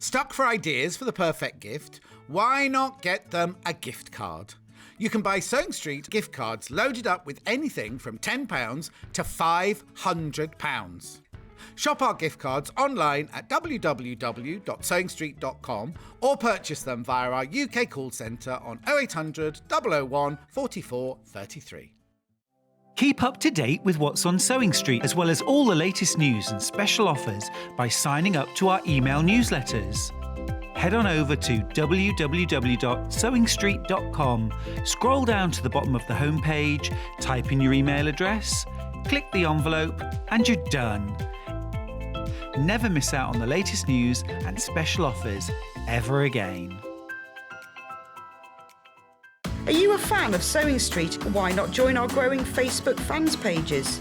Stuck for ideas for the perfect gift? Why not get them a gift card? You can buy Sewing Street gift cards loaded up with anything from £10 to £500. Shop our gift cards online at www.sewingstreet.com or purchase them via our UK call centre on 0800 001 44 33. Keep up to date with what's on Sewing Street, as well as all the latest news and special offers by signing up to our email newsletters. Head on over to www.sewingstreet.com, scroll down to the bottom of the homepage, type in your email address, click the envelope, and you're done. Never miss out on the latest news and special offers ever again. Are you a fan of Sewing Street? Why not join our growing Facebook fans pages?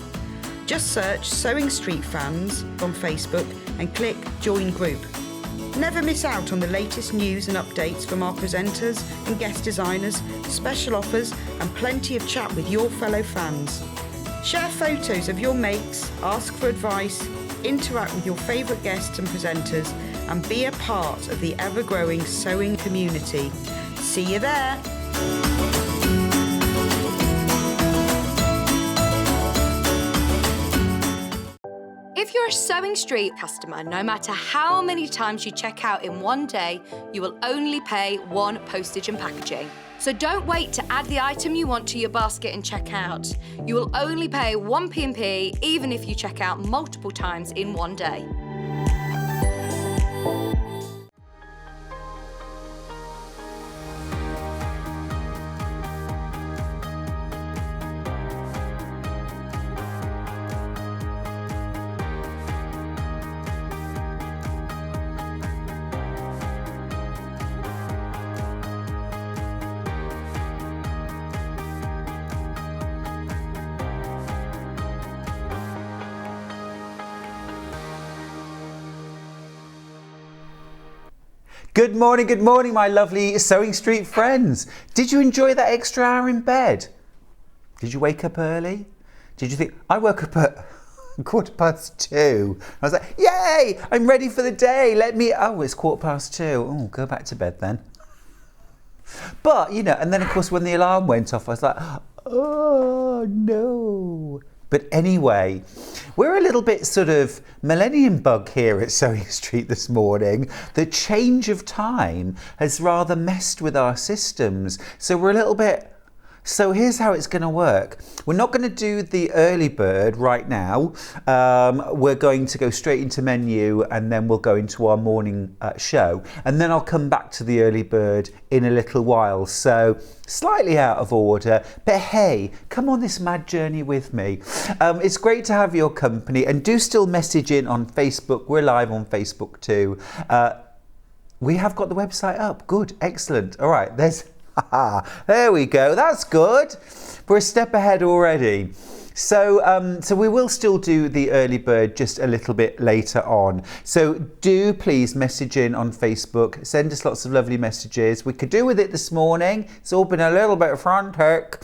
Just search Sewing Street Fans on Facebook and click Join Group. Never miss out on the latest news and updates from our presenters and guest designers, special offers and plenty of chat with your fellow fans. Share photos of your makes, ask for advice, interact with your favourite guests and presenters and be a part of the ever-growing sewing community. See you there! If you're a Sewing Street customer, no matter how many times you check out in one day, you will only pay one postage and packaging. So don't wait to add the item you want to your basket and check out. You will only pay one P&P even if you check out multiple times in one day. Good morning, my lovely Sewing Street friends. Did you enjoy that extra hour in bed? Did you wake up early? Did you think, I woke up at 2:15. I was like, yay, I'm ready for the day. Oh, it's 2:15. Oh, go back to bed then. But, and then of course when the alarm went off, I was like, oh no. But anyway, we're a little bit sort of millennium bug here at Sewing Street this morning. The change of time has rather messed with our systems. So we're a little bit... So here's how it's going to work. We're not going to do the early bird right now. We're going to go straight into menu and then we'll go into our morning show. And then I'll come back to the early bird in a little while. So slightly out of order, but hey, come on this mad journey with me. It's great to have your company, and do still message in on Facebook. We're live on Facebook too. We have got the website up. Good, excellent. All right, there we go. That's good. We're a step ahead already. So we will still do the early bird just a little bit later on. So do please message in on Facebook. Send us lots of lovely messages. We could do with it this morning. It's all been a little bit frantic.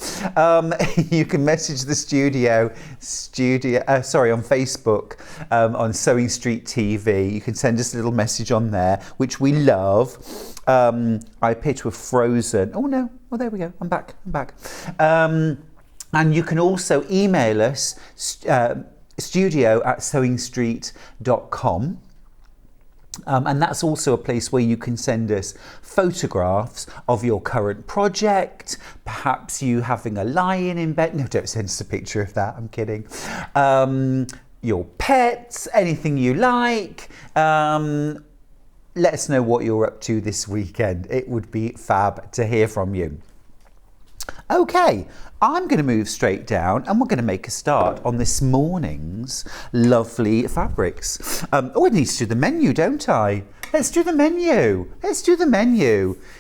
You can message the studio on Facebook, on Sewing Street TV. You can send us a little message on there, which we love. I pitch with Frozen. Oh no, oh there we go, I'm back. And you can also email us, studio@sewingstreet.com. And that's also a place where you can send us photographs of your current project, perhaps you having a lion in bed. No, don't send us a picture of that, I'm kidding. Your pets, anything you like. Let us know what you're up to this weekend. It would be fab to hear from you. Okay, I'm going to move straight down and we're going to make a start on this morning's lovely fabrics. I need to do the menu, don't I? Let's do the menu.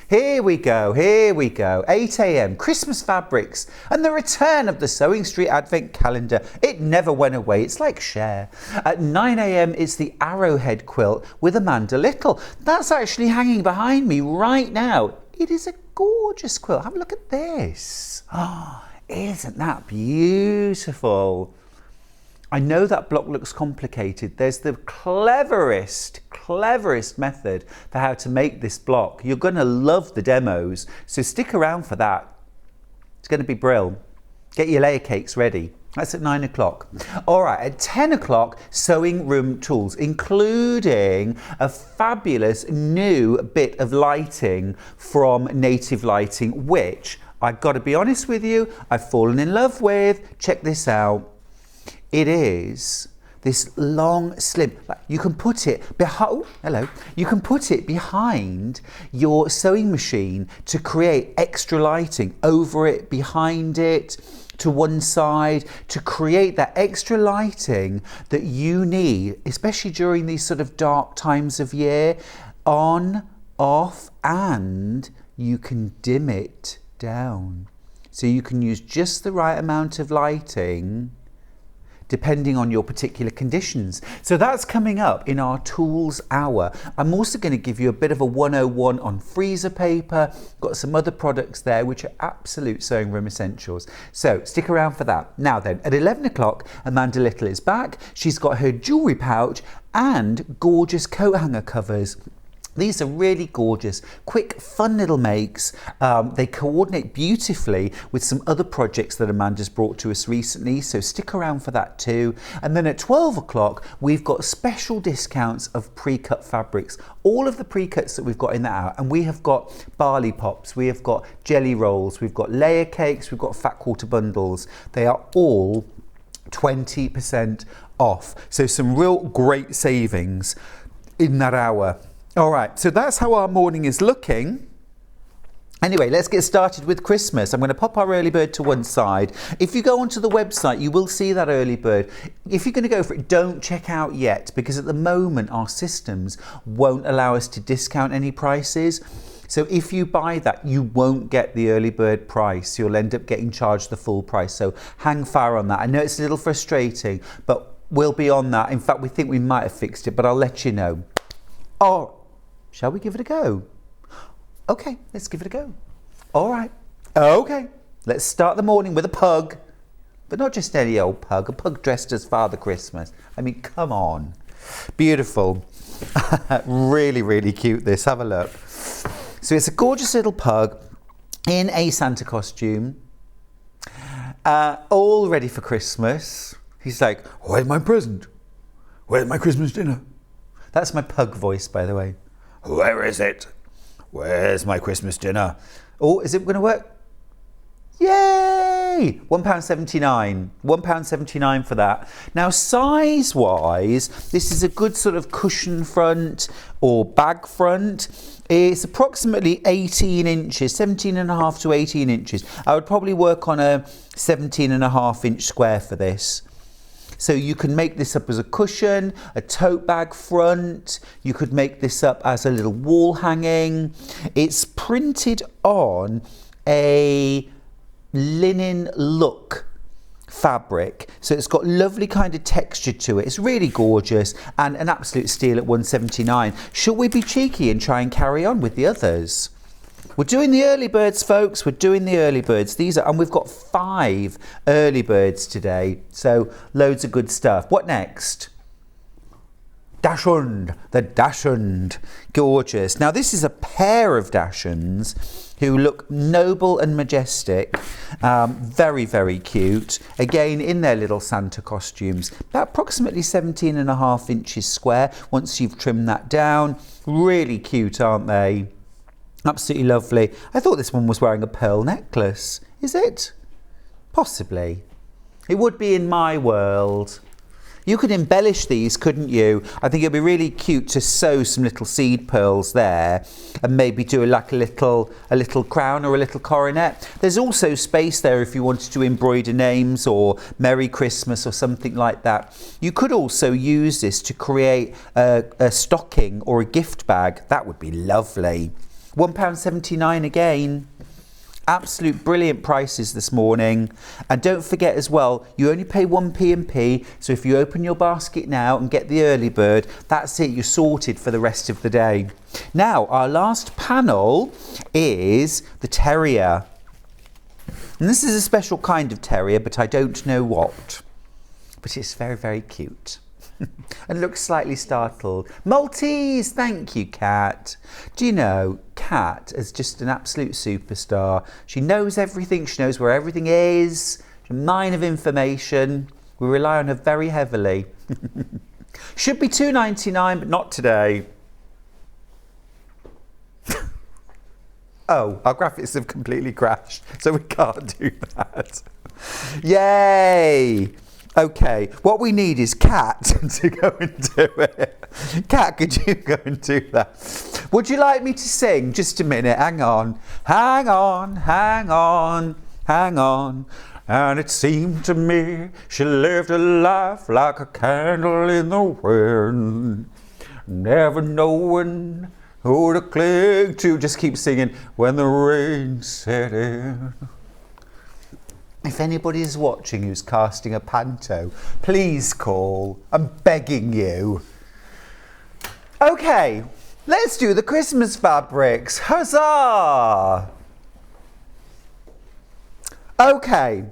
Here we go. 8 a.m, Christmas fabrics and the return of the Sewing Street Advent Calendar. It never went away. It's like Cher. At 9 a.m, it's the Arrowhead Quilt with Amanda Little. That's actually hanging behind me right now. It is a gorgeous quilt. Have a look at this. Oh, isn't that beautiful? I know that block looks complicated. There's the cleverest method for how to make this block. You're going to love the demos, so stick around for that. It's going to be brilliant. Get your layer cakes ready. That's at 9 o'clock. All right, at 10 o'clock, sewing room tools, including a fabulous new bit of lighting from Native Lighting, which I've got to be honest with you, I've fallen in love with. Check this out. It is this long, slim, you can put it behind, oh, hello, you can put it behind your sewing machine to create extra lighting over it, behind it, to one side, to create that extra lighting that you need, especially during these sort of dark times of year, on, off, and you can dim it down. So you can use just the right amount of lighting depending on your particular conditions. So that's coming up in our tools hour. I'm also going to give you a bit of a 101 on freezer paper. Got some other products there which are absolute sewing room essentials. So stick around for that. Now then, at 11 o'clock, Amanda Little is back. She's got her jewellery pouch and gorgeous coat hanger covers. These are really gorgeous, quick, fun little makes. They coordinate beautifully with some other projects that Amanda's brought to us recently, so stick around for that too. And then at 12 o'clock, we've got special discounts of pre-cut fabrics. All of the pre-cuts that we've got in that hour, and we have got barley pops, we have got jelly rolls, we've got layer cakes, we've got fat quarter bundles. They are all 20% off. So some real great savings in that hour. All right, so that's how our morning is looking. Anyway, let's get started with Christmas. I'm going to pop our early bird to one side. If you go onto the website, you will see that early bird. If you're going to go for it, don't check out yet, because at the moment our systems won't allow us to discount any prices. So if you buy that, you won't get the early bird price. You'll end up getting charged the full price. So hang fire on that. I know it's a little frustrating, but we'll be on that. In fact, we think we might have fixed it, but I'll let you know. Oh, shall we give it a go? Okay, let's give it a go. All right. Okay, let's start the morning with a pug. But not just any old pug, a pug dressed as Father Christmas. I mean, come on. Beautiful. Really, really cute this. Have a look. So it's a gorgeous little pug in a Santa costume, all ready for Christmas. He's like, where's my present? Where's my Christmas dinner? That's my pug voice, by the way. Where is it? Where's my Christmas dinner? Oh, is it going to work? Yay! £1.79. £1.79 for that. Now, size-wise, this is a good sort of cushion front or bag front. It's approximately 18 inches, 17.5 to 18 inches. I would probably work on a 17.5 inch square for this. So you can make this up as a cushion, a tote bag front. You could make this up as a little wall hanging. It's printed on a linen look fabric, so it's got lovely kind of texture to it. It's really gorgeous and an absolute steal at £1.79. Should we be cheeky and try and carry on with the others? We're doing the early birds, folks. We're doing the early birds. These are, and we've got 5 early birds today, so loads of good stuff. What next? Dachshund, the Dachshund, gorgeous. Now this is a pair of Dachshunds who look noble and majestic, very, very cute. Again, in their little Santa costumes, about approximately 17.5 inches square. Once you've trimmed that down, really cute, aren't they? Absolutely lovely. I thought this one was wearing a pearl necklace. Is it? Possibly. It would be in my world. You could embellish these, couldn't you? I think it'd be really cute to sew some little seed pearls there and maybe do like a little crown or a little coronet. There's also space there if you wanted to embroider names or Merry Christmas or something like that. You could also use this to create a stocking or a gift bag. That would be lovely. £1.79 again. Absolute brilliant prices this morning. And don't forget as well, you only pay 1p&p, so if you open your basket now and get the early bird, that's it, you're sorted for the rest of the day. Now, our last panel is the terrier. And this is a special kind of terrier, but I don't know what. but it's very, very cute. And looks slightly startled. Maltese, thank you, Kat. Do you know, Kat is just an absolute superstar. She knows everything. She knows where everything is. She's a mine of information. We rely on her very heavily. Should be £2.99, but not today. Oh, our graphics have completely crashed, so we can't do that. Yay! Okay, what we need is Kat to go and do it. Kat, could you go and do that? Would you like me to sing? Just a minute, hang on. Hang on, hang on, hang on. And it seemed to me she lived a life like a candle in the wind, never knowing who to cling to. Just keep singing. When the rain set in. If anybody is watching who's casting a panto, please call. I'm begging you. Okay, let's do the Christmas fabrics. Huzzah! Okay,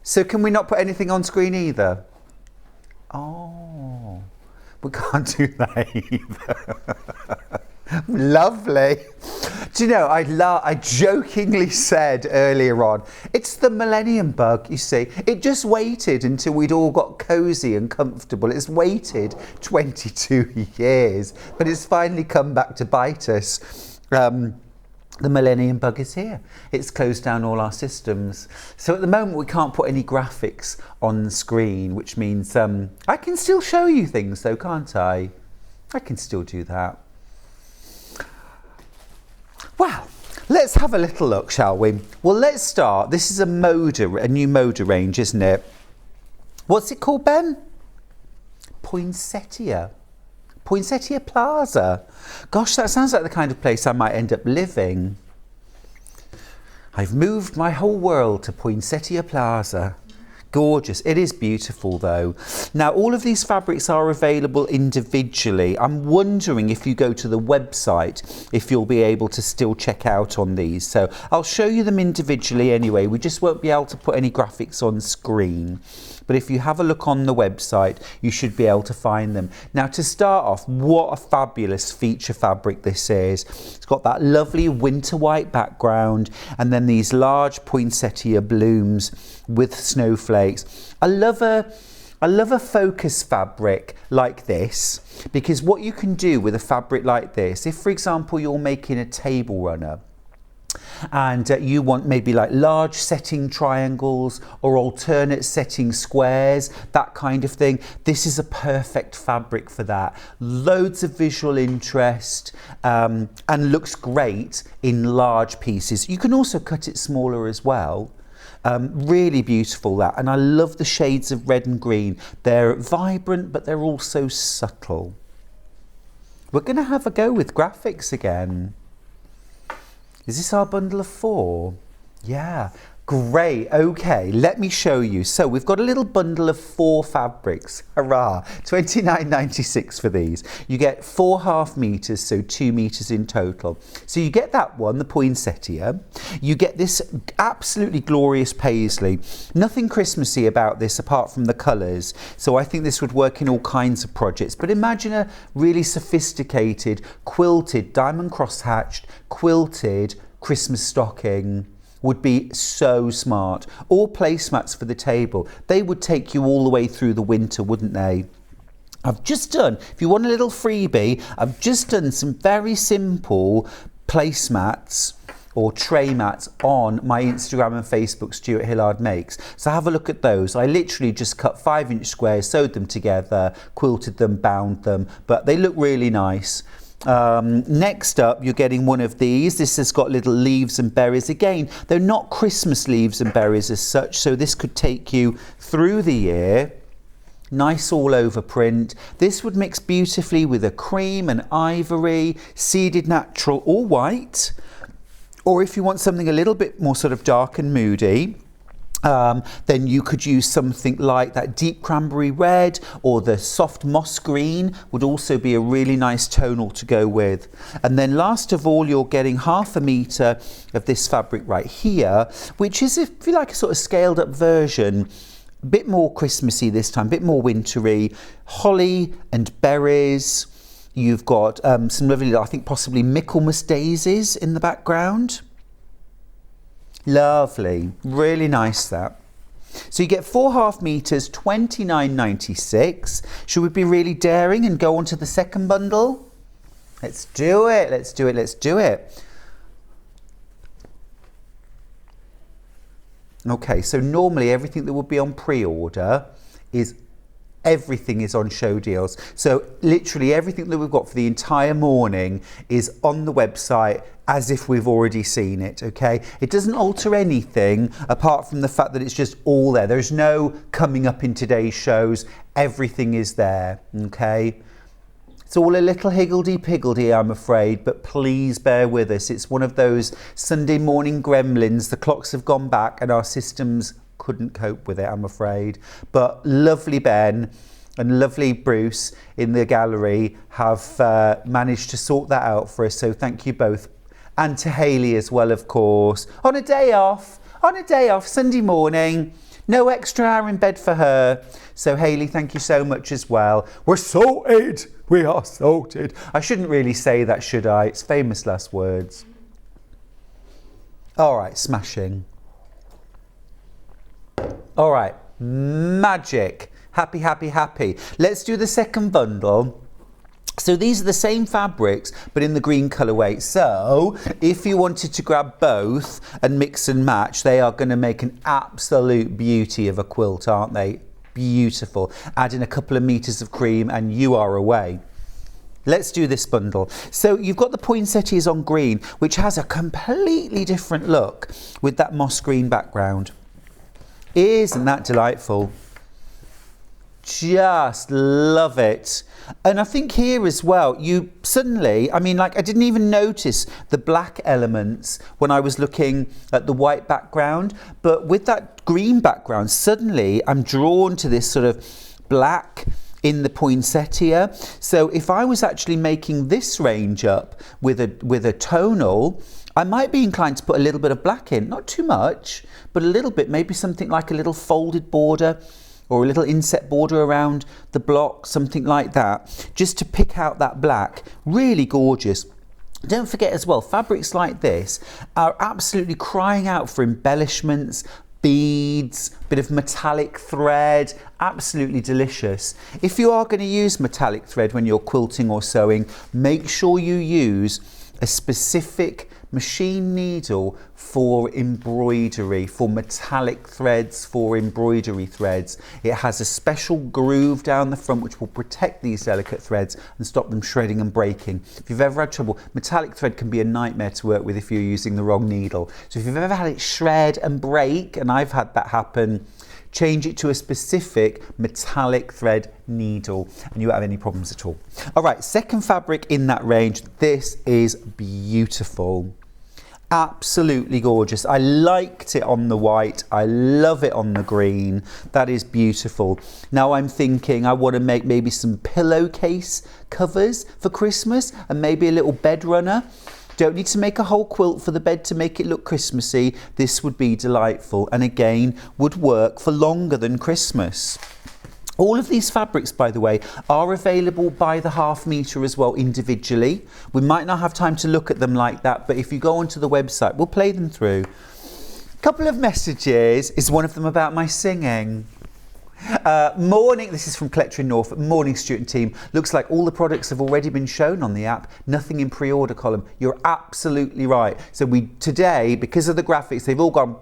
so can we not put anything on screen either? Oh, we can't do that either. Lovely. Do you know, I jokingly said earlier on, it's the millennium bug, you see. It just waited until we'd all got cosy and comfortable. It's waited 22 years, but it's finally come back to bite us. The millennium bug is here. It's closed down all our systems. So at the moment we can't put any graphics on the screen, which means I can still show you things though, can't I? I can still do that. Well, let's have a little look, shall we? Well, let's start. This is a new Moda range, isn't it? What's it called, Ben? Poinsettia. Poinsettia Plaza. Gosh, that sounds like the kind of place I might end up living. I've moved my whole world to Poinsettia Plaza. Gorgeous. It is beautiful though. Now all of these fabrics are available individually. I'm wondering if you go to the website if you'll be able to still check out on these. So I'll show you them individually anyway. We just won't be able to put any graphics on screen. But if you have a look on the website, you should be able to find them. Now to start off, what a fabulous feature fabric this is. It's got that lovely winter white background and then these large poinsettia blooms with snowflakes. I love a focus fabric like this because what you can do with a fabric like this, if for example you're making a table runner, and you want maybe like large setting triangles or alternate setting squares, that kind of thing. This is a perfect fabric for that. Loads of visual interest and looks great in large pieces. You can also cut it smaller as well. Really beautiful that, and I love the shades of red and green. They're vibrant but they're also subtle. We're going to have a go with graphics again. Is this our bundle of 4? Yeah, great. Okay, let me show you. So we've got a little bundle of 4 fabrics. Hurrah! $29.96 for these. You get 4.5 meters, so 2 meters in total. So you get that one, the poinsettia. You get this absolutely glorious paisley. Nothing Christmassy about this apart from the colours. So I think this would work in all kinds of projects. But imagine a really sophisticated, quilted, diamond cross-hatched, quilted Christmas stocking. Would be so smart. Or placemats for the table. They would take you all the way through the winter, wouldn't they? I've just done, if you want a little freebie, I've just done some very simple placemats or tray mats on my Instagram and Facebook, Stuart Hillard Makes. So have a look at those. I literally just cut 5-inch squares, sewed them together, quilted them, bound them, but they look really nice. Next up, you're getting one of these. This has got little leaves and berries. Again, they're not Christmas leaves and berries as such, so this could take you through the year. Nice all over print. This would mix beautifully with a cream and ivory, seeded natural or white. Or if you want something a little bit more sort of dark and moody, then you could use something like that deep cranberry red, or the soft moss green would also be a really nice tonal to go with. And then last of all, you're getting 0.5 meter of this fabric right here, which is, if you like, a sort of scaled up version a bit more Christmassy this time, a bit more wintry. Holly and berries. You've got some lovely, I think possibly Michaelmas daisies in the background. Lovely, really nice that. So you get 4.5 meters, £29.96. Should we be really daring and go on to the second bundle? Let's do it, let's do it, let's do it. Okay, so normally everything that would be on pre-order is everything is on show deals. So literally everything that we've got for the entire morning is on the website as if we've already seen it, okay? It doesn't alter anything apart from the fact that it's just all there. There's no coming up in today's shows. Everything is there, okay? It's all a little higgledy-piggledy, I'm afraid, but please bear with us. It's one of those Sunday morning gremlins. The clocks have gone back and our systems couldn't cope with it, I'm afraid. But lovely Ben and lovely Bruce in the gallery have managed to sort that out for us. So thank you both. And to Hayley as well, of course. On a day off, Sunday morning. No extra hour in bed for her. So Hayley, thank you so much as well. We're sorted. We are sorted. I shouldn't really say that, should I? It's famous last words. All right, smashing. All right, magic. Happy, happy, happy. Let's do the second bundle. So these are the same fabrics, but in the green colourway. So if you wanted to grab both and mix and match, they are going to make an absolute beauty of a quilt, aren't they? Beautiful. Add in a couple of meters of cream and you are away. Let's do this bundle. So you've got the poinsettias on green, which has a completely different look with that moss green background. Isn't that delightful? Just love it. And I think here as well, you suddenly, I mean, like I didn't even notice the black elements when I was looking at the white background, but with that green background, suddenly I'm drawn to this sort of black in the poinsettia. So if I was actually making this range up with a tonal, I might be inclined to put a little bit of black in, not too much, but a little bit, maybe something like a little folded border or a little inset border around the block, something like that, just to pick out that black. Really gorgeous. Don't forget as well, fabrics like this are absolutely crying out for embellishments, beads, bit of metallic thread, absolutely delicious. If you are going to use metallic thread when you're quilting or sewing, make sure you use a specific machine needle for embroidery, for metallic threads, for embroidery threads. It has a special groove down the front which will protect these delicate threads and stop them shredding and breaking. If you've ever had trouble, metallic thread can be a nightmare to work with if you're using the wrong needle. So if you've ever had it shred and break, and I've had that happen, change it to a specific metallic thread needle and you won't have any problems at all. All right, second fabric in that range. This is beautiful. Absolutely gorgeous. I liked it on the white. I love it on the green. That is beautiful. Now I'm thinking I want to make maybe some pillowcase covers for Christmas and maybe a little bed runner. Don't need to make a whole quilt for the bed to make it look Christmassy. This would be delightful and again would work for longer than Christmas. All of these fabrics, by the way, are available by the half metre as well individually. We might not have time to look at them like that, but if you go onto the website, we'll play them through. Couple of messages. Is one of them about my singing? Morning, this is from Collector in Norfolk. Morning, Stuart and team. Looks like all the products have already been shown on the app. Nothing in pre-order column. You're absolutely right. So today, because of the graphics, they've all gone...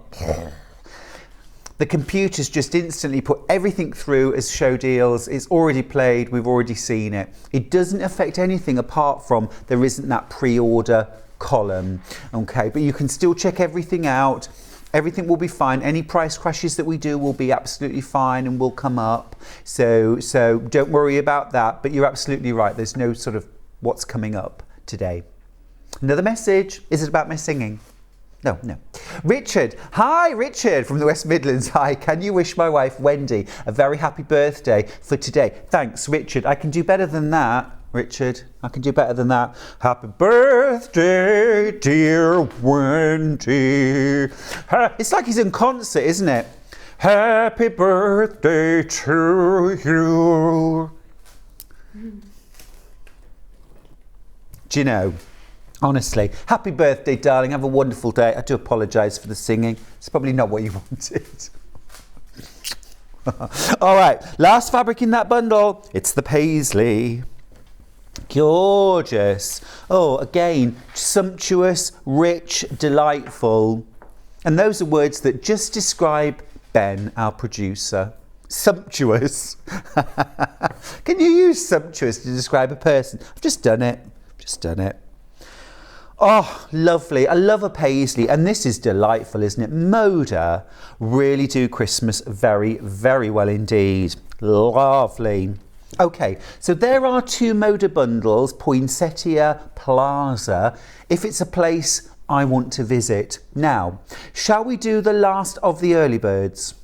The computer's just instantly put everything through as show deals. It's already played, we've already seen it. It doesn't affect anything apart from there isn't that pre-order column, okay? But you can still check everything out. Everything will be fine. Any price crashes that we do will be absolutely fine and will come up. So don't worry about that, but you're absolutely right. There's no sort of what's coming up today. Another message. Is it about my singing? No. Richard. Hi, Richard from the West Midlands. Hi, can you wish my wife, Wendy, a very happy birthday for today? Thanks, Richard. I can do better than that, Richard. I can do better than that. Happy birthday, dear Wendy. It's like he's in concert, isn't it? Happy birthday to you. Do you know, honestly, happy birthday, darling. Have a wonderful day. I do apologise for the singing. It's probably not what you wanted. All right, last fabric in that bundle. It's the paisley. Gorgeous. Oh, again, sumptuous, rich, delightful. And those are words that just describe Ben, our producer. Sumptuous. Can you use sumptuous to describe a person? I've just done it. Oh, lovely. I love a paisley, and this is delightful, isn't it? Moda really do Christmas very, very well indeed. Lovely. Okay, so there are 2 Moda bundles, Poinsettia Plaza, if it's a place I want to visit. Now, shall we do the last of the early birds?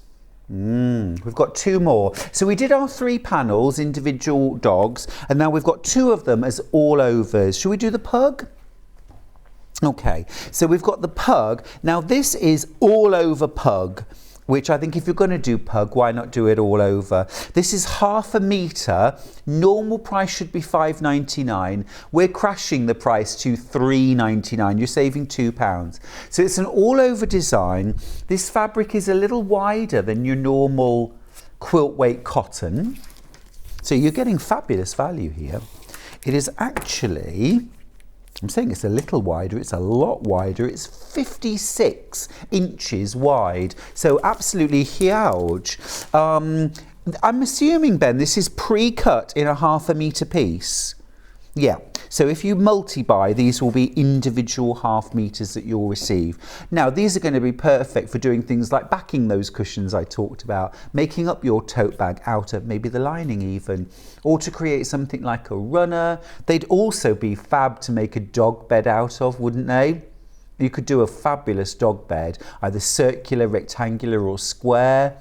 We've got 2 more. So we did our 3 panels, individual dogs, and now we've got 2 of them as all overs. Shall we do the pug? Okay, so we've got the pug. Now this is all over pug, which I think if you're going to do pug, why not do it all over? This is ½ metre. Normal price should be £5.99. We're crashing the price to £3.99. You're saving £2. So it's an all over design. This fabric is a little wider than your normal quilt weight cotton. So you're getting fabulous value here. It is actually, I'm saying it's a little wider, it's a lot wider. It's 56 inches wide, so absolutely huge. I'm assuming, Ben, this is pre-cut in a ½ metre piece. Yeah, so if you multi-buy, these will be individual ½ meters that you'll receive. Now, these are going to be perfect for doing things like backing those cushions I talked about, making up your tote bag out of maybe the lining even, or to create something like a runner. They'd also be fab to make a dog bed out of, wouldn't they? You could do a fabulous dog bed, either circular, rectangular or square.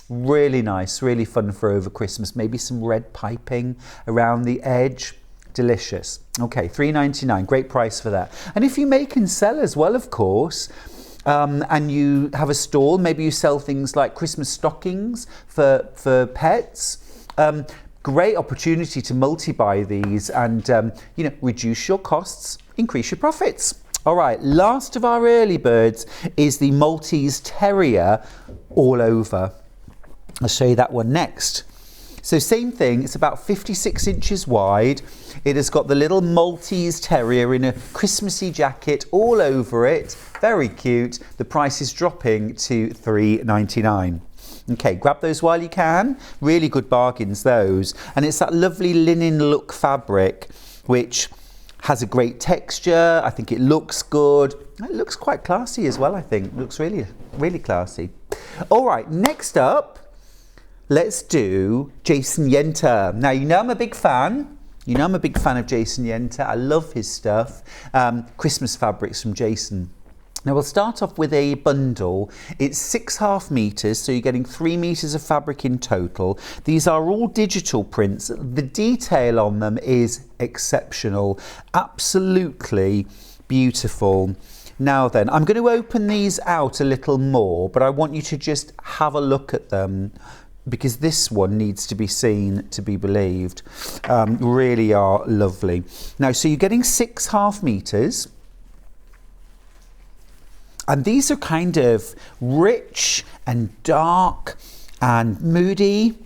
Really nice, really fun for over Christmas. Maybe some red piping around the edge. Delicious. Okay, £3.99, great price for that. And if you make and sell as well, of course, and you have a stall, maybe you sell things like Christmas stockings for pets, great opportunity to multi-buy these and reduce your costs, increase your profits. All right, last of our early birds is the Maltese Terrier all over. I'll show you that one next. So same thing, it's about 56 inches wide. It has got the little Maltese Terrier in a Christmassy jacket all over it. Very cute. The price is dropping to £3.99. Okay, grab those while you can. Really good bargains, those. And it's that lovely linen look fabric, which has a great texture. I think it looks good. It looks quite classy as well, I think. It looks really, really classy. All right, next up, let's do Jason Yenter. Now, you know I'm a big fan. You know I'm a big fan of Jason Yenter. I love his stuff. Christmas fabrics from Jason. Now, we'll start off with a bundle. It's 6½ meters, so you're getting 3 meters of fabric in total. These are all digital prints. The detail on them is exceptional. Absolutely beautiful. Now then, I'm going to open these out a little more, but I want you to just have a look at them, because this one needs to be seen to be believed. Really are lovely. Now, so you're getting 6½ meters. And these are kind of rich and dark and moody.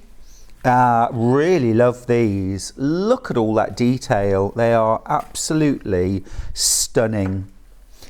Really love these. Look at all that detail. They are absolutely stunning.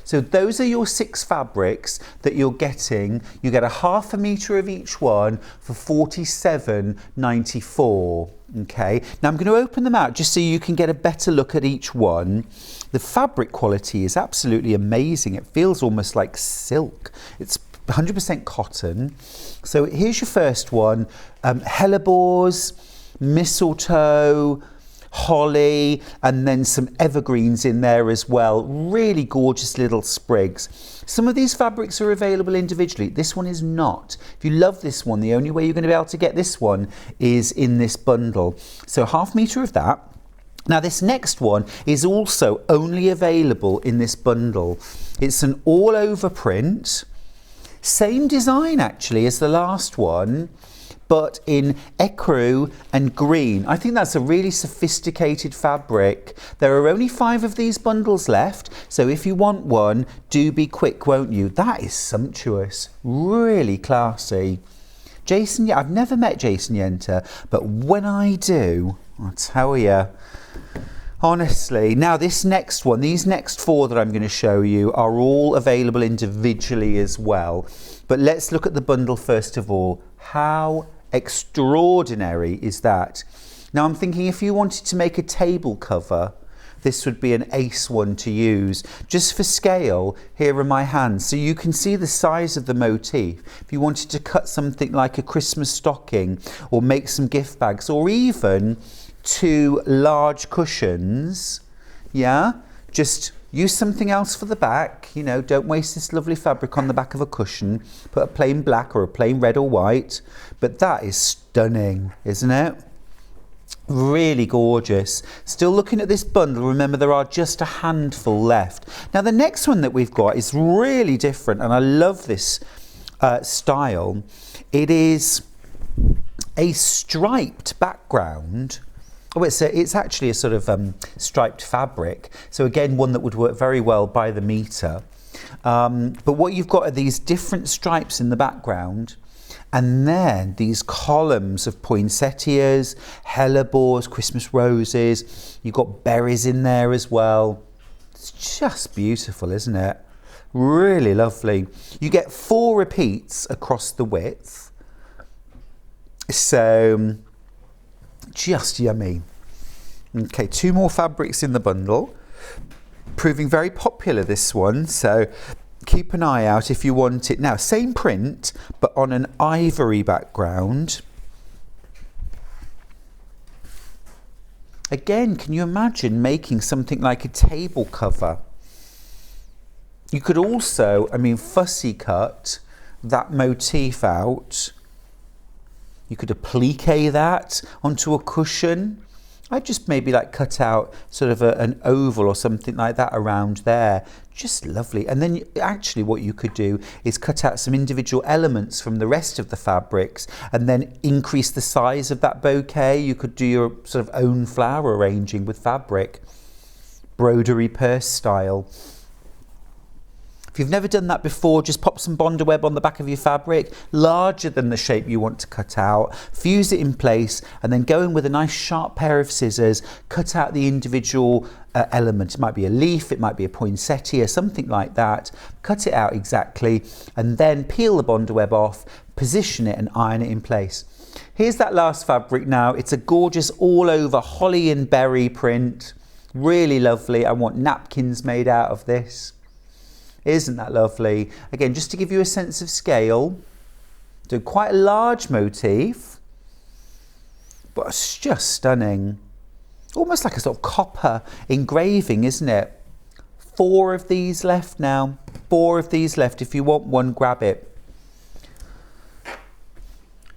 So those are your 6 fabrics that you're getting. You get a ½ meter of each one for £47.94. Okay, now I'm going to open them out just so you can get a better look at each one. The fabric quality is absolutely amazing. It feels almost like silk. It's 100% cotton. So here's your first one. Hellebores, mistletoe, holly, and then some evergreens in there as well. Really gorgeous little sprigs. Some of these fabrics are available individually. This one is not. If you love this one, the only way you're going to be able to get this one is in this bundle. So ½ meter of that. Now this next one is also only available in this bundle. It's an all over print. Same design actually as the last one, but in ecru and green. I think that's a really sophisticated fabric. There are only 5 of these bundles left, so if you want one, do be quick, won't you? That is sumptuous, really classy. Jason, I've never met Jason Yenter, but when I do, I'll tell you, honestly. Now this next one, these next 4 that I'm going to show you are all available individually as well. But let's look at the bundle first of all. How extraordinary is that? Now I'm thinking if you wanted to make a table cover, this would be an ace one to use. Just for scale, here are my hands. So you can see the size of the motif. If you wanted to cut something like a Christmas stocking or make some gift bags or even 2 large cushions, yeah, just use something else for the back, you know, don't waste this lovely fabric on the back of a cushion. Put a plain black or a plain red or white, but that is stunning, isn't it? Really gorgeous. Still looking at this bundle, remember there are just a handful left. Now the next one that we've got is really different and I love this style. It is a striped background. Oh, it's actually a sort of striped fabric. So again, one that would work very well by the metre. But what you've got are these different stripes in the background. And then these columns of poinsettias, hellebores, Christmas roses. You've got berries in there as well. It's just beautiful, isn't it? Really lovely. You get 4 repeats across the width. So just yummy. Okay, 2 more fabrics in the bundle. Proving very popular, this one. So keep an eye out if you want it. Now, same print, but on an ivory background. Again, can you imagine making something like a table cover? You could also, I mean, fussy cut that motif out. You could applique that onto a cushion. I'd just maybe like cut out sort of an oval or something like that around there. Just lovely. And then actually what you could do is cut out some individual elements from the rest of the fabrics and then increase the size of that bouquet. You could do your sort of own flower arranging with fabric. Broderie purse style. If you've never done that before, just pop some Bonder web on the back of your fabric, larger than the shape you want to cut out, fuse it in place, and then go in with a nice sharp pair of scissors, cut out the individual element. It might be a leaf, it might be a poinsettia, something like that. Cut it out exactly, and then peel the Bonder web off, position it and iron it in place. Here's that last fabric now. It's a gorgeous all over holly and berry print. Really lovely. I want napkins made out of this. Isn't that lovely? Again, just to give you a sense of scale, do quite a large motif, but it's just stunning. Almost like a sort of copper engraving, isn't it? 4 of these left now. 4 of these left. If you want one, grab it.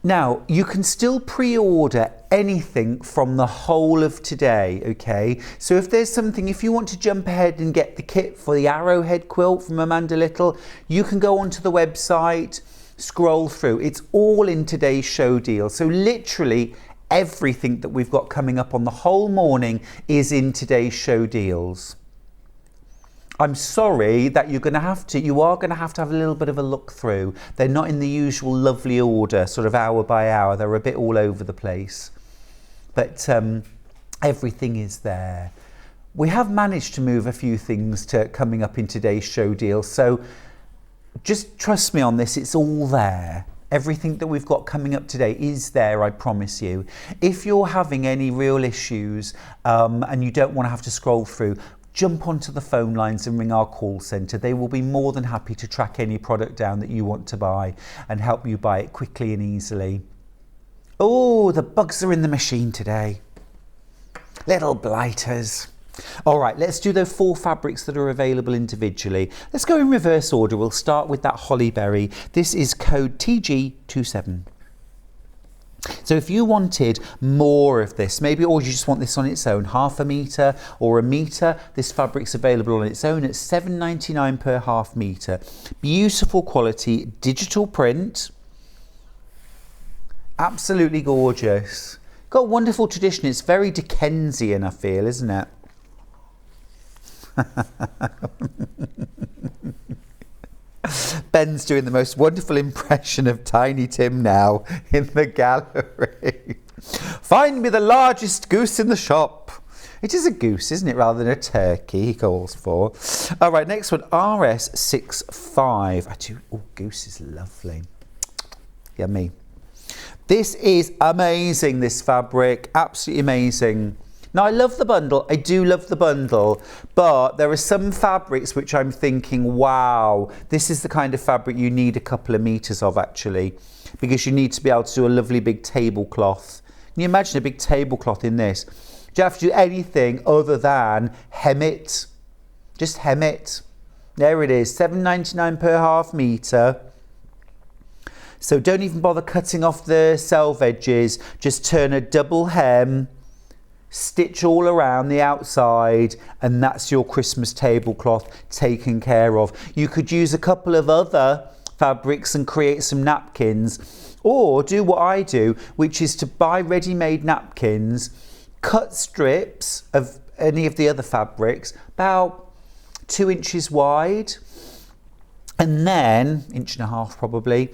Now, you can still pre-order anything from the whole of today, okay? So if there's something, if you want to jump ahead and get the kit for the Arrowhead Quilt from Amanda Little, you can go onto the website, scroll through. It's all in today's show deal. So literally everything that we've got coming up on the whole morning is in today's show deals. I'm sorry that you are going to have to have a little bit of a look through. They're not in the usual lovely order, sort of hour by hour. They're a bit all over the place. But everything is there. We have managed to move a few things to coming up in today's show deal. So just trust me on this, it's all there. Everything that we've got coming up today is there, I promise you. If you're having any real issues and you don't want to have to scroll through, jump onto the phone lines and ring our call centre. They will be more than happy to track any product down that you want to buy and help you buy it quickly and easily. Oh, the bugs are in the machine today. Little blighters. All right, let's do those 4 fabrics that are available individually. Let's go in reverse order. We'll start with that holly berry. This is code TG27. So if you wanted more of this, maybe, or you just want this on its own, 1/2 metre or 1 metre, this fabric's available on its own at £7.99 per 1/2 metre. Beautiful quality, digital print. Absolutely gorgeous. Got a wonderful tradition. It's very Dickensian, I feel, isn't it? Ben's doing the most wonderful impression of Tiny Tim now in the gallery. Find me the largest goose in the shop. It is a goose, isn't it, rather than a turkey, he calls for. All right, next one, RS65. Oh, goose is lovely. Yummy. This is amazing, this fabric. Absolutely amazing. Now, I love the bundle. I do love the bundle. But there are some fabrics which I'm thinking, wow, this is the kind of fabric you need a couple of meters of, actually, because you need to be able to do a lovely big tablecloth. Can you imagine a big tablecloth in this? Do you have to do anything other than hem it? Just hem it. There it is, £7.99 per 1/2 metre. So don't even bother cutting off the selve edges. Just turn a double hem, stitch all around the outside, and that's your Christmas tablecloth taken care of. You could use a couple of other fabrics and create some napkins, or do what I do, which is to buy ready-made napkins, cut strips of any of the other fabrics, about 2 inches wide, and then 1.5 inches probably,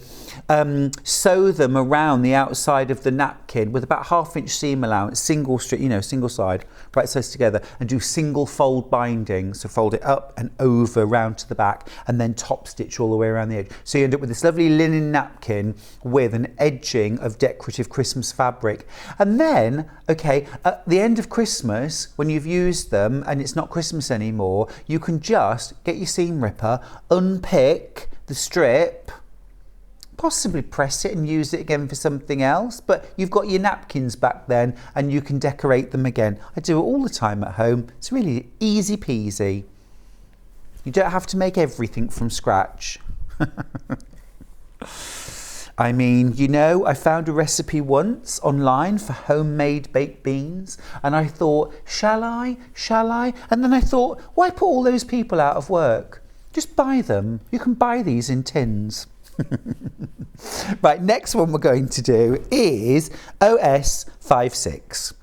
sew them around the outside of the napkin with about 1/2 inch seam allowance, single strip, single side, right sides together, and do single fold binding. So fold it up and over round to the back, and then top stitch all the way around the edge. So you end up with this lovely linen napkin with an edging of decorative Christmas fabric. And then, okay, at the end of Christmas, when you've used them and it's not Christmas anymore, you can just get your seam ripper, unpick the strip, possibly press it and use it again for something else, but you've got your napkins back then and you can decorate them again. I do it all the time at home. It's really easy peasy. You don't have to make everything from scratch. I mean, I found a recipe once online for homemade baked beans, and I thought, shall I? And then I thought, why put all those people out of work? Just buy them. You can buy these in tins. Right, next one we're going to do is OS56.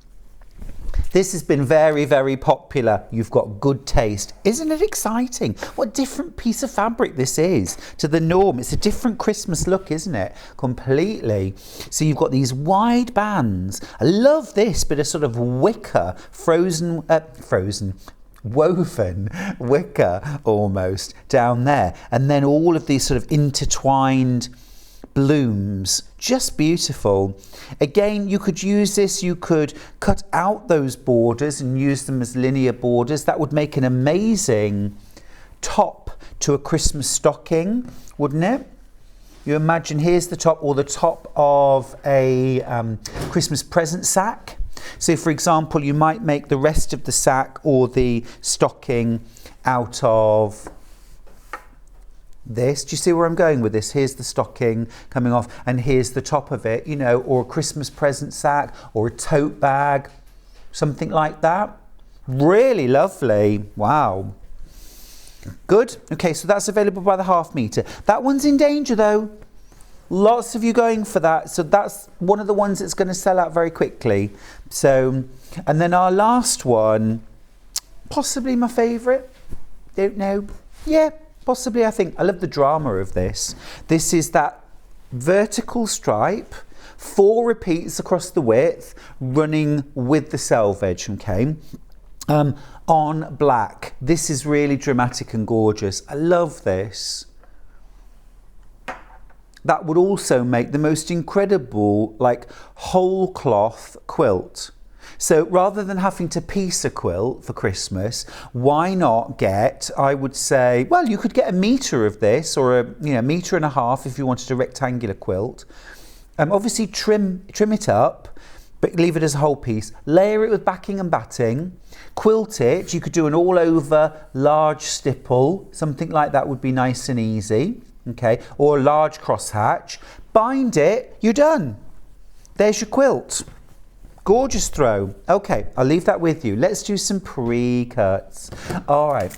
This has been very, very popular. You've got good taste. Isn't it exciting? What a different piece of fabric this is to the norm. It's a different Christmas look, isn't it? Completely. So you've got these wide bands. I love this bit of sort of wicker, woven wicker almost down there, and then all of these sort of intertwined blooms, just beautiful. Again, you could use this, you could cut out those borders and use them as linear borders. That would make an amazing top to a Christmas stocking, wouldn't it? You imagine here's the top, or the top of a Christmas present sack. So, for example, you might make the rest of the sack or the stocking out of this. Do you see where I'm going with this? Here's the stocking coming off, and here's the top of it, or a Christmas present sack or a tote bag, something like that. Really lovely. Wow. Good. Okay, so that's available by the 1/2 metre. That one's in danger though. Lots of you going for that, so that's one of the ones that's going to sell out very quickly. So, and then our last one, possibly my favourite, don't know, yeah, possibly. I think I love the drama of this. This is that vertical stripe, 4 repeats across the width, running with the selve edge, okay, on black. This is really dramatic and gorgeous. I love this. That would also make the most incredible, like, whole cloth quilt. So rather than having to piece a quilt for Christmas, why not get, I would say, well, you could get 1 metre of this, or a 1.5 metres if you wanted a rectangular quilt. Obviously trim it up, but leave it as a whole piece. Layer it with backing and batting. Quilt it. You could do an all-over large stipple. Something like that would be nice and easy. Okay, or a large crosshatch. Bind it, you're done. there's your quilt. Gorgeous throw. Okay, I'll leave that with you. Let's do some pre-cuts. All right.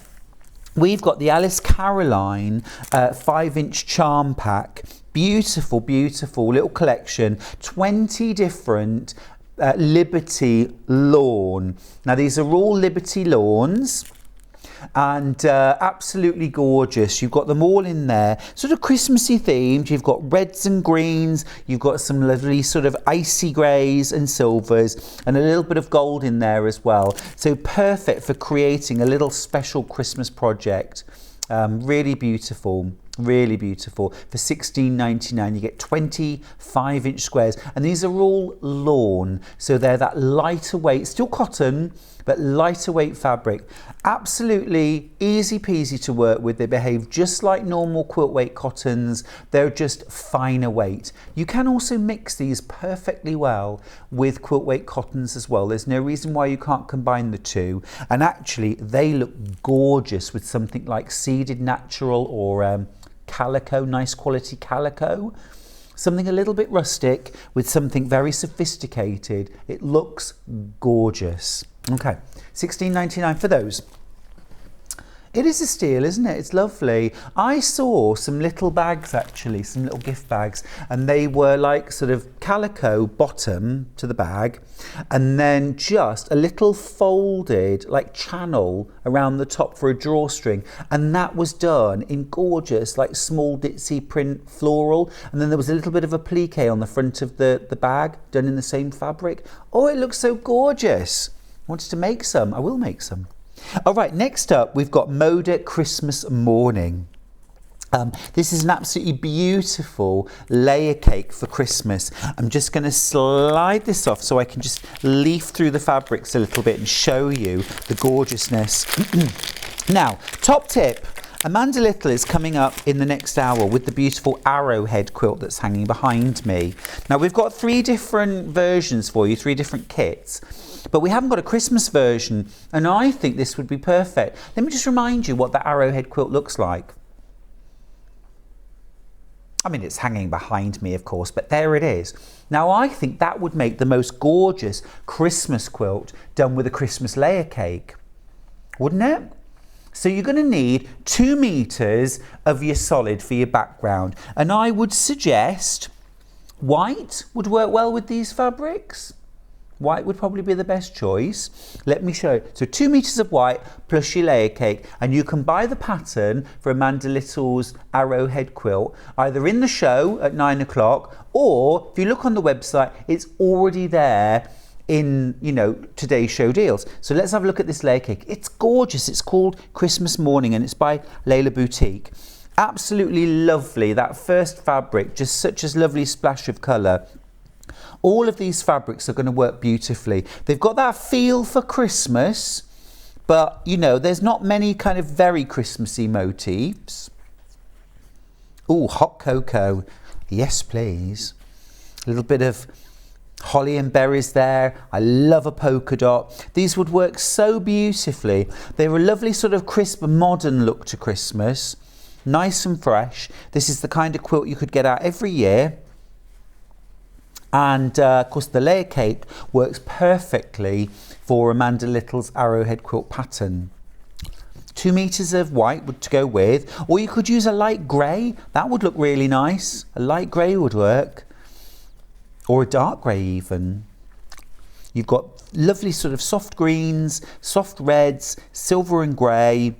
We've got the Alice Caroline 5-inch charm pack. Beautiful, beautiful little collection. 20 different Liberty lawn. Now these are all Liberty lawns and absolutely gorgeous. You've got them all in there, sort of Christmassy themed. You've got reds and greens, you've got some lovely sort of icy greys and silvers, and a little bit of gold in there as well. So perfect for creating a little special Christmas project. Really beautiful. Really beautiful. For $16.99 you get 25-inch squares, and these are all lawn, so they're that lighter weight, still cotton, but lighter weight fabric. Absolutely easy peasy to work with. They behave just like normal quilt weight cottons. They're just finer weight. You can also mix these perfectly well with quilt weight cottons as well. There's no reason why you can't combine the two, and actually they look gorgeous with something like seeded natural or calico, nice quality calico. Something a little bit rustic with something very sophisticated. It looks gorgeous. Okay, $16.99 for those. It is a steal, isn't it? It's lovely. I saw some little bags actually, some little gift bags, and they were like sort of calico bottom to the bag, and then just a little folded like channel around the top for a drawstring, and that was done in gorgeous like small ditzy print floral, and then there was a little bit of a plique on the front of the bag done in the same fabric. Oh, it looks so gorgeous. I wanted to make some. I will make some. All right, next up we've got Moda Christmas Morning. This is an absolutely beautiful layer cake for Christmas. I'm just going to slide this off so I can just leaf through the fabrics a little bit and show you the gorgeousness. Now, top tip. Amanda Little is coming up in the next hour with the beautiful Arrowhead quilt that's hanging behind me. Now, we've got 3 different versions for you, 3 different kits. But we haven't got a Christmas version, and I think this would be perfect. Let me just remind you what the Arrowhead quilt looks like. I mean, it's hanging behind me, of course, but there it is. Now, I think that would make the most gorgeous Christmas quilt done with a Christmas layer cake, wouldn't it? So you're going to need 2 meters of your solid for your background, and I would suggest white would work well with these fabrics. White would probably be the best choice. Let me show you. So 2 meters of white plus your layer cake, and you can buy the pattern for Amanda Little's Arrowhead quilt either in the show at 9 o'clock, or if you look on the website, it's already there in, you know, today's show deals. So let's have a look at this layer cake. It's gorgeous. It's called Christmas Morning, and it's by Layla Boutique. Absolutely lovely. That first fabric, just such a lovely splash of colour. All of these fabrics are going to work beautifully. They've got that feel for Christmas, but you know, there's not many kind of very Christmassy motifs. Oh, hot cocoa. Yes, please. A little bit of holly and berries there. I love a polka dot. These would work so beautifully. They're a lovely sort of crisp, modern look to Christmas. Nice and fresh. This is the kind of quilt you could get out every year. And of course the layer cake works perfectly for Amanda Little's Arrowhead quilt pattern. 2 meters of white would to go with, or you could use a light grey. That would look really nice. A light grey would work, or a dark grey even. You've got lovely sort of soft greens, soft reds, silver and grey.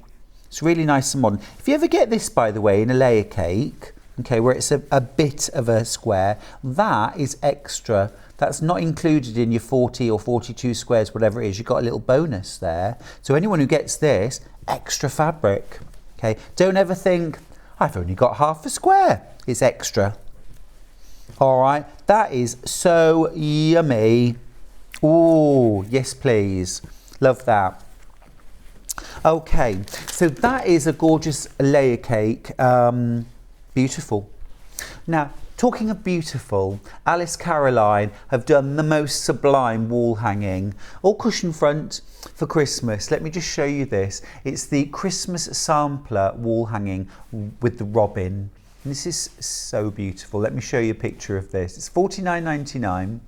It's really nice and modern. If you ever get this, by the way, in a layer cake, okay, where it's a bit of a square, that is extra. That's not included in your 40 or 42 squares, whatever it is. You've got a little bonus there. So anyone who gets this, extra fabric. Okay, don't ever think, I've only got half a square. It's extra. All right, that is so yummy. Oh, yes, please. Love that. Okay, so that is a gorgeous layer cake. Beautiful. Now, talking of beautiful, Alice Caroline have done the most sublime wall hanging, all cushion front for Christmas. Let me just show you this. It's the Christmas sampler wall hanging with the robin. And this is so beautiful. Let me show you a picture of this. It's $49.99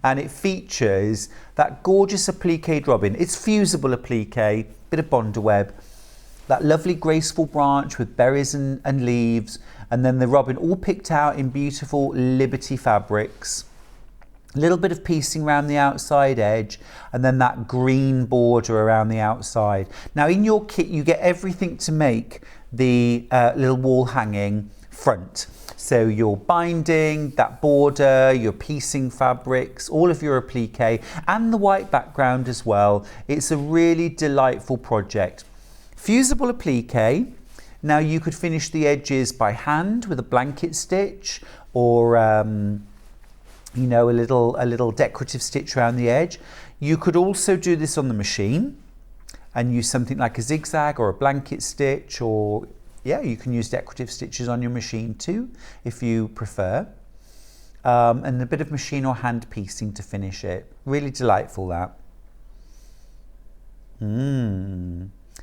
and it features that gorgeous appliqued robin. It's fusible applique, bit of Bonder web, that lovely graceful branch with berries and leaves, and then the robin all picked out in beautiful Liberty fabrics. A little bit of piecing around the outside edge, and then that green border around the outside. Now in your kit you get everything to make the little wall hanging front. So your binding, that border, your piecing fabrics, all of your applique, and the white background as well. It's a really delightful project. Fusible applique. Now you could finish the edges by hand with a blanket stitch, or you know, a little decorative stitch around the edge. You could also do this on the machine and use something like a zigzag or a blanket stitch, or yeah, you can use decorative stitches on your machine too if you prefer. And a bit of machine or hand piecing to finish it. Really delightful, that.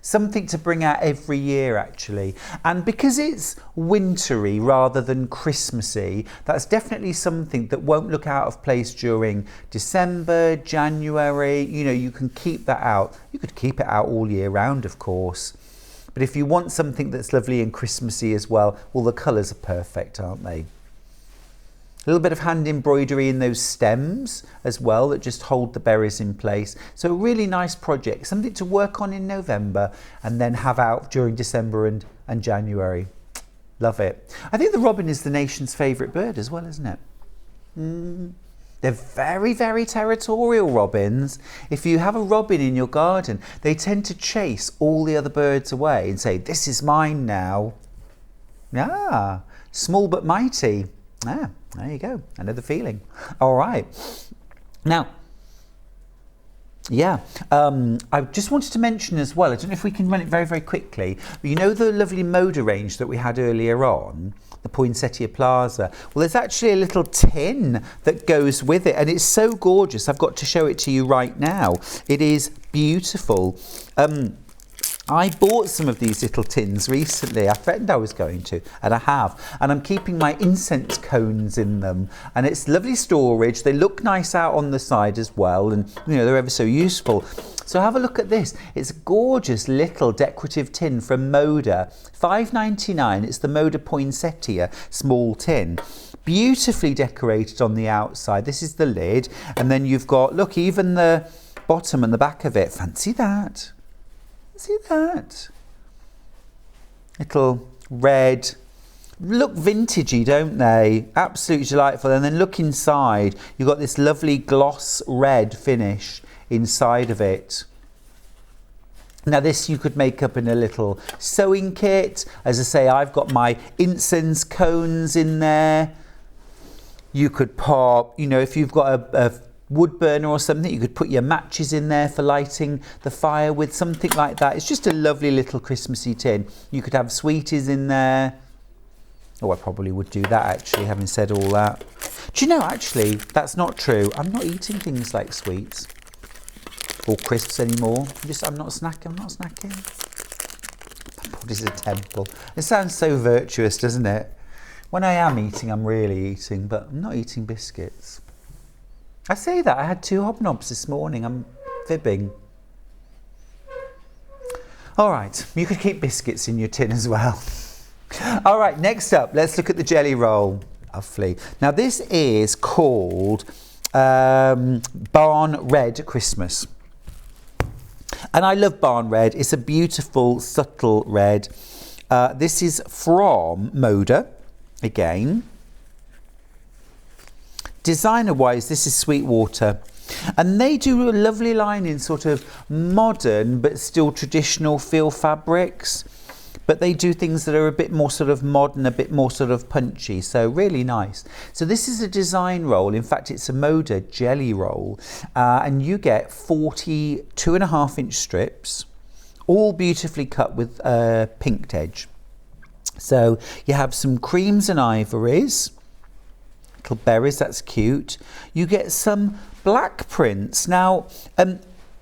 Something to bring out every year actually, and because it's wintry rather than Christmassy, that's definitely something that won't look out of place during December, January. You know, you can keep that out. You could keep it out all year round, of course, but if you want something that's lovely and Christmassy as well, well, the colours are perfect, aren't they? A little bit of hand embroidery in those stems as well that just hold the berries in place. So a really nice project, something to work on in November and then have out during December and January. Love it. I think the robin is the nation's favourite bird as well, isn't it? They're very, very territorial, robins. If you have a robin in your garden, they tend to chase all the other birds away and say, this is mine now. Ah, small but mighty. Ah, there you go. I know the feeling. All right. Now, yeah, I just wanted to mention as well, I don't know if we can run it very, very quickly, but you know the lovely Moda range that we had earlier on, the Poinsettia Plaza? Well, there's actually a little tin that goes with it, and it's so gorgeous. I've got to show it to you right now. It is beautiful. I bought some of these little tins recently. I threatened I was going to, and I have. And I'm keeping my incense cones in them. And it's lovely storage. They look nice out on the side as well. And, you know, they're ever so useful. So have a look at this. It's a gorgeous little decorative tin from Moda. $5.99. It's the Moda Poinsettia small tin. Beautifully decorated on the outside. This is the lid. And then you've got, look, even the bottom and the back of it. Fancy that. See that? Little red, look vintagey, don't they? Absolutely delightful. And then look inside, you've got this lovely gloss red finish inside of it. Now this you could make up in a little sewing kit. As I say, I've got my incense cones in there. You could pop, you know, if you've got a wood burner or something, you could put your matches in there for lighting the fire with, something like that. It's just a lovely little Christmassy tin. You could have sweeties in there. Oh, I probably would do that actually, having said all that. Do you know, actually, that's not true. I'm not eating things like sweets or crisps anymore. I'm not snacking. My body's a temple. It sounds so virtuous, doesn't it? When I am eating, I'm really eating, but I'm not eating biscuits. I say that, I had 2 hobnobs this morning. I'm fibbing. All right, you could keep biscuits in your tin as well. All right, next up, let's look at the jelly roll. Lovely. Now this is called Barn Red Christmas. And I love Barn Red. It's a beautiful, subtle red. This is from Moda, again. Designer-wise, this is Sweetwater, and they do a lovely line in sort of modern but still traditional feel fabrics, but they do things that are a bit more sort of modern, a bit more sort of punchy, so really nice. So this is a design roll. In fact, it's a Moda jelly roll, and you get 40 2.5-inch strips, all beautifully cut with a pinked edge. So you have some creams and ivories, little berries, that's cute. You get some black prints. Now,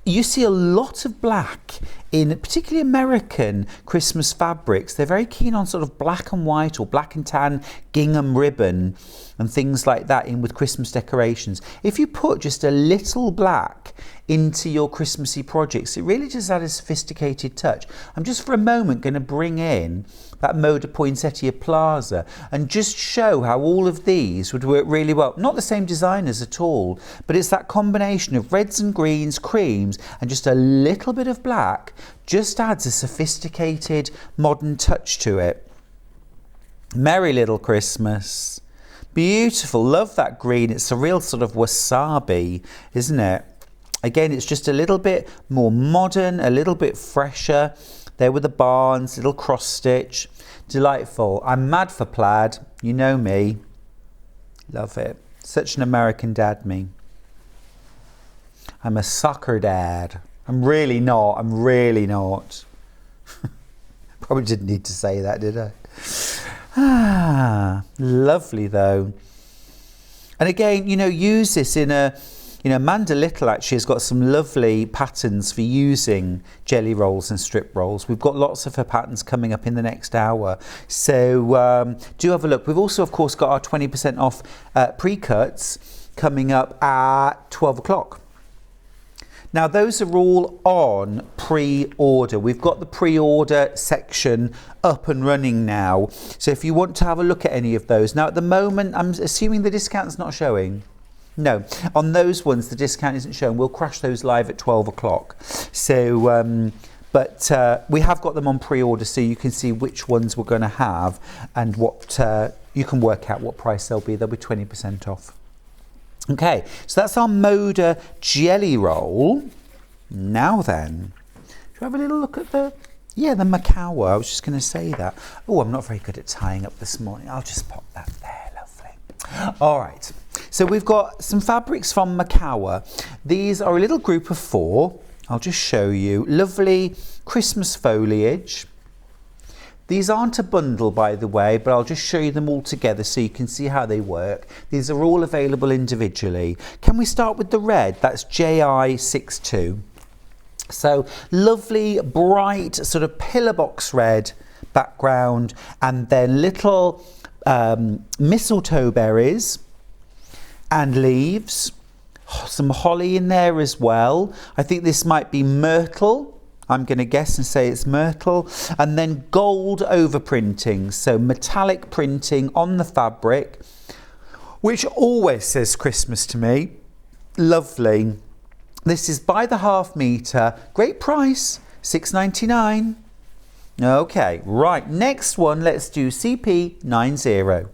you see a lot of black in particularly American Christmas fabrics. They're very keen on sort of black and white or black and tan gingham ribbon and things like that in with Christmas decorations. If you put just a little black into your Christmassy projects, it really does add a sophisticated touch. I'm just for a moment going to bring in that Moda Poinsettia Plaza and just show how all of these would work really well. Not the same designers at all, but it's that combination of reds and greens, creams, and just a little bit of black just adds a sophisticated modern touch to it. Merry Little Christmas. Beautiful, love that green. It's a real sort of wasabi, isn't it? Again, it's just a little bit more modern, a little bit fresher. There were the barns, little cross stitch. Delightful. I'm mad for plaid. You know me. Love it. Such an American dad, me. I'm a sucker dad. I'm really not. I'm really not. Probably didn't need to say that, did I? Ah, lovely though. And again, you know, use this in a, you know, Amanda Little actually has got some lovely patterns for using jelly rolls and strip rolls. We've got lots of her patterns coming up in the next hour. So do have a look. We've also, of course, got our 20% off pre-cuts coming up at 12 o'clock. Now, those are all on pre-order. We've got the pre-order section up and running now. So if you want to have a look at any of those. Now, at the moment, I'm assuming the discount's not showing. No, on those ones, the discount isn't showing. We'll crash those live at 12 o'clock. So, but we have got them on pre-order so you can see which ones we're going to have and what you can work out what price they'll be. They'll be 20% off. Okay, so that's our Moda jelly roll. Now then, should we have a little look at the Macawa? I was just going to say that. Oh, I'm not very good at tying up this morning. I'll just pop that there, lovely. All right, so we've got some fabrics from Macawa. These are a little group of 4. I'll just show you. Lovely Christmas foliage. These aren't a bundle, by the way, but I'll just show you them all together so you can see how they work. These are all available individually. Can we start with the red? That's JI62. So lovely, bright, sort of pillar box red background, and then little mistletoe berries and leaves. Some holly in there as well. I think this might be myrtle. I'm going to guess and say it's myrtle. And then gold overprinting, so metallic printing on the fabric, which always says Christmas to me. Lovely. This is by the half metre. Great price, $6.99. Okay, right, next one, let's do CP90.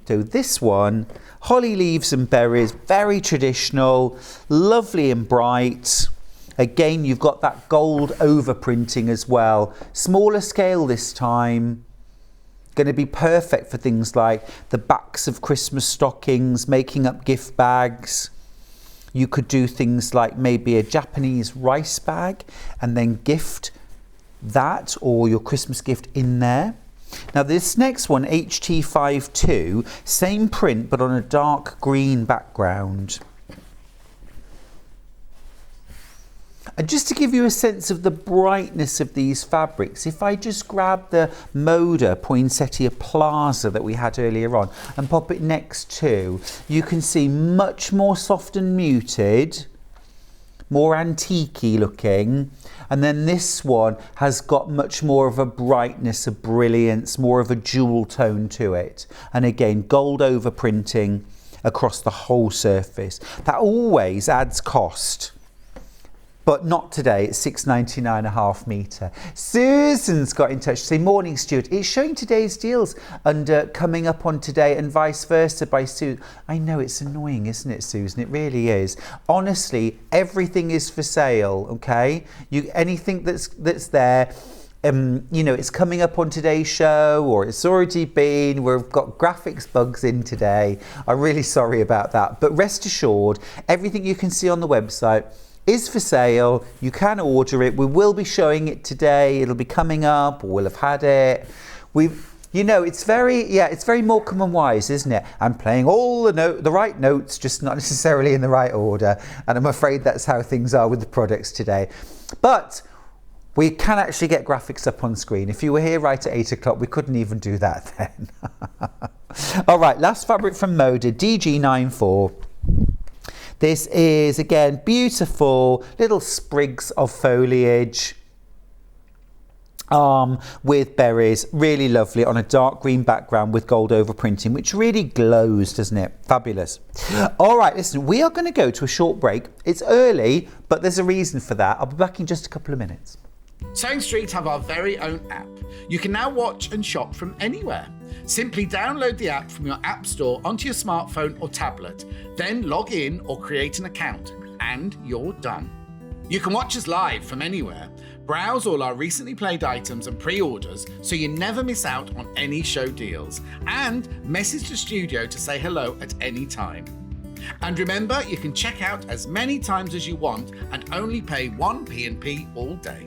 So this one, holly leaves and berries, very traditional, lovely and bright. Again, you've got that gold overprinting as well. Smaller scale this time. Going to be perfect for things like the backs of Christmas stockings, making up gift bags. You could do things like maybe a Japanese rice bag and then gift that or your Christmas gift in there. Now this next one, HT52, same print but on a dark green background. And just to give you a sense of the brightness of these fabrics, if I just grab the Moda Poinsettia Plaza that we had earlier on and pop it next to, you can see much more soft and muted, more antique-y looking. And then this one has got much more of a brightness, a brilliance, more of a jewel tone to it. And again, gold overprinting across the whole surface. That always adds cost. But not today, it's $6.99 a half metre. Susan's got in touch to say, morning Stuart, it's showing today's deals under coming up on today and vice versa by Susan. I know, it's annoying, isn't it, Susan? It really is. Honestly, everything is for sale, okay? Anything that's there, you know, it's coming up on today's show or it's already been. We've got graphics bugs in today. I'm really sorry about that. But rest assured, everything you can see on the website is for sale. You can order it. We will be showing it today. It'll be coming up, or we'll have had it. You know, it's very Morecambe and Wise, isn't it? I'm playing all the right notes, just not necessarily in the right order. And I'm afraid that's how things are with the products today. But We can actually get graphics up on screen. If you were here right at 8 o'clock, we couldn't even do that then. All right, last fabric from Moda, DG94. This is, again, beautiful little sprigs of foliage with berries. Really lovely on a dark green background with gold overprinting, which really glows, doesn't it? Fabulous. All right, listen, we are going to go to a short break. It's early, but there's a reason for that. I'll be back in just a couple of minutes. Sewing Street have our very own app. You can now watch and shop from anywhere. Simply download the app from your app store onto your smartphone or tablet, then log in or create an account, and you're done. You can watch us live from anywhere, browse all our recently played items and pre-orders so you never miss out on any show deals, and message the studio to say hello at any time. And remember, you can check out as many times as you want and only pay 1 P&P all day.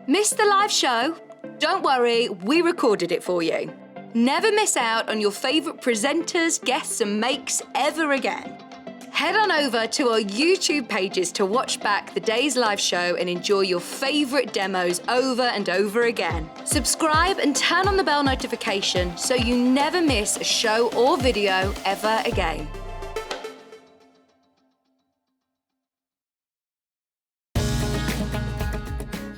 Missed the live show? Don't worry, we recorded it for you. Never miss out on your favourite presenters, guests and makes ever again. Head on over to our YouTube pages to watch back the day's live show and enjoy your favourite demos over and over again. Subscribe and turn on the bell notification so you never miss a show or video ever again.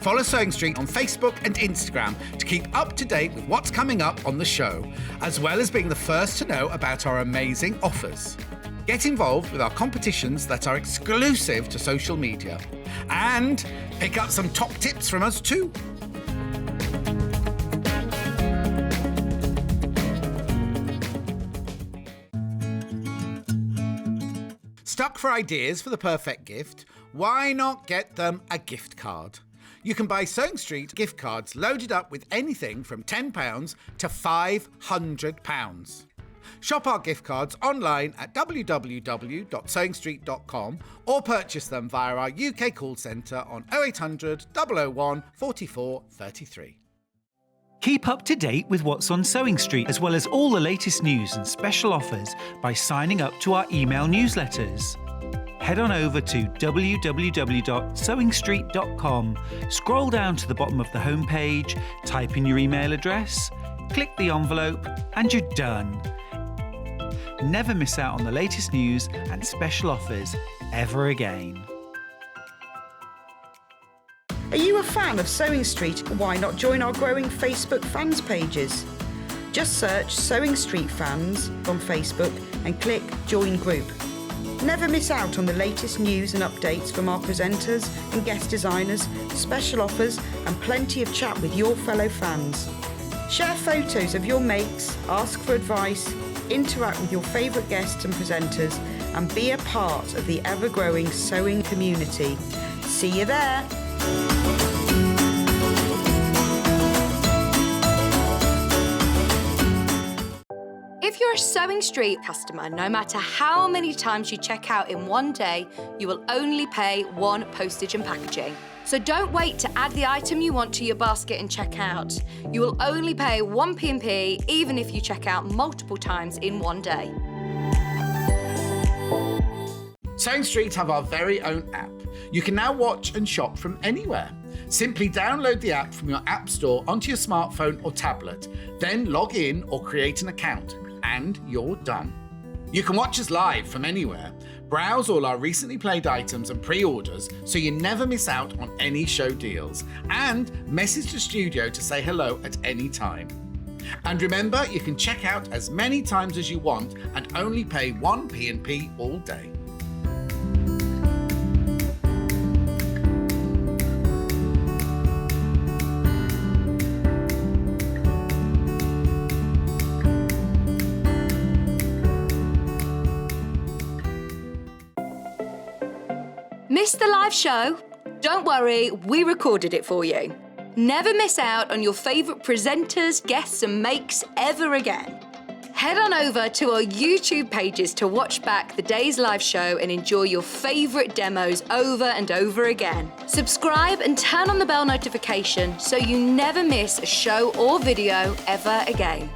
Follow Sewing Street on Facebook and Instagram to keep up to date with what's coming up on the show, as well as being the first to know about our amazing offers. Get involved with our competitions that are exclusive to social media, and pick up some top tips from us too. Stuck for ideas for the perfect gift? Why not get them a gift card? You can buy Sewing Street gift cards loaded up with anything from £10 to £500. Shop our gift cards online at www.sewingstreet.com or purchase them via our UK call centre on 0800 001 44 33. Keep up to date with what's on Sewing Street, as well as all the latest news and special offers by signing up to our email newsletters. Head on over to www.sewingstreet.com, scroll down to the bottom of the homepage, type in your email address, click the envelope, and you're done. Never miss out on the latest news and special offers ever again. Are you a fan of Sewing Street? Why not join our growing Facebook fans pages? Just search Sewing Street Fans on Facebook and click Join Group. Never miss out on the latest news and updates from our presenters and guest designers, special offers and plenty of chat with your fellow fans. Share photos of your makes, ask for advice, interact with your favourite guests and presenters and be a part of the ever-growing sewing community. See you there! If you're a Sewing Street customer, no matter how many times you check out in one day, you will only pay 1 postage and packaging. So don't wait to add the item you want to your basket and check out. You will only pay 1 P&P even if you check out multiple times in one day. Sewing Street have our very own app. You can now watch and shop from anywhere. Simply download the app from your app store onto your smartphone or tablet, then log in or create an account, and you're done. You can watch us live from anywhere, browse all our recently played items and pre-orders so you never miss out on any show deals, and message the studio to say hello at any time. And remember, you can check out as many times as you want and only pay 1 P&P all day. Missed the live show? Don't worry, we recorded it for you. Never miss out on your favourite presenters, guests and makes ever again. Head on over to our YouTube pages to watch back the day's live show and enjoy your favourite demos over and over again. Subscribe and turn on the bell notification so you never miss a show or video ever again.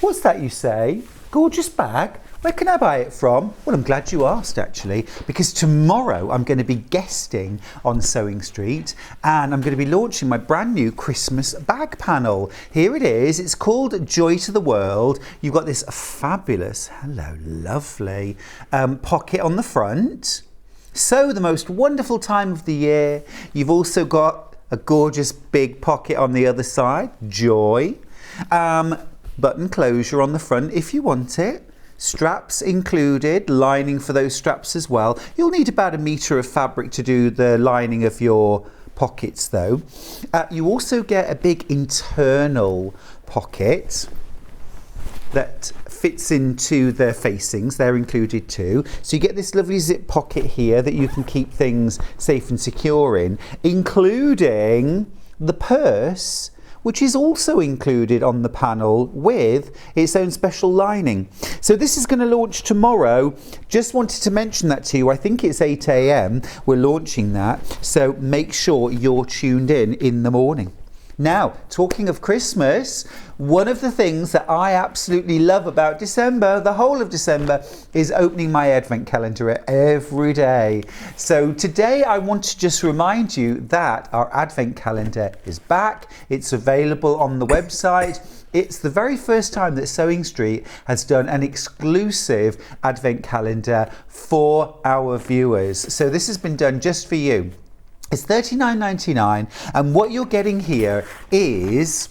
What's that you say? Gorgeous bag? Where can I buy it from? Well, I'm glad you asked actually, because tomorrow I'm going to be guesting on Sewing Street and I'm going to be launching my brand new Christmas bag panel. Here it is. It's called Joy to the World. You've got this fabulous, hello, lovely pocket on the front. So the most wonderful time of the year. You've also got a gorgeous big pocket on the other side, joy. Button closure on the front if you want it. Straps included, lining for those straps as well. You'll need about 1 metre of fabric to do the lining of your pockets though. You also get a big internal pocket that fits into the facings. They're included too. So you get this lovely zip pocket here that you can keep things safe and secure in, including the purse, which is also included on the panel with its own special lining. So this is going to launch tomorrow. Just wanted to mention that to you. I think it's 8 a.m. we're launching that. So make sure you're tuned in the morning. Now, talking of Christmas, one of the things that I absolutely love about December, the whole of December, is opening my advent calendar every day. So today I want to just remind you that our advent calendar is back. It's available on the website. It's the very first time that Sewing Street has done an exclusive advent calendar for our viewers. So this has been done just for you. It's $39.99 and what you're getting here is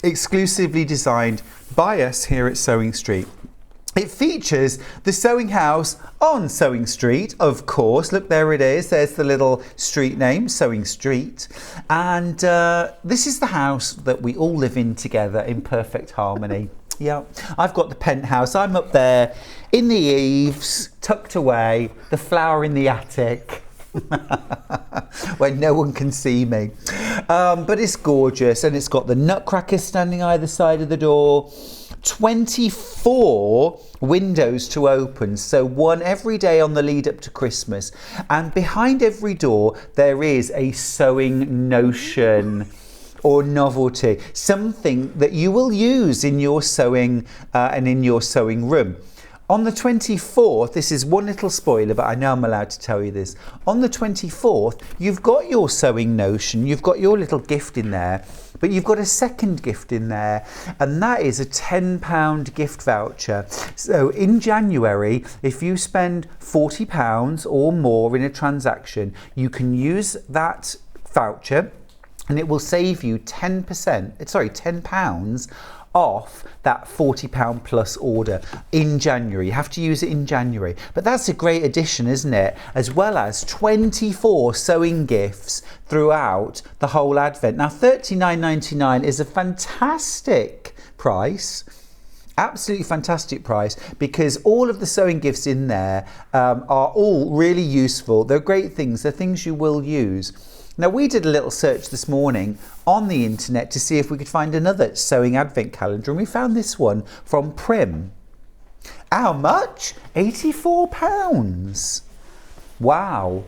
exclusively designed by us here at Sewing Street. It features the sewing house on Sewing Street, of course. Look, there it is. There's the little street name, Sewing Street. And this is the house that we all live in together in perfect harmony. Yeah, I've got the penthouse. I'm up there in the eaves, tucked away, the flower in the attic. Where no one can see me, but it's gorgeous and it's got the nutcracker standing either side of the door, 24 windows to open, so one every day on the lead up to Christmas, and behind every door there is a sewing notion or novelty, something that you will use in your sewing and in your sewing room. On the 24th, this is one little spoiler, but I know I'm allowed to tell you this. On the 24th, you've got your sewing notion, you've got your little gift in there, but you've got a second gift in there, and that is a £10 gift voucher. So in January, if you spend £40 or more in a transaction, you can use that voucher, and it will save you £10 off that £40 plus order in January. You have to use it in January, but that's a great addition, isn't it? As well as 24 sewing gifts throughout the whole Advent. Now $39.99 is a fantastic price. Absolutely fantastic price, because all of the sewing gifts in there are all really useful. They're great things. They're things you will use. Now we did a little search this morning on the internet to see if we could find another sewing advent calendar, and we found this one from Prim. How much? £84. Wow.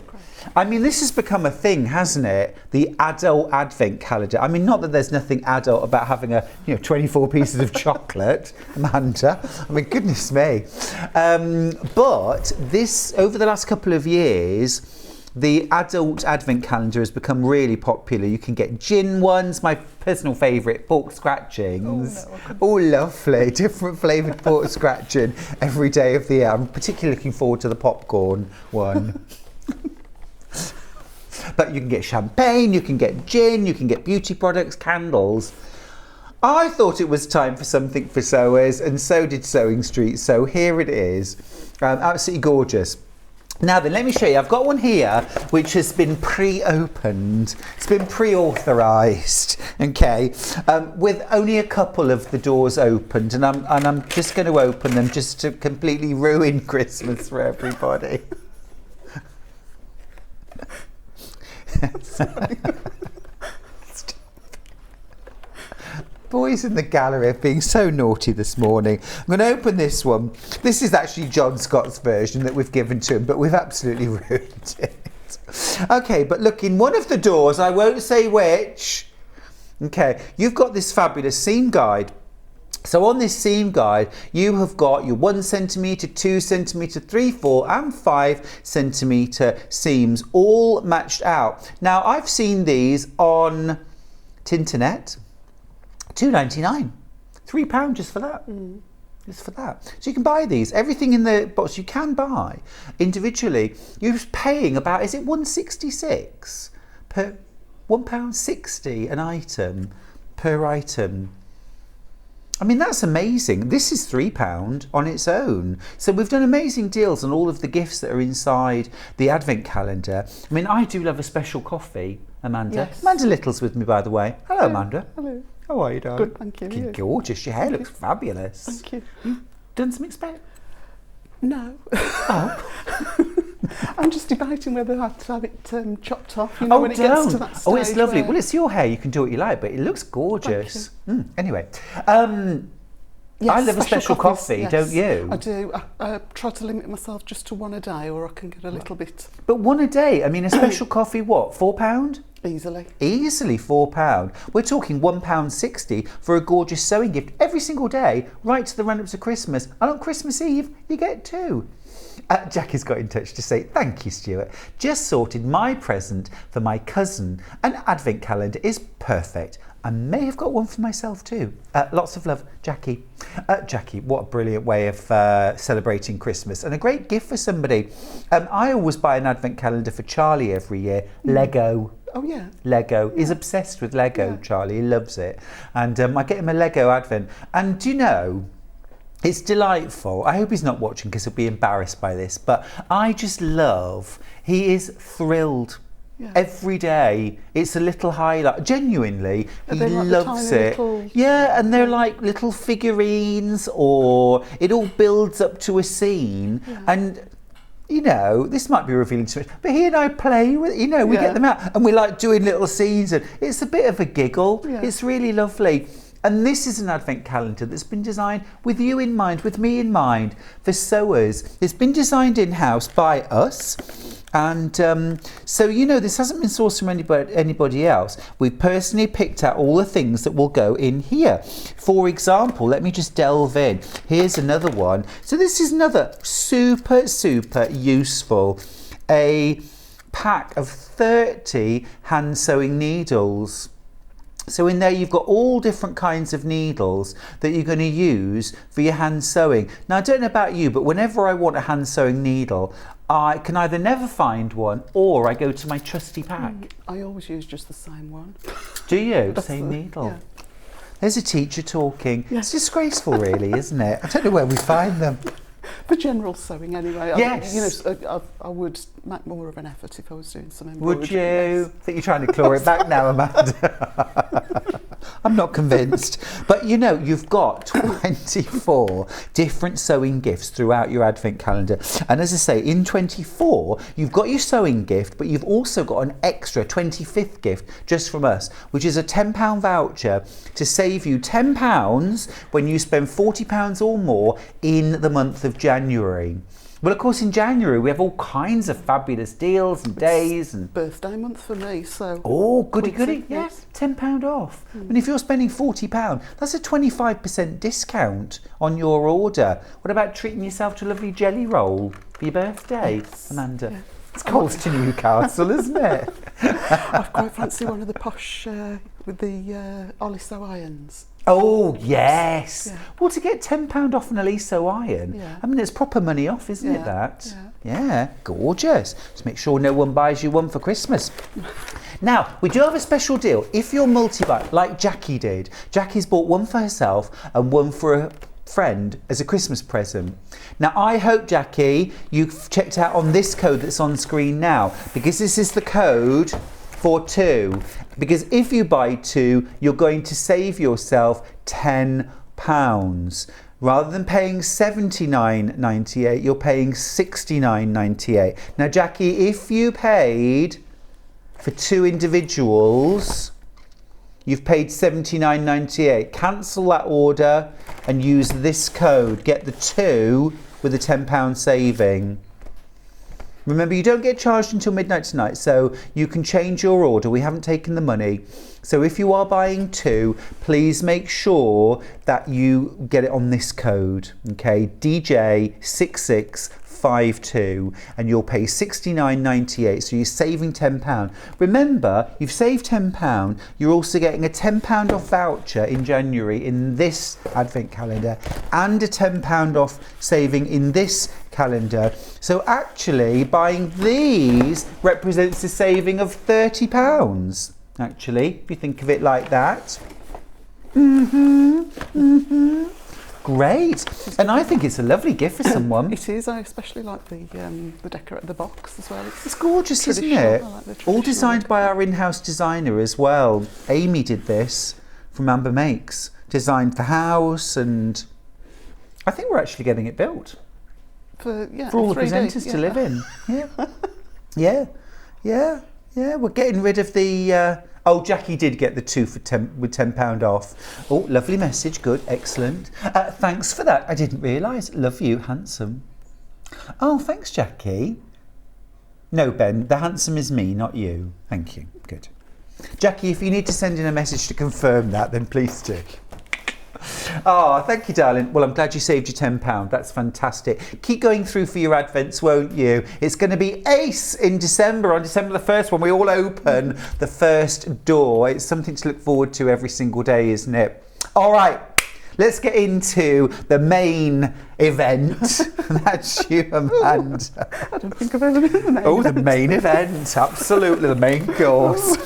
I mean, this has become a thing, hasn't it? The adult advent calendar. I mean, not that there's nothing adult about having 24 pieces of chocolate, Amanda. I mean, goodness me. But this, over the last couple of years, the adult advent calendar has become really popular. You can get gin ones, my personal favourite, pork scratchings. Oh, lovely. Different flavoured pork scratching every day of the year. I'm particularly looking forward to the popcorn one. But you can get champagne, you can get gin, you can get beauty products, candles. I thought it was time for something for sewers, and so did Sewing Street. So here it is. Absolutely gorgeous. Now then, let me show you. I've got one here which has been pre-opened. It's been pre-authorised, okay, with only a couple of the doors opened, and I'm just going to open them just to completely ruin Christmas for everybody. boys in the gallery are being so naughty this morning. I'm going to open this one. This is actually John Scott's version that we've given to him, but we've absolutely ruined it. Okay, but look, in one of the doors, I won't say which, okay, you've got this fabulous seam guide. So on this seam guide, you have got your 1 centimetre, 2 centimetre, 3, 4 and 5 centimetre seams all matched out. Now I've seen these on Tinternet, £2.99, £3 just for that. Just for that. So you can buy these. Everything in the box you can buy individually. You're paying about, is it £1.66 per £1.60 an item per item? I mean, that's amazing. This is £3 on its own. So we've done amazing deals on all of the gifts that are inside the Advent calendar. I mean, I do love a special coffee, Amanda. Yes. Amanda Little's with me, by the way. Hello, Amanda. Hello. How are you, darling? Good, thank you. You're gorgeous. Your hair looks fabulous. Thank you. You've done some experiment. No. Oh. I'm just debating whether I have to have it chopped off, you know, when it gets to that stage. Oh, it's lovely. where- Well, it's your hair. You can do what you like, but it looks gorgeous. Anyway, Yes, I love a special coffees, coffee, yes. don't you? I do. I try to limit myself just to one a day, or I can get a little bit But one a day. I mean, a special coffee, what, £4? easily. Easily £4. We're talking £1.60 for a gorgeous sewing gift every single day, right to the run up to Christmas. And on Christmas Eve, you get 2. Jackie's got in touch to say, thank you, Stuart. Just sorted my present for my cousin. An advent calendar is perfect. I may have got one for myself too. Lots of love, Jackie. Jackie, what a brilliant way of celebrating Christmas and a great gift for somebody. I always buy an advent calendar for Charlie every year. Lego. Oh yeah. Lego. He's obsessed with Lego, Charlie. He loves it. And I get him a Lego advent. And do you know, it's delightful. I hope he's not watching because he'll be embarrassed by this. But I just love, he is thrilled. Yeah. Every day, it's a little highlight. Genuinely, he They're like the loves tiny it. little- Yeah, and they're like little figurines, or it all builds up to a scene. And you know, this might be revealing too much, but he and I play with, you know, we get them out and we like doing little scenes, and it's a bit of a giggle. Yeah. It's really lovely. And this is an advent calendar that's been designed with you in mind, with me in mind, for sewers. It's been designed in-house by us. And so, you know, this hasn't been sourced from anybody else. We've personally picked out all the things that will go in here. For example, let me just delve in. Here's another one. So this is another super, super useful. A pack of 30 hand sewing needles. So in there you've got all different kinds of needles that you're going to use for your hand sewing. Now I don't know about you, but whenever I want a hand sewing needle, I can either never find one or I go to my trusty pack. I always use just the same one. Do you? That's Same the- needle. yeah. There's a teacher talking. It's disgraceful really, isn't it? I don't know where we find them. For general sewing anyway. Yes. I would make more of an effort if I was doing some embroidery. Would you? I think you're trying to claw it back now, Amanda. I'm not convinced. But you know, you've got 24 different sewing gifts throughout your advent calendar. And as I say, in 24, you've got your sewing gift, but you've also got an extra 25th gift just from us, which is a £10 voucher to save you £10 when you spend £40 or more in the month of January. Well, of course, in January, we have all kinds of fabulous deals and days and... Birthday month for me, so... Oh, goody, goody. Quilting, Yes, £10 off. And if you're spending £40, that's a 25% discount on your order. What about treating yourself to a lovely jelly roll for your birthday, Amanda? Yeah. It's cold to Newcastle, isn't it? I quite fancy one of the posh with the Oliso irons. Oh, yes. Yeah. Well, to get £10 off an Aliso iron, Yeah. I mean, it's proper money off, isn't it, Yeah, that? yeah. Yeah, gorgeous. Just make sure no one buys you one for Christmas. Now, we do have a special deal. If you're multi-buy, like Jackie did, Jackie's bought one for herself and one for a friend as a Christmas present. Now, I hope, Jackie, you've checked out on this code that's on screen now, because this is the code for 2, because if you buy 2, you're going to save yourself £10. Rather than paying $79.98, you're paying $69.98. Now, Jackie, if you paid for 2 individuals, you've paid £79.98. Cancel that order and use this code. Get the 2 with a £10 saving. Remember, you don't get charged until midnight tonight, so you can change your order. We haven't taken the money. So if you are buying 2, please make sure that you get it on this code, okay? DJ6652, and you'll pay £69.98, so you're saving £10. Remember, you've saved £10. You're also getting a £10 off voucher in January in this advent calendar, and a £10 off saving in this calendar. So actually, buying these represents a saving of £30. Actually, if you think of it like that. Great. And I think it's a lovely gift for someone. It is. I especially like the box as well. It's gorgeous, isn't it? I like the All traditional designed by our in-house designer as well. Amy did this from Amber Makes. Designed the house, and I think we're actually getting it built. For all the 3 days, presenters to live in. Yeah. We're getting rid of the. Oh, Jackie did get the 2 for with £10 off. Oh, lovely message. Good, excellent. Thanks for that. I didn't realise. Love you, handsome. Oh, thanks, Jackie. No, Ben, the handsome is me, not you. Thank you. Good. Jackie, if you need to send in a message to confirm that, then please do. Oh, thank you, darling. Well, I'm glad you saved your £10. That's fantastic. Keep going through for your Advents, won't you? It's going to be ace in December, on December the 1st, when we all open the first door. It's something to look forward to every single day, isn't it? All right, let's get into the main event. That's you, Amanda. I don't think I've ever been in the main event. The main event. Absolutely, the main course.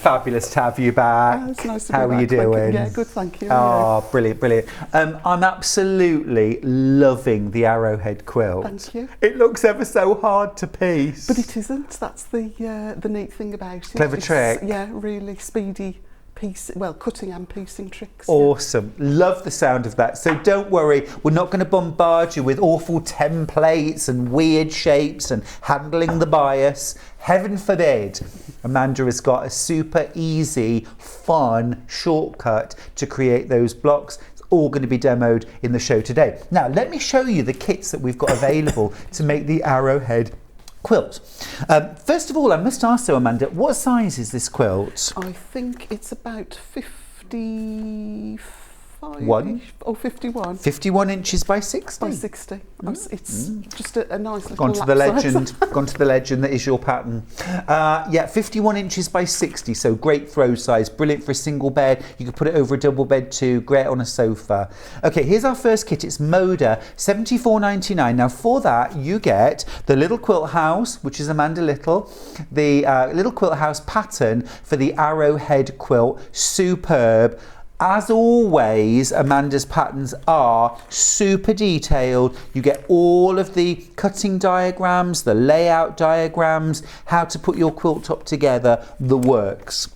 Fabulous to have you back. It's nice to How be are you back. doing? Yeah, good, thank you. Oh, brilliant. I'm absolutely loving the Arrowhead quilt. Thank you. It looks ever so hard to piece. But it isn't. That's the neat thing about it. Clever trick. Yeah, really speedy cutting and piecing tricks. Awesome. Love the sound of that. So don't worry, we're not going to bombard you with awful templates and weird shapes and handling the bias. Heaven forbid. Amanda has got a super easy, fun shortcut to create those blocks. It's all going to be demoed in the show today. Now, let me show you the kits that we've got available to make the Arrowhead quilt. First of all, I must ask though, Amanda, what size is this quilt? I think it's about 55 or 51. 51 inches by 60. By 60. It's just a nice little Gone to the lap size. legend. Gone to the legend that is your pattern. 51 inches by 60, so great throw size, brilliant for a single bed. You could put it over a double bed too, great on a sofa. Okay, here's our first kit. It's Moda, $74.99. Now for that, you get the little quilt house, which is Amanda Little, the little quilt house pattern for the Arrowhead quilt, superb. As always, Amanda's patterns are super detailed. You get all of the cutting diagrams, the layout diagrams, how to put your quilt top together, the works.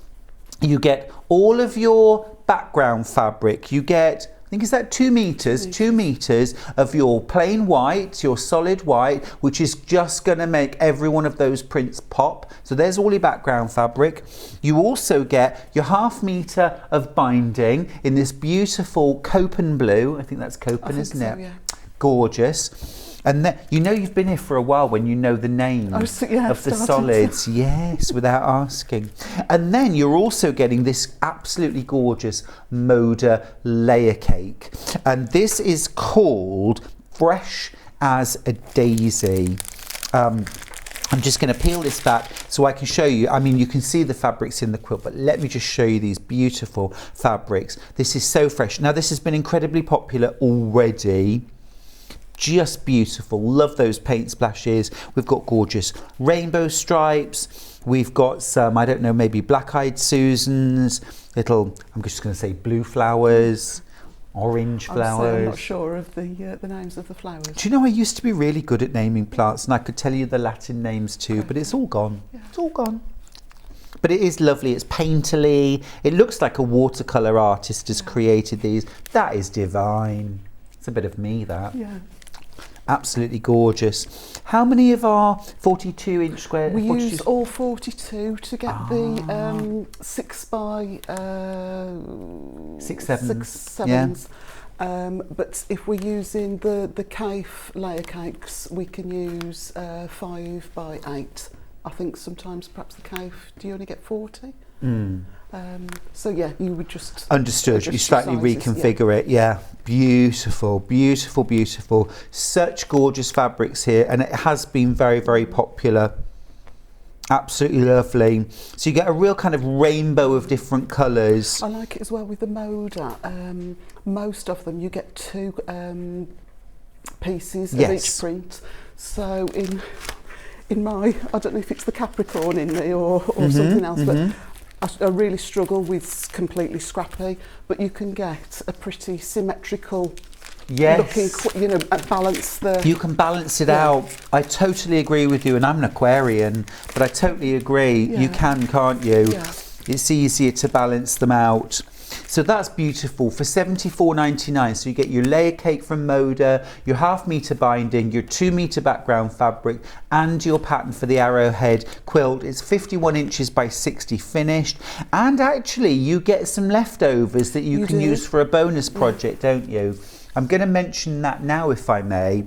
You get all of your background fabric. You get, I think, is that 2 meters? 2 meters of your plain white, your solid white, which is just going to make every one of those prints pop. So there's all your background fabric. You also get your ½ meter of binding in this beautiful Copen blue. I think that's Copen, isn't it? Yeah. Gorgeous. And then, you know you've been here for a while when you know the names of the solids. Yes, without asking. And then you're also getting this absolutely gorgeous Moda layer cake. And this is called Fresh as a Daisy. I'm just going to peel this back so I can show you. I mean, you can see the fabrics in the quilt, but let me just show you these beautiful fabrics. This is so fresh. Now, this has been incredibly popular already. Just beautiful. Love those paint splashes. We've got gorgeous rainbow stripes. We've got some, I don't know, maybe black-eyed Susans, little, I'm just going to say blue flowers, orange flowers. I'm not sure of the names of the flowers. Do you know, I used to be really good at naming plants, and I could tell you the Latin names too, but it's all gone. Yeah. It's all gone. But it is lovely. It's painterly. It looks like a watercolour artist has created these. That is divine. It's a bit of me, that. Yeah. Absolutely gorgeous. How many of our 42-inch square? We use all 42 to get the 6 by 6 sevens. 6 sevens. But if we're using the cave layer cakes, we can use 5 by 8. I think sometimes perhaps the cave, do you only get 40? So yeah, you would just understood. You slightly sizes, reconfigure it. Yeah, beautiful, beautiful, beautiful. Such gorgeous fabrics here, and it has been very, very popular. Absolutely lovely. So you get a real kind of rainbow of different colours. I like it as well with the Moda. Most of them you get 2 pieces of each print. So in my, I don't know if it's the Capricorn in me or something else, but I really struggle with completely scrappy, but you can get a pretty symmetrical looking, you know, balance the... You can balance it out. I totally agree with you, and I'm an Aquarian, but I totally agree. You can, can't you? Yeah. It's easier to balance them out. So that's beautiful for $74.99. So you get your layer cake from Moda, your half-metre binding, your 2-metre background fabric, and your pattern for the Arrowhead quilt. It's 51 inches by 60 finished, and actually you get some leftovers that you can use for a bonus project, don't you? I'm going to mention that now, if I may.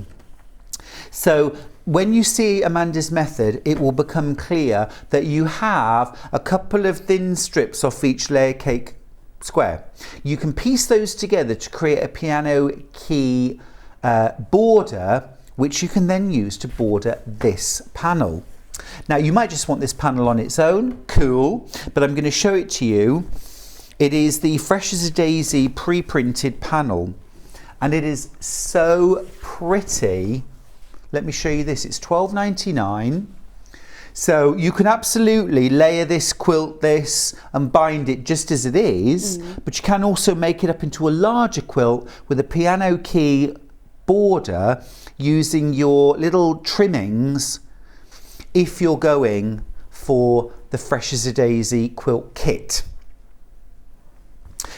So when you see Amanda's method, it will become clear that you have a couple of thin strips off each layer cake square. You can piece those together to create a piano key border, which you can then use to border this panel. Now you might just want this panel on its own, cool, but I'm going to show it to you. It is the Fresh as a Daisy pre-printed panel, and it is so pretty. Let me show you this. It's $12.99. So you can absolutely layer this, quilt this, and bind it just as it is, but you can also make it up into a larger quilt with a piano key border using your little trimmings if you're going for the Fresh as a Daisy quilt kit.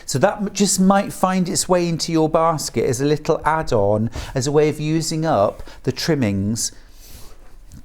So that just might find its way into your basket as a little add-on, as a way of using up the trimmings.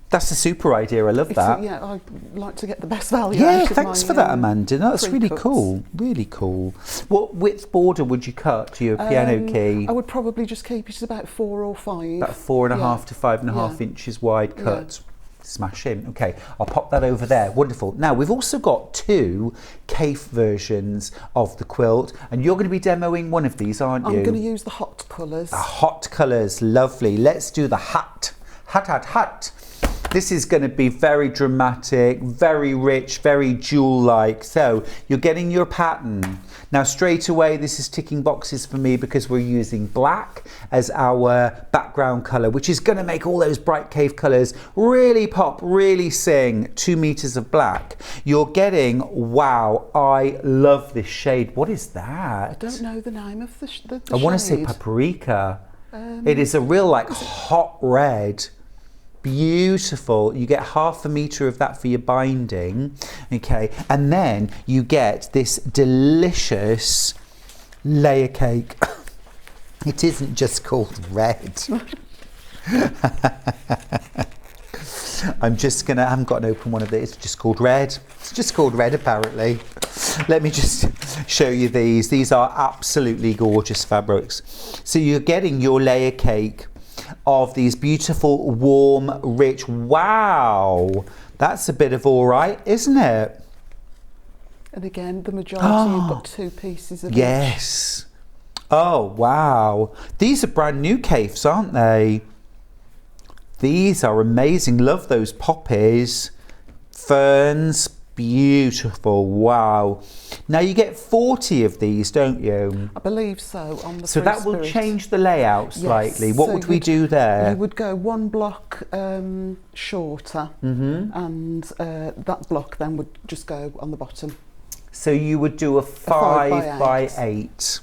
That's a super idea. I love that. Yeah, I like to get the best value. Yeah, out of thanks my, for that, Amanda. No, that's really pre-cuts. cool. Really cool. What width border would you cut to your piano key? I would probably just keep it about 4 or 5. About 4.5 to 5.5 inches wide cut. Smash in. Okay, I'll pop that over there. Wonderful. Now we've also got 2 Cafe versions of the quilt, and you're going to be demoing one of these, aren't you? I'm going to use the hot colours. The hot colours, lovely. Let's do the hot. This is going to be very dramatic, very rich, very jewel-like. So you're getting your pattern. Now straight away, this is ticking boxes for me because we're using black as our background colour, which is going to make all those bright cave colours really pop, really sing. 2 meters of black. You're getting, wow, I love this shade. What is that? I don't know the name of the shade. I want to say paprika. It is a real like hot red. Beautiful. You get 1/2 meter of that for your binding, okay, and then you get this delicious layer cake. It isn't just called red. I haven't got an open one of these. It's just called red. It's just called red apparently. Let me just show you these. These are absolutely gorgeous fabrics. So you're getting your layer cake of these beautiful, warm, rich, wow, that's a bit of all right, isn't it? And again, the majority, you've got 2 pieces of each. Yes. Oh, wow. These are brand new cafes, aren't they? These are amazing. Love those poppies. Ferns. Beautiful. Wow. Now you get 40 of these, don't you? I believe so. On the so that will change the layout slightly. Yes, what so would we do there? You would go 1 block shorter, and that block then would just go on the bottom. So you would do a 5 by 8,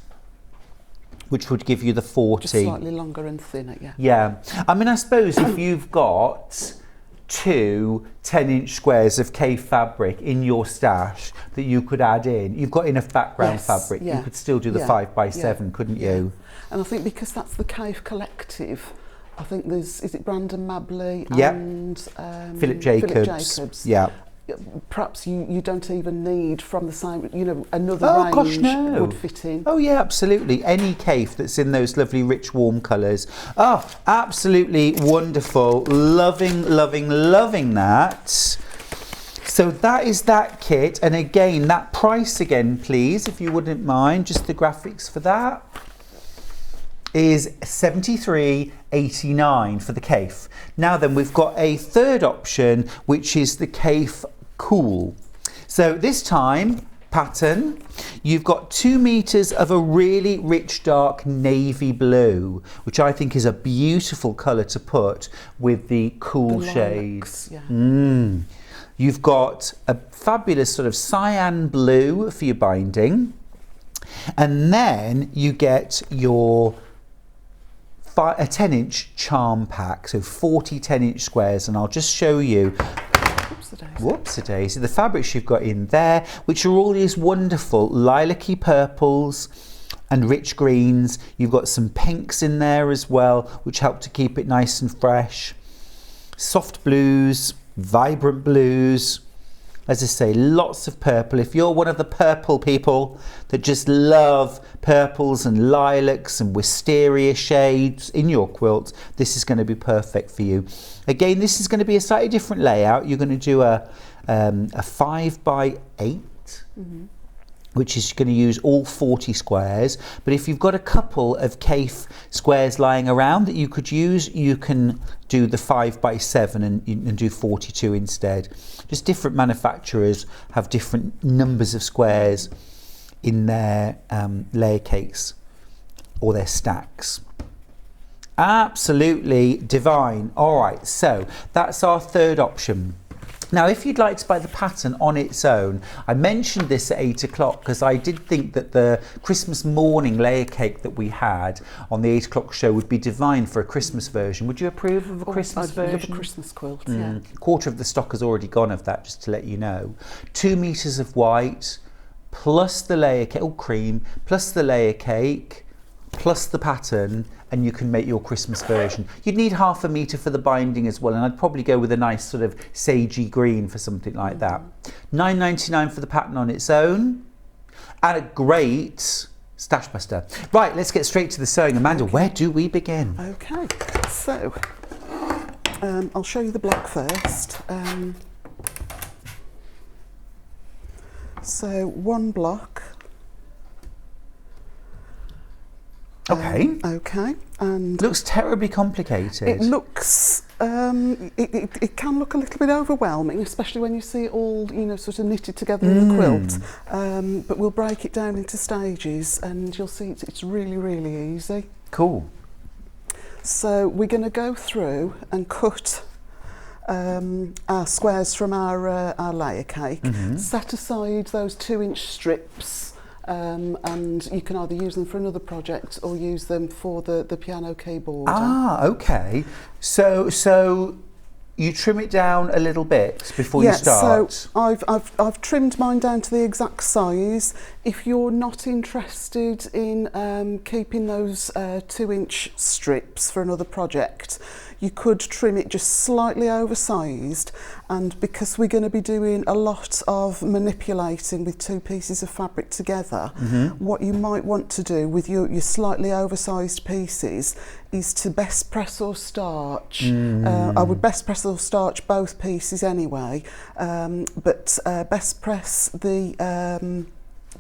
which would give you the 40. Just slightly longer and thinner, yeah. Yeah. I mean, I suppose if you've got 2 10-inch squares of cave fabric in your stash that you could add in, you've got enough background fabric, you could still do the 5 by 7, couldn't you? And I think because that's the Cave Collective, I think is it Brandon Mabley Yep. and Philip Jacobs. Yeah. Perhaps you don't even need from the same, another range would fit in. Oh yeah, absolutely. Any cave that's in those lovely rich warm colours. Oh, absolutely wonderful. Loving, loving, loving that. So that is that kit, and again, that price again, please, if you wouldn't mind, just the graphics for that is $73.89 for the cave. Now then, we've got a third option, which is the cave cool. So this time, pattern, you've got 2 meters of a really rich dark navy blue, which I think is a beautiful colour to put with the cool shades. Yeah. You've got a fabulous sort of cyan blue for your binding, and then you get your a 10-inch charm pack, so 40 10-inch squares, and I'll just show you. Whoops-a-daisy. The fabrics you've got in there, which are all these wonderful lilac-y purples and rich greens. You've got some pinks in there as well, which help to keep it nice and fresh. Soft blues, vibrant blues. As I say, lots of purple. If you're one of the purple people that just love purples and lilacs and wisteria shades in your quilt, this is going to be perfect for you. Again, this is going to be a slightly different layout. You're going to do a 5x8, which is going to use all 40 squares. But if you've got a couple of cave squares lying around that you could use, you can do the 5x7 and do 42 instead. Just different manufacturers have different numbers of squares in their layer cakes or their stacks. Absolutely divine. All right, so that's our third option. Now, if you'd like to buy the pattern on its own, I mentioned this at 8 o'clock because I did think that the Christmas morning layer cake that we had on the 8 o'clock show would be divine for a Christmas version. Would you approve of a Christmas version? I'd love a Christmas quilt, yeah. A quarter of the stock has already gone of that, just to let you know. 2 meters of white, plus the layer cake, cream, plus the layer cake, plus the pattern, and you can make your Christmas version. You'd need ½ a metre for the binding as well, and I'd probably go with a nice sort of sagey green for something like that. $9.99 for the pattern on its own, and a great stash buster. Right, let's get straight to the sewing. Amanda, where do we begin? Okay, so I'll show you the black first. So 1 block. Okay. Okay, and looks terribly complicated. it looks. It can look a little bit overwhelming, especially when you see it all, sort of knitted together in the quilt. But we'll break it down into stages, and you'll see it's really, really easy. Cool. So we're going to go through and cut our squares from our layer cake. Set aside those 2-inch strips. And you can either use them for another project or use them for the piano keyboard. Ah, okay. So you trim it down a little bit before you start? So I've trimmed mine down to the exact size. If you're not interested in keeping those 2-inch strips for another project, you could trim it just slightly oversized, and because we're going to be doing a lot of manipulating with 2 pieces of fabric together, what you might want to do with your slightly oversized pieces is to best press or starch. I would best press or starch both pieces anyway, but best press the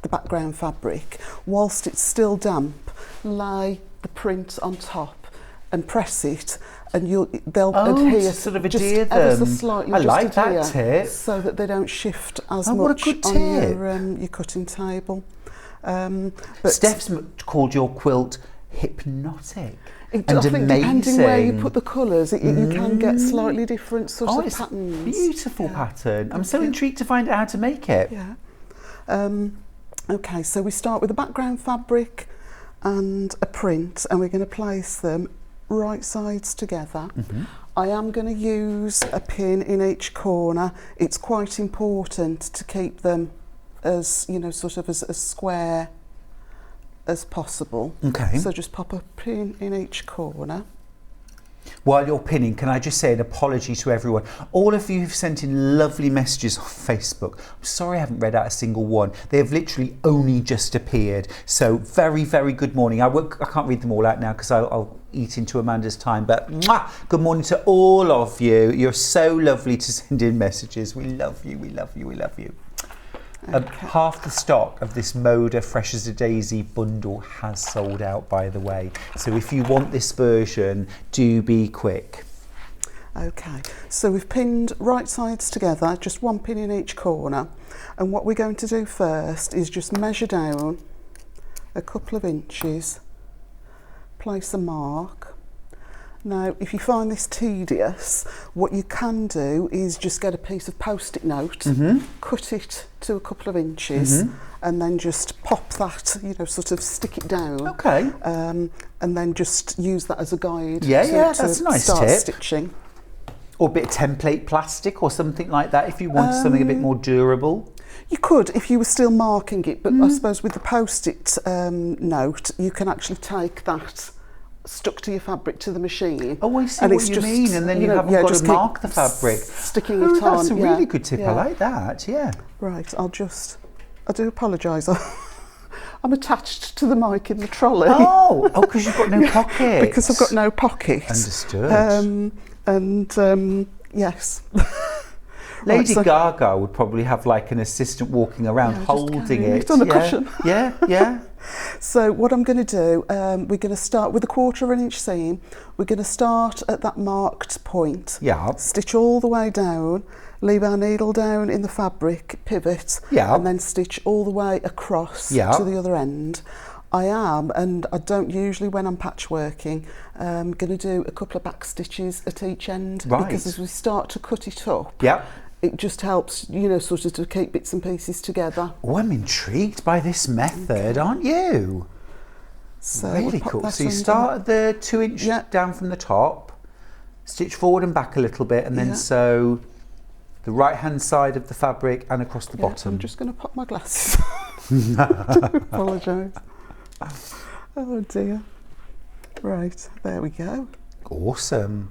background fabric whilst it's still damp. Lay the print on top and press it, and they'll adhere, sort of just adhere ever so them. slightly. I just like that adhere, tip. so that they don't shift as what a much good on your cutting table. But Steph's called your quilt hypnotic. I and think amazing. depending where you put the colours, you can get slightly different sorts of it's patterns. a beautiful pattern. I'm so intrigued to find out how to make it. Yeah. Okay, so we start with a background fabric and a print, and we're going to place them right sides together. I am going to use a pin in each corner. It's quite important to keep them as, sort of as square as possible. Okay. So just pop a pin in each corner. While you're pinning, can I just say an apology to everyone? All of you who've sent in lovely messages on Facebook. I'm sorry I haven't read out a single one. They have literally only just appeared. So very, very good morning. I can't read them all out now because I'll eat into Amanda's time. But good morning to all of you. You're so lovely to send in messages. We love you, we love you, we love you. Okay. Half the stock of this Moda Fresh as a Daisy bundle has sold out, by the way. So if you want this version, do be quick. Okay, so we've pinned right sides together, just one pin in each corner. And what we're going to do first is just measure down a couple of inches, place a mark. Now, if you find this tedious, what you can do is just get a piece of post-it note, cut it to a couple of inches, and then just pop that, you know, sort of stick it down. Okay. And then just use that as a guide. Yeah, that's a nice start tip. Stitching. Or a bit of template plastic or something like that if you want something a bit more durable. You could if you were still marking it, but I suppose with the post-it note, you can actually take that stuck to your fabric to the machine. Oh, I see what you mean, and then you haven't got to mark the fabric. Sticking it on. That's a really good tip. I like that, yeah. Right, I do apologise. I'm attached to the mic in the trolley. Oh, because you've got no pocket. Because I've got no pocket. Understood. Yes. Lady Gaga would probably have like an assistant walking around holding it. On a cushion. Yeah. So what I'm going to do, we're going to start with a 1/4 inch seam. We're going to start at that marked point. Yeah. Stitch all the way down, leave our needle down in the fabric, pivot, and then stitch all the way across to the other end. I am, and I don't usually when I'm patchworking, going to do a couple of back stitches at each end. Right. Because as we start to cut it up, it just helps, you know, sort of to keep bits and pieces together. Oh, I'm intrigued by this method, aren't you? So really cool. So you start at the 2-inch down from the top, stitch forward and back a little bit, and then sew the right-hand side of the fabric and across the bottom. I'm just going to pop my glasses on. I do apologise. Oh dear. Right, there we go. Awesome.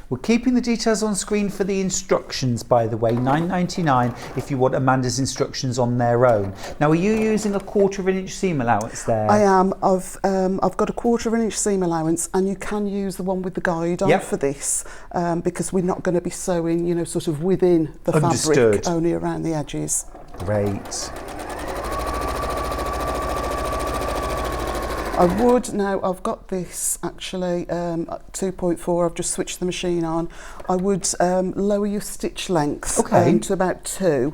We're keeping the details on screen for the instructions, by the way, $9.99 if you want Amanda's instructions on their own. Now, are you using a 1/4 inch seam allowance there? I am. I've got a 1/4 inch seam allowance, and you can use the one with the guide on for this, because we're not going to be sewing, you know, sort of within the fabric, only around the edges. Great. I would now, I've got this actually 2.4, I've just switched the machine on. I would lower your stitch length to about 2.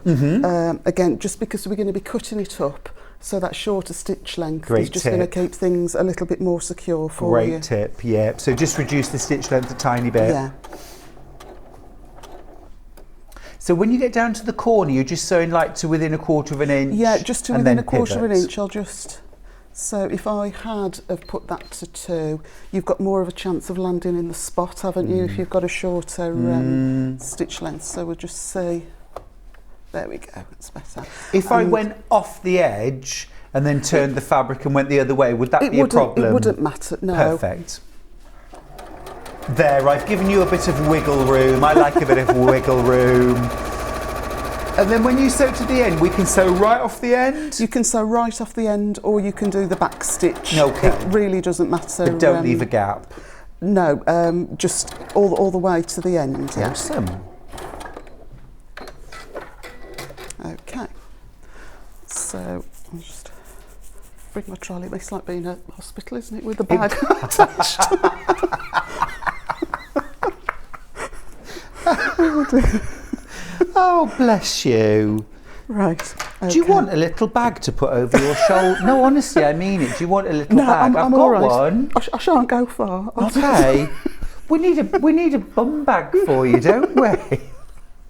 Again, just because we're going to be cutting it up, so that shorter stitch length is just going to keep things a little bit more secure for you. Great tip, yeah. So just reduce the stitch length a tiny bit. Yeah. So when you get down to the corner, you're just sewing like to within a 1/4 inch? Yeah, just to within a 1/4 inch, I'll just... So if I had have put that to 2, you've got more of a chance of landing in the spot, haven't you, if you've got a shorter stitch length. So we'll just see. There we go, that's better. If I went off the edge and then turned the fabric and went the other way, would that be a problem? It wouldn't matter, no. Perfect. There, I've given you a bit of wiggle room. I like a bit of wiggle room. And then when you sew to the end, we can sew right off the end? You can sew right off the end, or you can do the back stitch. Okay. It really doesn't matter. But don't leave a gap. No, just all the way to the end. Yeah. Awesome. Okay. So I'll just bring my trolley. It's like being at hospital, isn't it, with the bag attached. Oh dear. Oh, bless you. Right. Okay. Do you want a little bag to put over your shoulder? No, honestly, I mean it. Do you want a little bag? I'm I've all got right. one. I shan't go far. Okay. we need a bum bag for you, don't we?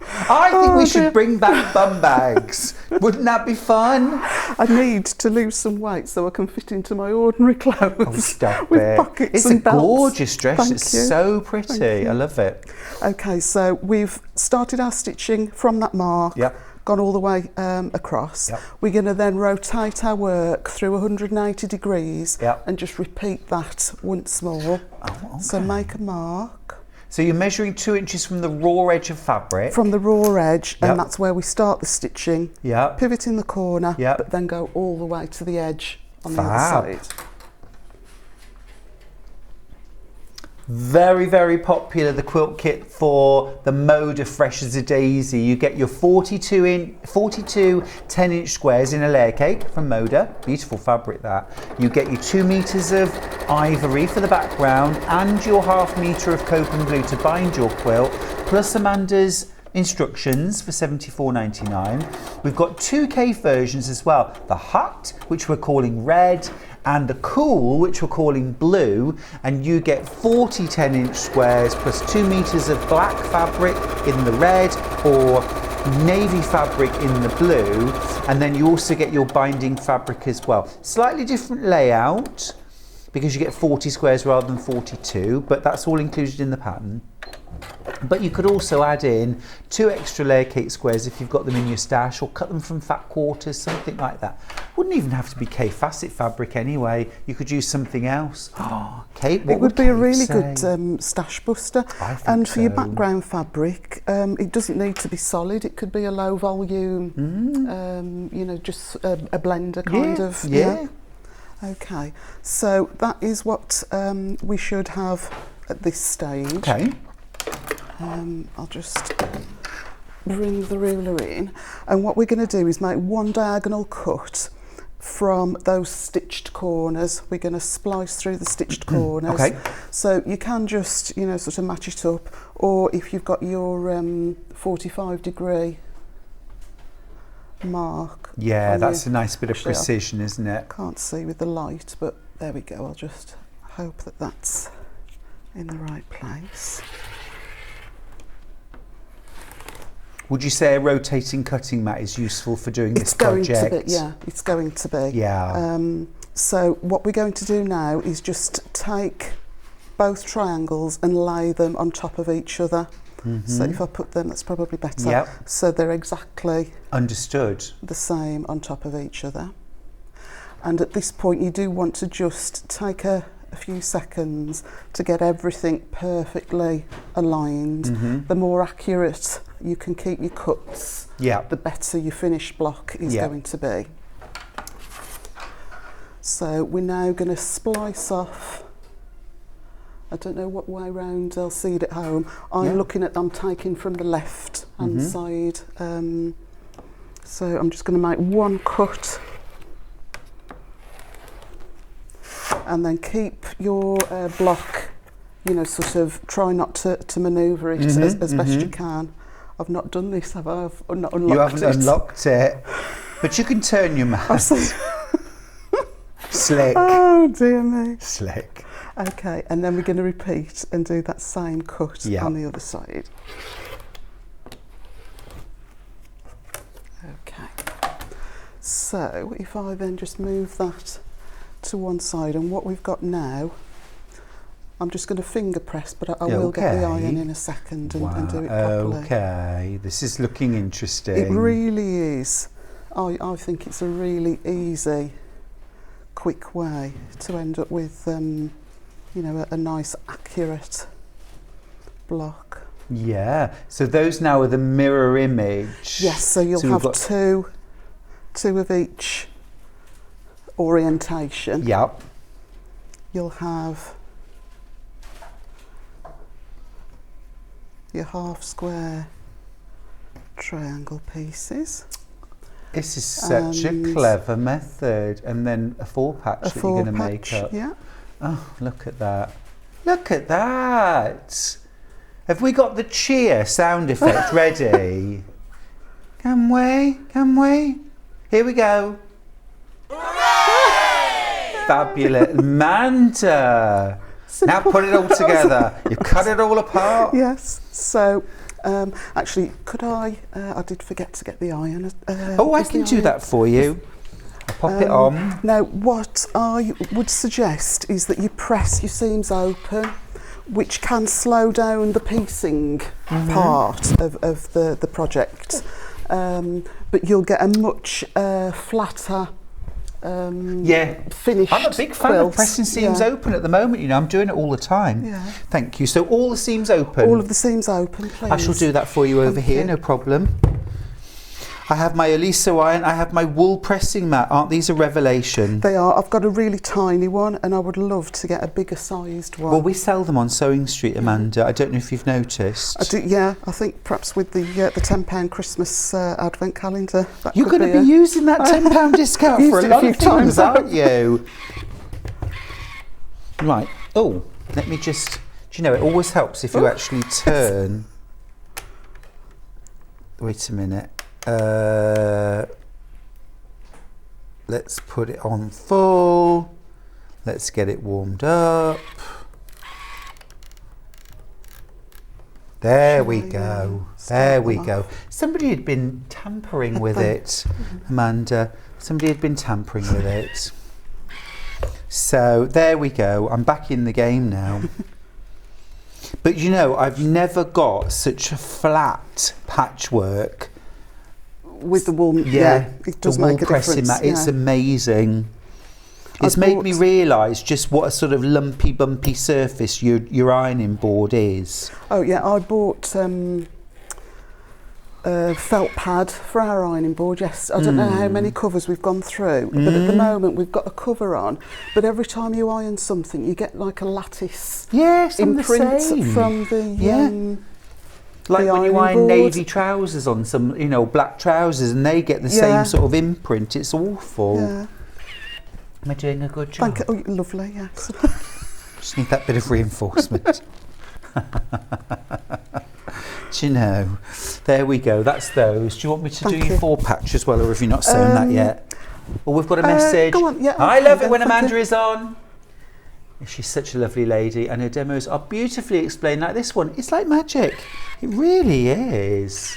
I think we should bring back bum bags. Wouldn't that be fun? I need to lose some weight so I can fit into my ordinary clothes. Oh, stop with it. Pockets It's and a belts. gorgeous dress. Thank It's you. so pretty. I love it. Okay, so we've started our stitching from that mark. Yep. Gone all the way across. Yep. We're going to then rotate our work through 180 degrees Yep. and just repeat that once more. Oh, okay. So make a mark. So you're measuring 2 inches from the raw edge of fabric. From the raw edge, Yep. and that's where we start the stitching. Yep. Pivot in the corner, Yep. but then go all the way to the edge on the Fab. other side. Very, very popular, the quilt kit for the mode of Fresh as a Daisy. You get your 42 10-inch squares in a layer cake from Moda. Beautiful fabric that. You get your 2 meters of ivory for the background and your 1/2 meter of cope and blue to bind your quilt, plus Amanda's instructions for $74.99. We've got 2 cave versions as well. The Hut, which we're calling red, and the Cool, which we're calling blue, and you get 40 10-inch squares plus 2 meters of black fabric in the red or navy fabric in the blue, and then you also get your binding fabric as well. Slightly different layout because you get 40 squares rather than 42, but that's all included in the pattern. But you could also add in 2 extra layer cake squares if you've got them in your stash, or cut them from fat quarters, something like that. Wouldn't even have to be cave facet fabric anyway. You could use something else. Oh, Kate, what It would be a Kate really say? good stash buster. I think And for your so. background fabric, it doesn't need to be solid. It could be a low volume, you know, just a blender kind of. Yeah. Okay, so that is what we should have at this stage. Okay. I'll just bring the ruler in, and what we're going to do is make one diagonal cut from those stitched corners. We're going to splice through the stitched corners. Okay. So you can just, you know, sort of match it up, or if you've got your 45-degree mark. Yeah, on that's your- a nice bit of Actually, I precision, isn't it? can't see with the light, but there we go. I'll just hope that that's in the right place. Would you say a rotating cutting mat is useful for doing this project? It's going to be, yeah, it's going to be. Yeah. So what we're going to do now is just take both triangles and lay them on top of each other. So if I put them, that's probably better. Yep. So they're exactly Understood. the same on top of each other. And at this point, you do want to just take a few seconds to get everything perfectly aligned. The more accurate you can keep your cuts, Yeah. the better your finished block is Yeah. going to be. So we're now going to splice off. I don't know what way round I'll see it at home. I'm taking from the left hand side. So I'm just going to make one cut. And then keep your block, you know, sort of try not to manoeuvre it as best you can. I've not done this, have I? I've not unlocked You haven't it. unlocked it, but you can turn your mat. Slick. Oh dear me. Slick. Okay, and then we're going to repeat and do that same cut Yeah. on the other side. Okay. So if I then just move that to one side, and what we've got now, I'm just going to finger press, but I will get the iron in a second and do it properly. Okay, this is looking interesting. It really is. I think it's a really easy, quick way to end up with, you know, a nice, accurate block. Yeah, so those now are the mirror image. Yes, so you'll we've have got- two of each orientation. Yep. You'll have your half square triangle pieces. This is such a And- clever method. And then a 4-patch A that you're four going to make patch, up. yeah. Oh, look at that. Look at that. Have we got the cheer sound effect ready? Can we? Can we? Here we go. Fabulous. Manta. Now put it all together. You cut it all apart. Yes. So, actually, could I did forget to get the iron. Oh, I can do that for you. I'll pop it on. Now, what I would suggest is that you press your seams open, which can slow down the piecing part of the project. But you'll get a much flatter finished. I'm a big fan quilts. of pressing seams open at the moment. You know, I'm doing it all the time. Yeah. Thank you. So all the seams open. All of the seams open, please. I shall do that for you over Thank here. you. No problem. I have my Elisa iron. I have my wool pressing mat. Aren't these a revelation? They are. I've got a really tiny one, and I would love to get a bigger sized one. Well, we sell them on Sewing Street, Amanda. I don't know if you've noticed. I do, yeah. I think perhaps with the £10 Christmas advent calendar. That You're going to be using that £10 discount for a lot of things, aren't you? Right. Oh, let me just. Do you know, it always helps if you actually turn. Wait a minute. Let's put it on full. Let's get it warmed up. There we go. There we go. Somebody had been tampering with it, Amanda. Somebody had been tampering with it. So there we go. I'm back in the game now. But you know, I've never got such a flat patchwork. With the wool, it does make a difference. It's amazing. It's made me realise just what a sort of lumpy, bumpy surface your ironing board is. Oh yeah, I bought a felt pad for our ironing board. Yes, I don't know how many covers we've gone through, but at the moment we've got a cover on. But every time you iron something, you get like a lattice imprint from the like when you iron board. navy trousers on some, you know, black trousers, and they get the same sort of imprint. It's awful. Yeah. Am I doing a good job? Thank you. Oh, lovely, yes. Just need that bit of reinforcement. Do you know? There we go. That's those. Do you want me to do your 4-patch as well, or have you not sewn that yet? Well, we've got a message. Go on, yeah, I love it when Amanda is on. She's such a lovely lady, and her demos are beautifully explained like this one. It's like magic. It really is.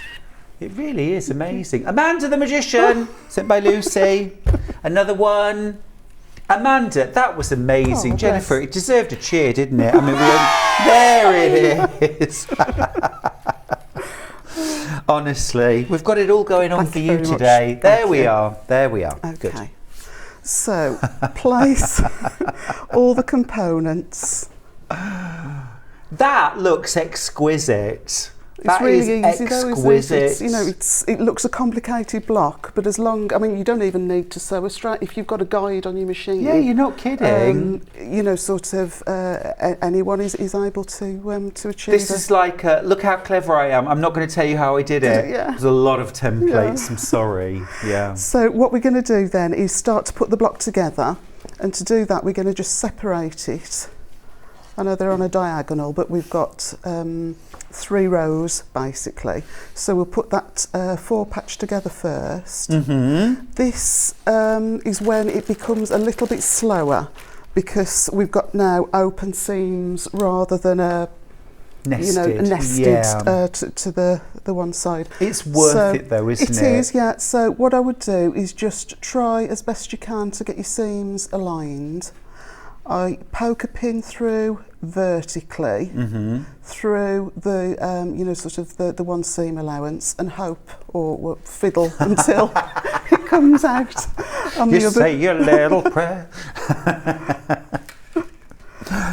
It really is amazing. Amanda the Magician, sent by Lucy. Another one. Amanda, that was amazing. Oh, Jennifer, it deserved a cheer, didn't it? I mean, there it is. Honestly, we've got it all going on for you today. There we are. There we are. Okay. Good. So, place all the components. That looks exquisite. It's really easy exquisite. though, isn't it? It's, you know, it looks a complicated block, but I mean, you don't even need to sew a strap if you've got a guide on your machine. Yeah, you're not kidding. You know, sort of anyone is able to achieve. This is like, look how clever I am. I'm not going to tell you how I did it. Yeah. There's a lot of templates. I'm sorry. Yeah. So what we're going to do then is start to put the block together, and to do that, we're going to just separate it. I know they're on a diagonal, but we've got 3 rows basically. So we'll put that 4-patch together first. This is when it becomes a little bit slower, because we've got now open seams rather than a nested to the one side. It's worth it though, isn't it? It is, yeah. So what I would do is just try as best you can to get your seams aligned. I poke a pin through vertically through the you know, sort of the one seam allowance, and hope or fiddle until it comes out on the other. Say your little prayer.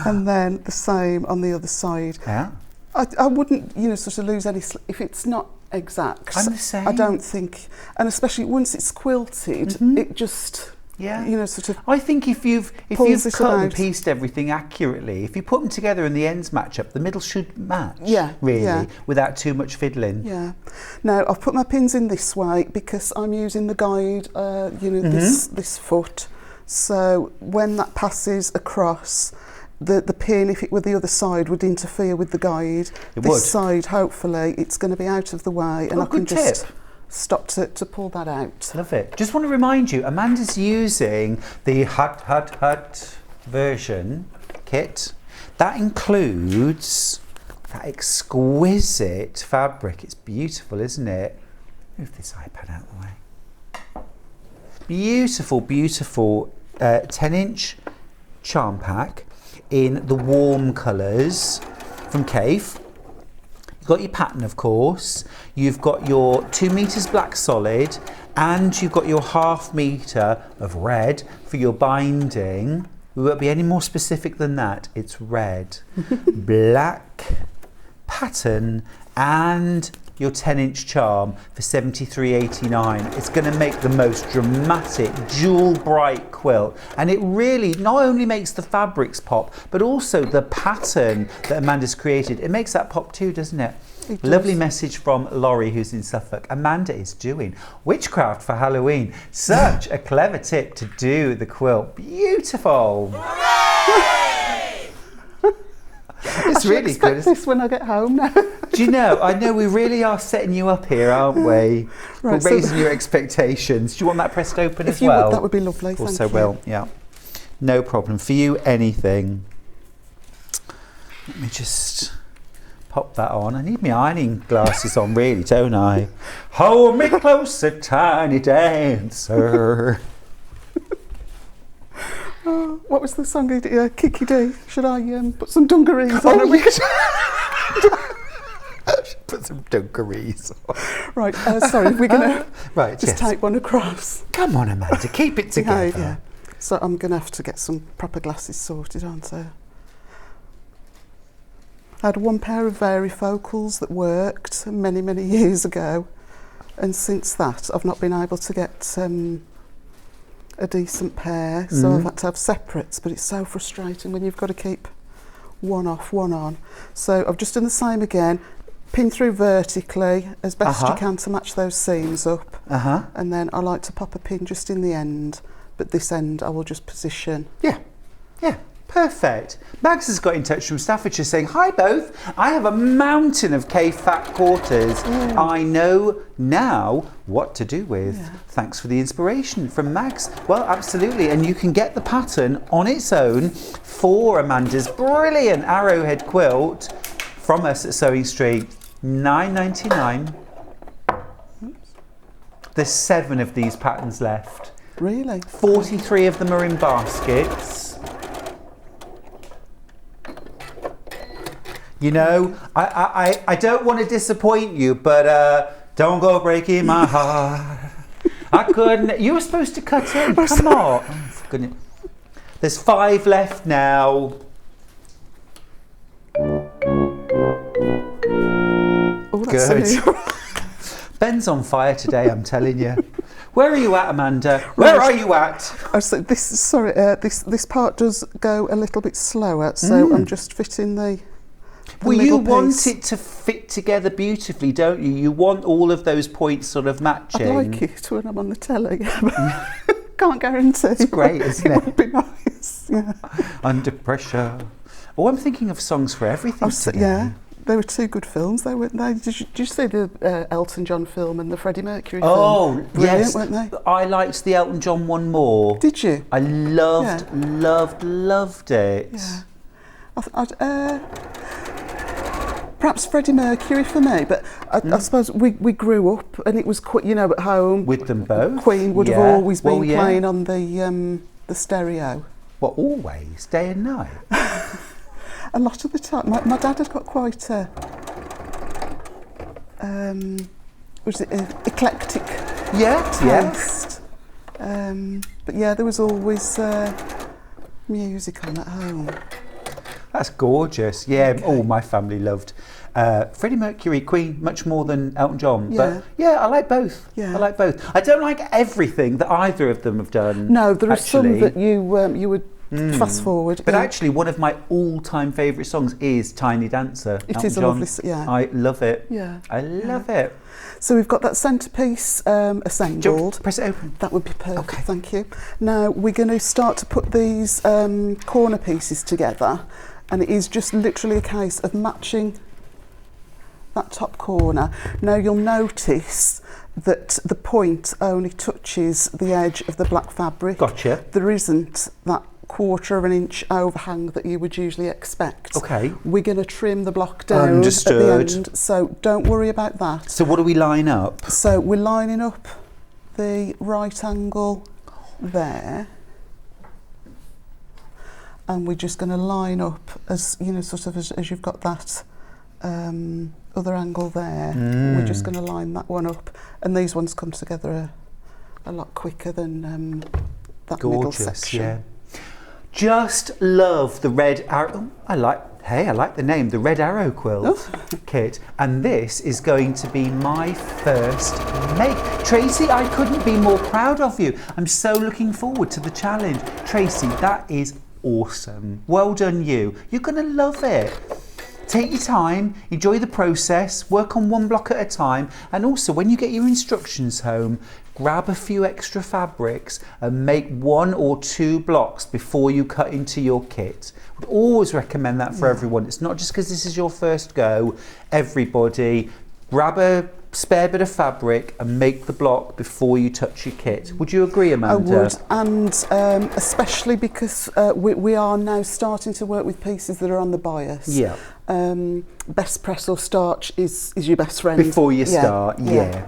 And then the same on the other side. Yeah. I wouldn't, you know, sort of lose any if it's not exact. I'm the same. I don't think, and especially once it's quilted, it just. Yeah. You know, sort of. I think if you've cut and pieced everything accurately, if you put them together and the ends match up, the middle should match. Yeah. Really, without too much fiddling. Yeah. Now I've put my pins in this way because I'm using the guide. You know, this foot. So when that passes across, the pin, if it were the other side, would interfere with the guide. This side, hopefully, it's going to be out of the way, and I can just stop to pull that out. Love it. Just want to remind you, Amanda's using the hut version kit. That includes that exquisite fabric. It's beautiful, isn't it? Move this iPad out of the way. Beautiful, beautiful 10-inch charm pack in the warm colours from Cave. You've got your pattern, of course. You've got your 2 meters black solid, and you've got your 1/2 meter of red for your binding. We won't be any more specific than that. It's red, black, pattern, and your 10-inch charm for £73.89. It's going to make the most dramatic, jewel bright quilt, and it really not only makes the fabrics pop, but also the pattern that Amanda's created. It makes that pop too, doesn't it? It does. Lovely message from Laurie, who's in Suffolk. Amanda is doing witchcraft for Halloween. Such a clever tip to do the quilt. Beautiful. It's really good. Expect this when I get home now. Do you know, I know we really are setting you up here, aren't we? Right, We're raising your expectations. Do you want that pressed open as well? Would, that would be lovely. Of course Thank I you. will, yeah. No problem. For you, anything. Let me just pop that on. I need my ironing glasses on, really, don't I? Hold me closer, tiny dancer. What was the song? Kiki D. Should I put some dungarees on? Put some dungarees on. Right, sorry, we're going to Right, just yes. type one across. Come on, Amanda, keep it together. Yeah. So I'm going to have to get some proper glasses sorted, aren't I? I had one pair of varifocals that worked many, many years ago, and since that I've not been able to get a decent pair, so I've had to have separates, but it's so frustrating when you've got to keep one off, one on. So I've just done the same again, pin through vertically as best you can to match those seams up, and then I like to pop a pin just in the end, but this end I will just position. Yeah, perfect. Mags has got in touch from Staffordshire saying, hi both, I have a mountain of K-Fat quarters. I know now what to do with. Thanks for the inspiration from Mags. Well, absolutely, and you can get the pattern on its own for Amanda's brilliant Arrowhead quilt from us at Sewing Street, £9.99. There's 7 of these patterns left. Really? 43 of them are in baskets. You know, I don't want to disappoint you, but don't go breaking my heart. I couldn't. You were supposed to cut in. Come on. Oh, for goodness. There's 5 left now. Oh, that's Good. Ben's on fire today, I'm telling you. Where are you at, Amanda? Where are you at? Oh, so this part does go a little bit slower, so I'm just fitting the Well, you middle want piece. it to fit together beautifully, don't you? You want all of those points sort of matching. I'd like it when I'm on the telly, but can't guarantee. It's great, isn't it? It would be nice, yeah. Under pressure. Oh, I'm thinking of songs for everything today. Yeah, they were 2 good films. They were. Did you see the Elton John film and the Freddie Mercury film? Oh, Brilliant, yes. weren't they? I liked the Elton John one more. Did you? I loved it. Yeah. Perhaps Freddie Mercury for me, but I suppose we grew up and it was you know, at home. With them both? Queen would have Yeah. always been Well, yeah. playing on the stereo. Well, always, day and night. A lot of the time, my dad had got quite a eclectic Yes. taste. But yeah, there was always music on at home. That's gorgeous. Yeah, all my family loved Freddie Mercury, Queen, much more than Elton John. Yeah. But yeah, I like both. Yeah. I like both. I don't like everything that either of them have done. No, there are some actually. that you would fast forward. But yeah. actually, one of my all-time favourite songs is Tiny Dancer. It Elton is a John. lovely yeah. I love it. Yeah. I love it. So we've got that centrepiece assembled. Press it open. That would be perfect, Okay. thank you. Now we're going to start to put these corner pieces together, and it is just literally a case of matching that top corner. Now you'll notice that the point only touches the edge of the black fabric. Gotcha. There isn't that 1/4 of an inch overhang that you would usually expect. Okay. We're going to trim the block down Understood. at the end, so don't worry about that. So what do we line up? So we're lining up the right angle there, and we're just going to line up as you know, sort of as you've got that other angle there. We're just going to line that one up, and these ones come together a lot quicker than that middle section. Yeah. Just love the red arrow. I like the name, the Red Arrow Quilt kit. And this is going to be my first make. Tracy, I couldn't be more proud of you. I'm so looking forward to the challenge. Tracy, that is awesome. Well done you. You're going to love it. Take your time, enjoy the process, work on one block at a time, and also when you get your instructions home, grab a few extra fabrics and make 1 or 2 blocks before you cut into your kit. I'd always recommend that for everyone. It's not just because this is your first go. Everybody, grab a spare bit of fabric and make the block before you touch your kit. Would you agree, Amanda? I would, and especially because we are now starting to work with pieces that are on the bias. Yeah. Best press or starch is your best friend. Before you start, yeah.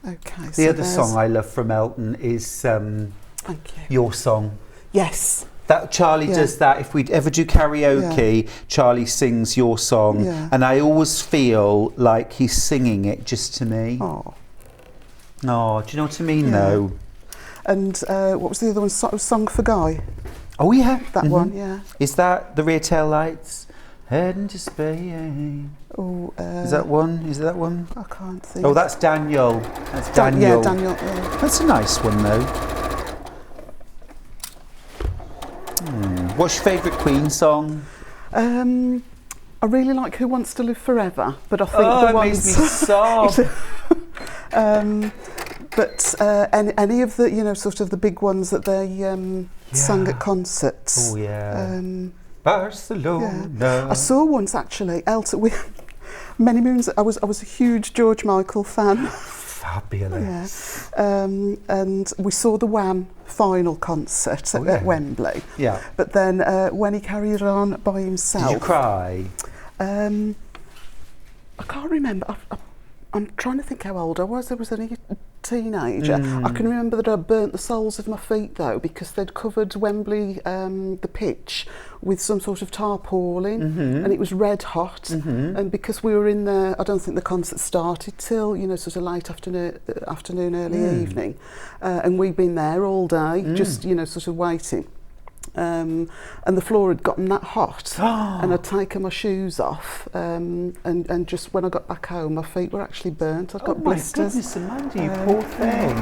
Okay. The other song I love from Elton is Thank you. Your Song. Yes. That Charlie does that. If we ever do karaoke, Charlie sings Your Song, and I always feel like he's singing it just to me. Oh. No, do you know what I mean though? And what was the other one? Song for Guy. Oh yeah, That one. Yeah. Is that the rear tail lights? Heading to Spain. Oh. Is that one? Is that one? I can't think. Oh, that's Daniel. That's Daniel. Yeah, Daniel. Yeah. That's a nice one though. What's your favourite Queen song? I really like Who Wants to Live Forever, but I think Oh, the it ones. makes me sob. But any of the sort of the big ones that they sang at concerts. Oh yeah. Barcelona. I saw once actually. Many moons. I was a huge George Michael fan. Fabulous. And we saw the Wham final concert at Wembley. Yeah. But then when he carried on by himself. Did you cry? I can't remember. I'm trying to think how old I was. I was only a teenager. I can remember that I burnt the soles of my feet though, because they'd covered Wembley, the pitch, with some sort of tarpaulin, and it was red hot. And because we were in there, I don't think the concert started till sort of late afternoon, early evening, and we'd been there all day, just sort of waiting. And the floor had gotten that hot, and I'd taken my shoes off, and just when I got back home, my feet were actually burnt. I'd got blisters. Oh my goodness, Amanda, you poor thing.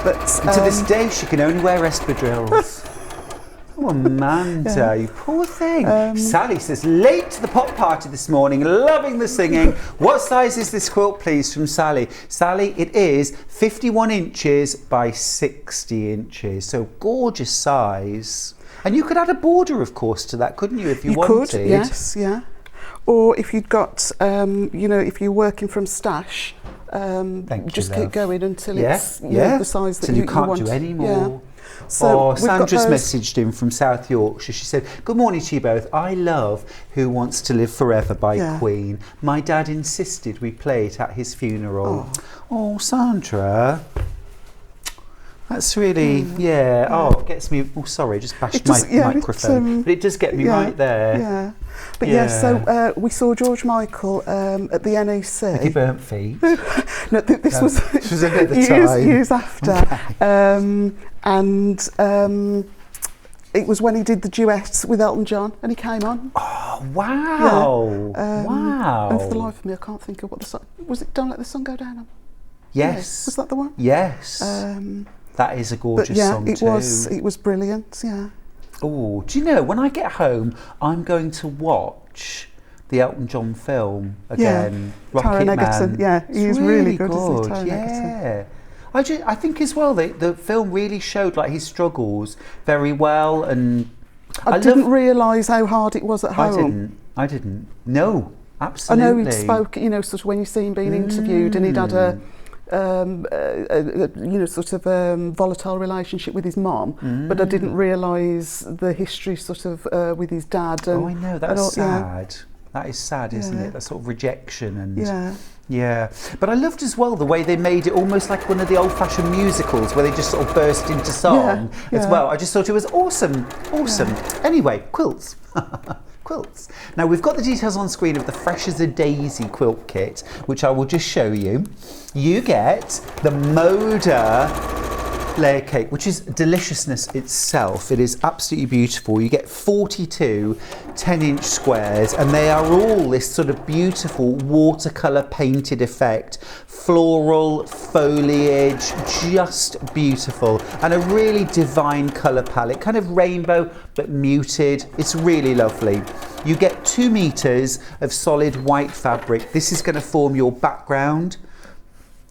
But And to this day, she can only wear espadrilles. Oh, Amanda, you poor thing. Sally says, late to the pop party this morning, loving the singing. What size is this quilt, please, from Sally? Sally, it is 51 inches by 60 inches, so gorgeous size. And you could add a border, of course, to that, couldn't you, if you wanted? Could, yes, yeah. Or if you'd got, if you're working from stash, just keep going until it's the size that you can't want. do any more. Yeah. So Sandra's messaged in from South Yorkshire. She said, good morning to you both. I love Who Wants to Live Forever by Queen. My dad insisted we play it at his funeral. Oh, Sandra. That's really, it gets me, sorry, I just bashed my microphone. But it does get me right there. Yeah. But so we saw George Michael at the NEC. With your burnt feet? No, this was another time. Years after. Okay. And it was when he did the duet with Elton John, and he came on. Oh, wow. Wow. And for the life of me, I can't think of what the song... Was it Don't Let the Sun Go Down on? Yes. Was that the one? Yes. That is a gorgeous song too. It was brilliant, yeah. Oh, do you know, when I get home, I'm going to watch the Elton John film again, Rocket Man. Yeah, he's really good, isn't he, Taron Egerton? I think as well, the film really showed like his struggles very well, and I didn't realise how hard it was at home. I didn't. No, absolutely. I know he'd spoke, sort of when you see him being interviewed, and he'd had a volatile relationship with his mum, but I didn't realise the history sort of with his dad. And, I know, that's sad. That is sad, isn't it? That sort of rejection and Yeah. But I loved as well the way they made it almost like one of the old-fashioned musicals where they just sort of burst into song as well. I just thought it was awesome. Anyway, quilts. Quilts. Now we've got the details on screen of the Fresh as a Daisy quilt kit, which I will just show you. You get the Moda layer cake, which is deliciousness itself. It is absolutely beautiful. You get 42 10-inch squares, and they are all this sort of beautiful watercolour painted effect. Floral, foliage, just beautiful. And a really divine colour palette, kind of rainbow, but muted. It's really lovely. You get 2 meters of solid white fabric. This is going to form your background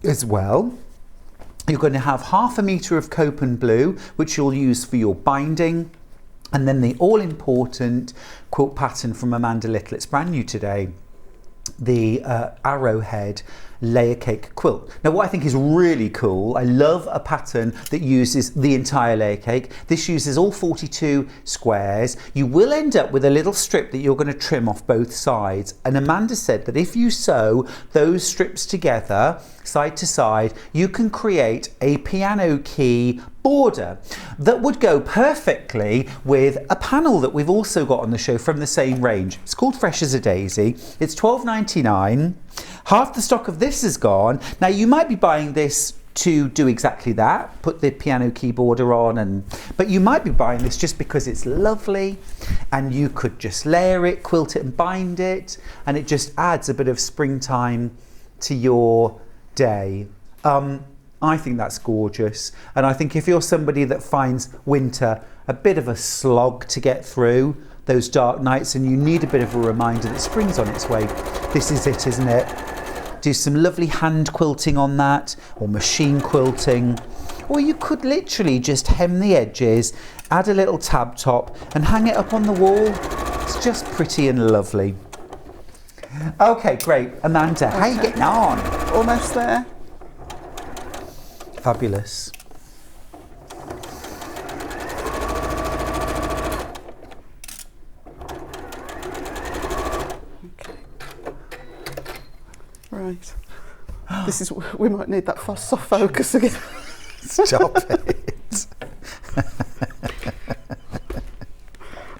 as well. You're going to have 1/2 metre of copen blue, which you'll use for your binding. And then the all-important quilt pattern from Amanda Little. It's brand new today. The Arrowhead layer cake quilt. Now what I think is really cool, I love a pattern that uses the entire layer cake. This uses all 42 squares. You will end up with a little strip that you're going to trim off both sides, and Amanda said that if you sew those strips together side to side, you can create a piano key border that would go perfectly with a panel that we've also got on the show from the same range. It's called Fresh as a Daisy. It's $12.99. Half the stock of this is gone. Now you might be buying this to do exactly that, put the piano key border on, but you might be buying this just because it's lovely and you could just layer it, quilt it and bind it, and it just adds a bit of springtime to your day. I think that's gorgeous, and I think if you're somebody that finds winter a bit of a slog to get through, those dark nights, and you need a bit of a reminder that spring's on its way, this is it, isn't it? Do some lovely hand quilting on that, or machine quilting, or you could literally just hem the edges, add a little tab top and hang it up on the wall. It's just pretty and lovely. Okay, great. Amanda, how are you getting on? Almost there. Fabulous. Okay. Right. This is, we might need that soft focus again. Stop it.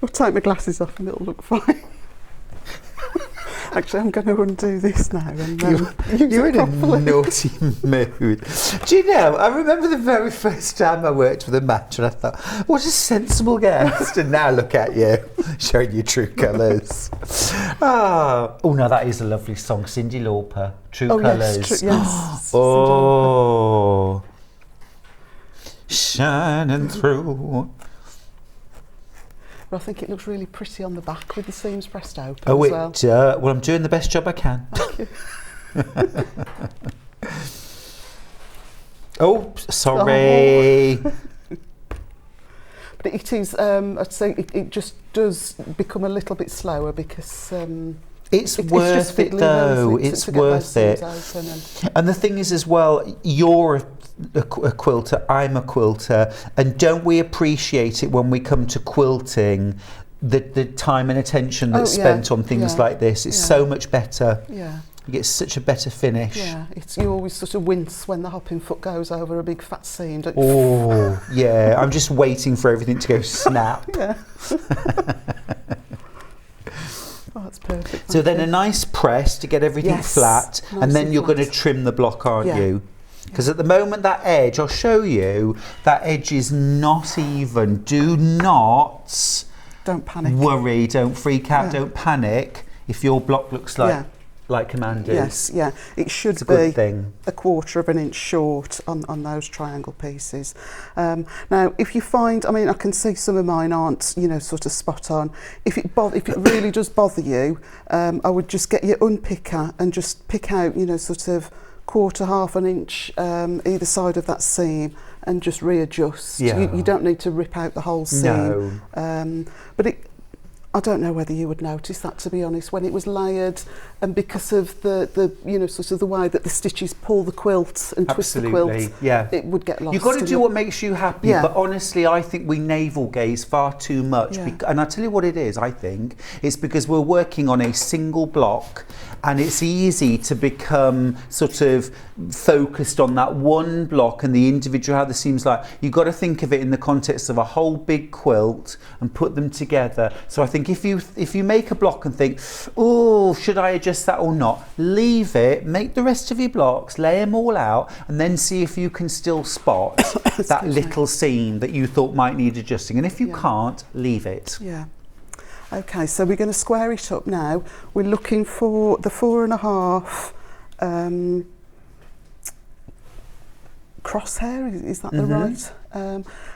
I'll take my glasses off and it'll look fine. Actually, I'm going to undo this now and you're in a naughty mood. Do you know, I remember the very first time I worked with Amanda and I thought, what a sensible guest. And now look at you, showing your true colours. Oh, no, that is a lovely song, Cyndi Lauper, True Colours. Yes. Oh, shining through. But I think it looks really pretty on the back with the seams pressed open as well. Well, I'm doing the best job I can. Thank you. Oh, sorry. Oh. But it is, I'd say it just does become a little bit slower because it's worth it though. It's worth it. And the thing is as well, you're a quilter, I'm a quilter, and don't we appreciate it when we come to quilting, the time and attention that's spent on things like this? It's so much better. Yeah. You get such a better finish. Yeah, you always sort of wince when the hopping foot goes over a big fat seam, don't you? Oh, yeah. I'm just waiting for everything to go snap. Yeah. Oh, that's perfect. So then a nice press to get everything flat, nice, and then you're going to trim the block, aren't you? Because at the moment that edge, I'll show you, that edge is not even. Do not don't panic. Worry, don't freak out, don't panic if your block looks like Amanda's. Yes, it should be a 1/4 inch short on those triangle pieces. Now, if you find, I mean, I can see some of mine aren't, sort of spot on. If it really does bother you, I would just get your unpicker and just pick out, sort of 1/4 inch either side of that seam and just readjust. You don't need to rip out the whole seam. No. But I don't know whether you would notice that, to be honest, when it was layered, and because of the you know, sort of the way that the stitches pull the quilt and twist the quilt, yeah, it would get lost. You've got to do what makes you happy, Yeah. but honestly, I think we navel gaze far too much. Yeah. And I'll tell you what it is, I think. It's because we're working on a single block, and it's easy to become sort of focused on that one block and the individual, how this seems like. You've got to think of it in the context of a whole big quilt and put them together. So I think if you make a block and think, oh, should I adjust that or not, leave it, make the rest of your blocks, lay them all out, and then see if you can still spot that little seam that you thought might need adjusting. And if you can't, leave it. Yeah. Okay, so we're going to square it up now. We're looking for the 4.5 crosshair, is that the right?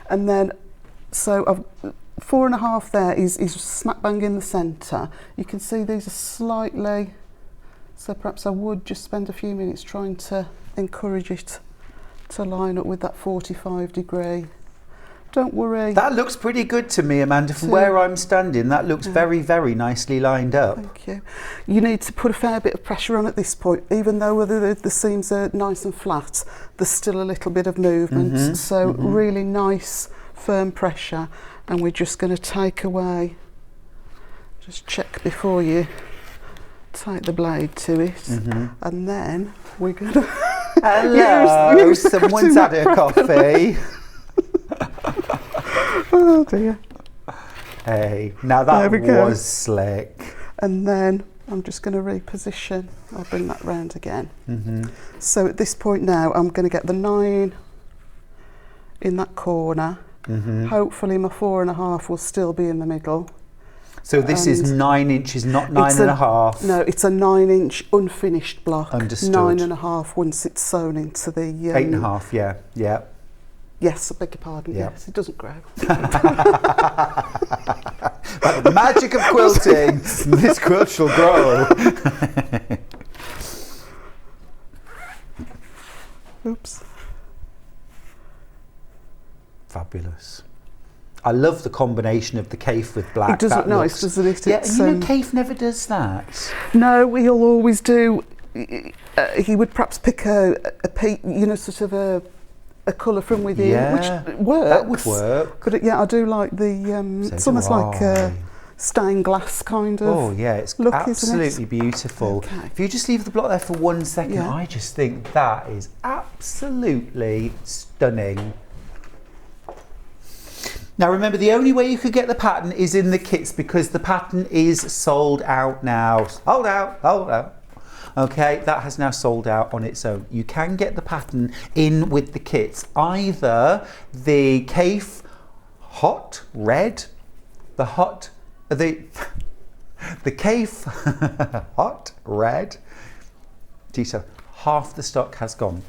And then, so I've 4.5 there is smack bang in the centre. You can see these are slightly, so perhaps I would just spend a few minutes trying to encourage it to line up with that 45-degree. Don't worry. That looks pretty good to me, Amanda. From where I'm standing, that looks very, very nicely lined up. Thank you. You need to put a fair bit of pressure on at this point. Even though the seams are nice and flat, there's still a little bit of movement. So really nice, firm pressure. And we're just going to take away, just check before you take the blade to it. And then we're going to... Hello, someone's had a coffee. Oh dear. Hey, now that was slick. And then I'm just going to reposition. I'll bring that round again. So at this point now, I'm going to get the 9 in that corner. Hopefully my 4.5 will still be in the middle. So this is 9 inches, not 9.5. No, it's a 9-inch unfinished block. Understood. 9.5 once it's sewn into the... 8.5, yeah. Yes, I beg your pardon. Yeah. Yes, it doesn't grow. By the magic of quilting, this quilt shall grow. Oops. Fabulous. I love the combination of the cafe with black. It does look nice, doesn't it? Yeah, and you know, cafe never does that. No, he'll always do... he would perhaps pick a you know, sort of a colour from within, which works. That would work. But I do like the... it's almost like a stained glass kind of it's look, absolutely beautiful. Okay. If you just leave the block there for 1 second, Yeah. I just think that is absolutely stunning. Now remember, the only way you could get the pattern is in the kits, because the pattern is sold out now. Sold out. Okay, that has now sold out on its own. You can get the pattern in with the kits, either the Cafe Hot Red, the Cafe Hot Red. Detail, half the stock has gone.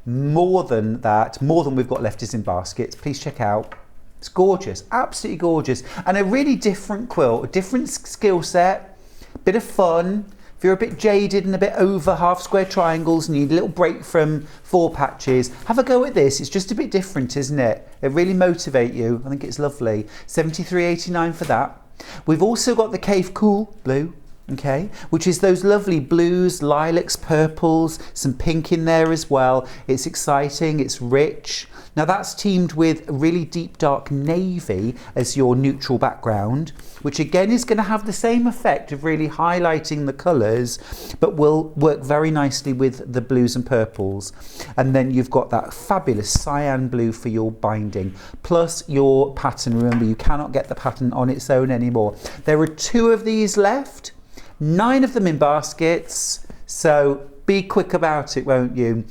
More than that, more than we've got left is in baskets. Please check out. It's gorgeous, absolutely gorgeous. And a really different quilt, a different skill set, bit of fun. If you're a bit jaded and a bit over half square triangles and you need a little break from 4 patches, have a go at this. It's just a bit different, isn't it? It really motivate you. I think it's lovely. $73.89 for that. We've also got the Cave Cool Blue, okay, which is those lovely blues, lilacs, purples, some pink in there as well. It's exciting, it's rich. Now that's teamed with a really deep dark navy as your neutral background, which again is going to have the same effect of really highlighting the colours, but will work very nicely with the blues and purples. And then you've got that fabulous cyan blue for your binding, plus your pattern. Remember, you cannot get the pattern on its own anymore. There are 2 of these left, 9 of them in baskets, so be quick about it, won't you?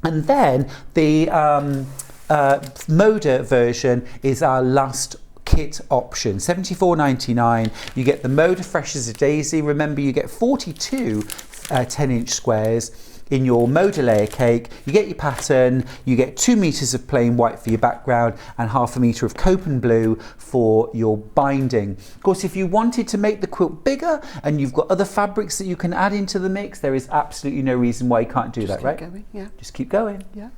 And then the Moda version is our last kit option, $74.99. You get the Moda Fresh as a Daisy. Remember, you get 42 10-inch squares in your Moda layer cake. You get your pattern, you get 2 meters of plain white for your background and 1/2 meter of copen blue for your binding. Of course, if you wanted to make the quilt bigger and you've got other fabrics that you can add into the mix, there is absolutely no reason why you can't do that, right? Going, yeah. Just keep going. Yeah.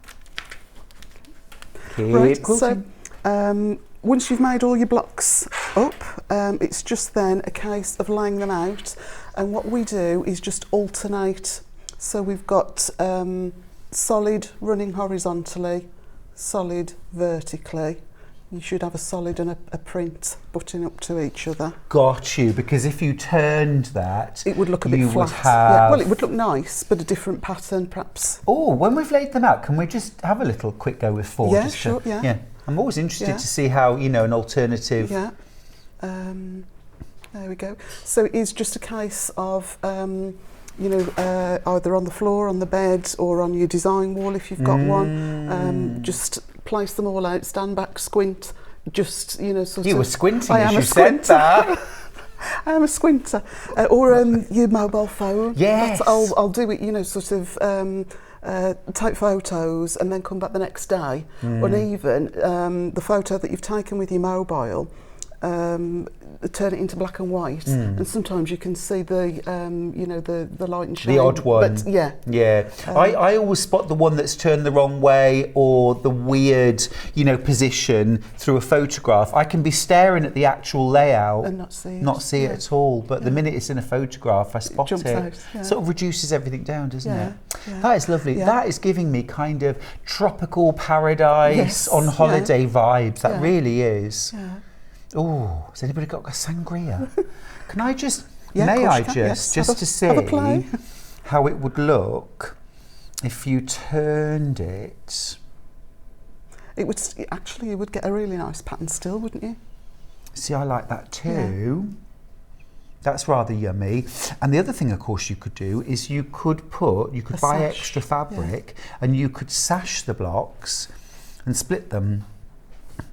Keep Right, quilting. so once you've made all your blocks up. It's just then a case of laying them out, and what we do is just alternate. So we've got solid running horizontally, solid vertically. You should have a solid and a print butting up to each other. Got you, because if you turned that, it would look a bit you flat. would have... Yeah, well, it would look nice, but a different pattern perhaps. Oh, when we've laid them out, can we just have a little quick go with 4? Yeah, just sure, to, yeah. I'm always interested Yeah. to see how, you know, an alternative... Yeah. There we go. So it is just a case of, you know, either on the floor, on the bed, or on your design wall if you've got one. Just place them all out, stand back, squint, just, you know, sort of... You were squinting I as am you a said squinter. that. I am a squinter. Or your mobile phone. Yes. I'll do it, you know, sort of take photos and then come back the next day. Or even the photo that you've taken with your mobile, turn it into black and white, and sometimes you can see the you know, the light and shade. The odd one. But yeah. Yeah. I always spot the one that's turned the wrong way, or the weird, you know, position through a photograph. I can be staring at the actual layout And not see it. At all, but the minute it's in a photograph, I spot jumps it. out, yeah. Sort of reduces everything down, doesn't Yeah, it? yeah. That is lovely. Yeah. That is giving me kind of tropical paradise Yes, on holiday vibes. That Yeah. really is. Yeah. Oh, has anybody got a sangria? Can I just, Yeah, may of course I you can, just, yes. just to Have a play. see how it would look if you turned it? It would actually, you would get a really nice pattern still, wouldn't you? See, I like that too. That's rather yummy. And the other thing, of course, you could do is you could A buy sash, extra fabric, and you could sash the blocks and split them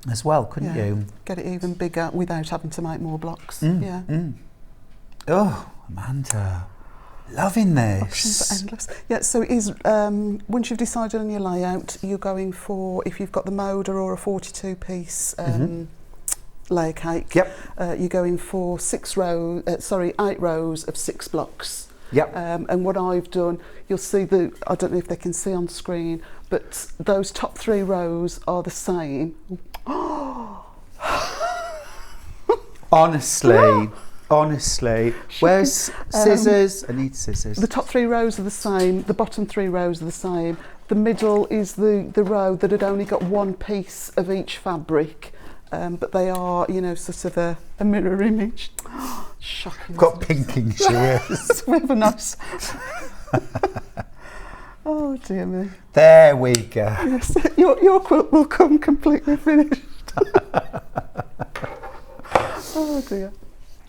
as well, couldn't you? Get it even bigger without having to make more blocks. Yeah. Oh, Amanda, loving Options this. are endless. Yeah, so it is, once you've decided on your layout, you're going for, if you've got the Moda or a 42-piece layer cake, Yep. you're going for 8 rows of 6 blocks. Yep. And what I've done, you'll see I don't know if they can see on screen, but those top 3 rows are the same. Honestly, where's scissors? I need scissors. The top 3 rows are the same, the bottom 3 rows are the same. The middle is the row that had only got 1 piece of each fabric, but they are, you know, sort of a mirror image. Shocking. Got pinking shears. We have a nice... Oh dear me. There we go. Yes, your quilt will come completely finished. Oh dear.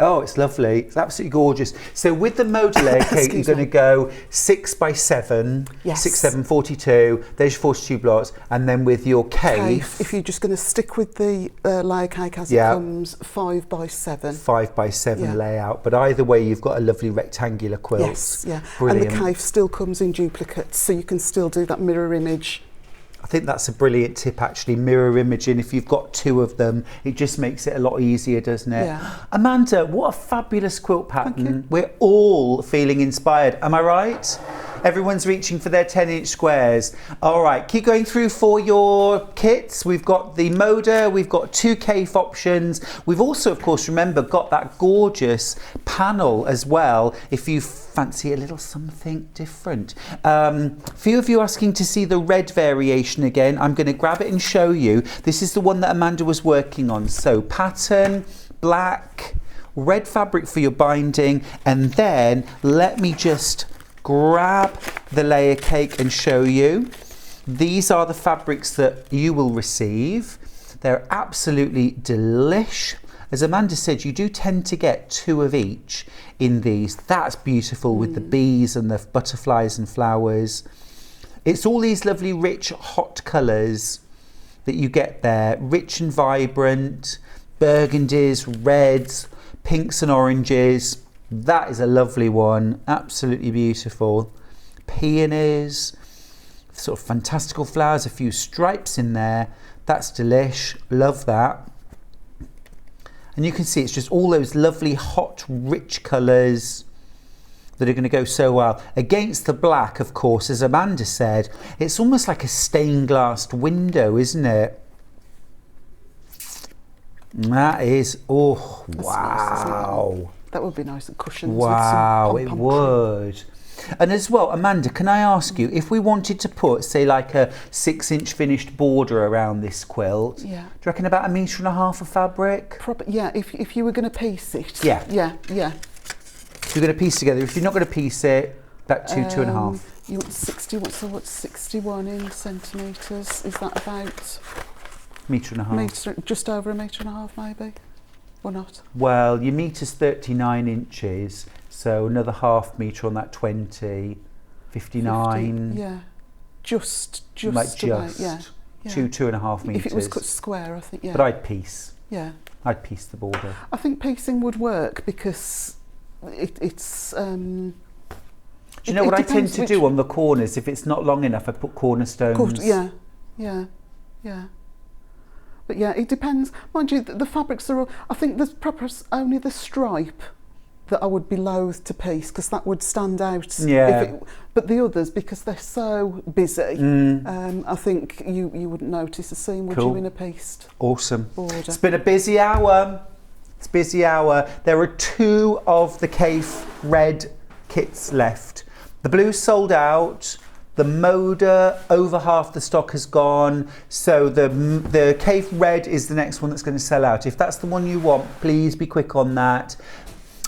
Oh, it's lovely. It's absolutely gorgeous. So with the Moda layer cake, you're Excuse going to me. go 6 by 7, Yes. 6, 7, 42. There's your 42 blocks. And then with your cake, If you're just going to stick with the layer cake as Yeah. it comes, 5 by 7. 5 by 7 Yeah. layout. But either way, you've got a lovely rectangular quilt. Yes, yeah. Brilliant. And the cave still comes in duplicates, so you can still do that mirror image. I think that's a brilliant tip, actually, mirror imaging. If you've got 2 of them, it just makes it a lot easier, doesn't it? Yeah. Amanda, what a fabulous quilt pattern. you. We're all feeling inspired. Am I right? Everyone's reaching for their 10-inch squares. All right, keep going through for your kits. We've got the Moda, we've got 2 cave options. We've also, of course, remember, got that gorgeous panel as well, if you fancy a little something different. Few of you asking to see the red variation again. I'm going to grab it and show you. This is the one that Amanda was working on. So pattern, black, red fabric for your binding, and then let me just grab the layer cake and show you. These are the fabrics that you will receive. They're absolutely delish. As Amanda said, you do tend to get 2 of each in these. That's beautiful with the bees and the butterflies and flowers. It's all these lovely rich hot colours that you get there, rich and vibrant, burgundies, reds, pinks and oranges. That is a lovely one, absolutely beautiful. Peonies, sort of fantastical flowers, a few stripes in there. That's delish, love that. And you can see it's just all those lovely hot rich colours that are going to go so well. Against the black, of course, as Amanda said, it's almost like a stained glass window, isn't it? That is, oh, That's wow. nice, isn't it? That would be nice, and cushions Wow, with it some would. And as well, Amanda, can I ask you, if we wanted to put, say, like a 6-inch finished border around this quilt, Yeah. do you reckon about 1.5 meters of fabric? Yeah, if you were going to piece it. Yeah. Yeah. So you're going to piece together. If you're not going to piece it, about 2.5. You want 60, so what's 61 in centimetres? Is that about Metre and a half. just over 1.5 meters maybe? Or not? Well, your meter's 39 inches, so another 0.5 metre on that 20, 59. 50, yeah. Just like about, just. yeah. 2.5 metres. If it was cut square, I think, yeah. But I'd piece. Yeah. I'd piece the border. I think piecing would work because it's... Do you know what I tend to do on the corners? If it's not long enough, I put cornerstones. Yeah. But yeah, it depends. Mind you, the fabrics are all... I think there's probably only the stripe that I would be loath to piece because that would stand out. Yeah. But the others, because they're so busy, I think you wouldn't notice a seam, would you, in a pieced Awesome. border? It's been a busy hour. It's a busy hour. There are 2 of the Cave Red kits left. The blue's sold out. The Moda, over half the stock has gone. So the Cave Red is the next one that's going to sell out. If that's the one you want, please be quick on that.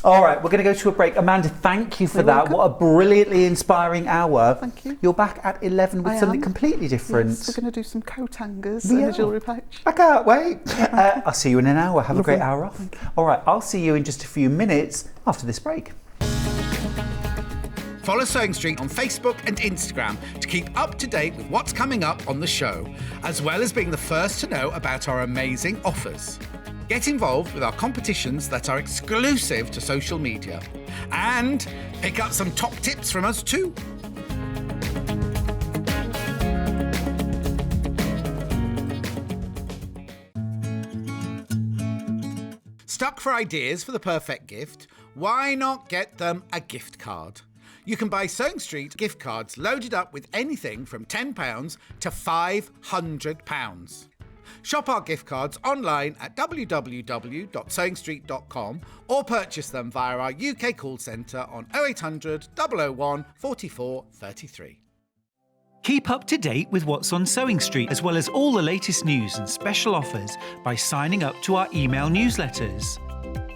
All right, we're going to go to a break. Amanda, thank you for that. Welcome. What a brilliantly inspiring hour. Thank you. You're back at 11 with something completely different. Yes, we're going to do some coat hangers in the jewellery pouch. I can't wait. I'll see you in an hour. Have a great hour off. All right, I'll see you in just a few minutes after this break. Follow Sewing Street on Facebook and Instagram to keep up to date with what's coming up on the show, as well as being the first to know about our amazing offers. Get involved with our competitions that are exclusive to social media. And pick up some top tips from us too. Stuck for ideas for the perfect gift? Why not get them a gift card? You can buy Sewing Street gift cards loaded up with anything from £10 to £500. Shop our gift cards online at www.sewingstreet.com or purchase them via our UK call centre on 0800 001 44 33. Keep up to date with what's on Sewing Street, as well as all the latest news and special offers by signing up to our email newsletters.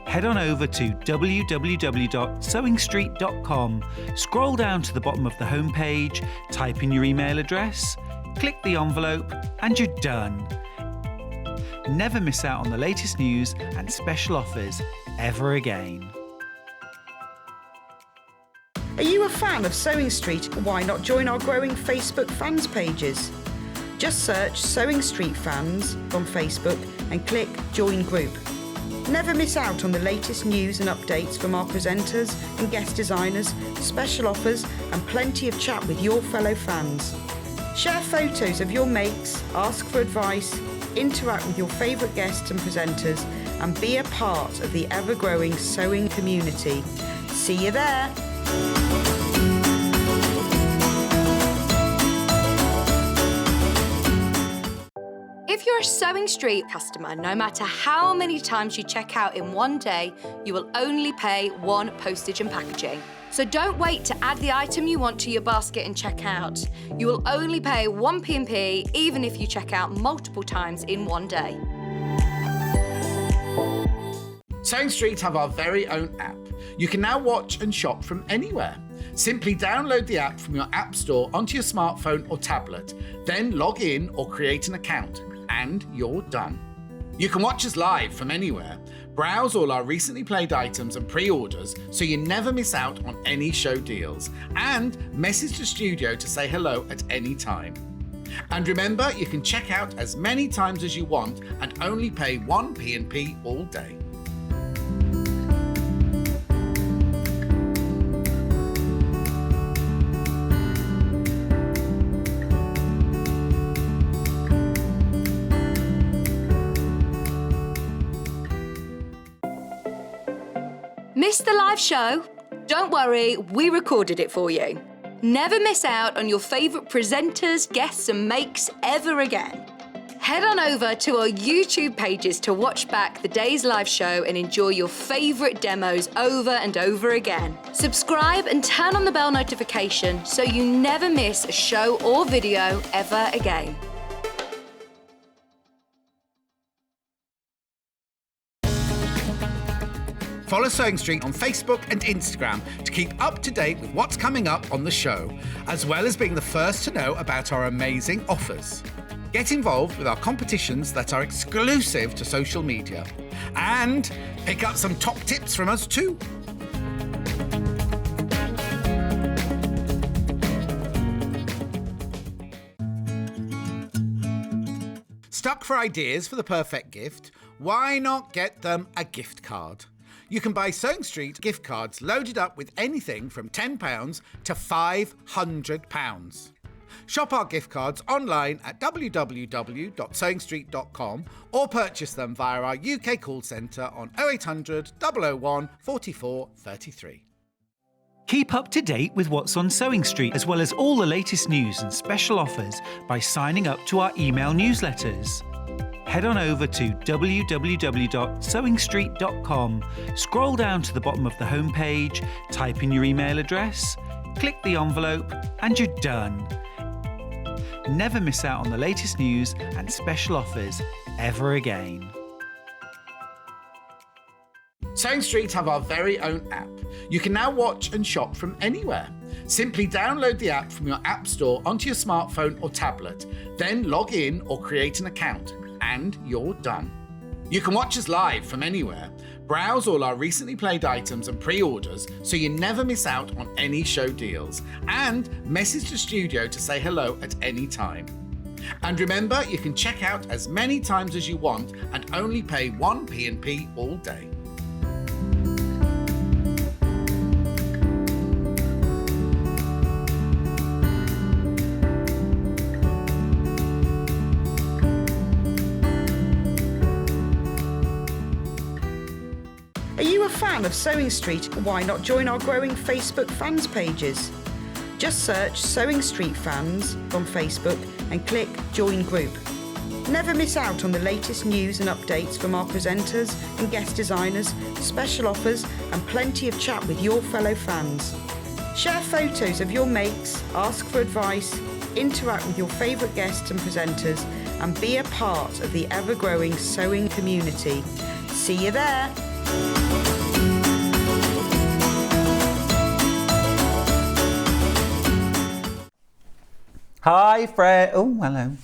Head on over to www.sewingstreet.com, scroll down to the bottom of the homepage, type in your email address, click the envelope, and you're done. Never miss out on the latest news and special offers ever again. Are you a fan of Sewing Street? Why not join our growing Facebook fans pages? Just search Sewing Street Fans on Facebook and click Join Group. Never miss out on the latest news and updates from our presenters and guest designers, special offers and plenty of chat with your fellow fans. Share photos of your makes, ask for advice, interact with your favourite guests and presenters and be a part of the ever-growing sewing community. See you there! If you're a Sewing Street customer, no matter how many times you check out in one day, you will only pay 1 postage and packaging. So don't wait to add the item you want to your basket and check out. You will only pay 1 P&P even if you check out multiple times in one day. Sewing Street have our very own app. You can now watch and shop from anywhere. Simply download the app from your app store onto your smartphone or tablet, then log in or create an account, and you're done. You can watch us live from anywhere, browse all our recently played items and pre-orders so you never miss out on any show deals, and message the studio to say hello at any time. And remember, you can check out as many times as you want and only pay 1 P&P all day. Missed the live show? Don't worry, we recorded it for you. Never miss out on your favourite presenters, guests and makes ever again. Head on over to our YouTube pages to watch back the day's live show and enjoy your favourite demos over and over again. Subscribe and turn on the bell notification so you never miss a show or video ever again. Follow Sewing Street on Facebook and Instagram to keep up to date with what's coming up on the show, as well as being the first to know about our amazing offers. Get involved with our competitions that are exclusive to social media. And pick up some top tips from us too. Stuck for ideas for the perfect gift? Why not get them a gift card? You can buy Sewing Street gift cards loaded up with anything from £10 to £500. Shop our gift cards online at www.sewingstreet.com or purchase them via our UK call centre on 0800 001 44 33. Keep up to date with what's on Sewing Street, as well as all the latest news and special offers by signing up to our email newsletters. Head on over to www.sewingstreet.com, scroll down to the bottom of the homepage, type in your email address, click the envelope, and you're done. Never miss out on the latest news and special offers ever again. Sewing Street have our very own app. You can now watch and shop from anywhere. Simply download the app from your app store onto your smartphone or tablet, then log in or create an account, and you're done. You can watch us live from anywhere, browse all our recently played items and pre-orders so you never miss out on any show deals, and message the studio to say hello at any time. And remember, you can check out as many times as you want and only pay 1 P&P all day. Are you a fan of Sewing Street? Why not join our growing Facebook fans pages? Just search Sewing Street Fans on Facebook and click Join Group. Never miss out on the latest news and updates from our presenters and guest designers, special offers and plenty of chat with your fellow fans. Share photos of your makes, ask for advice, interact with your favourite guests and presenters and be a part of the ever-growing sewing community. See you there! Hi, friend. Oh, hello.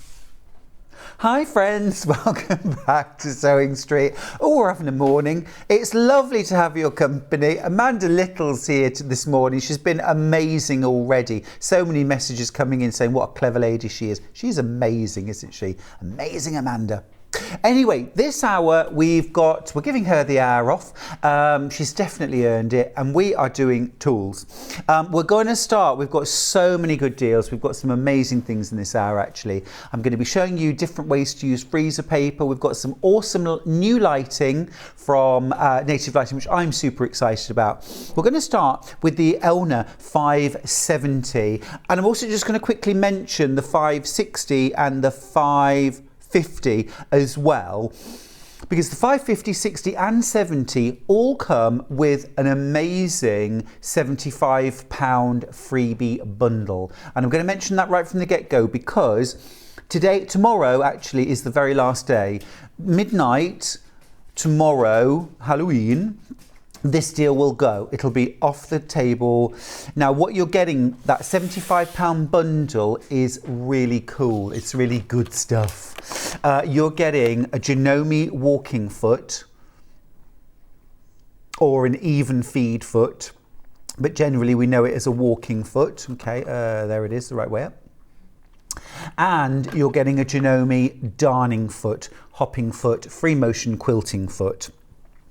Hi, friends. Welcome back to Sewing Street. Oh, we're having a morning. It's lovely to have your company. Amanda Little's here this morning. She's been amazing already. So many messages coming in saying what a clever lady she is. She's amazing, isn't she? Amazing, Amanda. Anyway, this hour we're giving her the hour off. She's definitely earned it, and we are doing tools. We're going to start. We've got so many good deals. We've got some amazing things in this hour, actually. I'm going to be showing you different ways to use freezer paper. We've got some awesome new lighting from Native Lighting, which I'm super excited about. We're going to start with the Elna 570, and I'm also just going to quickly mention the 560 and the 550 as well, because the 550, 60 and 70 all come with an amazing £75 freebie bundle, and I'm going to mention that right from the get-go because tomorrow actually is the very last day. Midnight tomorrow, Halloween, this deal will go. It'll be off the table. Now, what you're getting, that £75 bundle, is really cool. It's really good stuff. You're getting a Janome walking foot or an even feed foot, but generally we know it as a walking foot. Okay, there it is, the right way up. And you're getting a Janome darning foot, hopping foot, free motion quilting foot.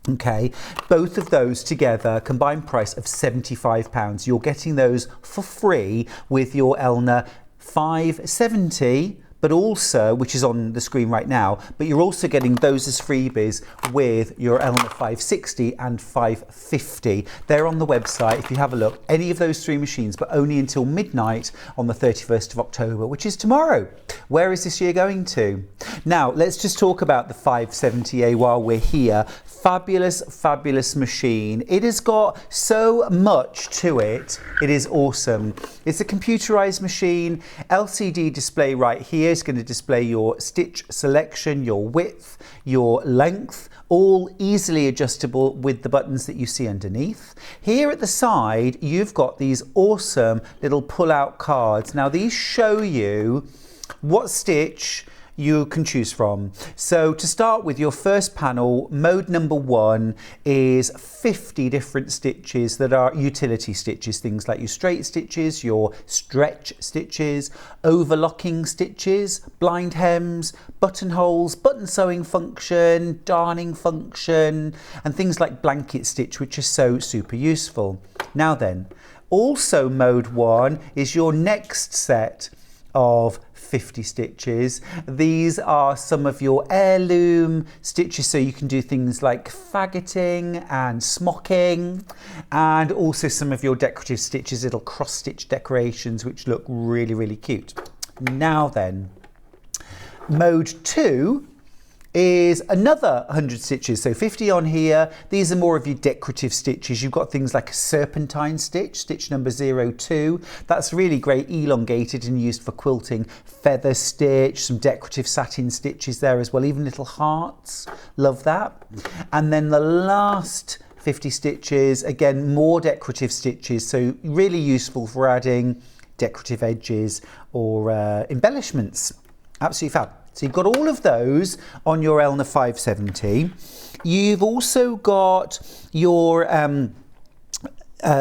Okay, both of those together, combined price of £75. You're getting those for free with your Elna 570, but also, which is on the screen right now, but you're also getting those as freebies with your Elna 560 and 550. They're on the website if you have a look. Any of those 3 machines, but only until midnight on the 31st of October, which is tomorrow. Where is this year going to? Now, let's just talk about the 570A while we're here. Fabulous, fabulous machine. It has got so much to it. It is awesome. It's a computerized machine. LCD display right here is going to display your stitch selection, your width, your length, all easily adjustable with the buttons that you see underneath. Here at the side, you've got these awesome little pull-out cards. Now, these show you what stitch you can choose from. So to start with, your first panel, mode number 1 is 50 different stitches that are utility stitches, things like your straight stitches, your stretch stitches, overlocking stitches, blind hems, buttonholes, button sewing function, darning function, and things like blanket stitch, which are so super useful. Now then, also mode 1 is your next set of 50 stitches. These are some of your heirloom stitches, so you can do things like faggoting and smocking, and also some of your decorative stitches, little cross stitch decorations which look really, really cute. Now then, mode 2 is another 100 stitches, so 50 on here. These are more of your decorative stitches. You've got things like a serpentine stitch, stitch number 02. That's really great, elongated and used for quilting. Feather stitch, some decorative satin stitches there as well, even little hearts, love that. And then the last 50 stitches, again, more decorative stitches, so really useful for adding decorative edges or embellishments. Absolutely fab. So you've got all of those on your Elna 570. You've also got your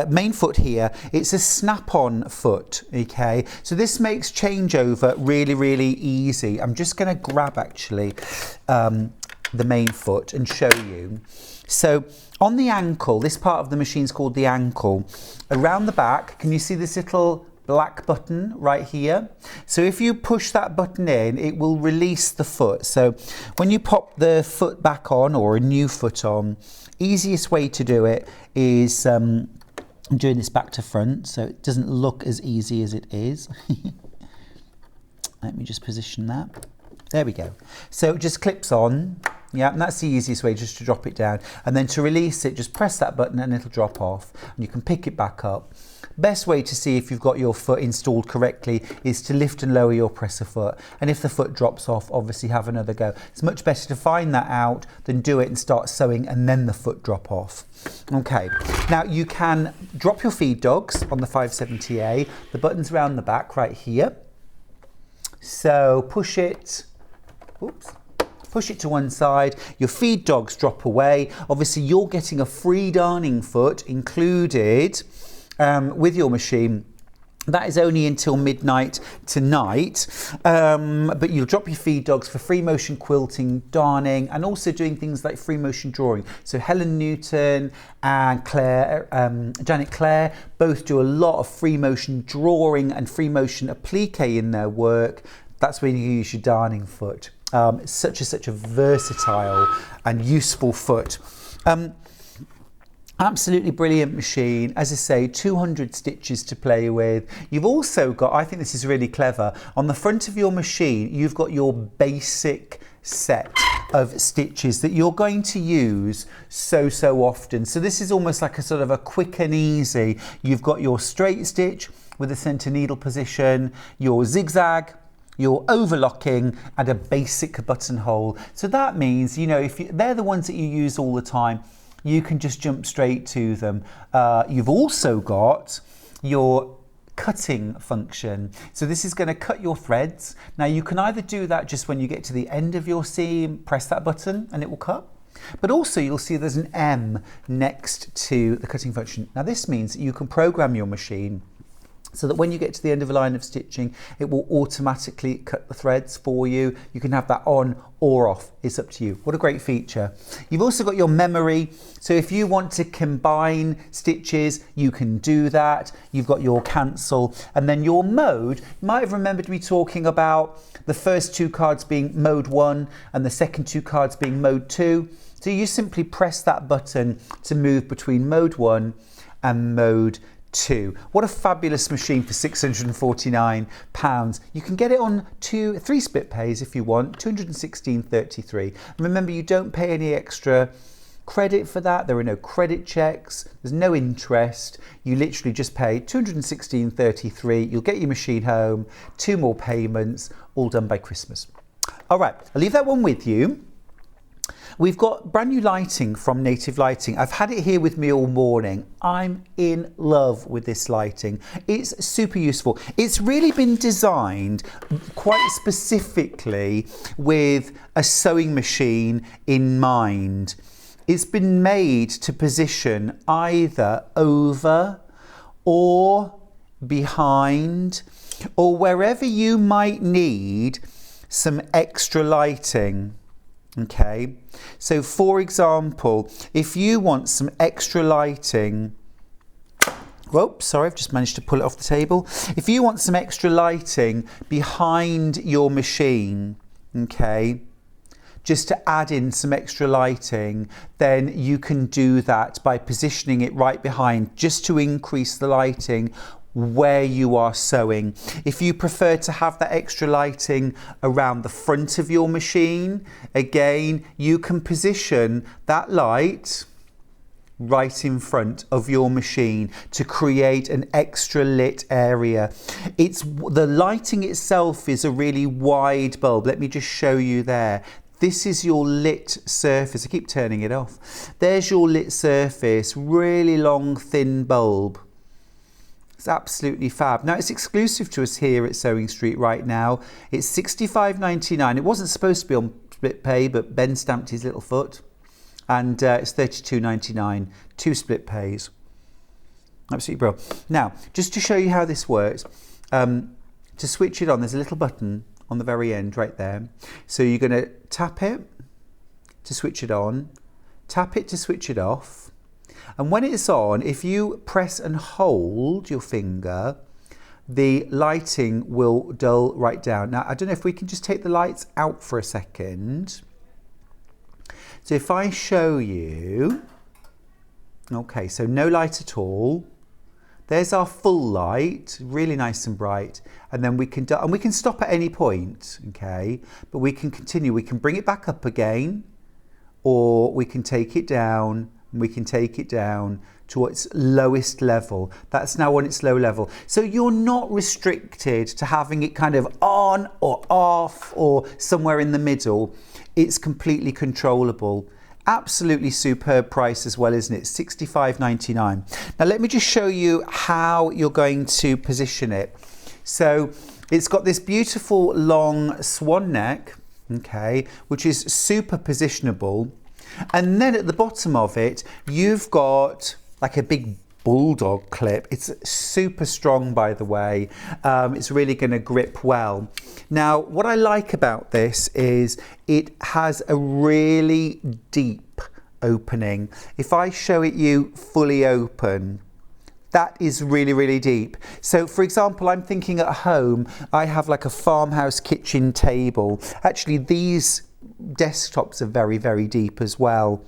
main foot here. It's a snap-on foot, okay? So this makes changeover really, really easy. I'm just going to grab actually the main foot and show you. So on the ankle, this part of the machine is called the ankle. Around the back, can you see this little black button right here? So if you push that button in, it will release the foot. So when you pop the foot back on, or a new foot on, easiest way to do it is I'm doing this back to front so it doesn't look as easy as it is. Let me just position that. There we go. So it just clips on. Yeah, and that's the easiest way, just to drop it down. And then to release it, just press that button and it'll drop off. And you can pick it back up. Best way to see if you've got your foot installed correctly is to lift and lower your presser foot. And if the foot drops off, obviously have another go. It's much better to find that out than do it and start sewing and then the foot drop off. Okay, now you can drop your feed dogs on the 570A. The button's around the back right here. So push it, oops. Push it to one side, your feed dogs drop away. Obviously you're getting a free darning foot included with your machine. That is only until midnight tonight, but you'll drop your feed dogs for free motion quilting, darning, and also doing things like free motion drawing. So Helen Newton and Janet Clare both do a lot of free motion drawing and free motion applique in their work. That's when you use your darning foot. It's such a versatile and useful foot. Absolutely brilliant machine. As I say, 200 stitches to play with. You've also got, I think this is really clever, on the front of your machine, you've got your basic set of stitches that you're going to use so often. So this is almost like a sort of a quick and easy. You've got your straight stitch with a center needle position, your zigzag, your overlocking, and a basic buttonhole. So that means, you know, if they're the ones that you use all the time, you can just jump straight to them. You've also got your cutting function. So this is going to cut your threads. Now you can either do that just when you get to the end of your seam, press that button and it will cut. But also you'll see there's an M next to the cutting function. Now this means that you can program your machine so that when you get to the end of a line of stitching, it will automatically cut the threads for you. You can have that on or off, it's up to you. What a great feature. You've also got your memory, so if you want to combine stitches, you can do that. You've got your cancel, and then your mode. You might have remembered me talking about the first 2 cards being mode 1 and the second 2 cards being mode 2. So you simply press that button to move between mode 1 and mode 2. What a fabulous machine for £649. You can get it on 3 split pays if you want, 216.33. Remember, you don't pay any extra credit for that. There are no credit checks, there's no interest. You literally just pay 216.33. You'll get your machine home, 2 more payments, all done by Christmas. All right, I'll leave that one with you. We've got brand new lighting from Native Lighting. I've had it here with me all morning. I'm in love with this lighting. It's super useful. It's really been designed quite specifically with a sewing machine in mind. It's been made to position either over or behind or wherever you might need some extra lighting. Okay, so for example, if you want some extra lighting, whoops, sorry, I've just managed to pull it off the table. If you want some extra lighting behind your machine, okay, just to add in some extra lighting, then you can do that by positioning it right behind, just to increase the lighting where you are sewing. If you prefer to have that extra lighting around the front of your machine, again, you can position that light right in front of your machine to create an extra lit area. The lighting itself is a really wide bulb. Let me just show you there. This is your lit surface. I keep turning it off. There's your lit surface, really long, thin bulb. It's absolutely fab. Now, it's exclusive to us here at Sewing Street right now. It's £65.99. It wasn't supposed to be on split pay, but Ben stamped his little foot. And it's £32.99, 2 split pays. Absolutely brilliant. Now, just to show you how this works, to switch it on, there's a little button on the very end right there. So you're going to tap it to switch it on, tap it to switch it off. And when it's on, if you press and hold your finger, the lighting will dull right down. Now, I don't know if we can just take the lights out for a second. So if I show you, okay, so no light at all. There's our full light, really nice and bright. And then we can stop at any point, okay? But we can continue. We can bring it back up again, or we can take it down. We can take it down to its lowest level. That's now on its low level. So you're not restricted to having it kind of on or off or somewhere in the middle. It's completely controllable. Absolutely superb price as well, isn't it? £65.99. Now let me just show you how you're going to position it. So it's got this beautiful long swan neck, okay, which is super positionable. And then at the bottom of it, you've got like a big bulldog clip. It's super strong, by the way. It's really going to grip well. Now, what I like about this is it has a really deep opening. If I show it you fully open, that is really, really deep. So for example, I'm thinking at home, I have like a farmhouse kitchen table. Actually, these desktops are very, very deep as well.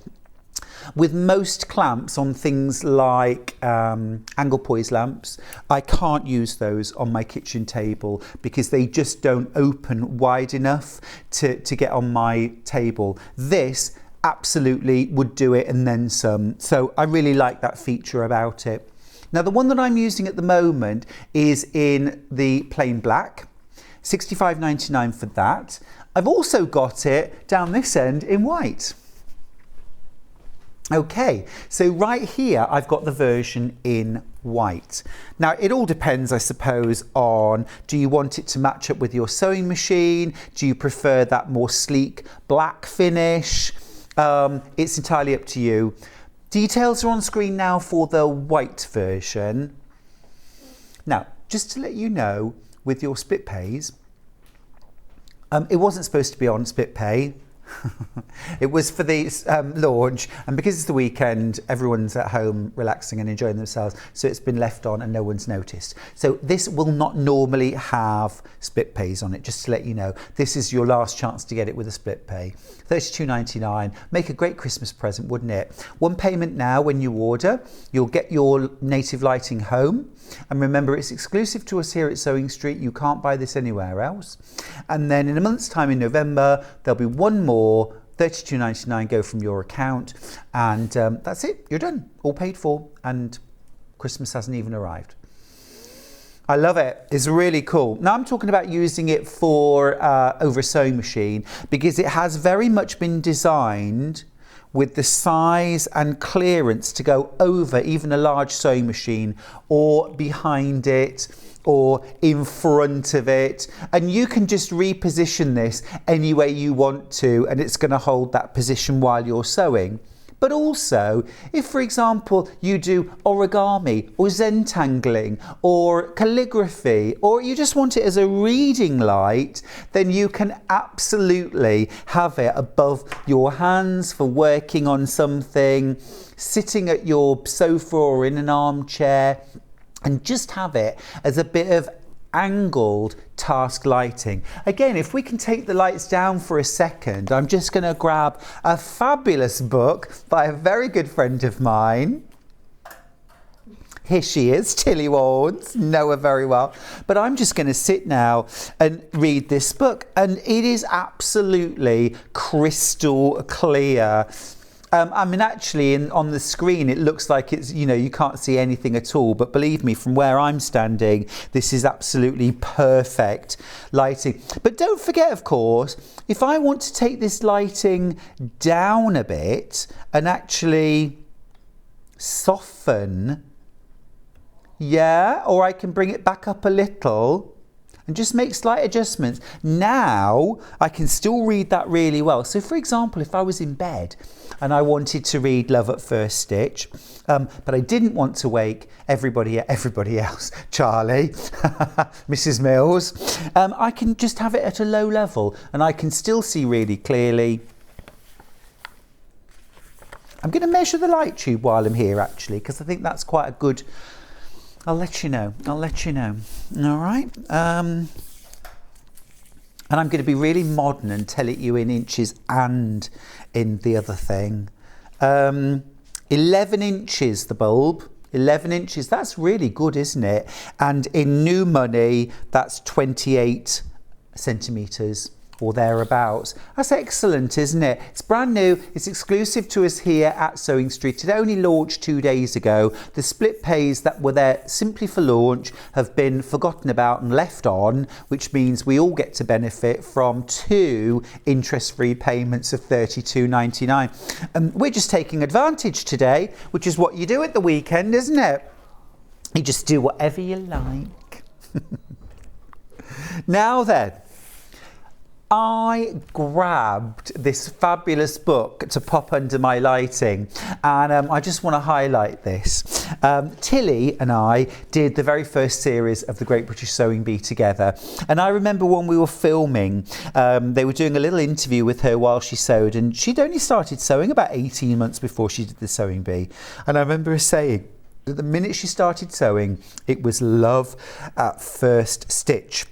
With most clamps on things like angle poise lamps, I can't use those on my kitchen table because they just don't open wide enough to get on my table. This absolutely would do it and then some. So I really like that feature about it. Now, the one that I'm using at the moment is in the plain black, £65.99 for that. I've also got it down this end in white. Okay, so right here I've got the version in white. Now it all depends, I suppose, on do you want it to match up with your sewing machine? Do you prefer that more sleek black finish? It's entirely up to you. Details are on screen now for the white version. Now, just to let you know, with your split pays, it wasn't supposed to be on split pay. It was for the launch, and because it's the weekend, everyone's at home relaxing and enjoying themselves, so it's been left on and no one's noticed. So this will not normally have split pays on it, just to let you know. This is your last chance to get it with a split pay. $32.99. Make a great Christmas present, wouldn't it? One payment now when you order, you'll get your native lighting home. And remember, it's exclusive to us here at Sewing Street. You can't buy this anywhere else. And then in a month's time in November, there'll be one more, $32.99 go from your account. And that's it. You're done. All paid for. And Christmas hasn't even arrived. I love it. It's really cool. Now I'm talking about using it for over a sewing machine, because it has very much been designed with the size and clearance to go over even a large sewing machine, or behind it, or in front of it, and you can just reposition this any way you want to, and it's going to hold that position while you're sewing. But also, if for example you do origami or zentangling or calligraphy, or you just want it as a reading light, then you can absolutely have it above your hands for working on something, sitting at your sofa or in an armchair, and just have it as a bit of angled task lighting. Again, if we can take the lights down for a second, I'm just going to grab a fabulous book by a very good friend of mine. Here she is, Tilly Warnes, know her very well. But I'm just going to sit now and read this book, and it is absolutely crystal clear. I mean, actually, on the screen, it looks like it's, you can't see anything at all. But believe me, from where I'm standing, this is absolutely perfect lighting. But don't forget, of course, if I want to take this lighting down a bit and actually soften, or I can bring it back up a little and just make slight adjustments. Now I can still read that really well. So for example, if I was in bed and I wanted to read Love at First Stitch, but I didn't want to wake everybody else, Charlie, Mrs. Mills, I can just have it at a low level and I can still see really clearly. I'm going to measure the light tube while I'm here, actually, because I think that's quite a good... I'll let you know. All right. And I'm going to be really modern and tell it you in inches and in the other thing. 11 inches, the bulb. 11 inches. That's really good, isn't it? And in new money, that's 28 centimetres. Or thereabouts. That's excellent, isn't it? It's brand new. It's exclusive to us here at Sewing Street. It only launched 2 days ago. The split pays that were there simply for launch have been forgotten about and left on, which means we all get to benefit from 2 interest-free payments of $32.99. We're just taking advantage today, which is what you do at the weekend, isn't it? You just do whatever you like. Now then, I grabbed this fabulous book to pop under my lighting, and I just want to highlight this. Tilly and I did the very first series of the Great British Sewing Bee together, and I remember when we were filming, they were doing a little interview with her while she sewed, and she'd only started sewing about 18 months before she did the Sewing Bee, and I remember her saying that the minute she started sewing, it was love at first stitch.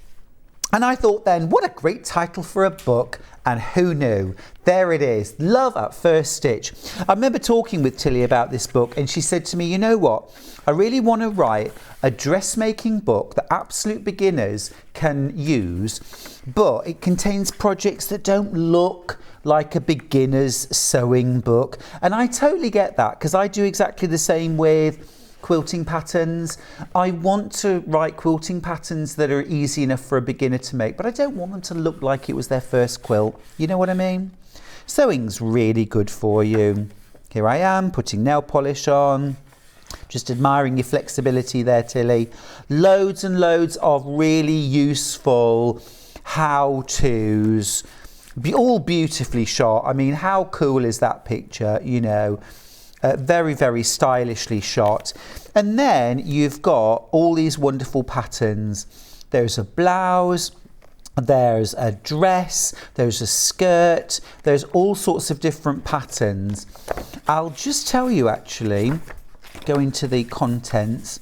And I thought then, what a great title for a book, and who knew? There it is, Love at First Stitch. I remember talking with Tilly about this book, and she said to me, you know what? I really want to write a dressmaking book that absolute beginners can use, but it contains projects that don't look like a beginner's sewing book. And I totally get that, because I do exactly the same with quilting patterns. I want to write quilting patterns that are easy enough for a beginner to make, but I don't want them to look like it was their first quilt. You know what I mean? Sewing's really good for you. Here I am putting nail polish on, just admiring your flexibility there, Tilly. Loads and loads of really useful how-tos, all beautifully shot. I mean, how cool is that picture, Very, very stylishly shot. And then you've got all these wonderful patterns. There's a blouse, there's a dress, there's a skirt, there's all sorts of different patterns. I'll just tell you actually, go into the contents.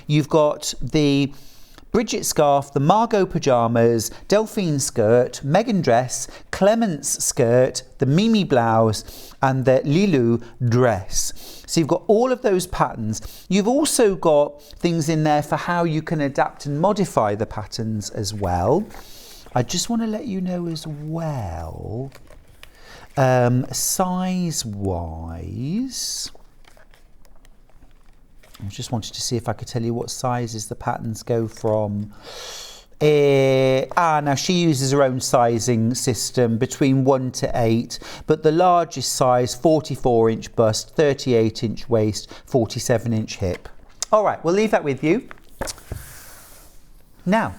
You've got the Bridget scarf, the Margot pyjamas, Delphine skirt, Megan dress, Clemence skirt, the Mimi blouse and the Lilou dress. So you've got all of those patterns. You've also got things in there for how you can adapt and modify the patterns as well. I just want to let you know as well, size-wise, I just wanted to see if I could tell you what sizes the patterns go from. Now she uses her own sizing system between 1 to 8, but the largest size 44-inch bust, 38-inch waist, 47-inch hip. All right, we'll leave that with you. Now,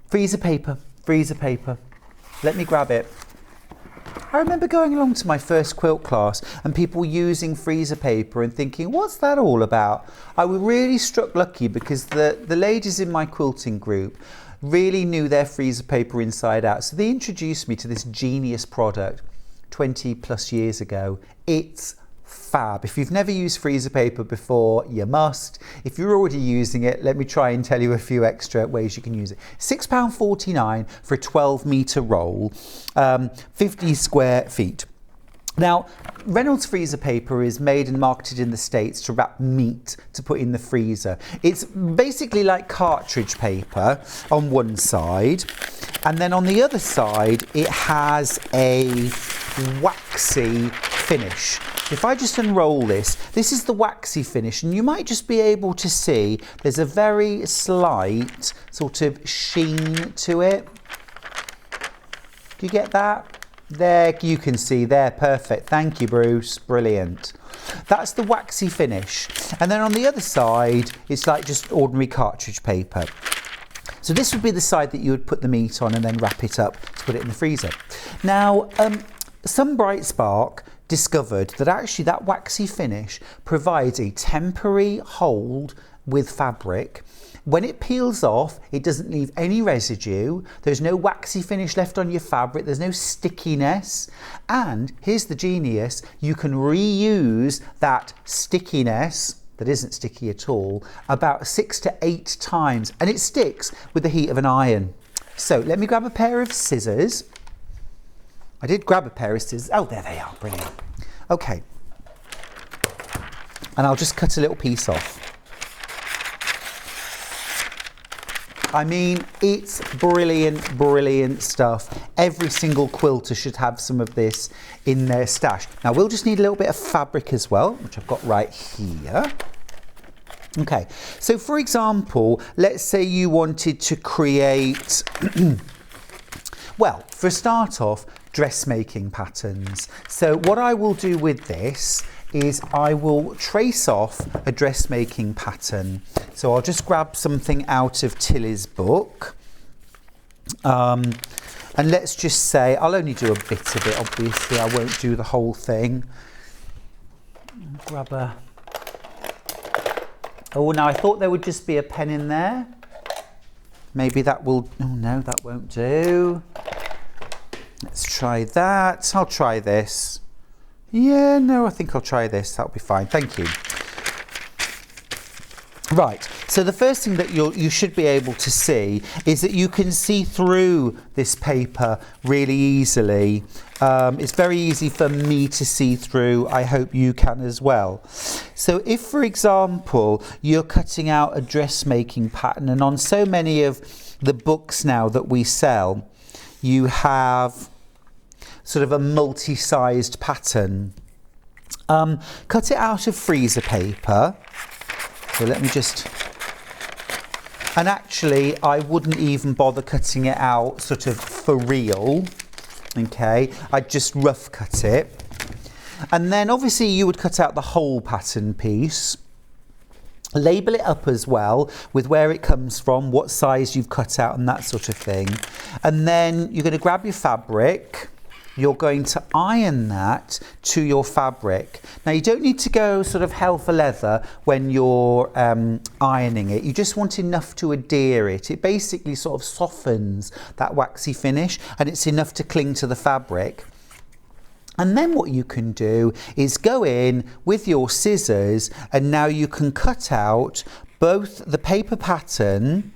freezer paper. Let me grab it. I remember going along to my first quilt class and people using freezer paper and thinking, what's that all about? I was really struck lucky because the ladies in my quilting group really knew their freezer paper inside out. So they introduced me to this genius product 20 plus years ago. It's fab. If you've never used freezer paper before, you must. If you're already using it, let me try and tell you a few extra ways you can use it. £6.49 for a 12-metre roll, 50 square feet. Now, Reynolds freezer paper is made and marketed in the States to wrap meat to put in the freezer. It's basically like cartridge paper on one side, and then on the other side it has a waxy finish. If I just unroll this is the waxy finish, and you might just be able to see there's a very slight sort of sheen to it. Do you get that? There, you can see there, perfect. Thank you, Bruce, brilliant. That's the waxy finish. And then on the other side, it's like just ordinary cartridge paper. So this would be the side that you would put the meat on and then wrap it up to put it in the freezer. Now, some Bright Spark discovered that actually that waxy finish provides a temporary hold with fabric. When it peels off, it doesn't leave any residue. There's no waxy finish left on your fabric. There's no stickiness. And here's the genius, you can reuse that stickiness that isn't sticky at all about 6 to 8 times, and it sticks with the heat of an iron. So let me grab a pair of scissors. I did grab a pair of scissors. Oh, there they are, brilliant. Okay. And I'll just cut a little piece off. I mean, it's brilliant, brilliant stuff. Every single quilter should have some of this in their stash. Now, we'll just need a little bit of fabric as well, which I've got right here. Okay, so for example, let's say you wanted to create, well, for a start off, dressmaking patterns. So what I will do with this is I will trace off a dressmaking pattern. So I'll just grab something out of Tilly's book. And let's just say, I'll only do a bit of it, obviously, I won't do the whole thing. Grab a... Oh, now I thought there would just be a pen in there. Maybe that will... Oh no, that won't do. Let's try that. I'll try this. Yeah, no, I think I'll try this. That'll be fine. Thank you. Right, so the first thing that you should be able to see is that you can see through this paper really easily. It's very easy for me to see through. I hope you can as well. So if, for example, you're cutting out a dressmaking pattern, and on so many of the books now that we sell, you have sort of a multi-sized pattern. Cut it out of freezer paper. So let me just, and actually I wouldn't even bother cutting it out sort of for real, okay? I'd just rough cut it. And then obviously you would cut out the whole pattern piece. Label it up as well with where it comes from, what size you've cut out and that sort of thing. And then you're going to grab your fabric, you're going to iron that to your fabric. Now you don't need to go sort of hell for leather when you're ironing it. You just want enough to adhere it. It basically sort of softens that waxy finish, and it's enough to cling to the fabric. And then what you can do is go in with your scissors, and now you can cut out both the paper pattern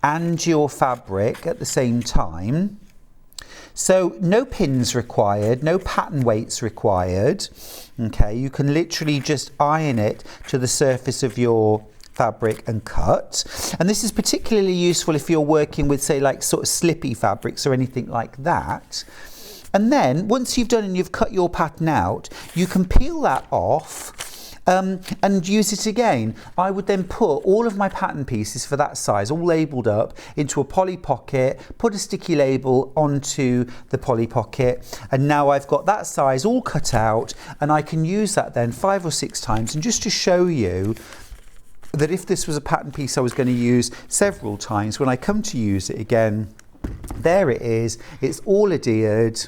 and your fabric at the same time. So no pins required, no pattern weights required. Okay, you can literally just iron it to the surface of your fabric and cut. And this is particularly useful if you're working with, say, like sort of slippy fabrics or anything like that. And then once you've done and you've cut your pattern out, you can peel that off and use it again. I would then put all of my pattern pieces for that size, all labelled up, into a poly pocket, put a sticky label onto the poly pocket, and now I've got that size all cut out, and I can use that then 5 or 6 times. And just to show you that if this was a pattern piece I was going to use several times, when I come to use it again, there it is, it's all adhered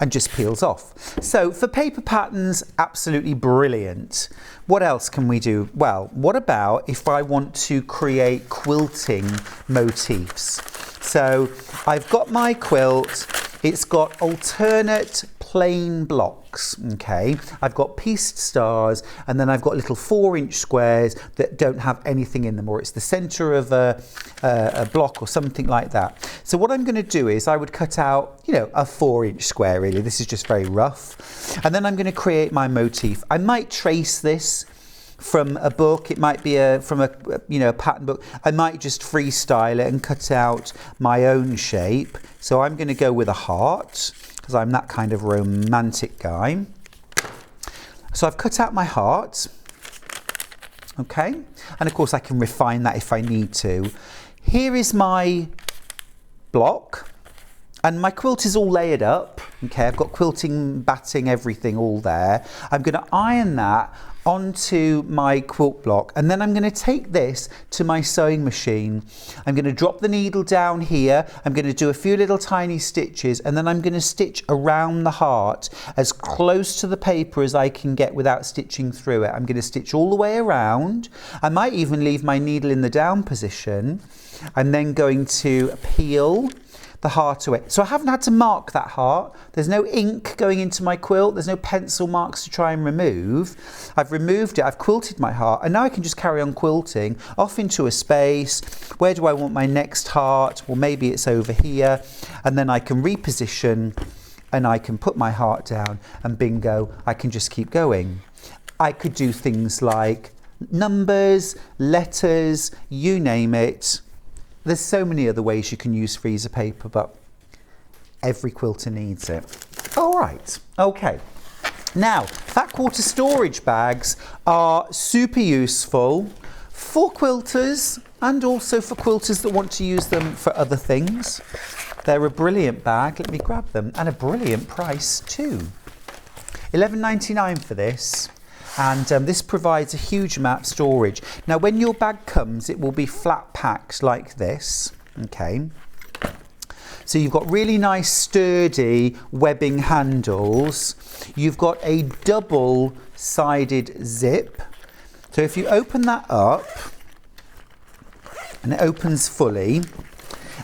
and just peels off. So for paper patterns, absolutely brilliant. What else can we do? Well, what about if I want to create quilting motifs? So I've got my quilt, it's got alternate plain blocks, okay? I've got pieced stars, and then I've got little 4-inch squares that don't have anything in them, or it's the center of a block or something like that. So what I'm going to do is I would cut out, you know, a 4-inch square really. This is just very rough. And then I'm going to create my motif. I might trace this from a book, it might be from a pattern book. I might just freestyle it and cut out my own shape. So I'm going to go with a heart, because I'm that kind of romantic guy. So I've cut out my heart, okay, and of course I can refine that if I need to. Here is my block, and my quilt is all layered up, okay, I've got quilting, batting, everything all there. I'm going to iron that onto my quilt block, and then I'm going to take this to my sewing machine. I'm going to drop the needle down here, I'm going to do a few little tiny stitches, and then I'm going to stitch around the heart as close to the paper as I can get without stitching through it. I'm going to stitch all the way around. I might even leave my needle in the down position. I'm then going to peel the heart away. So I haven't had to mark that heart. There's no ink going into my quilt. There's no pencil marks to try and remove. I've removed it. I've quilted my heart, and now I can just carry on quilting off into a space. Where do I want my next heart? Well, maybe it's over here, and then I can reposition and I can put my heart down, and bingo, I can just keep going. I could do things like numbers, letters, you name it. There's so many other ways you can use freezer paper, but every quilter needs it. All right, okay. Now, fat quarter storage bags are super useful for quilters and also for quilters that want to use them for other things. They're a brilliant bag, let me grab them, and a brilliant price too. $11.99 for this. And this provides a huge amount of storage. Now, when your bag comes, it will be flat packed like this, okay? So you've got really nice sturdy webbing handles. You've got a double-sided zip. So if you open that up, and it opens fully,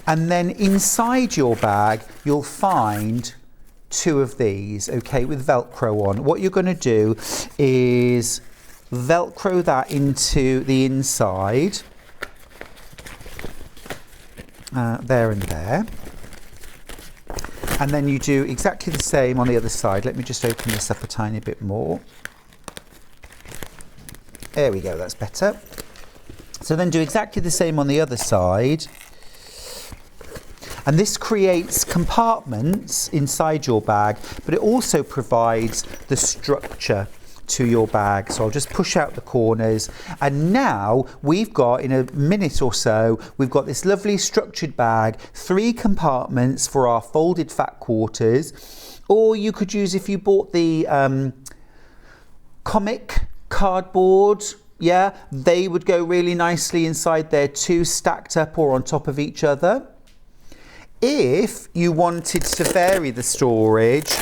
and then inside your bag, you'll find 2 of these, okay, with Velcro on. What you're going to do is Velcro that into the inside, there and there, and then you do exactly the same on the other side. Let me just open this up a tiny bit more. There we go, that's better. So then do exactly the same on the other side. And this creates compartments inside your bag, but it also provides the structure to your bag. So I'll just push out the corners, and now we've got, in a minute or so, we've got this lovely structured bag, 3 compartments for our folded fat quarters, or you could use, if you bought the comic cardboard, yeah, they would go really nicely inside there too, stacked up or on top of each other. If you wanted to vary the storage,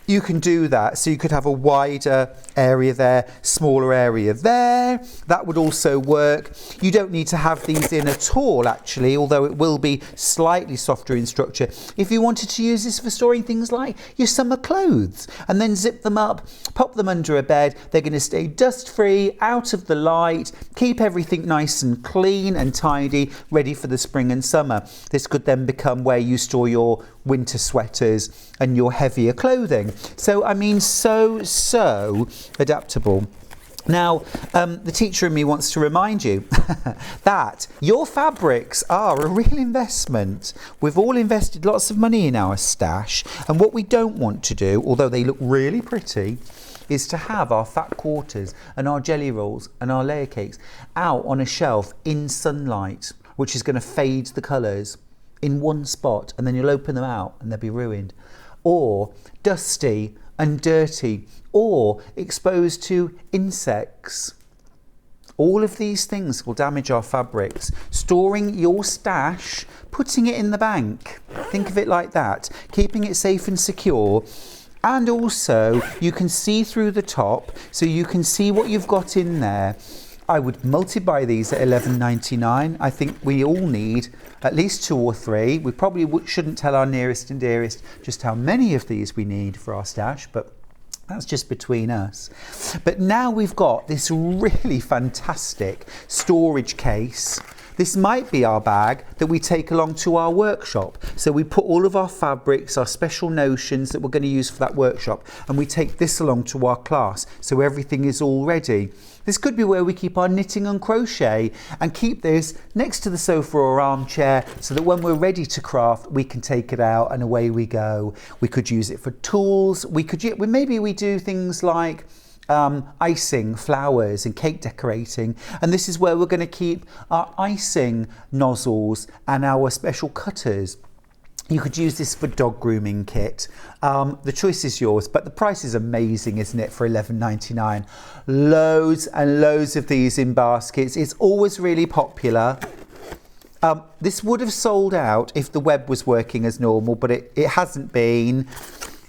you can do that. So you could have a wider area there, smaller area there. That would also work. You don't need to have these in at all, actually, although it will be slightly softer in structure. If you wanted to use this for storing things like your summer clothes and then zip them up, pop them under a bed, they're going to stay dust-free, out of the light, keep everything nice and clean and tidy, ready for the spring and summer. This could then become where you store your winter sweaters and your heavier clothing. So, I mean, so adaptable. Now, the teacher in me wants to remind you that your fabrics are a real investment. We've all invested lots of money in our stash, and what we don't want to do, although they look really pretty, is to have our fat quarters and our jelly rolls and our layer cakes out on a shelf in sunlight, which is going to fade the colours in one spot, and then you'll open them out and they'll be ruined. Or dusty and dirty, or exposed to insects. All of these things will damage our fabrics. Storing your stash, putting it in the bank, think of it like that, keeping it safe and secure. And also you can see through the top, so you can see what you've got in there. I would multiply these at $11.99. I think we all need at least 2 or 3. We probably shouldn't tell our nearest and dearest just how many of these we need for our stash, but that's just between us. But now we've got this really fantastic storage case. This might be our bag that we take along to our workshop. So we put all of our fabrics, our special notions that we're going to use for that workshop, and we take this along to our class, so everything is all ready. This could be where we keep our knitting and crochet, and keep this next to the sofa or armchair, so that when we're ready to craft, we can take it out and away we go. We could use it for tools. Maybe we do things like icing, flowers and cake decorating, and this is where we're going to keep our icing nozzles and our special cutters. You could use this for dog grooming kit. The choice is yours, but the price is amazing, isn't it, for $11.99. Loads and loads of these in baskets. It's always really popular. This would have sold out if the web was working as normal, but it hasn't been.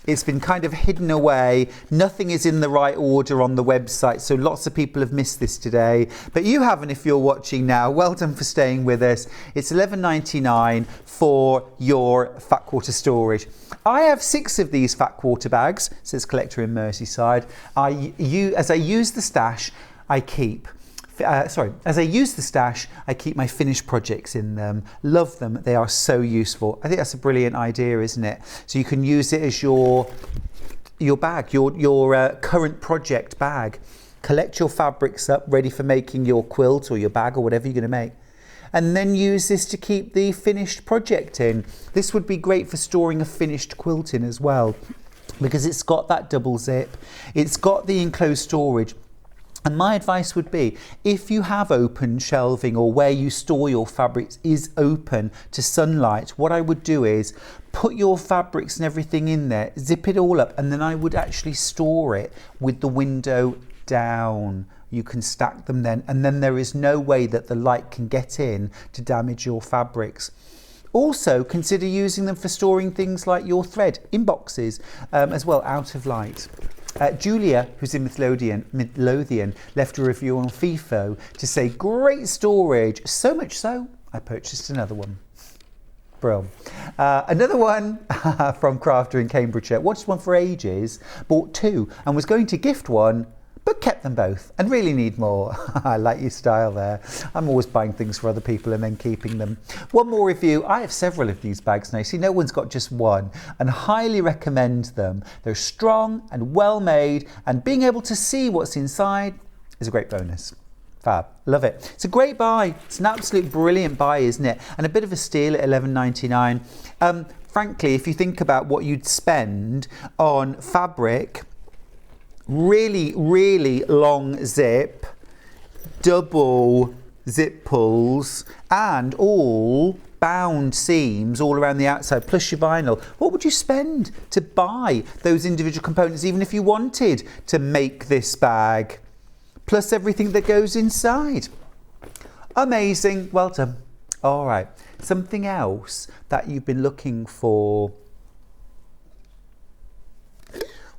It's been kind of hidden away. Nothing is in the right order on the website, so lots of people have missed this today. But you haven't if you're watching now. Well done for staying with us. It's $11.99 for your fat quarter storage. I have 6 of these fat quarter bags, says Collector in Merseyside. As I use the stash, I keep my finished projects in them. Love them. They are so useful. I think that's a brilliant idea, isn't it? So you can use it as your bag, your current project bag. Collect your fabrics up, ready for making your quilt or your bag or whatever you're going to make. And then use this to keep the finished project in. This would be great for storing a finished quilt in as well, because it's got that double zip. It's got the enclosed storage. And my advice would be, if you have open shelving or where you store your fabrics is open to sunlight, what I would do is put your fabrics and everything in there, zip it all up, and then I would actually store it with the window down. You can stack them then, and then there is no way that the light can get in to damage your fabrics. Also, consider using them for storing things like your thread in boxes as well, out of light. Julia, who's in Midlothian, left a review on FIFO to say, great storage, so much so, I purchased another one. Brilliant. Another one from Crafter in Cambridgeshire, watched one for ages, bought 2 and was going to gift one, but kept them both and really need more. I like your style there. I'm always buying things for other people and then keeping them. One more review. I have several of these bags now. See, no one's got just one, and highly recommend them. They're strong and well made, and being able to see what's inside is a great bonus. Fab. Love it. It's a great buy. It's an absolute brilliant buy, isn't it? And a bit of a steal at $11.99. Frankly, if you think about what you'd spend on fabric, really, really long zip, double zip pulls, and all bound seams all around the outside, plus your vinyl. What would you spend to buy those individual components, even if you wanted to make this bag, plus everything that goes inside? Amazing. Well done. All right. Something else that you've been looking for.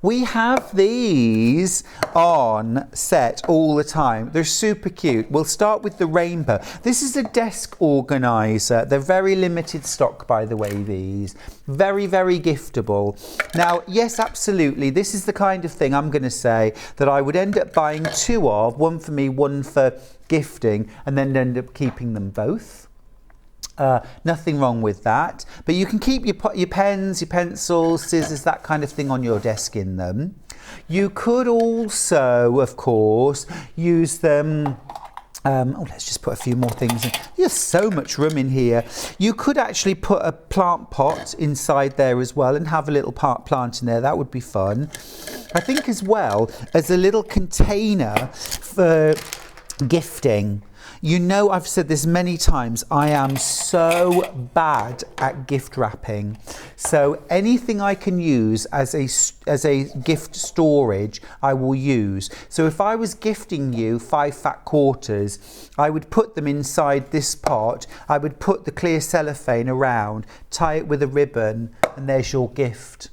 We have these on set all the time. They're super cute. We'll start with the rainbow. This is a desk organizer. They're very limited stock, by the way, these. Very, very giftable. Now, yes, absolutely. This is the kind of thing I'm going to say that I would end up buying 2 of, one for me, one for gifting, and then end up keeping them both. Nothing wrong with that, but you can keep your pens, your pencils, scissors, that kind of thing on your desk in them. You could also, of course, use them. Let's just put a few more things in. There's so much room in here. You could actually put a plant pot inside there as well and have a little plant in there. That would be fun. I think as well as a little container for gifting. You know, I've said this many times, I am so bad at gift wrapping. So anything I can use as a gift storage, I will use. So if I was gifting you 5 fat quarters, I would put them inside this pot. I would put the clear cellophane around, tie it with a ribbon, and there's your gift.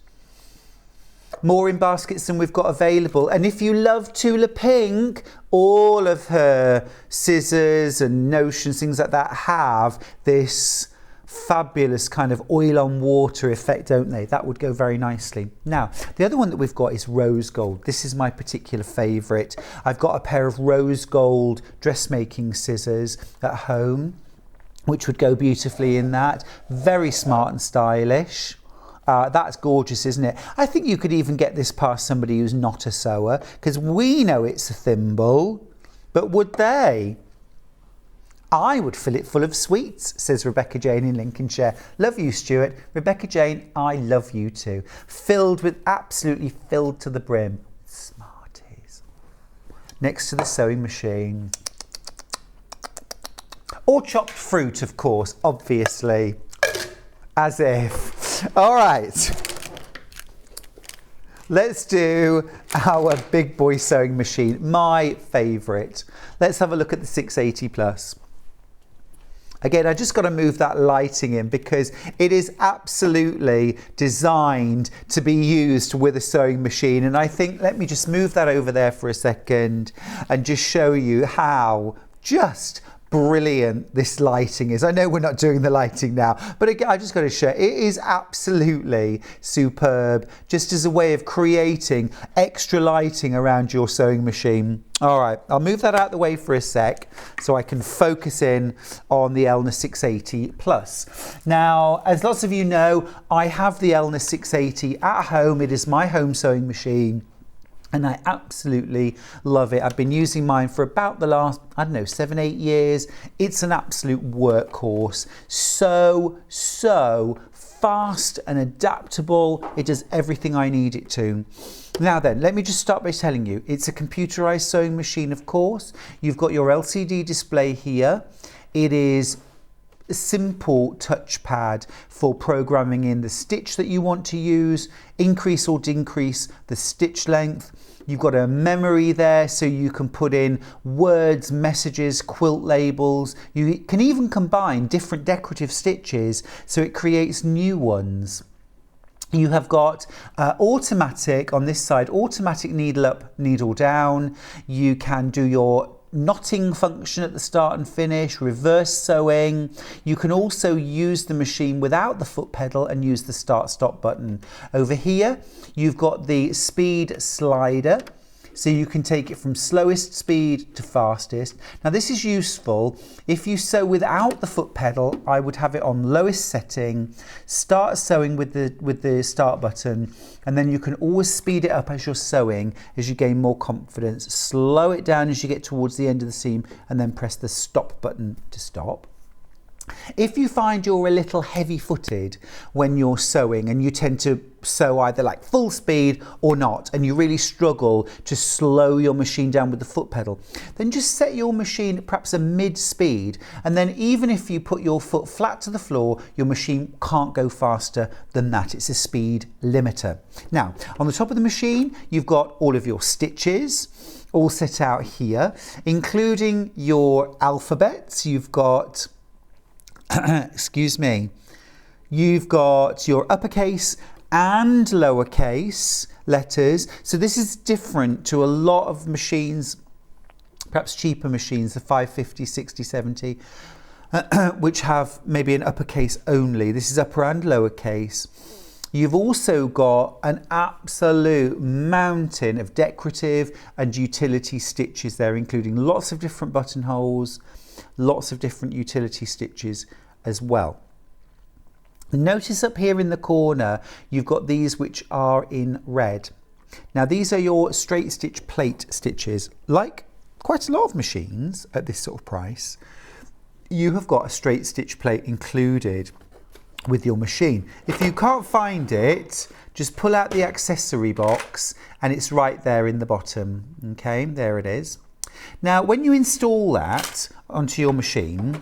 More in baskets than we've got available. And if you love Tula Pink, all of her scissors and notions, things like that, have this fabulous kind of oil on water effect, don't they? That would go very nicely. Now, the other one that we've got is rose gold. This is my particular favourite. I've got a pair of rose gold dressmaking scissors at home, which would go beautifully in that. Very smart and stylish. That's gorgeous, isn't it? I think you could even get this past somebody who's not a sewer, because we know it's a thimble, but would they? I would fill it full of sweets, says Rebecca Jane in Lincolnshire. Love you, Stuart. Rebecca Jane, I love you too. Absolutely filled to the brim. Smarties. Next to the sewing machine. Or chopped fruit, of course, obviously. As if. All right, let's do our big boy sewing machine, my favourite. Let's have a look at the 680 Plus. Again, I just got to move that lighting in because it is absolutely designed to be used with a sewing machine. And I think, let me just move that over there for a second and just show you how just brilliant this lighting is. I know we're not doing the lighting now, but again, I just got to show it is absolutely superb, just as a way of creating extra lighting around your sewing machine. All right, I'll move that out the way for a sec so I can focus in on the Elna 680 Plus. Now, as lots of you know, I have the Elna 680 at home. It is my home sewing machine. And I absolutely love it. I've been using mine for about the last, 7-8 years. It's an absolute workhorse. So fast and adaptable. It does everything I need it to. Now then, let me just start by telling you, it's a computerized sewing machine, of course. You've got your LCD display here. It is a simple touchpad for programming in the stitch that you want to use, increase or decrease the stitch length. You've got a memory there so you can put in words, messages, quilt labels. You can even combine different decorative stitches so it creates new ones. You have got automatic on this side, automatic needle up, needle down. You can do your knotting function at the start and finish, reverse sewing. You can also use the machine without the foot pedal and use the start stop button. Over here you've got the speed slider, so you can take it from slowest speed to fastest. Now this is useful if you sew without the foot pedal. I would have it on lowest setting, start sewing with the start button, and then you can always speed it up as you're sewing as you gain more confidence. Slow it down as you get towards the end of the seam and then press the stop button to stop. If you find you're a little heavy-footed when you're sewing and you tend to sew either like full speed or not, and you really struggle to slow your machine down with the foot pedal, then just set your machine at perhaps a mid-speed, and then even if you put your foot flat to the floor, your machine can't go faster than that. It's a speed limiter. Now, on the top of the machine, you've got all of your stitches all set out here, including your alphabets. You've got excuse me, you've got your uppercase and lowercase letters. So this is different to a lot of machines, perhaps cheaper machines, the 550, 60, 70, which have maybe an uppercase only. This is upper and lowercase. You've also got an absolute mountain of decorative and utility stitches there, including lots of different buttonholes, lots of different utility stitches as well. Notice up here in the corner, you've got these which are in red. Now these are your straight stitch plate stitches. Like quite a lot of machines at this sort of price, you have got a straight stitch plate included with your machine. If you can't find it, just pull out the accessory box and it's right there in the bottom. Okay, there it is. Now when you install that onto your machine,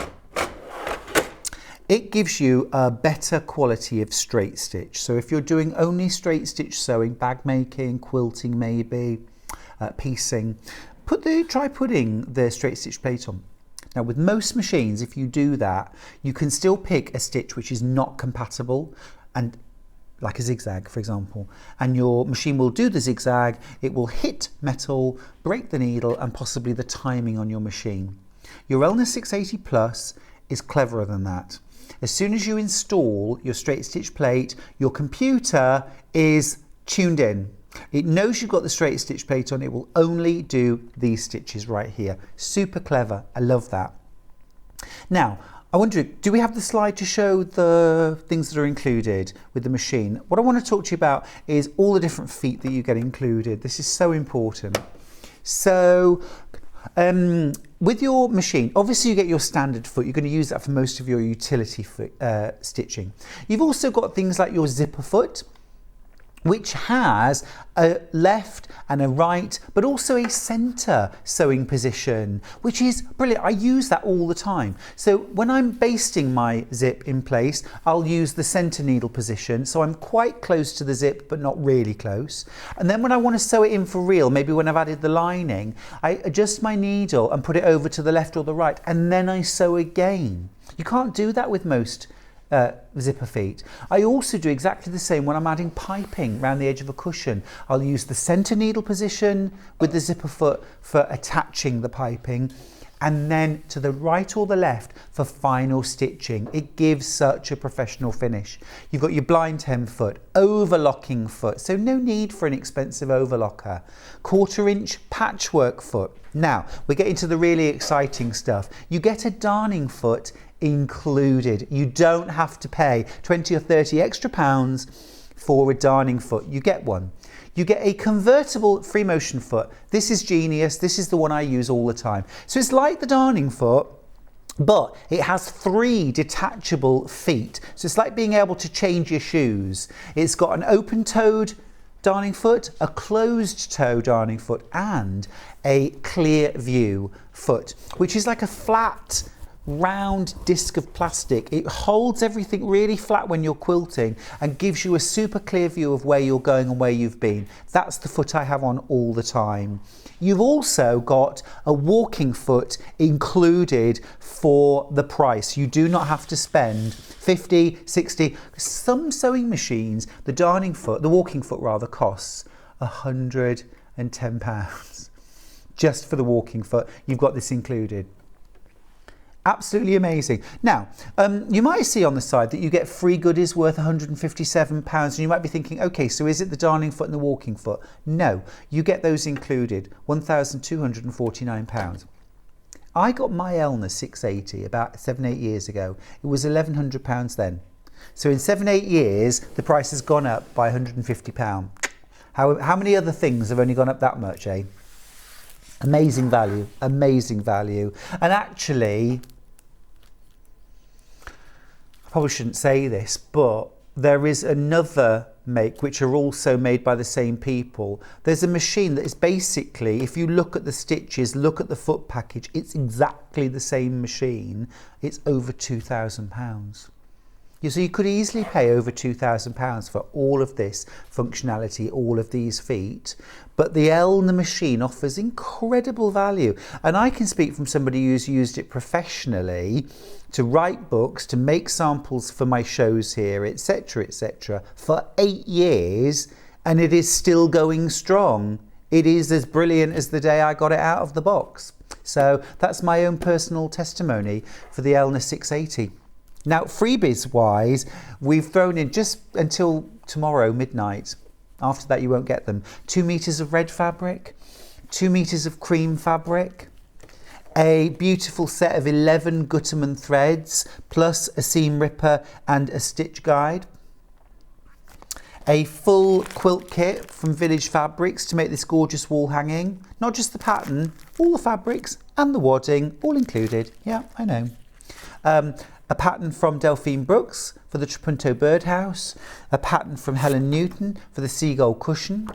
it gives you a better quality of straight stitch. So if you're doing only straight stitch sewing, bag making, quilting maybe, piecing, try putting the straight stitch plate on. Now with most machines, if you do that, you can still pick a stitch which is not compatible, and like a zigzag for example, and your machine will do the zigzag, it will hit metal, break the needle and possibly the timing on your machine. Your Elna 680 Plus is cleverer than that. As soon as you install your straight stitch plate, your computer is tuned in. It knows you've got the straight stitch plate on, it will only do these stitches right here. Super clever, I love that. Now, I wonder, do we have the slide to show the things that are included with the machine? What I want to talk to you about is all the different feet that you get included. This is so important. So, with your machine, obviously you get your standard foot. You're going to use that for most of your utility foot, stitching. You've also got things like your zipper foot, which has a left and a right, but also a center sewing position, which is brilliant. I use that all the time. So when I'm basting my zip in place, I'll use the center needle position. So I'm quite close to the zip, but not really close. And then when I want to sew it in for real, maybe when I've added the lining, I adjust my needle and put it over to the left or the right, and then I sew again. You can't do that with most zipper feet. I also do exactly the same when I'm adding piping around the edge of a cushion. I'll use the center needle position with the zipper foot for attaching the piping, and then to the right or the left for final stitching. It gives such a professional finish. You've got your blind hem foot, overlocking foot, so no need for an expensive overlocker. 1/4 inch patchwork foot. Now we get into the really exciting stuff. You get a darning foot included. You don't have to pay 20 or 30 extra pounds for a darning foot. You get one. You get a convertible free motion foot. This is genius. This is the one I use all the time. So it's like the darning foot, but it has 3 detachable feet. So it's like being able to change your shoes. It's got an open-toed darning foot, a closed-toe darning foot, and a clear view foot, which is like a flat round disc of plastic. It holds everything really flat when you're quilting and gives you a super clear view of where you're going and where you've been. That's the foot I have on all the time. You've also got a walking foot included for the price. You do not have to spend 50, 60. Some sewing machines, the walking foot rather, costs £110 just for the walking foot. You've got this included. Absolutely amazing. Now, you might see on the side that you get free goodies worth £157, and you might be thinking, okay, so is it the darning foot and the walking foot? No, you get those included, £1,249. I got my Elna 680 about 7-8 years ago. It was £1,100 then. So in 7-8 years, the price has gone up by £150. How many other things have only gone up that much, eh? Amazing value, amazing value. And actually, I probably shouldn't say this, but there is another make which are also made by the same people. There's a machine that is basically, if you look at the stitches, look at the foot package, it's exactly the same machine. It's over £2,000. So you could easily pay over £2,000 for all of this functionality, all of these feet. But the Elna machine offers incredible value. And I can speak from somebody who's used it professionally to write books, to make samples for my shows here, etc., for 8 years, and it is still going strong. It is as brilliant as the day I got it out of the box. So that's my own personal testimony for the Elna 680. Now, freebies wise, we've thrown in just until tomorrow midnight. After that, you won't get them. 2 meters of red fabric, 2 meters of cream fabric, a beautiful set of 11 Gutermann threads, plus a seam ripper and a stitch guide. A full quilt kit from Village Fabrics to make this gorgeous wall hanging. Not just the pattern, all the fabrics and the wadding, all included. Yeah, I know. A pattern from Delphine Brooks for the Trapunto Birdhouse, a pattern from Helen Newton for the Seagull Cushion.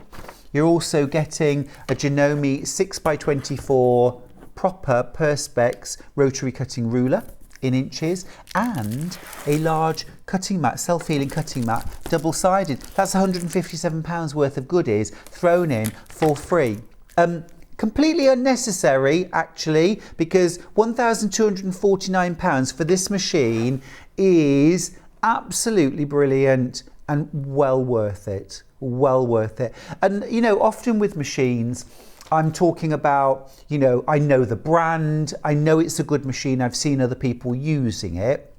You're also getting a Janome 6x24 proper Perspex rotary cutting ruler in inches, and a large cutting mat, self-healing cutting mat, double-sided. That's £157 worth of goodies thrown in for free. Completely unnecessary, actually, because £1,249 for this machine is absolutely brilliant and well worth it. Well worth it. And, you know, often with machines, I'm talking about, you know, I know the brand, I know it's a good machine, I've seen other people using it.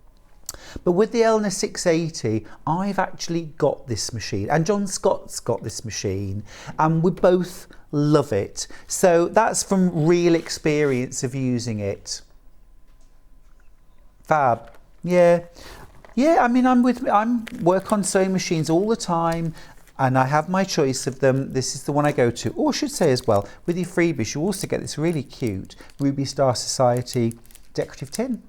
But with the Elna 680, I've actually got this machine, and John Scott's got this machine, and we both love it. So that's from real experience of using it. Fab. Yeah, I mean, I'm work on sewing machines all the time, and I have my choice of them. This is the one I go to. Or I should say as well, with your freebies, you also get this really cute Ruby Star Society decorative tin.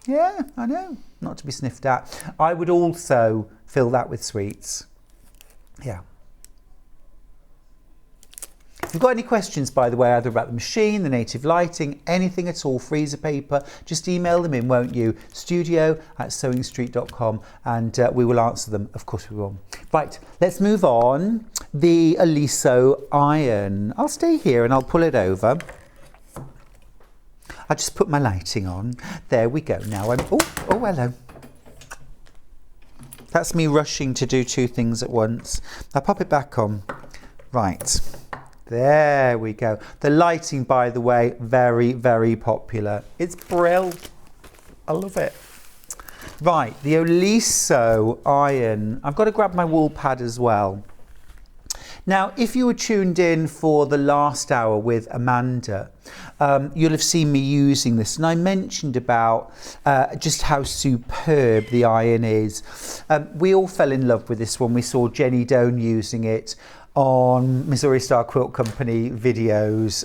Yeah, I know, not to be sniffed at. I would also fill that with sweets. Yeah. If you've got any questions, by the way, either about the machine, the native lighting, anything at all, freezer paper, just email them in, won't you? studio@sewingstreet.com, and we will answer them. Of course we will. Right, let's move on. The Aliso iron. I'll stay here and I'll pull it over. I just put my lighting on. There we go. Now I'm... Oh, hello. That's me rushing to do 2 things at once. I'll pop it back on. Right. There we go. The lighting, by the way, very, very popular. It's brilliant. I love it. Right, the Aliso iron. I've got to grab my wool pad as well. Now, if you were tuned in for the last hour with Amanda, you'll have seen me using this, and I mentioned about just how superb the iron is. We all fell in love with this when we saw Jenny Doan using it on Missouri Star Quilt Company videos.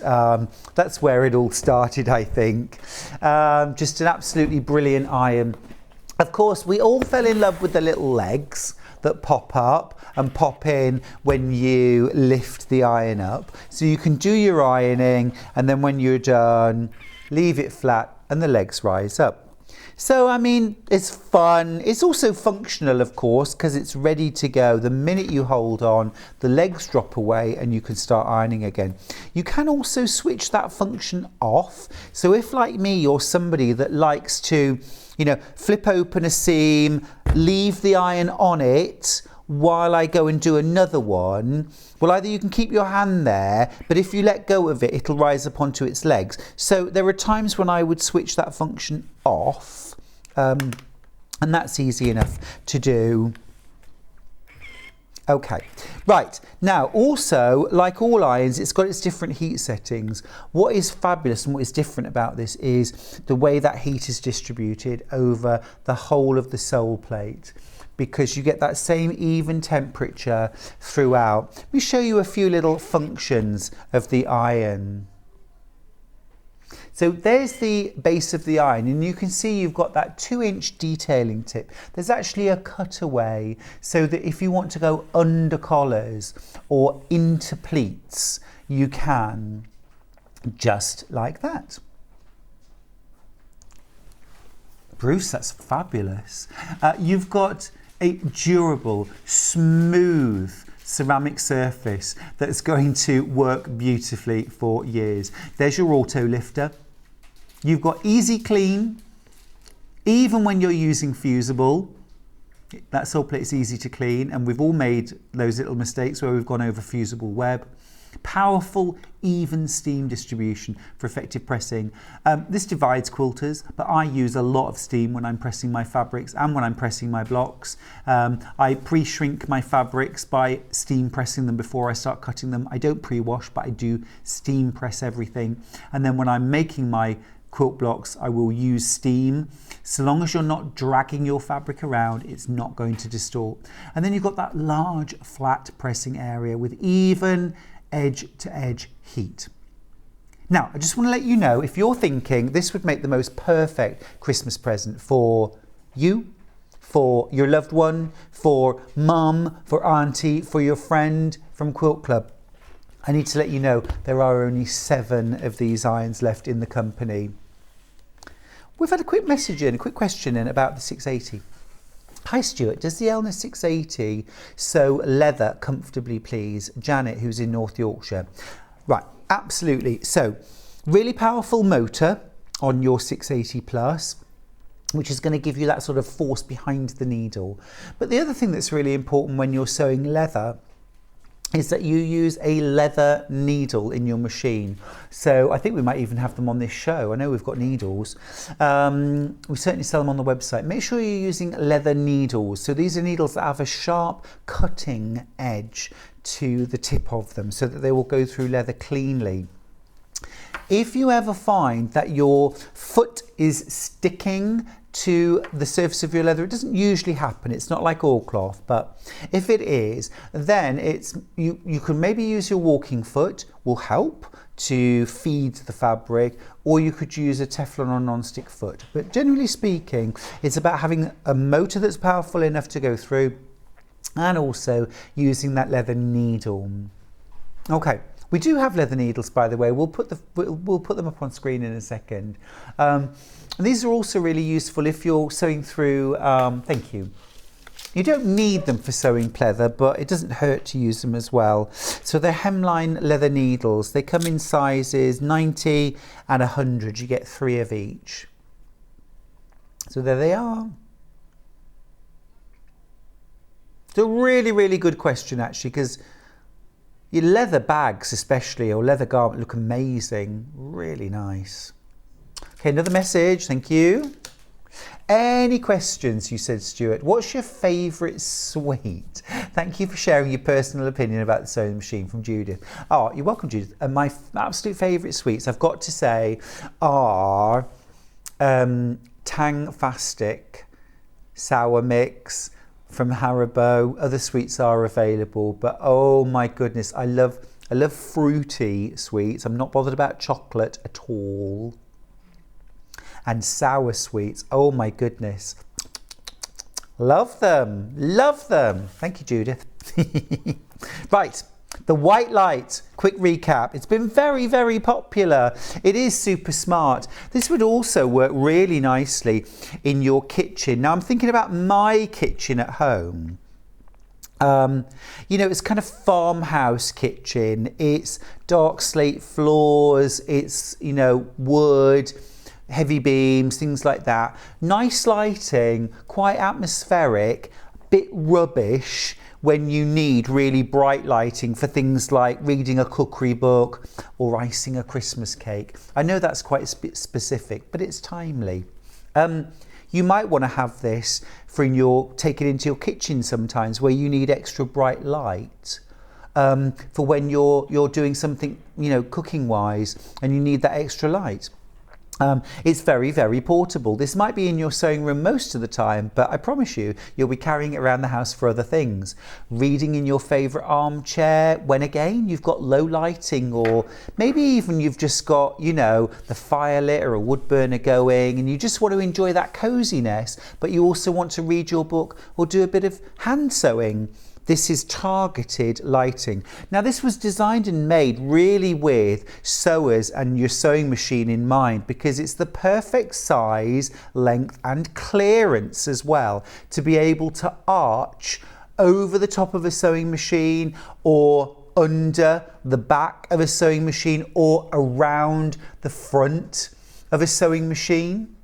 That's where it all started, I think. Just an absolutely brilliant iron. Of course, we all fell in love with the little legs that pop up and pop in when you lift the iron up. So you can do your ironing, and then when you're done, leave it flat and the legs rise up. So, I mean, it's fun. It's also functional, of course, because it's ready to go. The minute you hold on, the legs drop away and you can start ironing again. You can also switch that function off. So if, like me, you're somebody that likes to, you know, flip open a seam, leave the iron on it while I go and do another one, well, either you can keep your hand there, but if you let go of it, it'll rise up onto its legs. So there are times when I would switch that function off, and that's easy enough to do. Okay, right, now also, like all irons, it's got its different heat settings. What is fabulous and what is different about this is the way that heat is distributed over the whole of the sole plate, because you get that same even temperature throughout. Let me show you a few little functions of the iron. So there's the base of the iron, and you can see you've got that 2-inch detailing tip. There's actually a cutaway, so that if you want to go under collars or into pleats, you can, just like that. Bruce, that's fabulous. You've got a durable, smooth ceramic surface that's going to work beautifully for years. There's your auto lifter. You've got easy clean, even when you're using fusible. That sole plate's easy to clean, and we've all made those little mistakes where we've gone over fusible web. Powerful, even steam distribution for effective pressing. This divides quilters, but I use a lot of steam when I'm pressing my fabrics and when I'm pressing my blocks. I pre-shrink my fabrics by steam pressing them before I start cutting them. I don't pre-wash, but I do steam press everything. And then when I'm making my quilt blocks, I will use steam. So long as you're not dragging your fabric around, it's not going to distort. And then you've got that large flat pressing area with even edge to edge heat. Now, I just want to let you know, if you're thinking this would make the most perfect Christmas present for you, for your loved one, for mum, for auntie, for your friend from Quilt Club, I need to let you know there are only 7 of these irons left in the company. We've had a quick message in, a quick question in about the 680. Hi Stuart, does the Elna 680 sew leather comfortably please? Janet, who's in North Yorkshire. Right, absolutely. So, really powerful motor on your 680 Plus, which is going to give you that sort of force behind the needle. But the other thing that's really important when you're sewing leather is that you use a leather needle in your machine. So I think we might even have them on this show. I know we've got needles. We certainly sell them on the website. Make sure you're using leather needles. So these are needles that have a sharp cutting edge to the tip of them so that they will go through leather cleanly. If you ever find that your foot is sticking to the surface of your leather, it doesn't usually happen, it's not like oilcloth, but if it is, then you can maybe use your walking foot, will help to feed the fabric, or you could use a Teflon or non-stick foot. But generally speaking, it's about having a motor that's powerful enough to go through and also using that leather needle. Okay. We do have leather needles, by the way. We'll put them up on screen in a second. And these are also really useful if you're sewing through. Thank you. You don't need them for sewing pleather, but it doesn't hurt to use them as well. So they're hemline leather needles. They come in sizes 90 and 100. You get 3 of each. So there they are. It's a really, really good question, actually, because your leather bags especially, or leather garment, look amazing. Really nice. Okay, another message. Thank you. Any questions, you said, Stuart? What's your favourite sweet? Thank you for sharing your personal opinion about the sewing machine, from Judith. Oh, you're welcome, Judith. And my absolute favourite sweets, I've got to say, are Tangfastic sour mix from Haribo. Other sweets are available, but oh my goodness, I love fruity sweets. I'm not bothered about chocolate at all. And sour sweets, oh my goodness, love them, love them. Thank you, Judith. Right, the white light, quick recap. It's been very, very popular. It is super smart. This would also work really nicely in your kitchen. Now I'm thinking about my kitchen at home. You know, it's kind of farmhouse kitchen. It's dark slate floors. It's, you know, wood, heavy beams, things like that. Nice lighting, quite atmospheric, bit rubbish when you need really bright lighting for things like reading a cookery book or icing a Christmas cake. I know that's quite specific, but it's timely. You might want to have this take it into your kitchen sometimes where you need extra bright light. For when you're doing something, you know, cooking wise, and you need that extra light. It's very, very portable. This might be in your sewing room most of the time, but I promise you'll be carrying it around the house for other things. Reading in your favourite armchair when, again, you've got low lighting, or maybe even you've just got, you know, the fire lit or a wood burner going, and you just want to enjoy that coziness, but you also want to read your book or do a bit of hand sewing. This is targeted lighting. Now this was designed and made really with sewers and your sewing machine in mind, because it's the perfect size, length and clearance as well to be able to arch over the top of a sewing machine or under the back of a sewing machine or around the front of a sewing machine.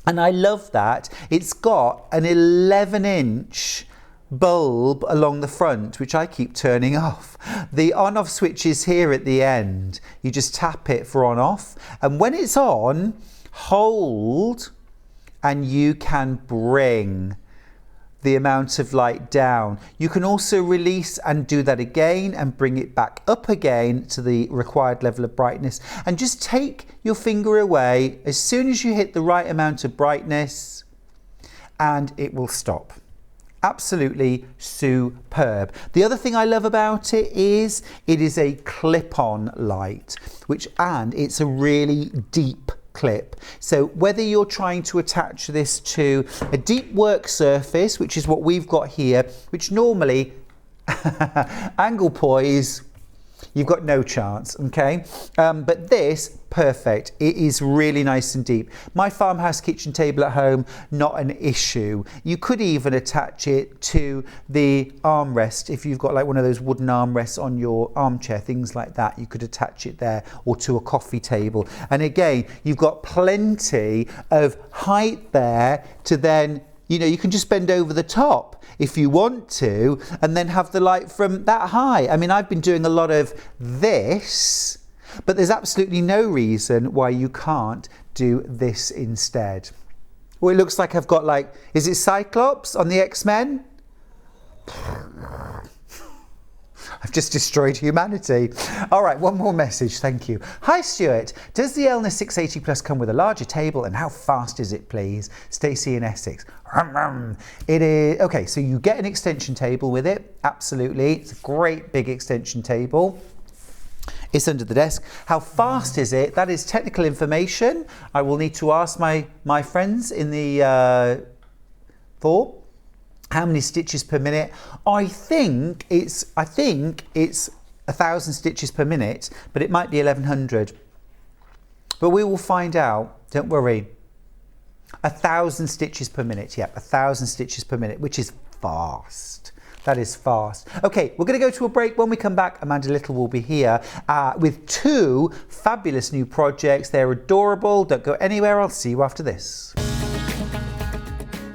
And I love that it's got an 11-inch bulb along the front, which I keep turning off. The on-off switch is here at the end. You just tap it for on-off, and when it's on, hold, and you can bring the amount of light down. You can also release and do that again and bring it back up again to the required level of brightness, and just take your finger away as soon as you hit the right amount of brightness and it will stop. Absolutely superb. The other thing I love about it is a clip-on light, and it's a really deep clip. So whether you're trying to attach this to a deep work surface, which is what we've got here, which normally angle poise, you've got no chance, okay? But this, perfect. It is really nice and deep. My farmhouse kitchen table at home, not an issue. You could even attach it to the armrest. If you've got like one of those wooden armrests on your armchair, things like that, you could attach it there, or to a coffee table. And again, you've got plenty of height there to then, you know, you can just bend over the top if you want to, and then have the light from that high. I mean, I've been doing a lot of this, but there's absolutely no reason why you can't do this instead. Well, it looks like I've got like, is it Cyclops on the X-Men? I've just destroyed humanity. All right, one more message, thank you. Hi Stuart, does the Elna 680 Plus come with a larger table, and how fast is it please? Stacey in Essex. It is, okay, so you get an extension table with it, absolutely. It's a great big extension table. It's under the desk. How fast is it? That is technical information. I will need to ask my friends in the how many stitches per minute. I think it's 1,000 stitches per minute, but it might be 1,100. But we will find out, don't worry. 1,000 stitches per minute, yeah, 1,000 stitches per minute, which is fast. That is fast. Okay, we're going to go to a break. When we come back, Amanda Little will be here with 2 fabulous new projects. They're adorable. Don't go anywhere. I'll see you after this.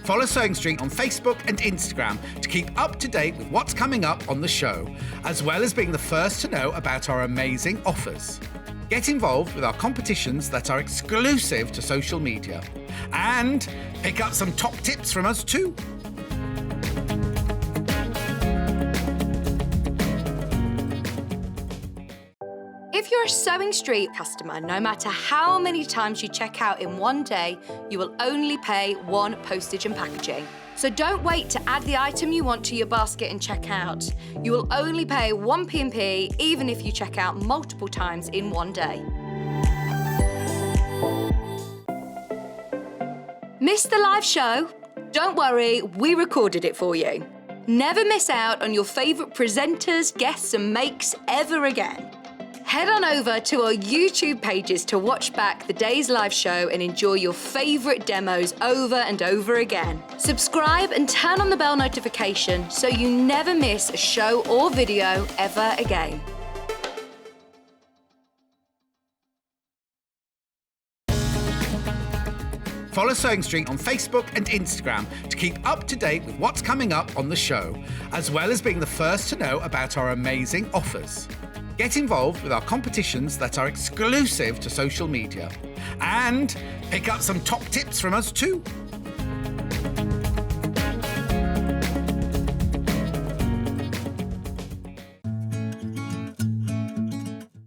Follow Sewing Street on Facebook and Instagram to keep up to date with what's coming up on the show, as well as being the first to know about our amazing offers. Get involved with our competitions that are exclusive to social media, and pick up some top tips from us too. If you're a Sewing Street customer, no matter how many times you check out in one day, you will only pay 1 postage and packaging. So don't wait to add the item you want to your basket and check out. You will only pay 1 P&P even if you check out multiple times in one day. Missed the live show? Don't worry, we recorded it for you. Never miss out on your favourite presenters, guests and makes ever again. Head on over to our YouTube pages to watch back the day's live show and enjoy your favourite demos over and over again. Subscribe and turn on the bell notification so you never miss a show or video ever again. Follow Sewing Street on Facebook and Instagram to keep up to date with what's coming up on the show, as well as being the first to know about our amazing offers. Get involved with our competitions that are exclusive to social media, and pick up some top tips from us too.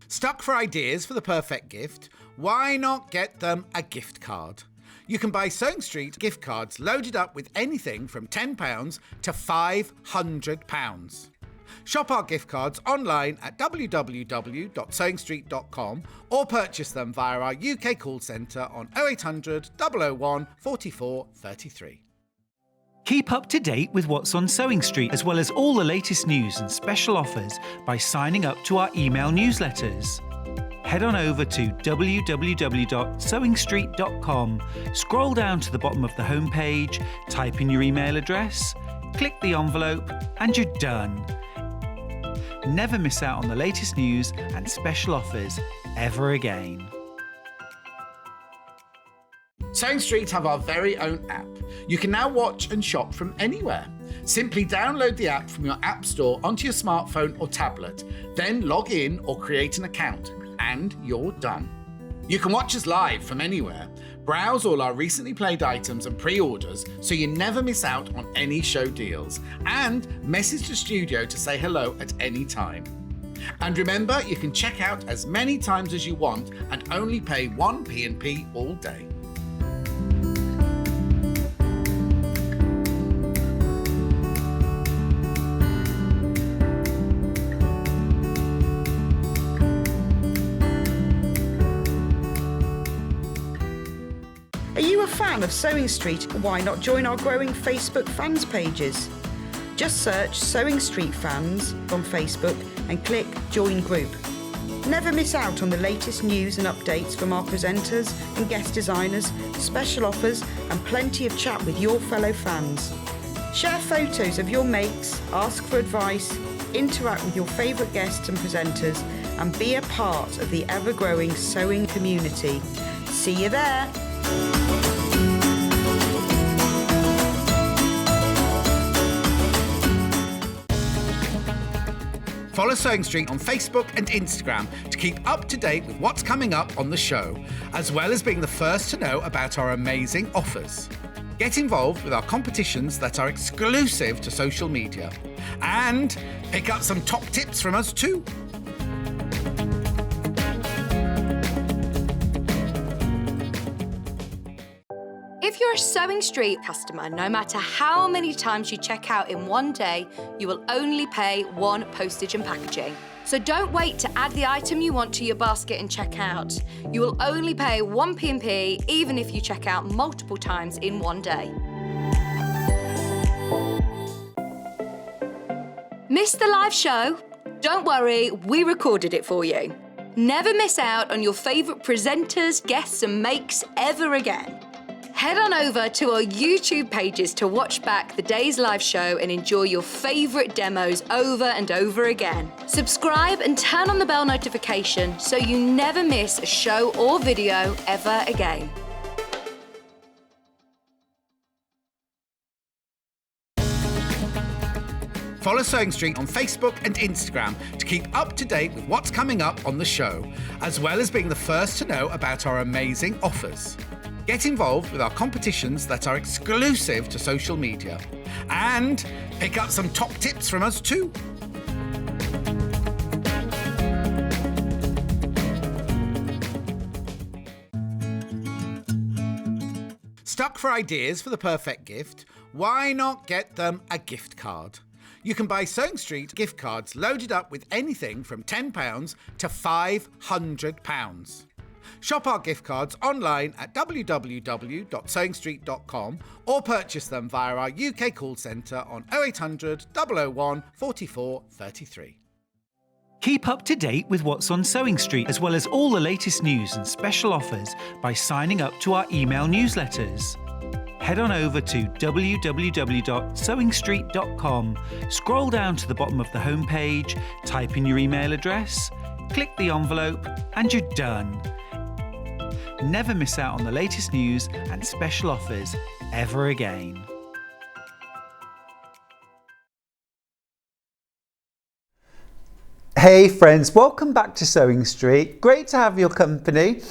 Stuck for ideas for the perfect gift? Why not get them a gift card? You can buy Sewing Street gift cards loaded up with anything from £10 to £500. Shop our gift cards online at www.sewingstreet.com or purchase them via our UK call centre on 0800 001 44 33. Keep up to date with what's on Sewing Street, as well as all the latest news and special offers by signing up to our email newsletters. Head on over to www.sewingstreet.com, scroll down to the bottom of the homepage, type in your email address, click the envelope, and you're done. Never miss out on the latest news and special offers ever again. Sewing Street have our very own app. You can now watch and shop from anywhere. Simply download the app from your app store onto your smartphone or tablet, then log in or create an account, and you're done. You can watch us live from anywhere, browse all our recently played items and pre-orders so you never miss out on any show deals, and message the studio to say hello at any time. And remember, you can check out as many times as you want and only pay 1 P&P all day. Are you a fan of Sewing Street? Why not join our growing Facebook fans pages? Just search Sewing Street Fans on Facebook and click Join Group. Never miss out on the latest news and updates from our presenters and guest designers, special offers, and plenty of chat with your fellow fans. Share photos of your makes, ask for advice, interact with your favourite guests and presenters, and be a part of the ever-growing sewing community. See you there! Follow Sewing Street on Facebook and Instagram to keep up to date with what's coming up on the show, as well as being the first to know about our amazing offers. Get involved with our competitions that are exclusive to social media, and pick up some top tips from us too. If you're a Sewing Street customer, no matter how many times you check out in one day, you will only pay 1 postage and packaging. So don't wait to add the item you want to your basket and check out. You will only pay 1 P&P even if you check out multiple times in one day. Missed the live show? Don't worry, we recorded it for you. Never miss out on your favourite presenters, guests and makes ever again. Head on over to our YouTube pages to watch back the day's live show and enjoy your favourite demos over and over again. Subscribe and turn on the bell notification so you never miss a show or video ever again. Follow Sewing Street on Facebook and Instagram to keep up to date with what's coming up on the show, as well as being the first to know about our amazing offers. Get involved with our competitions that are exclusive to social media, and pick up some top tips from us too. Stuck for ideas for the perfect gift? Why not get them a gift card? You can buy Sewing Street gift cards loaded up with anything from £10 to £500. Shop our gift cards online at www.sewingstreet.com or purchase them via our UK call centre on 0800 001 44 33. Keep up to date with what's on Sewing Street, as well as all the latest news and special offers by signing up to our email newsletters. Head on over to www.sewingstreet.com, scroll down to the bottom of the homepage, type in your email address, click the envelope, and you're done. Never miss out on the latest news and special offers ever again. Hey friends, welcome back to Sewing Street. Great to have your company.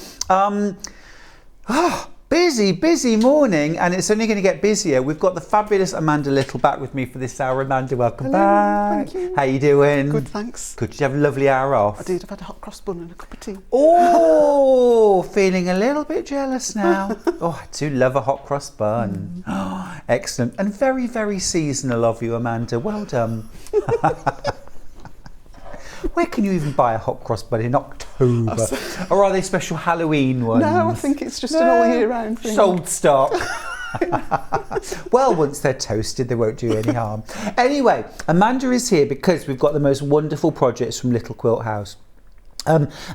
Busy morning, and it's only going to get busier. We've got the fabulous Amanda Little back with me for this hour. Amanda, welcome back. Thank you. How you doing? Good, thanks. Good. Did you have a lovely hour off? I did. I've had a hot cross bun and a cup of tea. Oh, feeling a little bit jealous now. Oh, I do love a hot cross bun. Oh, excellent. And very, very seasonal of you, Amanda. Well done. Where can you even buy a hot cross bun in October? Or are they special Halloween ones? No, I think it's just an all year round thing. Sold stock. Well, once they're toasted, they won't do any harm. Anyway, Amanda is here because we've got the most wonderful projects from Little Quilt House.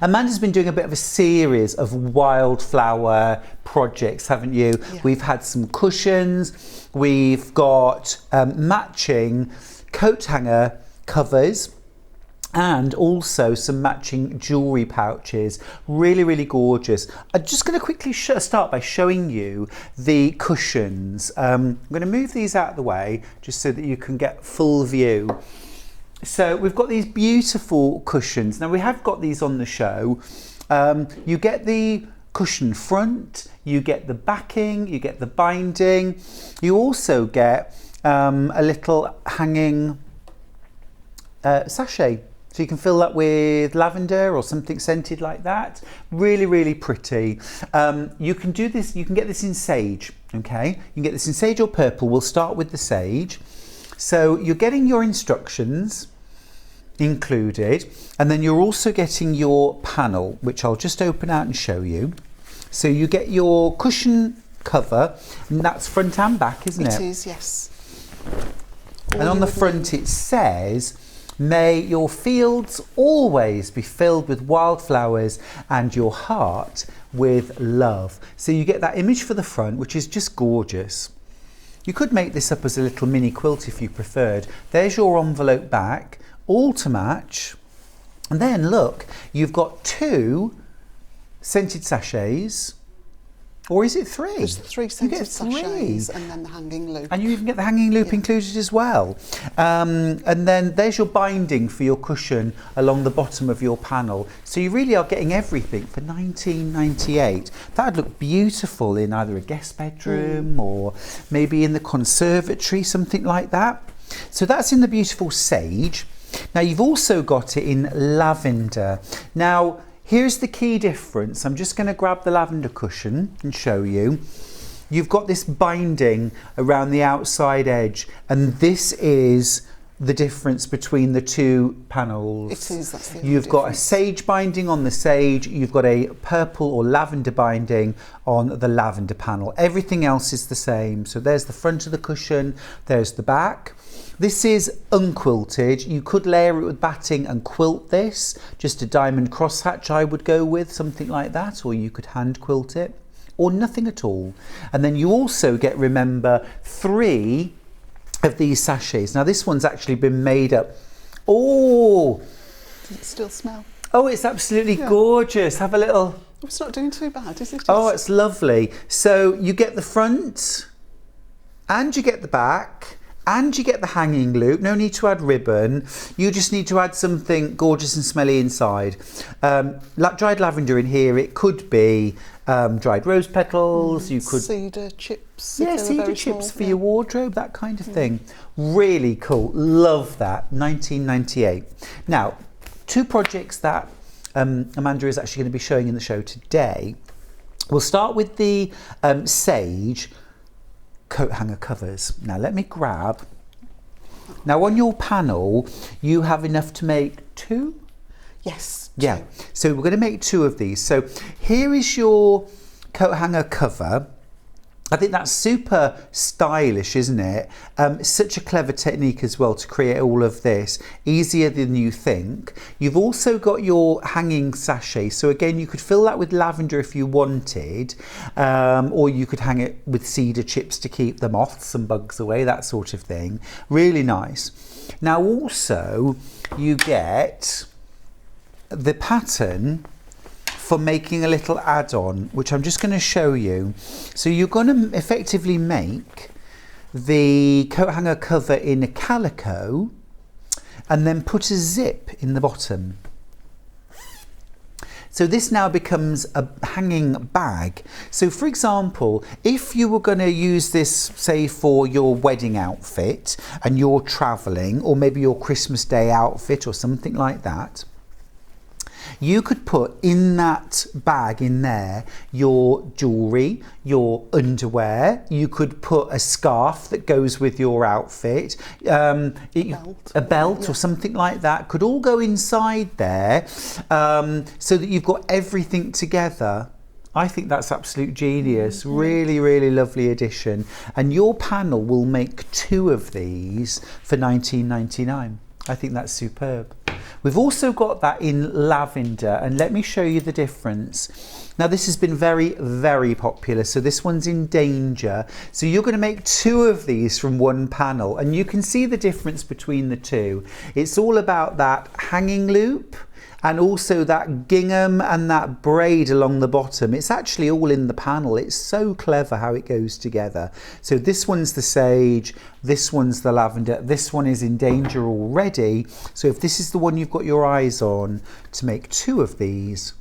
Amanda's been doing a bit of a series of wildflower projects, haven't you? Yeah. We've had some cushions, we've got matching coat hanger covers, and also some matching jewellery pouches. Really, really gorgeous. I'm just going to quickly start by showing you the cushions. I'm going to move these out of the way just so that you can get full view. So we've got these beautiful cushions. Now we have got these on the show. You get the cushion front, you get the backing, you get the binding. You also get a little hanging sachet. So you can fill that with lavender or something scented like that. Really, really pretty. You can do this, you can get this in sage, okay? You can get this in sage or purple. We'll start with the sage. So you're getting your instructions included, and then you're also getting your panel, which I'll just open out and show you. So you get your cushion cover, and that's front and back, isn't it? It is, yes. And on the front it says, "May your fields always be filled with wildflowers and your heart with love." So you get that image for the front, which is just gorgeous. You could make this up as a little mini quilt if you preferred. There's your envelope back, all to match. And then look, you've got 2 scented sachets. Or is it 3? There's 3 You scented get 3. sachets and then the hanging loop. And you even get the hanging loop included as well. And then there's your binding for your cushion along the bottom of your panel. So you really are getting everything for $19.98. That would look beautiful in either a guest bedroom or maybe in the conservatory, something like that. So that's in the beautiful sage. Now you've also got it in lavender. Now, here's the key difference. I'm just going to grab the lavender cushion and show you. You've got this binding around the outside edge, and this is the difference between the 2 panels. It is, that's the You've got a difference. sage binding on the sage, you've got a purple or lavender binding on the lavender panel. Everything else is the same. So there's the front of the cushion, there's the back. This is unquilted. You could layer it with batting and quilt this. Just a diamond crosshatch I would go with, something like that, or you could hand quilt it, or nothing at all. And then you also get, remember, 3 of these sachets. Now this one's actually been made up. Oh! Does it still smell? Oh, it's absolutely gorgeous. Have a little... Oh, it's not doing too bad, is it? Oh, it's lovely. So you get the front, and you get the back, and you get the hanging loop. No need to add ribbon. You just need to add something gorgeous and smelly inside. Dried lavender in here. It could be dried rose petals. You could cedar chips. yeah, if they were cedar very chips small, for your wardrobe, that kind of thing. Really cool. Love that. $19.98. Now, 2 projects that Amanda is actually going to be showing in the show today. We'll start with the sage coat hanger covers. Now let me grab. Now on your panel, you have enough to make 2? Yes. Yeah. So we're going to make 2 of these. So here is your coat hanger cover. I think that's super stylish, isn't it? Such a clever technique as well to create all of this. Easier than you think. You've also got your hanging sachet. So again, you could fill that with lavender if you wanted, or you could hang it with cedar chips to keep the moths and bugs away, that sort of thing. Really nice. Now also, you get the pattern for making a little add-on, which I'm just going to show you. So you're going to effectively make the coat hanger cover in a calico and then put a zip in the bottom. So this now becomes a hanging bag. So for example, if you were going to use this, say, for your wedding outfit and you're traveling, or maybe your Christmas Day outfit or something like that, you could put in that bag in there your jewellery, your underwear. You could put a scarf that goes with your outfit, a belt or something like that. Could all go inside there, so that you've got everything together. I think that's absolute genius. Really, really lovely addition. And your panel will make 2 of these for £19.99. I think that's superb. We've also got that in lavender, and let me show you the difference. Now this has been very, very popular, so this one's in danger. So you're going to make 2 of these from one panel, and you can see the difference between the 2. It's all about that hanging loop and also that gingham and that braid along the bottom. It's actually all in the panel. It's so clever how it goes together. So this one's the sage, this one's the lavender, this one is in danger already. So if this is the one you've got your eyes on, to make 2 of these,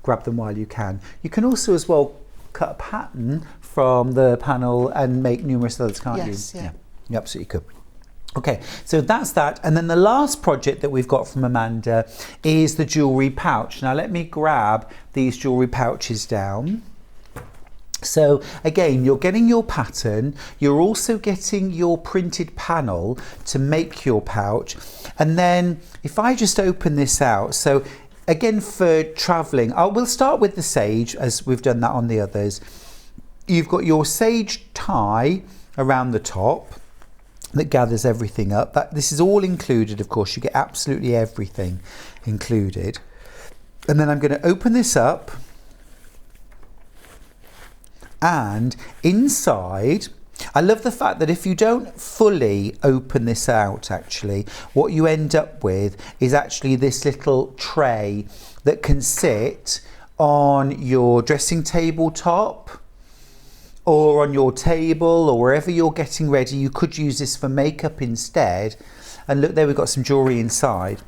grab them while you can. You can also as well cut a pattern from the panel and make numerous others, can't you? Yes, yeah. You absolutely could. Okay, so that's that. And then the last project that we've got from Amanda is the jewellery pouch. Now let me grab these jewellery pouches down. So again, you're getting your pattern, you're also getting your printed panel to make your pouch. And then if I just open this out, so again for travelling, we'll start with the sage as we've done that on the others. You've got your sage tie around the top that gathers everything up. This is all included, of course. You get absolutely everything included. And then I'm going to open this up, and inside, I love the fact that if you don't fully open this out, actually, what you end up with is actually this little tray that can sit on your dressing table top, or on your table, or wherever you're getting ready. You could use this for makeup instead. And look, there we've got some jewellery inside.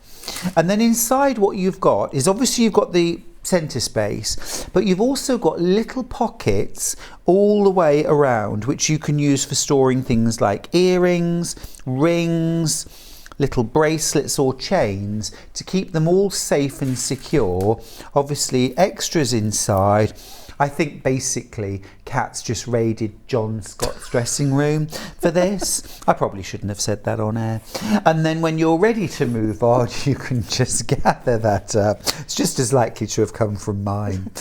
And then inside what you've got is, obviously you've got the centre space, but you've also got little pockets all the way around, which you can use for storing things like earrings, rings, little bracelets or chains, to keep them all safe and secure. Obviously extras inside. I think basically Kat's just raided John Scott's dressing room for this. I probably shouldn't have said that on air. And then when you're ready to move on, you can just gather that up. It's just as likely to have come from mine.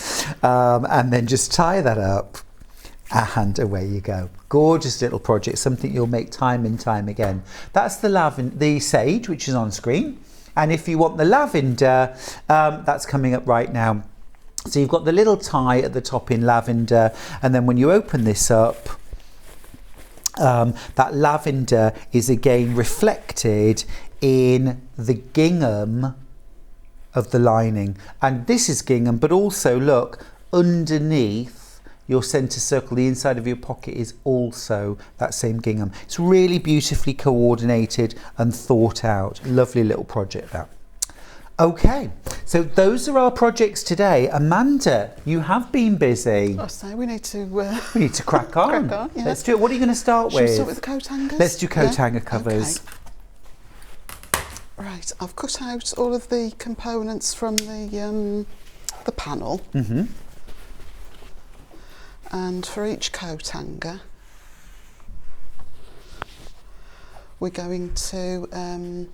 And then just tie that up, and away you go. Gorgeous little project, something you'll make time and time again. That's the sage, which is on screen. And if you want the lavender, that's coming up right now. So you've got the little tie at the top in lavender, and then when you open this up, that lavender is again reflected in the gingham of the lining. And this is gingham, but also look, underneath your centre circle, the inside of your pocket is also that same gingham. It's really beautifully coordinated and thought out. Lovely little project that. Okay, so those are our projects today. Amanda, you have been busy. I say we need to crack on. Crack on, yeah. Let's do it. What are you going to start Should with? we start with the coat hangers? Let's do coat hanger covers. Okay. Right, I've cut out all of the components from the panel. Mm-hmm. And for each coat hanger, we're going to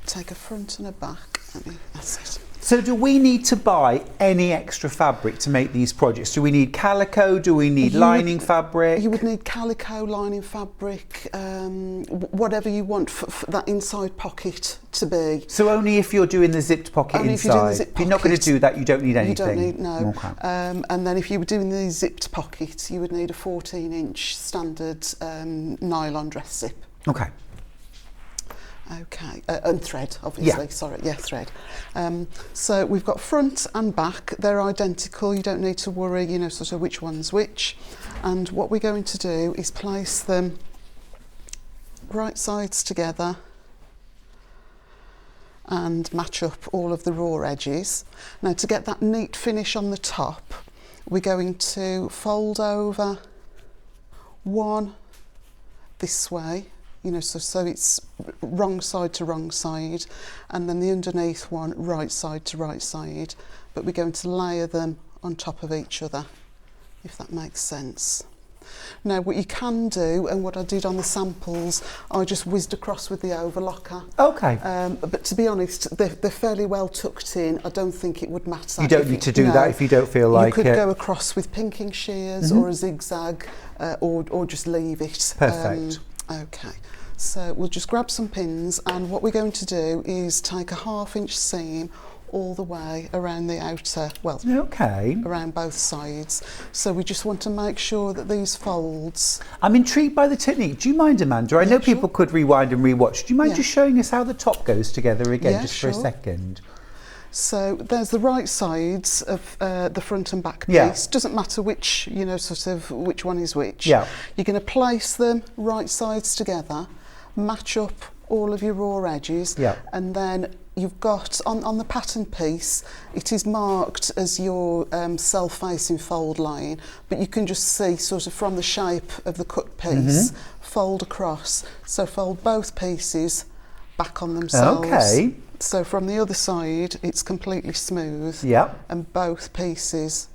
take a front and a back. That's it. So do we need to buy any extra fabric to make these projects? Do we need calico? Do we need lining fabric? You would need calico, lining fabric, whatever you want for that inside pocket to be. So only if you're doing the zipped pocket Only inside? if you're doing the zipped If you're not going to do that, you don't need anything? You don't need, no. Okay. And then if you were doing the zipped pocket, you would need a 14-inch standard nylon dress zip. Okay. Okay, and thread, obviously, Yeah. sorry, yeah, thread. So we've got front and back, they're identical, you don't need to worry, you know, sort of which one's which. And what we're going to do is place them right sides together and match up all of the raw edges. Now to get that neat finish on the top, we're going to fold one this way, you know, so it's wrong side to wrong side, and then the underneath one right side to right side, but we're going to layer them on top of each other, if that makes sense. Now, what you can do, and what I did on the samples, I just whizzed across with the overlocker. Okay. But to be honest, they're fairly well tucked in. I don't think it would matter. You don't need to do that if you don't feel like it. You could go across with pinking shears or a zigzag, or just leave it. Perfect. Okay. So we'll just grab some pins, and what we're going to do is take a 1/2 inch seam all the way around the outer, well, around both sides. So we just want to make sure that these folds... I'm intrigued by the technique. Do you mind, Amanda? I know people could rewind and rewatch. Do you mind just showing us how the top goes together again, just for a second? So there's the right sides of the front and back piece. Doesn't matter which, you know, sort of which one is which. You're going to place them right sides together, match up all of your raw edges, and then you've got on the pattern piece, it is marked as your self-facing fold line, but you can just see sort of from the shape of the cut piece, fold across. So fold both pieces back on themselves. So from the other side, it's completely smooth. And both pieces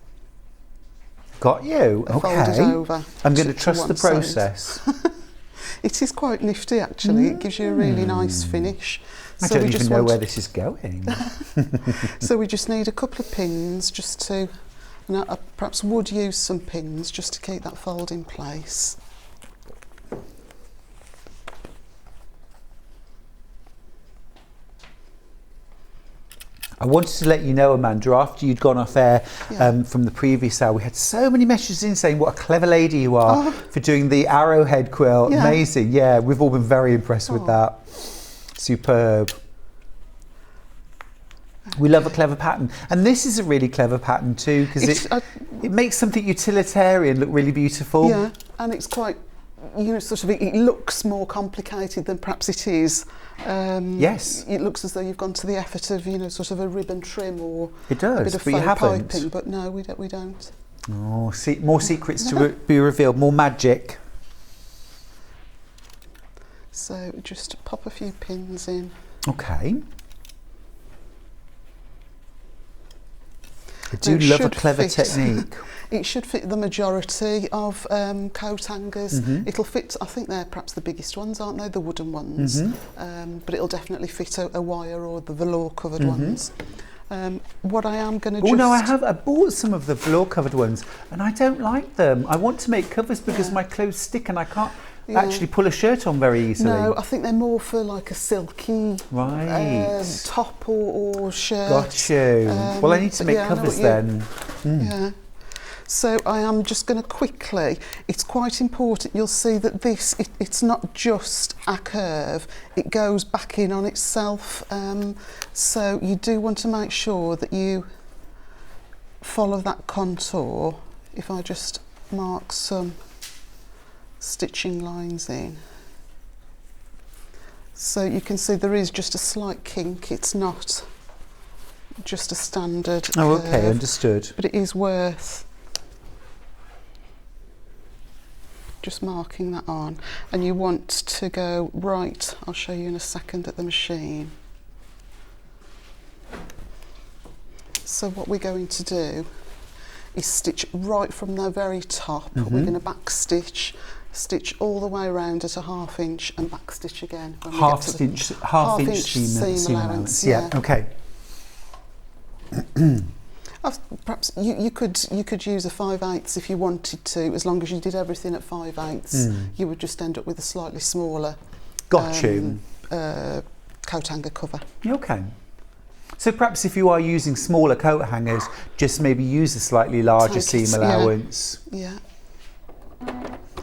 got you. Folded over. I'm going to trust the process. It is quite nifty, actually. It gives you a really nice finish. I don't even know where this is going. So we just need a couple of pins just to, and I perhaps would use some pins just to keep that fold in place. I wanted to let you know, Amanda, after you'd gone off air from the previous hour, we had so many messages in saying what a clever lady you are for doing the Arrowhead Quilt. Amazing. Yeah, we've all been very impressed with that. Superb. We love a clever pattern. And this is a really clever pattern too, because it makes something utilitarian look really beautiful. Yeah, and it's quite, you know, sort of, it looks more complicated than perhaps it is. Yes. It looks as though you've gone to the effort of, you know, sort of a ribbon trim or a bit of faux piping, but no, we don't. Oh, see, more secrets to be revealed, more magic. So just pop a few pins in. Okay. I do love a clever technique. It should fit the majority of coat hangers. It'll fit, I think they're perhaps the biggest ones, aren't they? The wooden ones. But it'll definitely fit a wire or the velour covered ones. What I am going to no, I bought some of the velour covered ones and I don't like them. I want to make covers because my clothes stick and I can't actually pull a shirt on very easily. No, I think they're more for like a silky top or shirt. Got you. Well, I need to make covers then. Yeah. So I am just going to quickly, it's quite important, you'll see that this, it's not just a curve, it goes back in on itself. So you do want to make sure that you follow that contour. If I just mark some stitching lines in. So you can see there is just a slight kink, it's not just a standard curve, okay, understood. But it is worth just marking that on, and you want to go right, I'll show you in a second at the machine. So what we're going to do is stitch right from the very top. We're going to back stitch all the way around at a 1/2 inch and back stitch again. When half inch seam allowance. Yeah, okay. Perhaps you could use a 5/8 if you wanted to, as long as you did everything at 5/8. You would just end up with a slightly smaller coat hanger cover. Okay. So perhaps if you are using smaller coat hangers, just maybe use a slightly larger seam allowance. Yeah.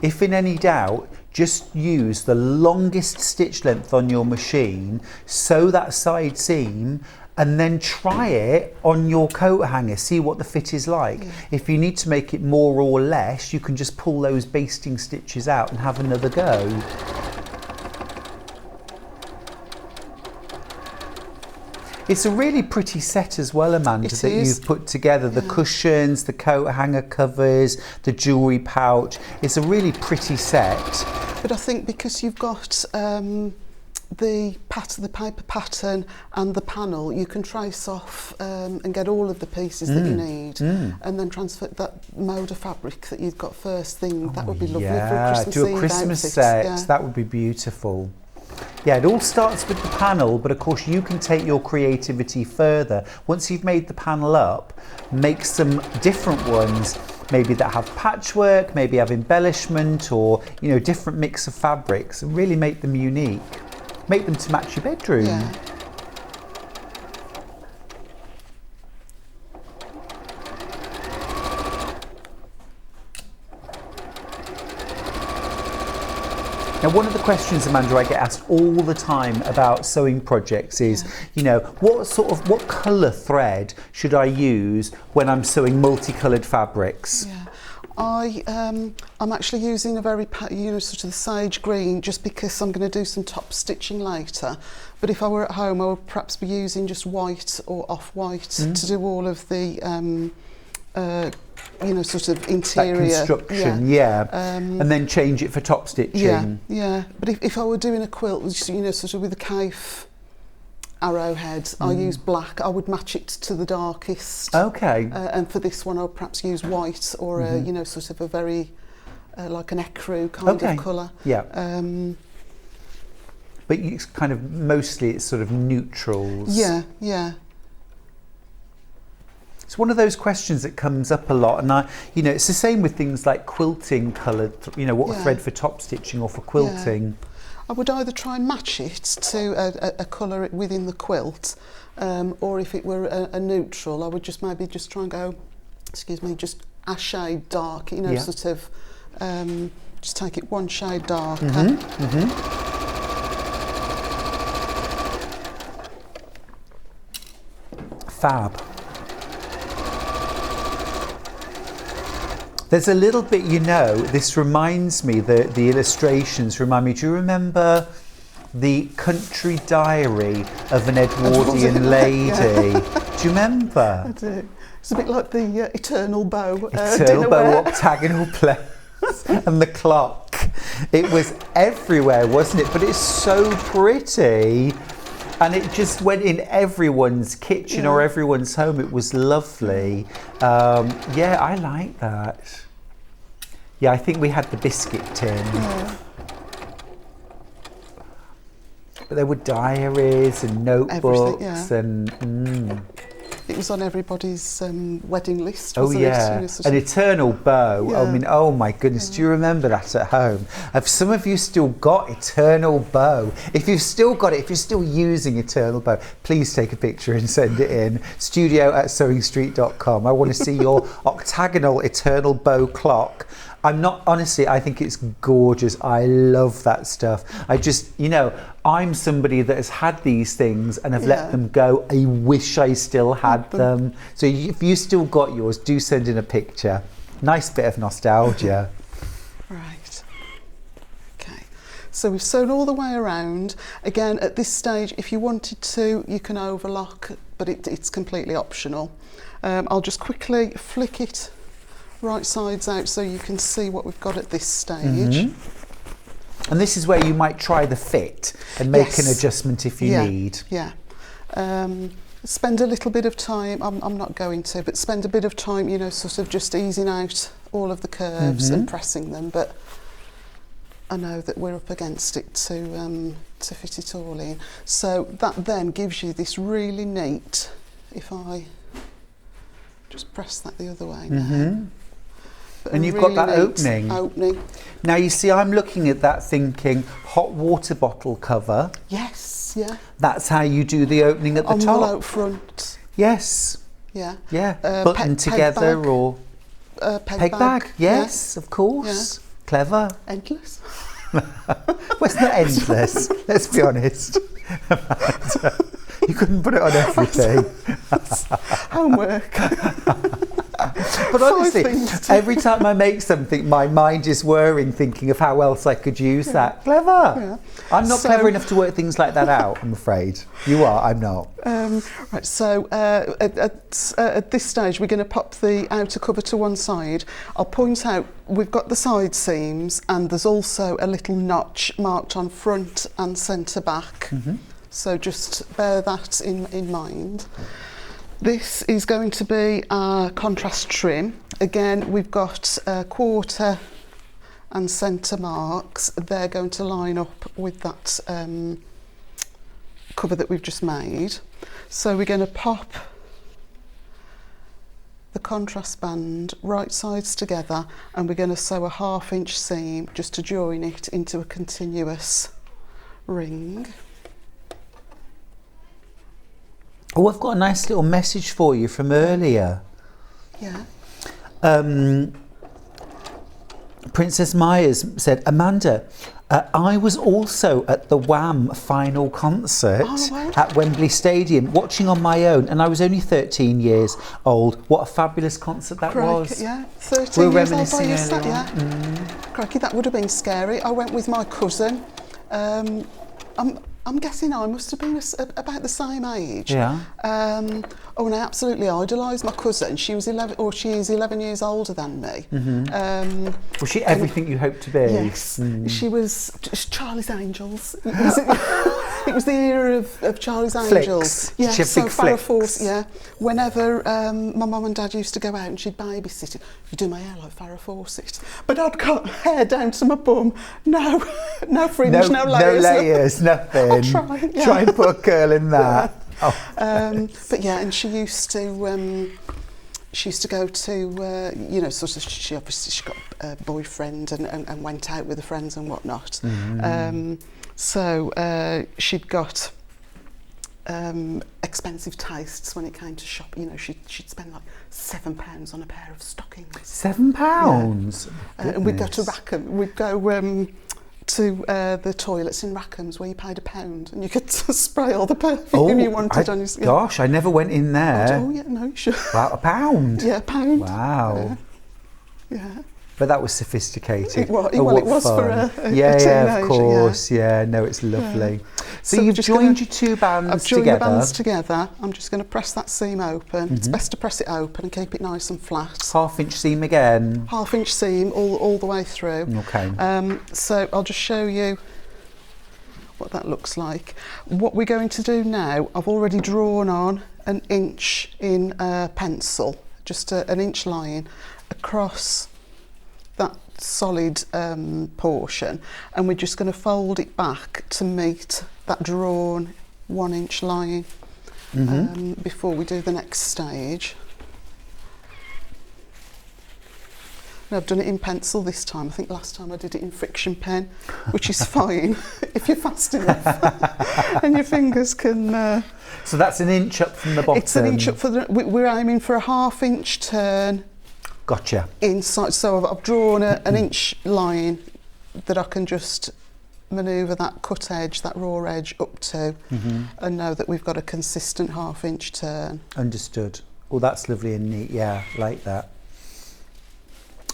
If in any doubt, just use the longest stitch length on your machine, sew that side seam, and then try it on your coat hanger, see what the fit is like. If you need to make it more or less, you can just pull those basting stitches out and have another go. It's a really pretty set as well, Amanda, that you've put together. The cushions, the coat hanger covers, the jewellery pouch. It's a really pretty set. But I think because you've got the paper pattern and the panel, you can trace off and get all of the pieces that you need, and then transfer that mode of fabric that you've got first thing. That would be lovely for a Christmas do a Eve Christmas outfit. set. Yeah. That would be beautiful. Yeah, it all starts with the panel, but of course you can take your creativity further. Once you've made the panel up, make some different ones, maybe that have patchwork, maybe have embellishment, or different mix of fabrics, and really make them unique. Make them to match your bedroom. Yeah. Now, one of the questions, Amanda, I get asked all the time about sewing projects is, what colour thread should I use when I'm sewing multicoloured fabrics? Yeah. I'm actually using a very, sort of the sage green, just because I'm going to do some top stitching later. But if I were at home, I would perhaps be using just white or off-white to do all of the, sort of interior. That construction, and then change it for top stitching. Yeah. But if I were doing a quilt, sort of with a Caif arrowhead, I use black. I would match it to the darkest. Okay. And for this one, I would perhaps use white or sort of a very like an ecru kind of colour. Yeah. But it's kind of mostly it's sort of neutrals. Yeah. It's one of those questions that comes up a lot, and it's the same with things like quilting coloured. What thread for top stitching or for quilting. Yeah. I would either try and match it to a colour within the quilt, or if it were a neutral, I would just maybe just try and go, just a shade dark, sort of, just take it one shade darker. Fab. There's a little bit, this reminds me, the illustrations remind me, do you remember the country diary of an Edwardian lady? Do you remember? I do. It's a bit like the Eternal Bow. Eternal Bow octagonal place and the clock. It was everywhere, wasn't it? But it's so pretty. And it just went in everyone's kitchen or everyone's home. It was lovely. I like that. Yeah, I think we had the biscuit tin. Yeah. But there were diaries and notebooks and... It was on everybody's wedding list, Oh wasn't yeah, it? an eternal bow. Yeah. I mean, oh my goodness, do you remember that at home? Have some of you still got eternal bow? If you've still got it, if you're still using eternal bow, please take a picture and send it in. studio@sewingstreet.com. I want to see your octagonal eternal bow clock. I think it's gorgeous. I love that stuff. I just, I'm somebody that has had these things and have let them go. I wish I still had them. So if you still got yours, do send in a picture. Nice bit of nostalgia. Right. Okay. So we've sewn all the way around. Again, at this stage, if you wanted to, you can overlock, but it's completely optional. I'll just quickly flick it right sides out so you can see what we've got at this stage. And this is where you might try the fit and make an adjustment if you need. Yeah. Spend a little bit of time, I'm not going to, but spend a bit of time, sort of just easing out all of the curves and pressing them, but I know that we're up against it to fit it all in. So that then gives you this really neat, if I just press that the other way now. And you've got that opening. Now you see, I'm looking at that thinking hot water bottle cover. Yes, yeah. That's how you do the opening at the top. Envelope front. Yes. Yeah. Yeah. Button together peg or peg bag. Yes, of course. Yeah. Clever. Endless. Well, it's not endless. Let's be honest. You couldn't put it on everything. Homework. But honestly, 5 things. every time I make something, my mind is whirring, thinking of how else I could use that. Clever. Yeah. I'm not clever enough to work things like that out, I'm afraid. You are, I'm not. Right, so at this stage we're going to pop the outer cover to one side. I'll point out we've got the side seams and there's also a little notch marked on front and centre back. So just bear that in mind. This is going to be our contrast trim. Again, we've got quarter and centre marks. They're going to line up with that cover that we've just made. So we're going to pop the contrast band right sides together and we're going to sew a 1/2 inch seam just to join it into a continuous ring. Oh, I've got a nice little message for you from earlier. Yeah. Princess Myers said, Amanda, I was also at the Wham final concert at Wembley Stadium, watching on my own, and I was only 13 years old. What a fabulous concert that was. Yeah, 13 We're years old by reminiscing yourself, earlier yeah. Crikey, that would have been scary. I went with my cousin. I'm guessing I must have been about the same age. Yeah. And I absolutely idolised my cousin. She was 11, or she is 11 years older than me. Was she everything you hoped to be? Yes. She was Charlie's Angels. It was the era of Charlie's Angels. Yeah, Yeah, so big Farrah flicks. Fawcett, yeah. Whenever my mum and dad used to go out and she'd babysit it, you do my hair like Farrah Fawcett. But I'd got hair down to my bum. No fringe, no layers. No layers, nothing. I'll try, yeah. Try and put a curl in that. Yeah. Oh. But yeah, and she used to go to, you know, sort of, she got a boyfriend and went out with her friends and whatnot. So she'd got expensive tastes when it came to shop. You know, she'd spend like £7 on a pair of stockings. £7? Yeah. And we'd go to Rackham. We'd go to the toilets in Rackham's where you paid £1 and you could spray all the perfume you wanted on your skin. Gosh, I never went in there. Oh yeah, no, you should. Wow, £1? Yeah, £1. Wow. Yeah. But that was sophisticated. It was, Oh, well, what it was fun. for a yeah, teenager, of course. Yeah, no, it's lovely. So So you've we're just joined gonna- your two bands I've joined together. the bands together. I'm just going to press that seam open. It's best to press it open and keep it nice and flat. 1/2 inch seam again. 1/2 inch seam all the way through. Okay. So I'll just show you what that looks like. What we're going to do now, I've already drawn on 1 inch in pencil, just an inch line across that solid portion, and we're just going to fold it back to meet that drawn 1 inch line before we do the next stage. Now I've done it in pencil this time. I think last time I did it in friction pen, which is fine if you're fast enough and your fingers can... So that's 1 inch up from the bottom. It's 1 inch up for the... We're aiming for a 1/2 inch turn. Gotcha. Inside, so I've drawn 1 inch line that I can just manoeuvre that cut edge, that raw edge up to, and know that we've got a consistent 1/2 inch turn. Understood. Oh, that's lovely and neat. Yeah, like that.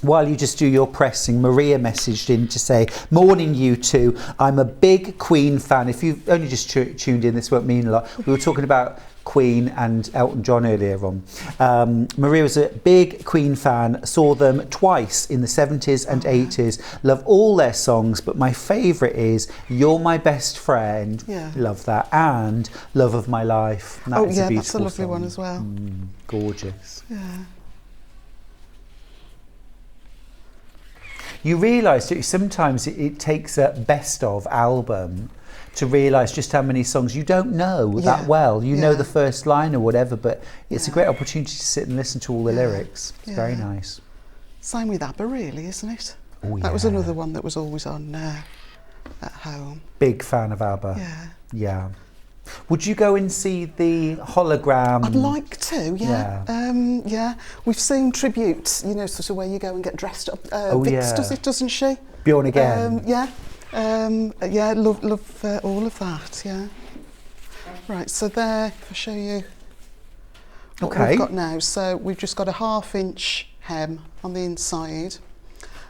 While you just do your pressing, Maria messaged in to say, morning you two, I'm a big Queen fan. If you've only just tuned in, this won't mean a lot. We were talking about Queen and Elton John earlier on. Maria was a big Queen fan, saw them twice in the 70s and 80s, love all their songs, but my favourite is You're My Best Friend, Yeah. love that, and Love of My Life. And that Oh is yeah, a that's a beautiful lovely one song. as well. Gorgeous. Yeah. You realise that sometimes it takes a best of album to realise just how many songs you don't know that well. You know Yeah. the first line or whatever, but it's a great opportunity to sit and listen to all the lyrics. It's very Yeah. nice. Same with ABBA, really, isn't it? Oh, That was yeah. another one that was always on at home. Big fan of ABBA. Yeah. Yeah. Would you go and see the hologram? I'd like to, yeah. Yeah. We've seen tributes, you know, sort of where you go and get dressed up. Vix yeah. does it, doesn't she? Bjorn again. Yeah. Yeah, love all of that, yeah. Right, so there, if I show you what Okay. we've got now. So we've just got a 1/2 inch hem on the inside,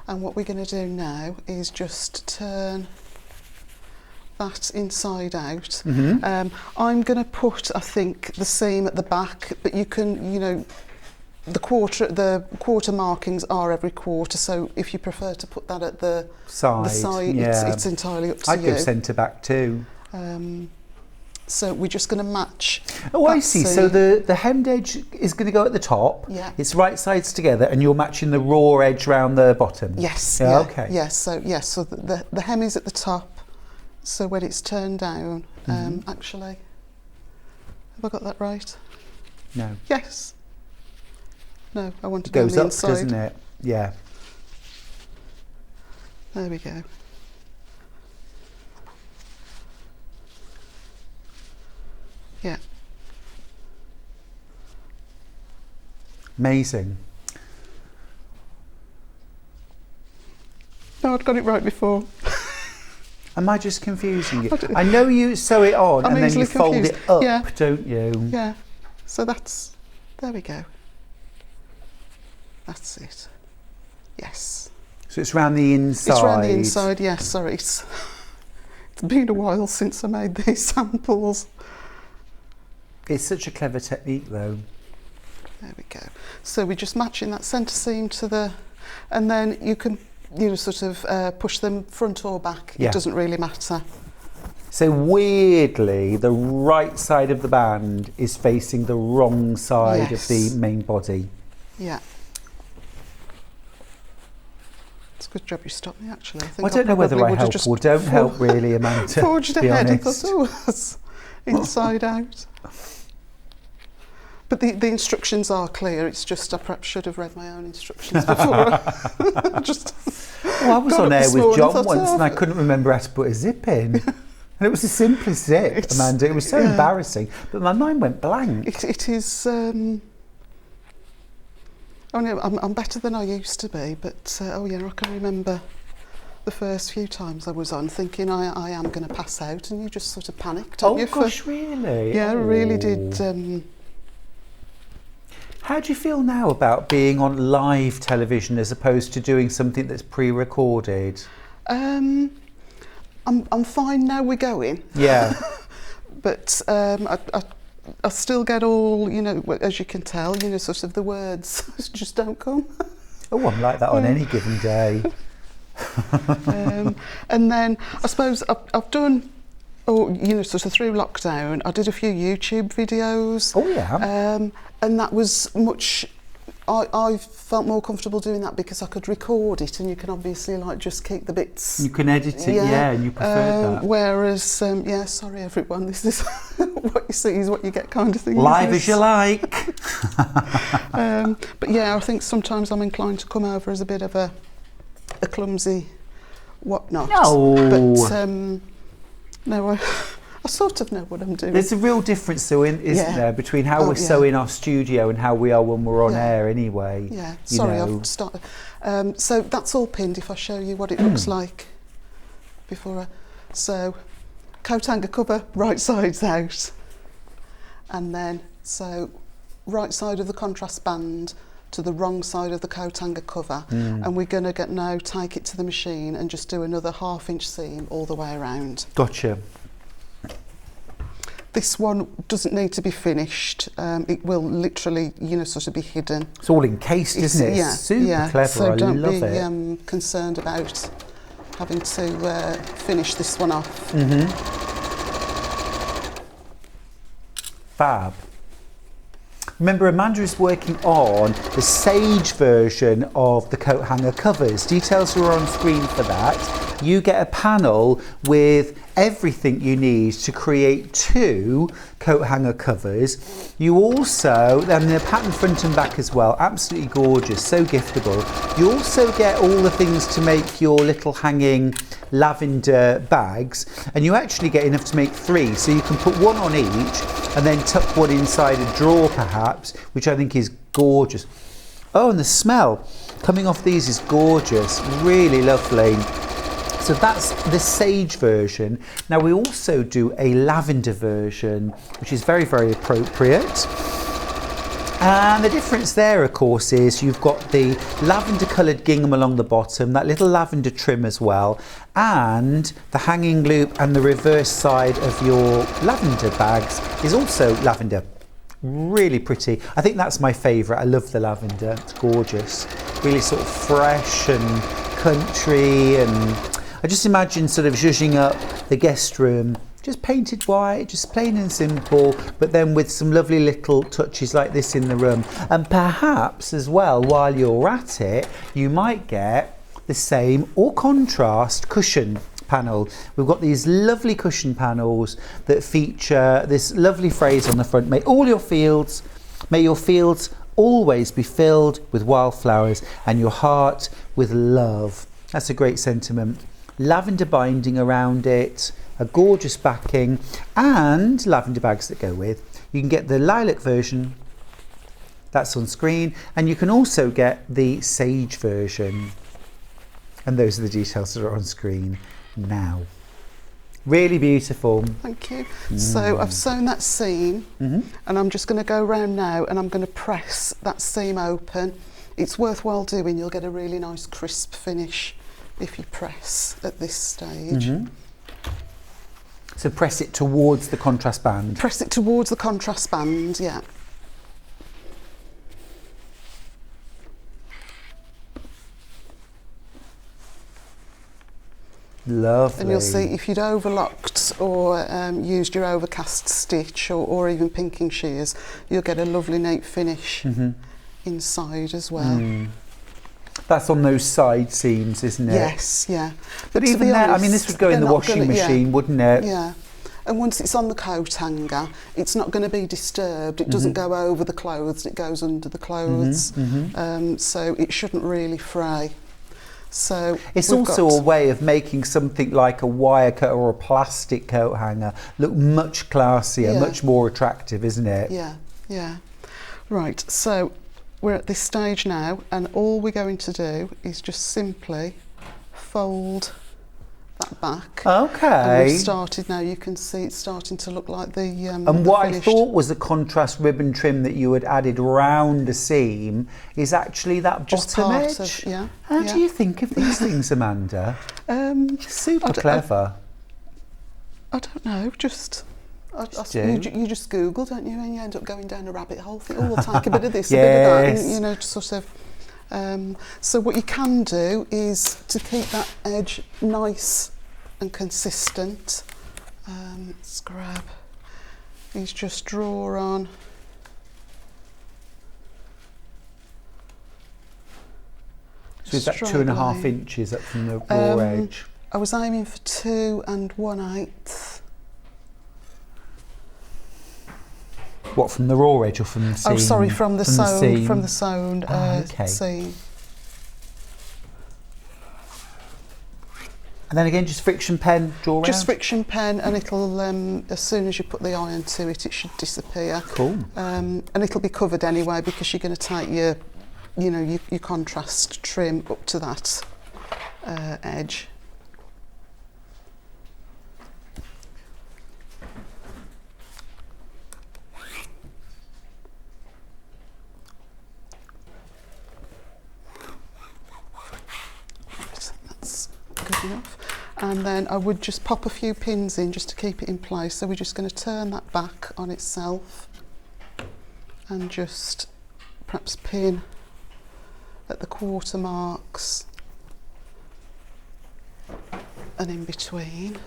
and what we're going to do now is just turn that inside out. I'm going to put, I think, the seam at the back, but you can, you know, the quarter markings are every quarter, so if you prefer to put that at the side, yeah. it's entirely up to I'd you. go centre back too. So we're just going to match. Oh, I that see. So seam. the hemmed edge is going to go at the top. Yeah. It's right sides together, and you're matching the raw edge round the bottom. Yes. Yeah, Yeah. okay. Yes. So yes. So the hem is at the top. So when it's turned down, actually, have I got that right? No. Yes. No, I want to It go on goes the up, inside. doesn't it? Yeah. There we go. Yeah. Amazing. No, I'd got it right before. Am I just confusing you? I know you sew it on I'm and then you easily fold confused. it up, Yeah. don't you? Yeah. So there we go. That's it. Yes. So it's round the inside. It's round the inside, yes. Sorry, it's been a while since I made these samples. It's such a clever technique though. There we go. So we're just matching that centre seam to the, and then you can, you know, sort of push them front or back. Yeah. It doesn't really matter. So weirdly, the right side of the band is facing the wrong side Yes. of the main body. Yeah. It's a good job you stopped me, actually. I think Well, I don't know whether probably I would have help just or don't help really, Amanda, forged to be ahead and honest. thought, oh, that's inside out. But the instructions are clear. It's just I perhaps should have read my own instructions before. Just Well, I was got on up air this with morning, John thought, once and I oh. couldn't remember how to put a zip in. And it was the simplest zip, It's- Amanda. It was so yeah. embarrassing. But my mind went blank. it is. Oh no, I'm better than I used to be. But oh yeah, I can remember the first few times I was on, thinking I am going to pass out, and you just sort of panicked, don't Oh you? gosh, really? Yeah, I really Oh. did. How do you feel now about being on live television as opposed to doing something that's pre-recorded? I'm fine now. We're going. Yeah. But I still get all, you know, as you can tell, you know, sort of the words just don't come. Oh, I'm like that on any given day. And then I suppose I've done, you know, sort of through lockdown, I did a few YouTube videos. Oh, yeah. And that was much, I felt more comfortable doing that because I could record it, and you can obviously like just keep the bits. You can edit it, yeah, and you prefer that. Whereas, yeah, sorry everyone, this is what you see is what you get kind of thing. Live isn't as you like. it? But yeah, I think sometimes I'm inclined to come over as a bit of a clumsy whatnot. No. But no, I sort of know what I'm doing. There's a real difference, though, isn't Yeah. there, between how Oh, we yeah. sew in our studio and how we are when we're on Yeah. air anyway. Yeah, you sorry, know. I've started. So that's all pinned if I show you what it looks like before I... So, coat hanger cover, right sides out. And then, so, right side of the contrast band to the wrong side of the coat hanger cover. And we're going to now take it to the machine and just do another 1/2 inch seam all the way around. Gotcha. This one doesn't need to be finished. It will literally, you know, sort of be hidden. It's all encased, isn't it? Yeah, It's super yeah. clever. So I don't love be it. concerned about having to finish this one off. Fab. Remember, Amanda is working on the Sage version of the coat hanger covers. Details are on screen for that. You get a panel with everything you need to create 2 coat hanger covers. You also, and the pattern front and back as well, absolutely gorgeous, so giftable. You also get all the things to make your little hanging lavender bags, and you actually get enough to make 3, so you can put one on each and then tuck one inside a drawer perhaps, which I think is gorgeous. Oh, and the smell coming off these is gorgeous, really lovely. So that's the Sage version. Now we also do a lavender version, which is very, very appropriate. And the difference there, of course, is you've got the lavender coloured gingham along the bottom, that little lavender trim as well, and the hanging loop and the reverse side of your lavender bags is also lavender. Really pretty. I think that's my favourite. I love the lavender. It's gorgeous. Really sort of fresh and country, and I just imagine sort of zhuzhing up the guest room, just painted white, just plain and simple, but then with some lovely little touches like this in the room. And perhaps as well, while you're at it, you might get the same or contrast cushion panel. We've got these lovely cushion panels that feature this lovely phrase on the front: may your fields always be filled with wildflowers and your heart with love. That's a great sentiment. Lavender binding around it, a gorgeous backing, and lavender bags that go with. You can get the lilac version, that's on screen, and you can also get the sage version, and those are the details that are on screen now. Really beautiful. Thank you. So I've sewn that seam, and I'm just going to go around now and I'm going to press that seam open. It's worthwhile doing. You'll get a really nice crisp finish if you press at this stage. So press it towards the contrast band. Press it towards the contrast band, yeah. Lovely. And you'll see if you'd overlocked or used your overcast stitch or even pinking shears, you'll get a lovely neat finish inside as well. That's on those side seams, isn't it? Yes, yeah. But even that, I mean, this would go in the washing machine, wouldn't it? Yeah. And once it's on the coat hanger, it's not going to be disturbed. It doesn't go over the clothes, it goes under the clothes. So it shouldn't really fray. So it's also a way of making something like a wire coat or a plastic coat hanger look much classier, much more attractive, isn't it? Yeah, yeah. Right, so we're at this stage now, and all we're going to do is just simply fold that back. Okay. And we've started now, you can see it's starting to look like the and what I thought was a contrast ribbon trim that you had added round the seam is actually that just bottom part edge. of, How do you think of these things, Amanda? Super clever. I don't know, just... you just Google, don't you, and you end up going down a rabbit hole. Think, oh, we'll take a bit of this, a bit of that, and, you know, sort of. So what you can do is to keep that edge nice and consistent. Let's grab. Is just draw on. So is that 2.5 inches up from the raw edge? I was aiming for 2 1/8. What, from the raw edge or from the seam? Oh, sorry, from the sewn, from the sewn okay. seam. And then again, just friction pen, draw around? Just friction pen, and it'll, as soon as you put the iron to it, it should disappear. Cool. And it'll be covered anyway, because you're going to take your, you know, your contrast trim up to that edge. Good enough. And then I would just pop a few pins in just to keep it in place. So we're just going to turn that back on itself and just perhaps pin at the quarter marks and in between.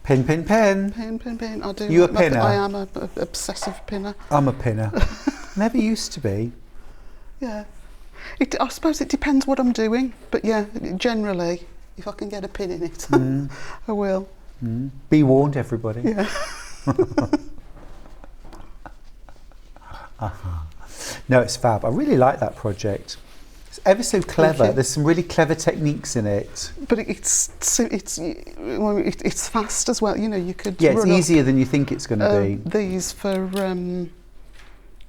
Pin, pin, pin. Pin, pin, pin. I do. You a pinner? I am a obsessive pinner. I'm a pinner. Never used to be. Yeah. I suppose it depends what I'm doing, but yeah, generally, if I can get a pin in it, I will. Be warned, everybody. Yeah. No, it's fab. I really like that project. It's ever so clever. There's some really clever techniques in it. But it's fast as well. You know, you could. Yeah, it's easier than you think it's going to be. These for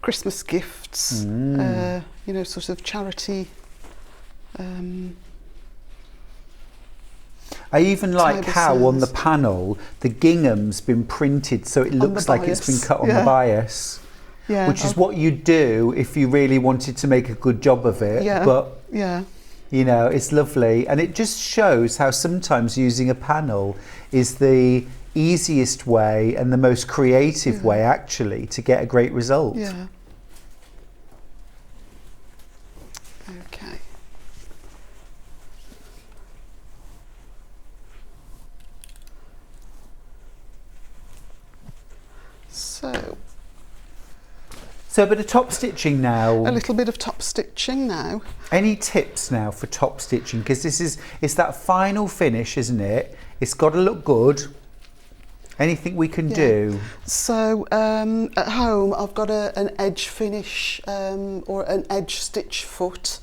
Christmas gifts. You know, sort of charity I even like Table how on the sounds. panel the gingham's been printed so it looks like it's been bias, cut on the bias. Yeah, Which is what you'd do if you really wanted to make a good job of it. Yeah. But, Yeah. you know, it's lovely. And it just shows how sometimes using a panel is the easiest way and the most creative way, actually, to get a great result. Yeah. Okay. So a bit of top stitching now. A little bit of top stitching now. Any tips now for top stitching? Because it's that final finish, isn't it? It's got to look good. Anything we can do? So at home I've got an edge finish or an edge stitch foot.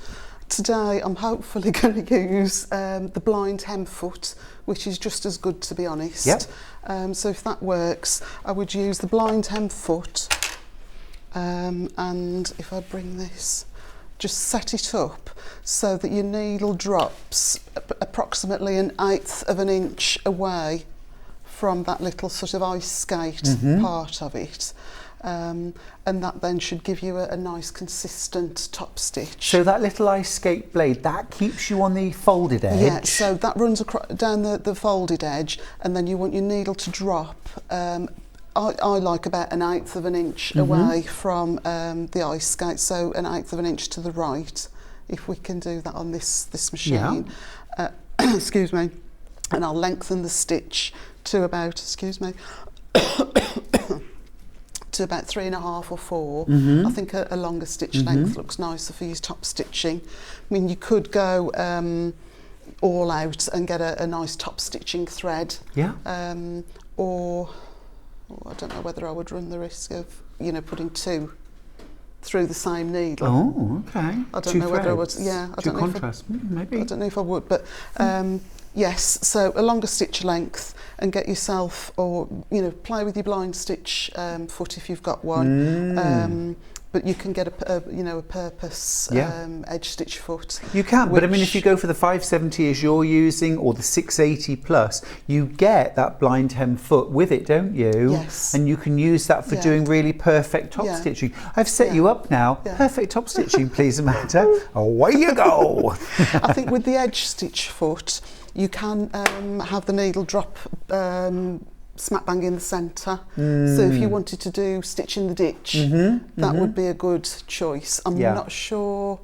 Today I'm hopefully going to use the blind hem foot, which is just as good, to be honest. Yep. So if that works, I would use the blind hem foot. And if I bring this, just set it up so that your needle drops approximately 1/8 of an inch away from that little sort of ice skate part of it. And that then should give you a nice consistent top stitch. So that little ice skate blade, that keeps you on the folded edge? Yeah, so that runs down the folded edge, and then you want your needle to drop I like about 1/8 of an inch away from the ice skate, so 1/8 of an inch to the right, if we can do that on this machine. Yeah. Excuse me. And I'll lengthen the stitch to about, to about 3.5 or 4. I think a longer stitch length looks nicer for your top stitching. I mean, you could go all out and get a nice top stitching thread. Yeah. Or I don't know whether I would run the risk of, putting 2 through the same needle. Oh, okay. I don't know whether I would. Yeah, I Two don't know. contrast, maybe. I don't know if I would, but yes. So a longer stitch length, and get yourself, or play with your blind stitch foot if you've got one. But you can get a purpose edge stitch foot. You can, but I mean, if you go for the 570 as you're using, or the 680 plus, you get that blind hem foot with it, don't you? Yes. And you can use that for doing really perfect top stitching. I've set you up now. Yeah. Perfect top stitching, please, Amanda. Away you go. I think with the edge stitch foot, you can have the needle drop smack bang in the centre. So if you wanted to do stitch in the ditch, that would be a good choice. I'm not sure,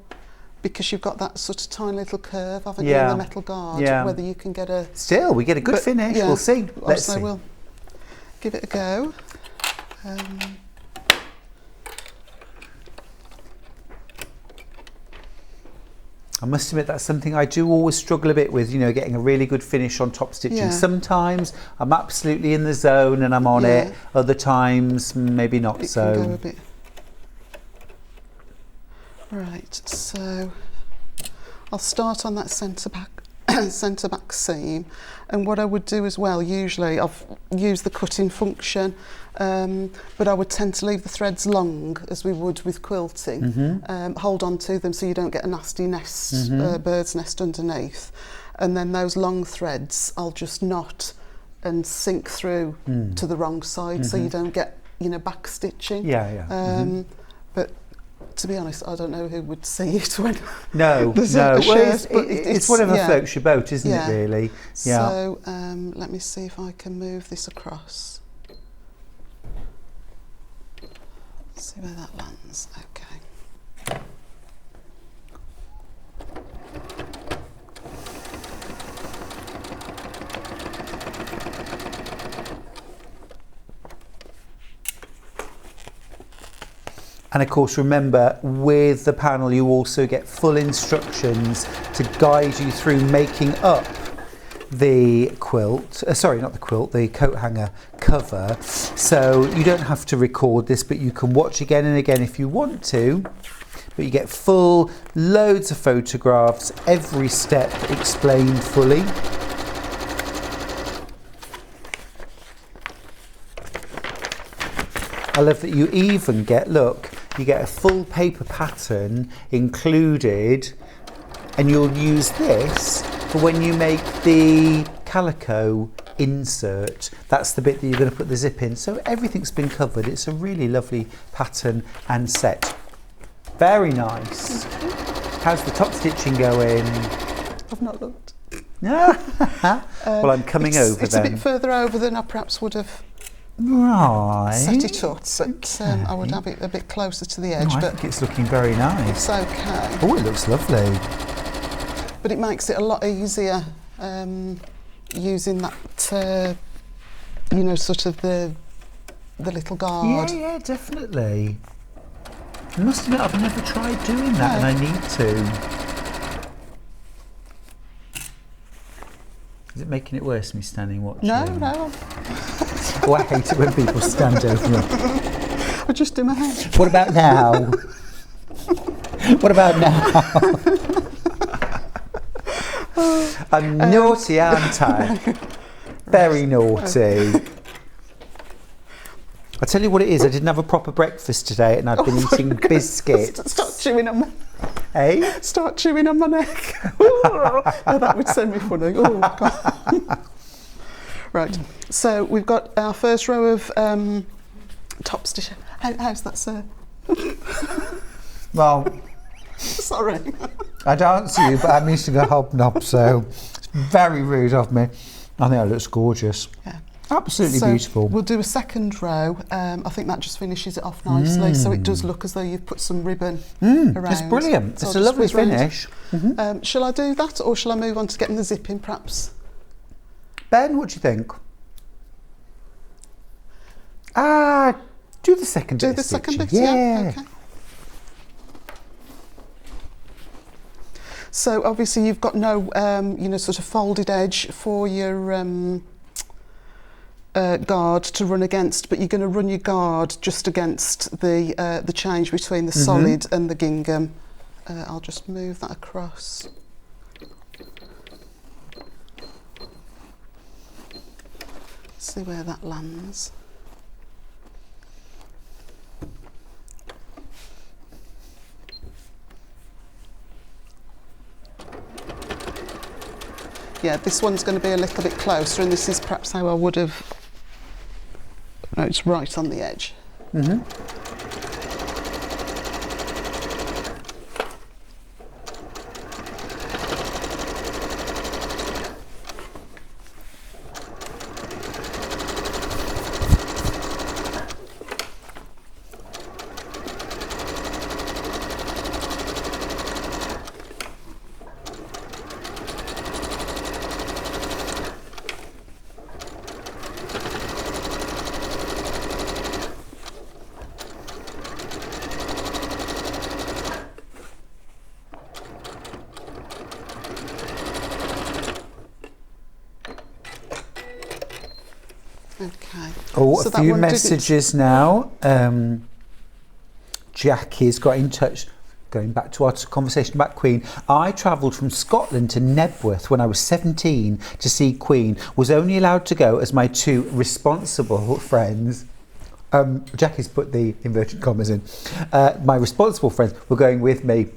because you've got that sort of tiny little curve, haven't you, in the metal guard, whether you can get a... Still, we get a good finish. We'll see. Let's see. We'll give it a go. I must admit that's something I do always struggle a bit with, getting a really good finish on top stitching. Yeah. Sometimes I'm absolutely in the zone and I'm on it. Other times, maybe not It so. can go a bit. Right, so I'll start on that centre back seam, and what I would do as well, usually I've used the cutting function, but I would tend to leave the threads long, as we would with quilting. Hold on to them so you don't get a nasty nest, bird's nest underneath, and then those long threads I'll just knot and sink through to the wrong side, so you don't get back stitching. But to be honest, I don't know who would see it when there's a shirt, but it's whatever floats your boat, isn't it, really? Yeah. So let me see if I can move this across. See where that lands. Okay. And of course, remember, with the panel, you also get full instructions to guide you through making up the quilt, sorry, not the quilt, the coat hanger cover. So you don't have to record this, but you can watch again and again if you want to. But you get full loads of photographs, every step explained fully. I love that you even get, look, you get a full paper pattern included, and you'll use this for when you make the calico insert. That's the bit that you're going to put the zip in. So everything's been covered. It's a really lovely pattern and set. Very nice. How's the top stitching going? I've not looked. Well, I'm coming over it's then. It's a bit further over than I perhaps would have Right. set it up, but I would have it a bit closer to the edge. I but think it's looking very nice. it's okay. Oh, it looks lovely. But it makes it a lot easier using that, sort of the little guard. Yeah, definitely. I must admit, I've never tried doing that, and I need to. Is it making it worse, me standing watching? No. Oh, I hate it when people stand over me. I just do my head. What about now? What about now? I'm naughty, aren't I? Very naughty. I tell you what it is, I didn't have a proper breakfast today and I've been eating biscuits. Start chewing on my... Hey? Start chewing on my neck. Oh, that would send me funny. Oh, God. Right, so we've got our first row of top stitch. How's that, sir? Well, sorry. I don't see you, but I'm using a hobnob, so it's very rude of me. I think that looks gorgeous. Yeah. Absolutely beautiful. We'll do a second row. I think that just finishes it off nicely, so it does look as though you've put some ribbon around. It's brilliant. So it's a lovely finish. Shall I do that, or shall I move on to getting the zip in, perhaps? Ben, what do you think? Do the second bit. Do the second bit, yeah. Okay. So obviously you've got no, sort of folded edge for your guard to run against, but you're going to run your guard just against the change between the solid and the gingham. I'll just move that across. See where that lands. Yeah, this one's going to be a little bit closer, and this is perhaps how I would have... No, it's right on the edge. Okay. Oh, so a few messages now. Jackie's got in touch, going back to our conversation about Queen. I travelled from Scotland to Nebworth when I was 17 to see Queen. Was only allowed to go as my two responsible friends. Jackie's put the inverted commas in. My responsible friends were going with me.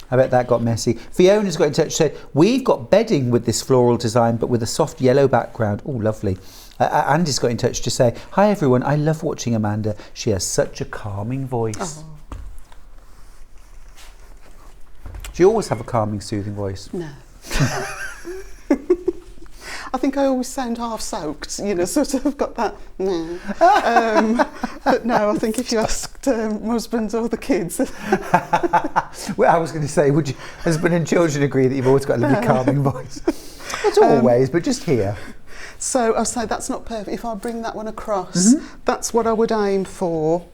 I bet that got messy. Fiona's got in touch, said, we've got bedding with this floral design, but with a soft yellow background. Oh, lovely. Andy's got in touch to say, hi everyone, I love watching Amanda. She has such a calming voice. Oh. Do you always have a calming, soothing voice? No. I think I always sound half soaked, sort of got that, no. But no, I think if you asked my husband or the kids. Well, I was going to say, would you, husband and children agree that you've always got a lovely calming voice? Not always, but just here. So I'll say that's not perfect. If I bring that one across, that's what I would aim for.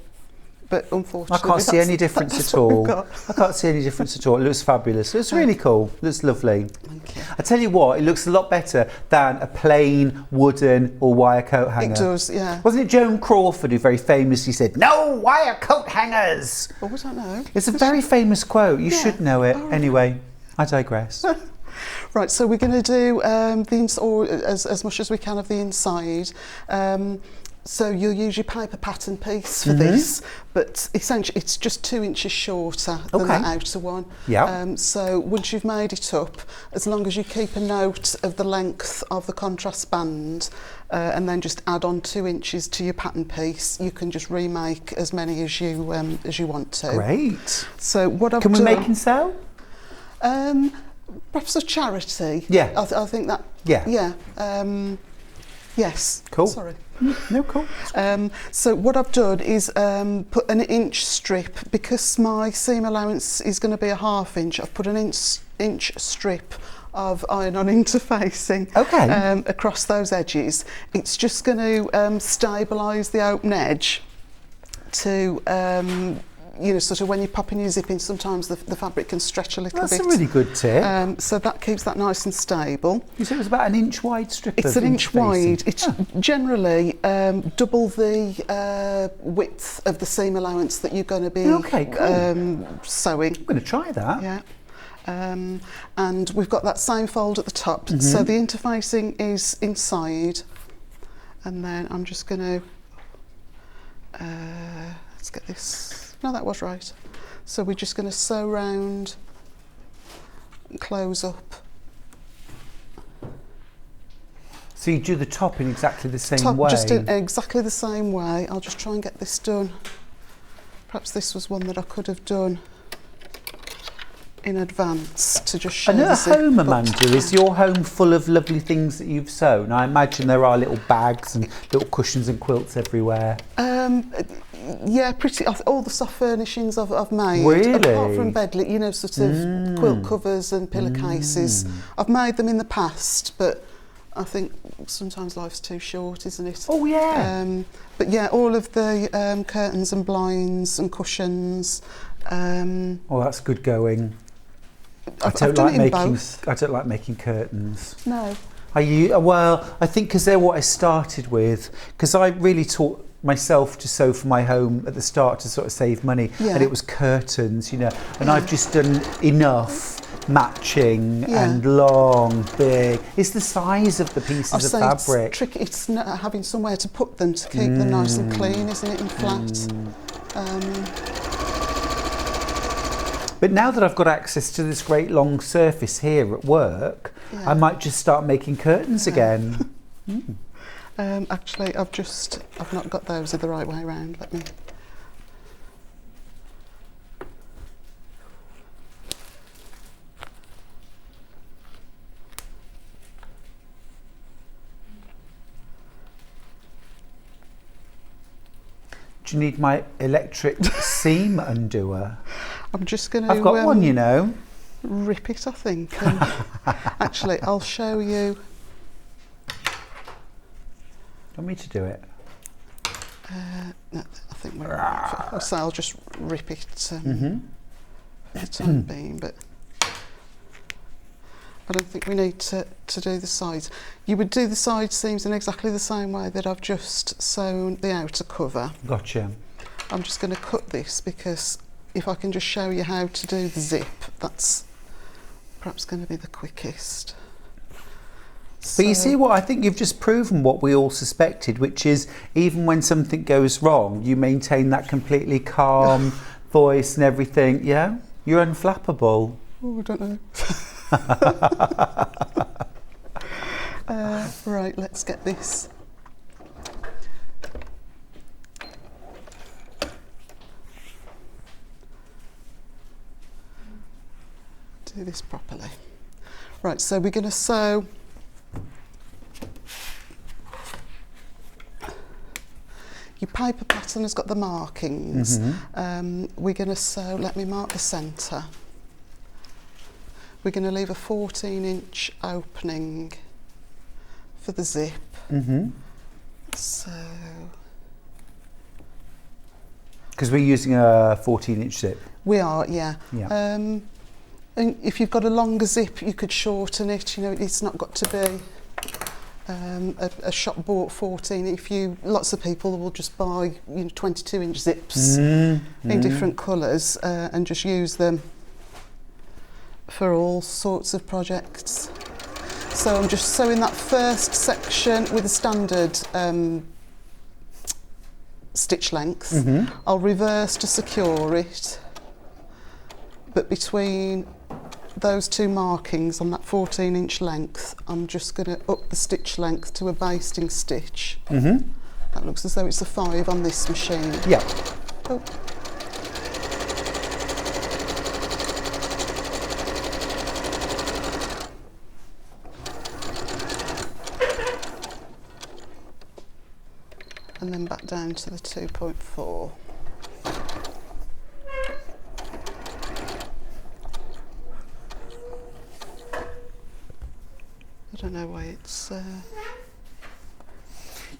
But unfortunately, I can't see any difference at all. I can't see any difference at all. It looks fabulous. It looks really cool. It looks lovely. Thank you. I tell you what, it looks a lot better than a plain wooden or wire coat hanger. It does, yeah. Wasn't it Joan Crawford who very famously said, "No wire coat hangers"? Oh, I don't know. It's a very famous quote. You should know it. Right. Anyway, I digress. Right, so we're going to do as much as we can of the inside. So you'll use your paper pattern piece for this, but essentially it's just 2 inches shorter than the outer one. Yeah. So once you've made it up, as long as you keep a note of the length of the contrast band and then just add on 2 inches to your pattern piece, you can just remake as many as you want to. Great. So what I've Can we done, make and sell? perhaps a charity. Yeah. I think that. Yeah. Yeah. Yes. Cool. Sorry. No, cool. So what I've done is put an inch strip, because my seam allowance is going to be a 1/2 inch. I've put an inch strip of iron-on interfacing across those edges. It's just going to stabilise the open edge to you know, sort of when you're popping your zip in, sometimes the fabric can stretch a little bit. That's a really good tip. So that keeps that nice and stable. You said it was about an inch wide strip. It's an inch wide. It's generally double the width of the seam allowance that you're going to be sewing. I'm going to try that. Yeah. And we've got that same fold at the top. So the interfacing is inside. And then I'm just going to, let's get this. No, that was right. So we're just going to sew round and close up. So you do the top in exactly the same way? Just in exactly the same way. I'll just try and get this done. Perhaps this was one that I could have done in advance to just show And at home, Amanda, is your home full of lovely things that you've sewn? I imagine there are little bags and little cushions and quilts everywhere. Yeah, pretty. All the soft furnishings I've made, really? Apart from bed, you know, sort of quilt covers and pillowcases. I've made them in the past, but I think sometimes life's too short, isn't it? Oh yeah. But yeah, all of the curtains and blinds and cushions. Oh, that's good going. I don't like making curtains. No. Well, I think because they're what I started with. Because I really taught myself to sew for my home at the start to sort of save money, and it was curtains, you know. And I've just done enough matching and long, big. It's the size of the pieces of fabric. It's tricky. It's not having somewhere to put them to keep them nice and clean, isn't it, and flat. But now that I've got access to this great long surface here at work, I might just start making curtains again. Actually, I've not got those the right way around. Let me. Do you need my electric seam undoer? I'm just going to. I've got one, you know. Rip it, I think. Actually, I'll show you. Do you want me to do it? No, I think we're. So I'll just rip it for the time being, but I don't think we need to do the sides. You would do the side seams in exactly the same way that I've just sewn the outer cover. Gotcha. I'm just going to cut this because if I can just show you how to do the zip, that's perhaps going to be the quickest. But you see what, I think you've just proven what we all suspected, which is even when something goes wrong, you maintain that completely calm voice and everything. Yeah? You're unflappable. Oh, I don't know. Right, let's get this. Do this properly. Right, so we're going to sew your paper pattern has got the markings. We're going to sew, let me mark the centre. We're going to leave a 14-inch opening for the zip. So, because we're using a 14-inch zip. We are, yeah. And if you've got a longer zip, you could shorten it. You know, it's not got to be a shop bought 14. Lots of people will just buy 22-inch zips in different colours and just use them for all sorts of projects. So I'm just sewing that first section with a standard stitch lengths. I'll reverse to secure it, but between those two markings on that 14-inch length, I'm just going to up the stitch length to a basting stitch. That looks as though it's a 5 on this machine. Yeah. Oh. And then back down to the 2.4. I don't know why it's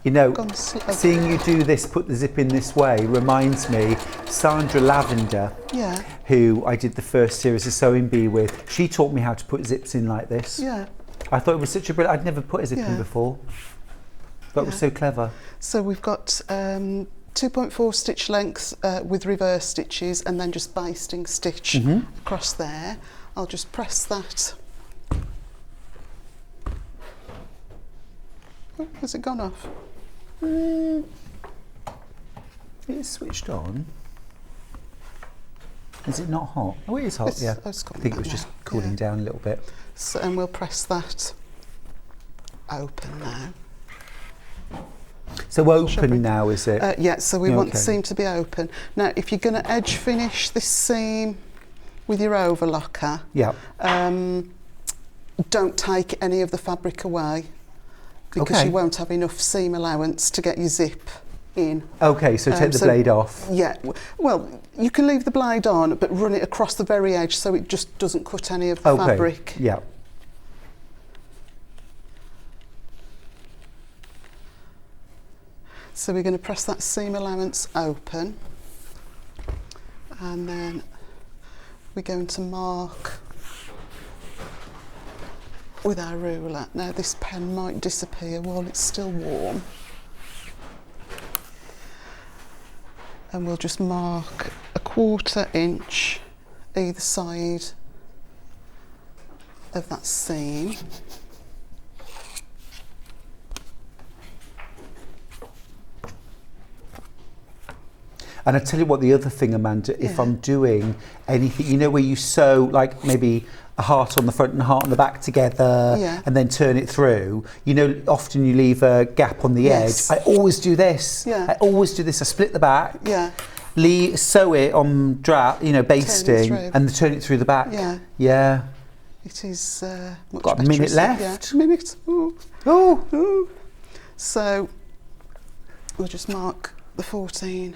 You know, gone slow. seeing you do this, put the zip in this way, reminds me, Sandra Lavender, Yeah, who I did the first series of Sewing Bee with, she taught me how to put zips in like this. yeah. I thought it was such a brilliant, I'd never put a zip in Yeah. before. That was so clever. So we've got 2.4 stitch lengths with reverse stitches, and then just basting stitch across there. I'll just press that. Oh, has it gone off? It's switched on. Is it not hot? Oh, it is hot, yeah. It's I coming think it back was just now, cooling yeah. down a little bit. So, and we'll press that open now. So open now, is it? Yeah, so we want the Okay. seam to be open. Now, if you're going to edge finish this seam with your overlocker, Yeah. don't take any of the fabric away, because Okay. you won't have enough seam allowance to get your zip in. Okay, so take the so- blade off. Yeah, well, you can leave the blade on, but run it across the very edge so it just doesn't cut any of the Okay. fabric. Yeah. So we're going to press that seam allowance open, and then we're going to mark with our ruler. Now this pen might disappear while it's still warm, and we'll just mark a 1/4 inch either side of that seam. And I tell you what, the other thing, Amanda, if I'm doing anything, you know, where you sew like maybe a heart on the front and a heart on the back together, Yeah. and then turn it through, you know, often you leave a gap on the Yes. edge. I always do this. Yeah. I always do this. I split the back, Yeah, sew it on basting, through. and turn it through the back. Yeah. Yeah. it is much Got a better, minute isn't it? left. Yeah, a minute. Ooh. Oh. Ooh. So we'll just mark the 14.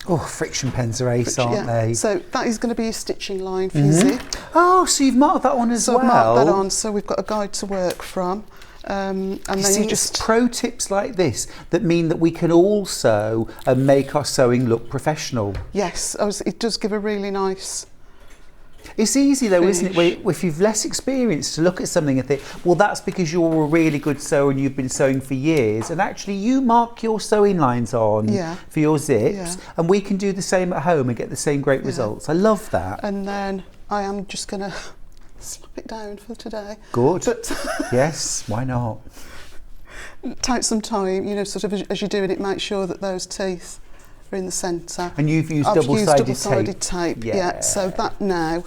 Oh, friction pens are ace, aren't they? So that is going to be a stitching line for your zip. Oh, so you've marked that one as So well. I've marked that on, so we've got a guide to work from. And You then see, you it's just... pro tips like this that mean that we can also make our sewing look professional. Yes, it does give a really nice... It's easy though, isn't it? Finish. If you've less experience, to look at something and think, well, that's because you're a really good sewer and you've been sewing for years, and actually you mark your sewing lines on Yeah. for your zips, Yeah. and we can do the same at home and get the same great results. I love that. And then I am just going to slap it down for today. Good. But Yes, why not? take some time, you know, sort of as you're doing it, make sure that those teeth are in the centre. And you've used I've double-sided used double-sided tape. Yeah. So that now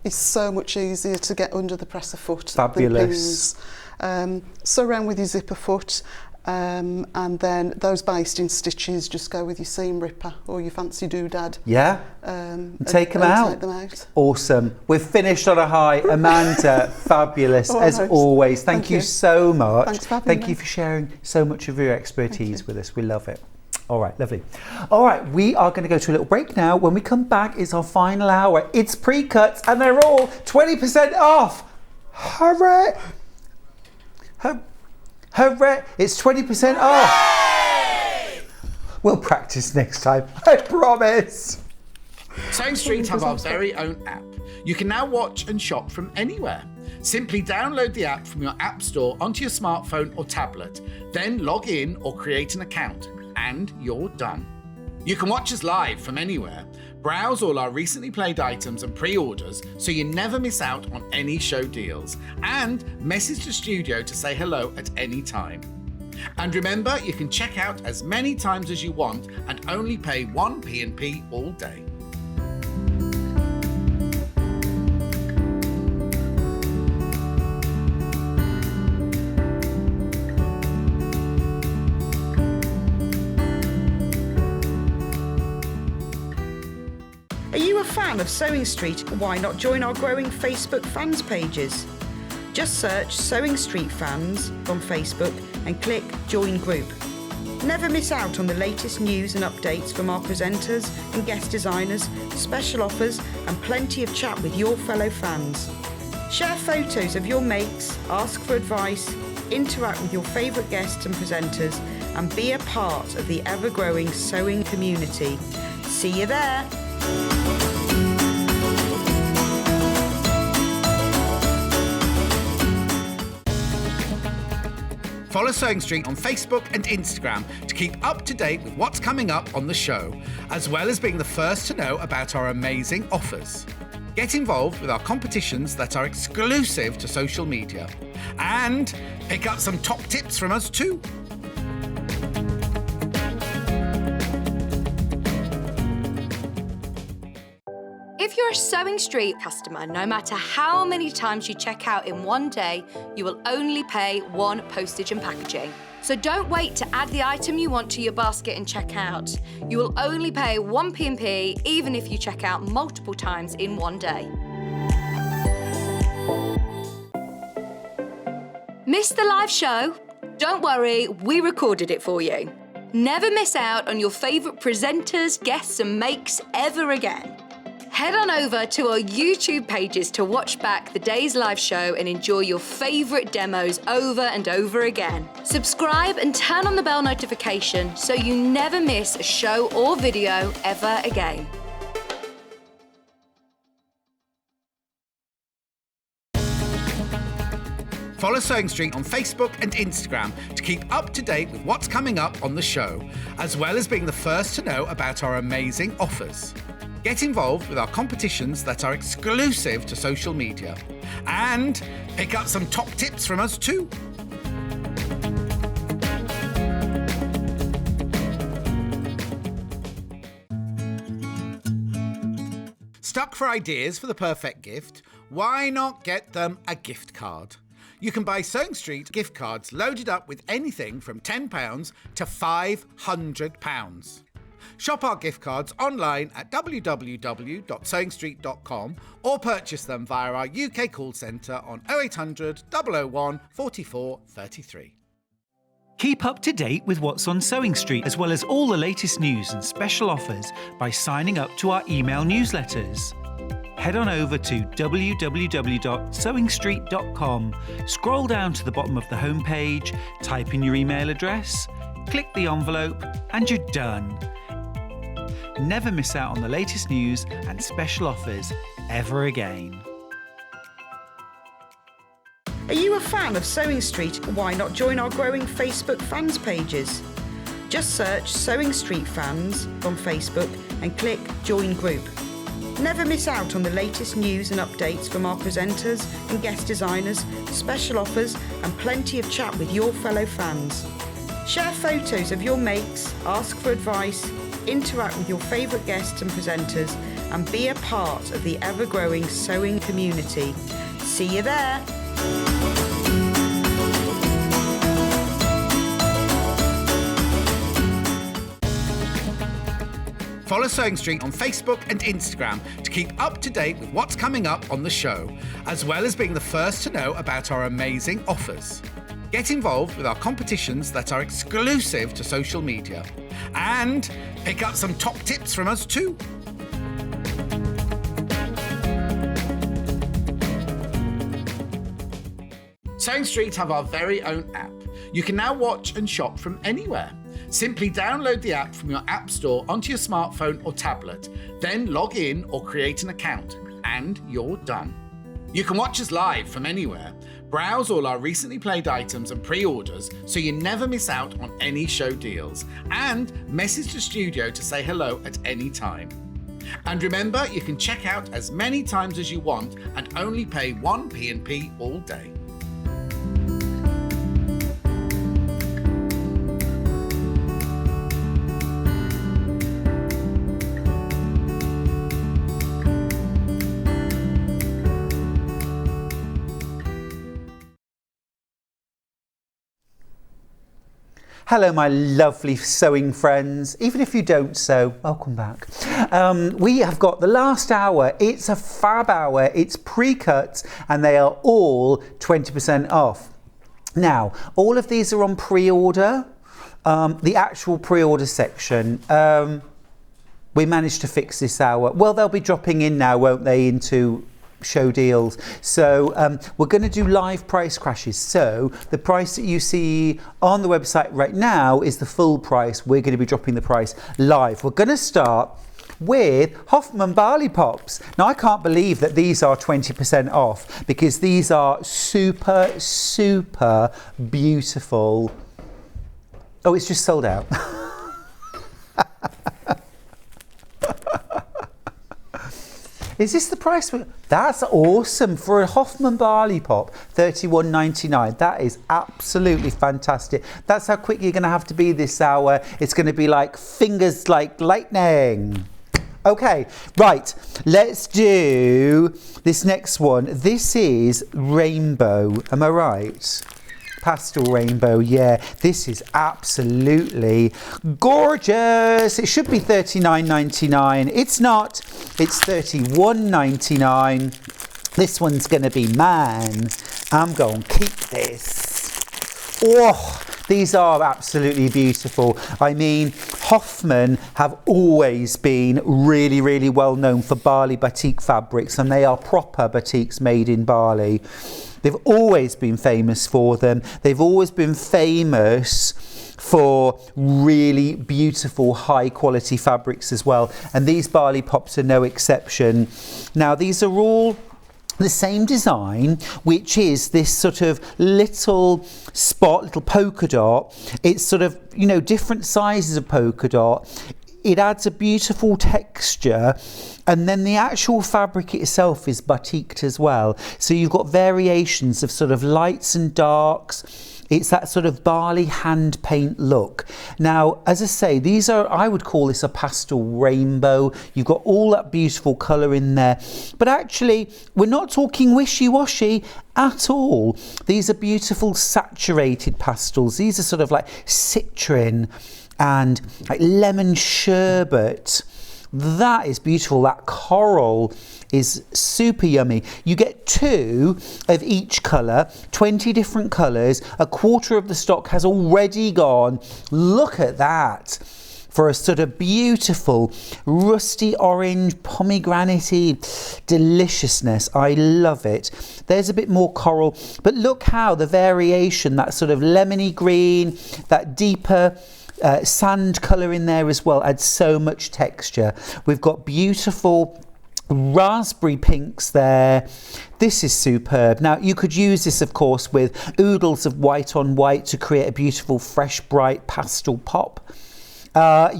is so much easier to get under the presser foot. Fabulous. Than pins. Sew around with your zipper foot, and then those basting stitches just go with your seam ripper or your fancy doodad. Yeah. And take them and out. Take them out. Awesome. We've finished on a high. Amanda, fabulous as Alright. always. Thank you so much. Thanks for having Thank me. you for sharing so much of your expertise with us. We love it. All right, lovely. All right, we are going to go to a little break now. When we come back, it's our final hour. It's pre-cuts and they're all 20% off. Hooray! Hooray! It's 20% off. We'll practice next time. I promise. Sewing Street have our very own app. You can now watch and shop from anywhere. Simply download the app from your app store onto your smartphone or tablet, then log in or create an account, and you're done. You can watch us live from anywhere, browse all our recently played items and pre-orders so you never miss out on any show deals, and message the studio to say hello at any time. And remember, you can check out as many times as you want and only pay 1 P&P all day. Are you a fan of Sewing Street? Why not join our growing Facebook fans pages? Just search Sewing Street Fans on Facebook and click Join Group. Never miss out on the latest news and updates from our presenters and guest designers, special offers and plenty of chat with your fellow fans. Share photos of your makes, ask for advice, interact with your favourite guests and presenters and be a part of the ever-growing sewing community. See you there! Follow Sewing Street on Facebook and Instagram to keep up to date with what's coming up on the show, as well as being the first to know about our amazing offers. Get involved with our competitions that are exclusive to social media, and pick up some top tips from us too. If you're a Sewing Street customer, no matter how many times you check out in one day, you will only pay 1 postage and packaging. So don't wait to add the item you want to your basket and check out. You will only pay 1 P&P even if you check out multiple times in one day. Missed the live show? Don't worry, we recorded it for you. Never miss out on your favourite presenters, guests and makes ever again. Head on over to our YouTube pages to watch back the day's live show and enjoy your favourite demos over and over again. Subscribe and turn on the bell notification so you never miss a show or video ever again. Follow Sewing Street on Facebook and Instagram to keep up to date with what's coming up on the show, as well as being the first to know about our amazing offers. Get involved with our competitions that are exclusive to social media, and pick up some top tips from us too. Stuck for ideas for the perfect gift? Why not get them a gift card? You can buy Sewing Street gift cards loaded up with anything from £10 to £500. Shop our gift cards online at www.sewingstreet.com or purchase them via our UK call centre on 0800 001 44 33. Keep up to date with what's on Sewing Street, as well as all the latest news and special offers by signing up to our email newsletters. Head on over to www.sewingstreet.com, scroll down to the bottom of the homepage, type in your email address, click the envelope, and you're done. Never miss out on the latest news and special offers ever again. Are you a fan of Sewing Street? Why not join our growing Facebook fans pages? Just search Sewing Street Fans on Facebook and click Join Group. Never miss out on the latest news and updates from our presenters and guest designers, special offers and plenty of chat with your fellow fans. Share photos of your makes, ask for advice, interact with your favourite guests and presenters and be a part of the ever-growing sewing community. See you there! Follow Sewing Street on Facebook and Instagram to keep up to date with what's coming up on the show, as well as being the first to know about our amazing offers. Get involved with our competitions that are exclusive to social media, and pick up some top tips from us too. Sewing Street have our very own app. You can now watch and shop from anywhere. Simply download the app from your app store onto your smartphone or tablet, then log in or create an account, and you're done. You can watch us live from anywhere, Browse all our recently played items and pre-orders so you never miss out on any show deals, and message the studio to say hello at any time. And remember, you can check out as many times as you want and only pay 1 P&P all day. Hello, my lovely sewing friends. Even if you don't sew, welcome back. We have got the last hour. It's a fab hour. It's pre-cut and they are all 20% off. Now, all of these are on pre-order. The actual pre-order section, we managed to fix this hour. Well, they'll be dropping in now, won't they, into show deals. So we're going to do live price crashes. So the price that you see on the website right now is the full price. We're going to be dropping the price live. We're going to start with Hoffman Barley Pops. Now, I can't believe that these are 20% off because these are super, super beautiful. Oh, it's just sold out. Is this the price? That's awesome for a Hoffman Barley Pop, $31.99. That is absolutely fantastic. That's how quick you're going to have to be this hour. It's going to be like fingers like lightning. Okay, right, let's do this next one. This is rainbow, am I right? Pastel rainbow, yeah. This is absolutely gorgeous. It should be $39.99. It's not. It's $31.99. This one's going to be mine. I'm going to keep this. Oh, these are absolutely beautiful. I mean, Hoffman have always been really, really well known for Bali batik fabrics, and they are proper batiks made in Bali. They've always been famous for them. They've always been famous for really beautiful, high quality fabrics as well. And these Barley Pops are no exception. Now, these are all the same design, which is this sort of little spot, little polka dot. It's sort of, you know, different sizes of polka dot. It adds a beautiful texture, and then the actual fabric itself is batiked as well. So you've got variations of sort of lights and darks. It's that sort of Bali hand paint look. Now, as I say, these are, I would call this a pastel rainbow. You've got all that beautiful colour in there. But actually, we're not talking wishy-washy at all. These are beautiful saturated pastels. These are sort of like citron and like lemon sherbet. That is beautiful. That coral is super yummy. You get 2 of each colour, 20 different colours. A quarter of the stock has already gone. Look at that. For a sort of beautiful rusty orange pomegranate-y deliciousness. I love it. There's a bit more coral, but look how the variation, that sort of lemony green, that deeper sand colour in there as well, adds so much texture. We've got beautiful raspberry pinks there. This is superb. Now, you could use this, of course, with oodles of white on white to create a beautiful, fresh, bright pastel pop.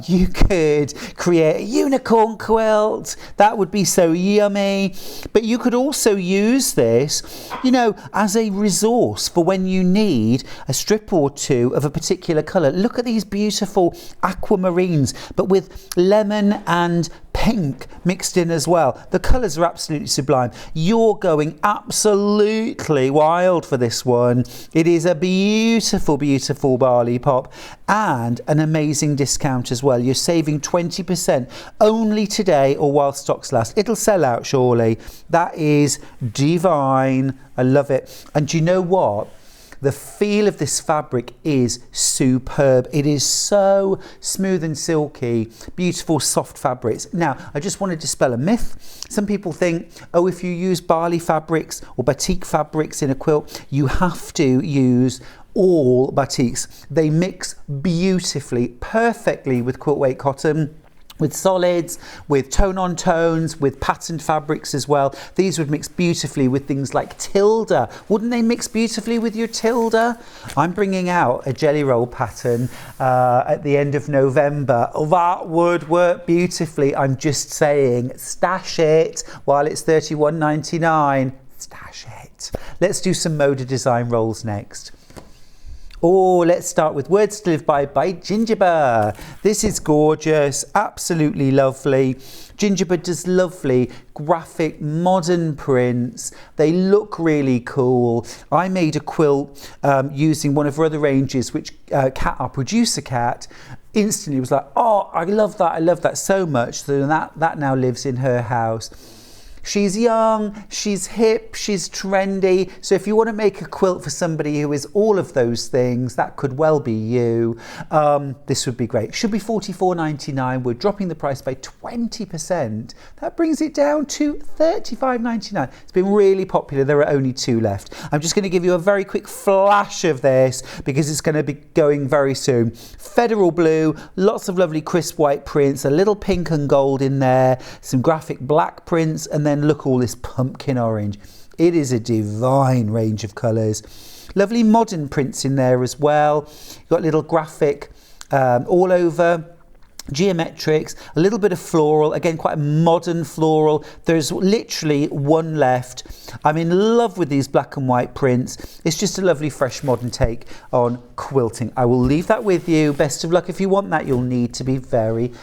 You could create a unicorn quilt. That would be so yummy. But you could also use this, you know, as a resource for when you need a strip or two of a particular colour. Look at these beautiful aquamarines, but with lemon and pink mixed in as well. The colours are absolutely sublime. You're going absolutely wild for this one. It is a beautiful, beautiful Barley Pop and an amazing discount as well. You're saving 20% only today or while stocks last. It'll sell out surely. That is divine. I love it. And do you know what? The feel of this fabric is superb. It is so smooth and silky, beautiful soft fabrics. Now, I just want to dispel a myth. Some people think, oh, if you use Bali fabrics or batik fabrics in a quilt, you have to use all batiks. They mix beautifully, perfectly with quilt weight cotton. with solids, with tone-on tones, with patterned fabrics as well. These would mix beautifully with things like Tilda. Wouldn't they mix beautifully with your Tilda? I'm bringing out a jelly roll pattern at the end of November. That would work beautifully. I'm just saying, stash it while it's $31.99. Stash it. Let's do some Moda design rolls next. Oh, let's start with Words to Live by Gingerbread. This is gorgeous, absolutely lovely. Gingerbread does lovely graphic modern prints. They look really cool. I made a quilt using one of her other ranges, which Kat, our producer Kat, instantly was like, oh, I love that so much. So that now lives in her house. She's young, she's hip, she's trendy. So if you want to make a quilt for somebody who is all of those things, that could well be you. This would be great. Should be $44.99. We're dropping the price by 20%. That brings it down to $35.99. It's been really popular. There are only 2 left. I'm just going to give you a very quick flash of this because it's going to be going very soon. Federal blue, lots of lovely crisp white prints, a little pink and gold in there, some graphic black prints, and then look, all this pumpkin orange. It is a divine range of colours. Lovely modern prints in there as well. You've got little graphic all over, geometrics, a little bit of floral, again quite a modern floral. There's literally 1 left. I'm in love with these black and white prints. It's just a lovely fresh modern take on quilting. I will leave that with you. Best of luck. If you want that, you'll need to be very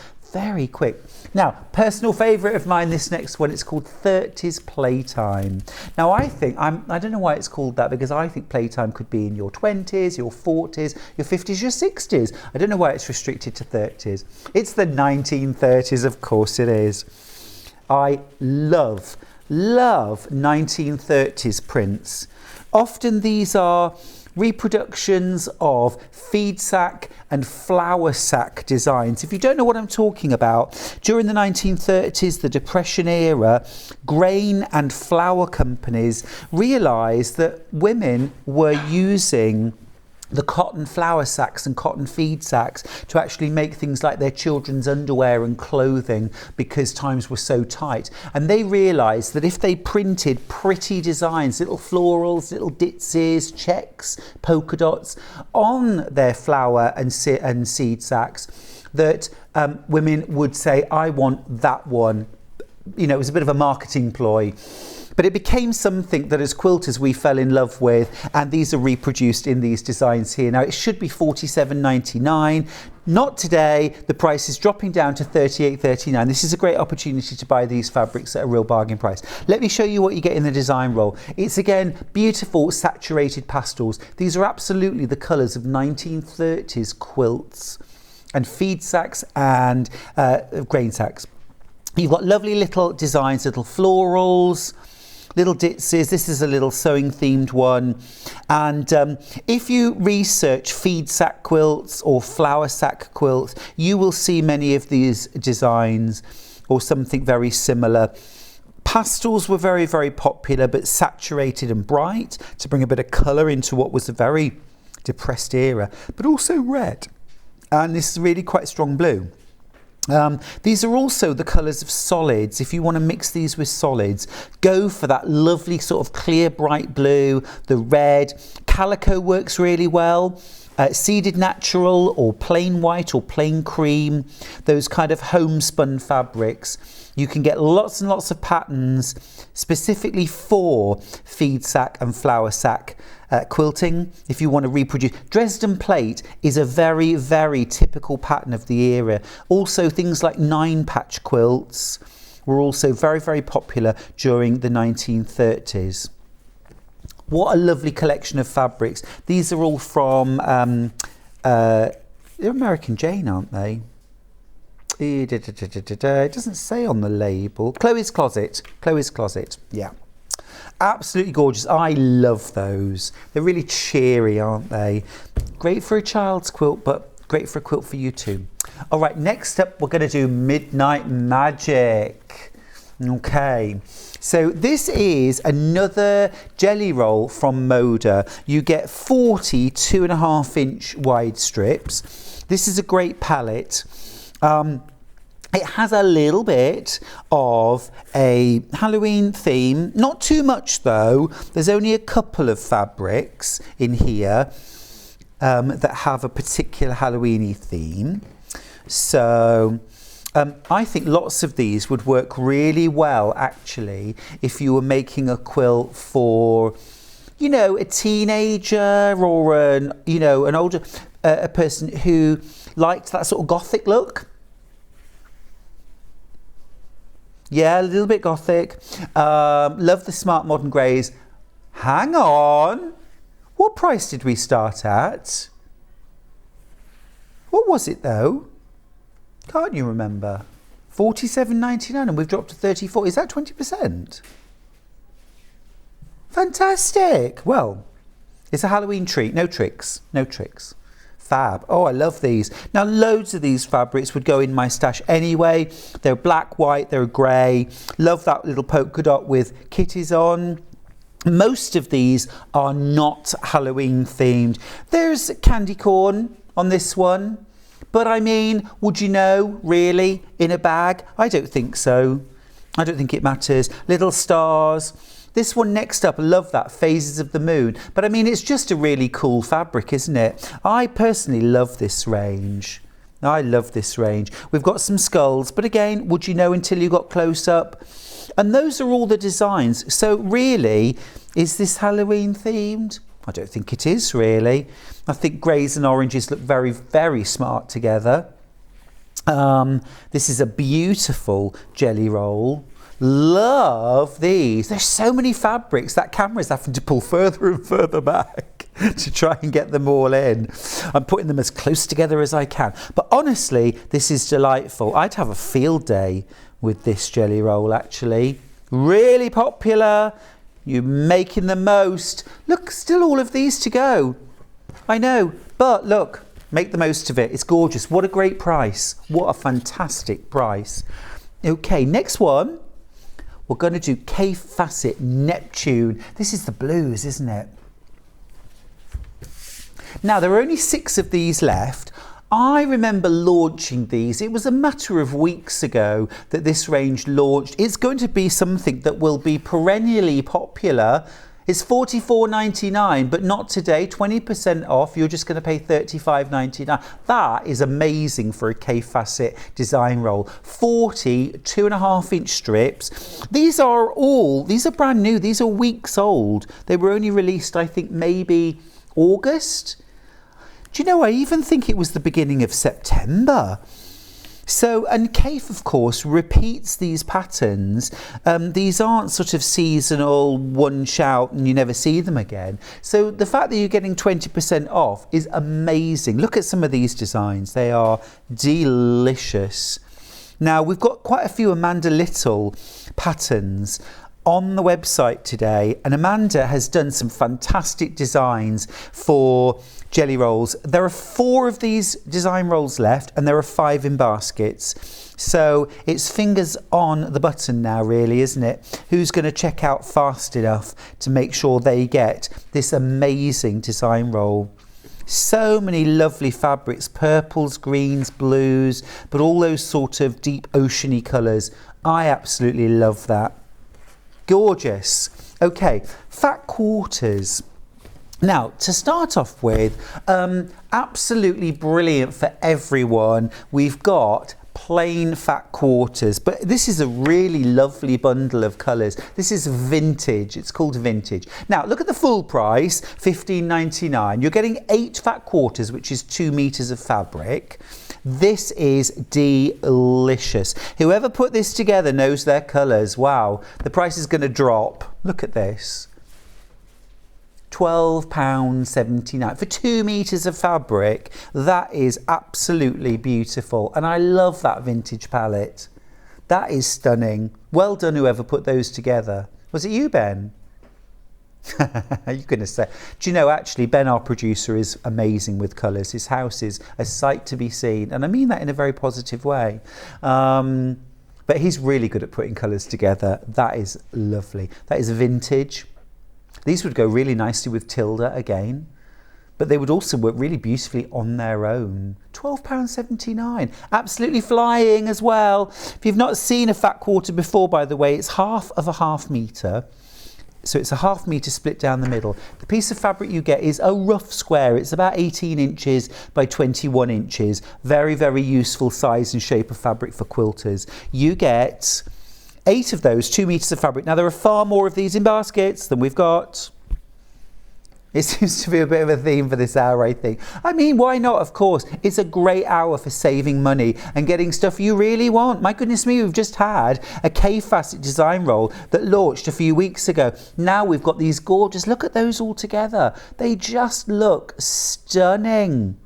quick. Now, personal favourite of mine, this next one, it's called 30s Playtime. Now, I don't know why it's called that, because I think playtime could be in your 20s, your 40s, your 50s, your 60s. I don't know why it's restricted to 30s. It's the 1930s, of course it is. I love 1930s prints. Often these are reproductions of feed sack and flour sack designs. If you don't know what I'm talking about, during the 1930s, the Depression era, grain and flour companies realised that women were using the cotton flour sacks and cotton feed sacks to actually make things like their children's underwear and clothing because times were so tight. And they realised that if they printed pretty designs, little florals, little ditsies, checks, polka dots on their flour and seed sacks, that women would say, I want that one. You know, it was a bit of a marketing ploy. But it became something that as quilters we fell in love with, and these are reproduced in these designs here. Now it should be $47.99. Not today. The price is dropping down to $38.39. This is a great opportunity to buy these fabrics at a real bargain price. Let me show you what you get in the design roll. It's again beautiful saturated pastels. These are absolutely the colours of 1930s quilts and feed sacks and grain sacks. You've got lovely little designs, little florals, little ditsies. This is a little sewing themed one. And if you research feed sack quilts or flour sack quilts, you will see many of these designs or something very similar. Pastels were very, very popular, but saturated and bright to bring a bit of colour into what was a very depressed era, but also red. And this is really quite strong blue. These are also the colours of solids. If you want to mix these with solids, go for that lovely sort of clear bright blue, the red. Calico works really well. Seeded natural or plain white or plain cream, those kind of homespun fabrics. You can get lots and lots of patterns specifically for feed sack and flour sack quilting. If you want to reproduce, Dresden plate is a very, very typical pattern of the era. Also things like 9-patch quilts were also very, very popular during the 1930s. What a lovely collection of fabrics. These are all from they're American Jane, aren't they? It doesn't say on the label. Chloe's Closet. Chloe's Closet, yeah. Absolutely gorgeous. I love those. They're really cheery, aren't they? Great for a child's quilt, but great for a quilt for you too. All right, next up we're going to do Midnight Magic. Okay, so this is another jelly roll from Moda. You get 40 2.5-inch wide strips. This is a great palette. It has a little bit of a Halloween theme, not too much though. There's only a couple of fabrics in here that have a particular Halloween-y theme. So I think lots of these would work really well actually if you were making a quilt for, you know, a teenager or an older a person who liked that sort of gothic look. Yeah, a little bit gothic. Love the smart modern greys. Hang on. What price did we start at? What was it though? Can't you remember? $47.99 and we've dropped to $34. Is that 20%? Fantastic. Well, it's a Halloween treat. No tricks. No tricks. Fab. Oh, I love these. Now, loads of these fabrics would go in my stash anyway. They're black, white, they're grey. Love that little polka dot with kitties on. Most of these are not Halloween themed. There's candy corn on this one. But I mean, would you know, really, in a bag? I don't think so. I don't think it matters. Little stars. This one next up, I love that, Phases of the Moon. But I mean, it's just a really cool fabric, isn't it? I personally love this range. I love this range. We've got some skulls, but again, would you know until you got close up? And those are all the designs. So really, is this Halloween themed? I don't think it is really. I think greys and oranges look very, very smart together. This is a beautiful jelly roll. Love these. There's so many fabrics. That camera's having to pull further and further back to try and get them all in. I'm putting them as close together as I can. But honestly, this is delightful. I'd have a field day with this jelly roll actually. Really popular. You're making the most. Look, still all of these to go. I know, but look, make the most of it. It's gorgeous. What a great price. What a fantastic price. Okay, next one. We're going to do K Facet Neptune. This is the blues, isn't it? Now, there are only 6 of these left. I remember launching these. It was a matter of weeks ago that this range launched. It's going to be something that will be perennially popular. It's $44.99, but not today, 20% off. You're just going to pay $35.99. That is amazing for a K-Facet design roll. 40 2.5-inch strips. These are brand new. These are weeks old. They were only released, I think, maybe August. Do you know, I even think it was the beginning of September. So, and Kaffe, of course, repeats these patterns. These aren't sort of seasonal, one shout and you never see them again. So the fact that you're getting 20% off is amazing. Look at some of these designs. They are delicious. Now, we've got quite a few Amanda Little patterns on the website today, and Amanda has done some fantastic designs for jelly rolls. There are 4 of these design rolls left and there are 5 in baskets. So it's fingers on the button now really, isn't it? Who's going to check out fast enough to make sure they get this amazing design roll? So many lovely fabrics, purples, greens, blues, but all those sort of deep oceany colours. I absolutely love that. Gorgeous. Okay, fat quarters. Now, to start off with, absolutely brilliant for everyone. We've got plain fat quarters, but this is a really lovely bundle of colours. This is vintage. It's called vintage. Now, look at the full price, $15.99. You're getting 8 fat quarters, which is 2 meters of fabric. This is delicious. Whoever put this together knows their colours. Wow, the price is going to drop. Look at this. £12.79 for 2 meters of fabric. That is absolutely beautiful, and I love that vintage palette. That is stunning. Well done, whoever put those together. Was it you, Ben? You're going to say, do you know, actually, Ben, our producer, is amazing with colours. His house is a sight to be seen, and I mean that in a very positive way. But he's really good at putting colours together. That is lovely. That is vintage. These would go really nicely with Tilda again. but they would also work really beautifully on their own. £12.79. Absolutely flying as well. If you've not seen a fat quarter before, by the way, it's half of a half metre. So it's a half metre split down the middle. The piece of fabric you get is a rough square. It's about 18 inches by 21 inches. Very, very useful size and shape of fabric for quilters. You get 8 of those, 2 metres of fabric. Now, there are far more of these in baskets than we've got. It seems to be a bit of a theme for this hour, I think. I mean, why not? Of course, it's a great hour for saving money and getting stuff you really want. My goodness me, we've just had a K-Facet design roll that launched a few weeks ago. Now we've got these gorgeous, look at those all together. They just look stunning.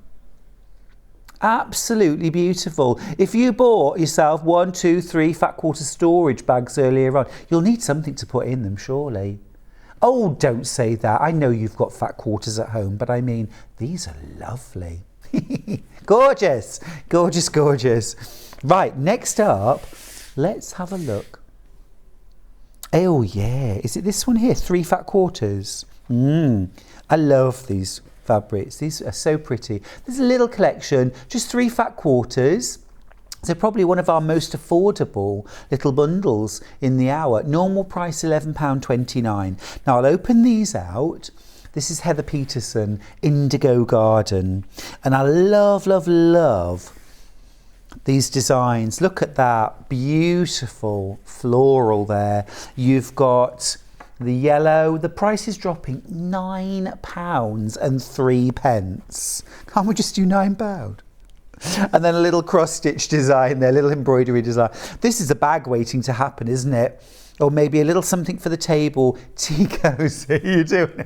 Absolutely beautiful. If you bought yourself 1, 2, 3 fat quarter storage bags earlier on, you'll need something to put in them, surely. Oh, don't say that. I know you've got fat quarters at home, but I mean, these are lovely. Gorgeous, gorgeous, gorgeous. Right, next up, let's have a look. Oh, yeah. Is it this one here? 3 fat quarters. I love these fabrics. These are so pretty. There's a little collection, just 3 fat quarters. So probably one of our most affordable little bundles in the hour. Normal price £11.29. Now I'll open these out. This is Heather Peterson, Indigo Garden. And I love, love, love these designs. Look at that beautiful floral there. You've got the yellow. The price is dropping £9.03. Can't we just do £9? And then a little cross-stitch design there, little embroidery design. This is a bag waiting to happen, isn't it? Or maybe a little something for the table. Tea cozy, you doing?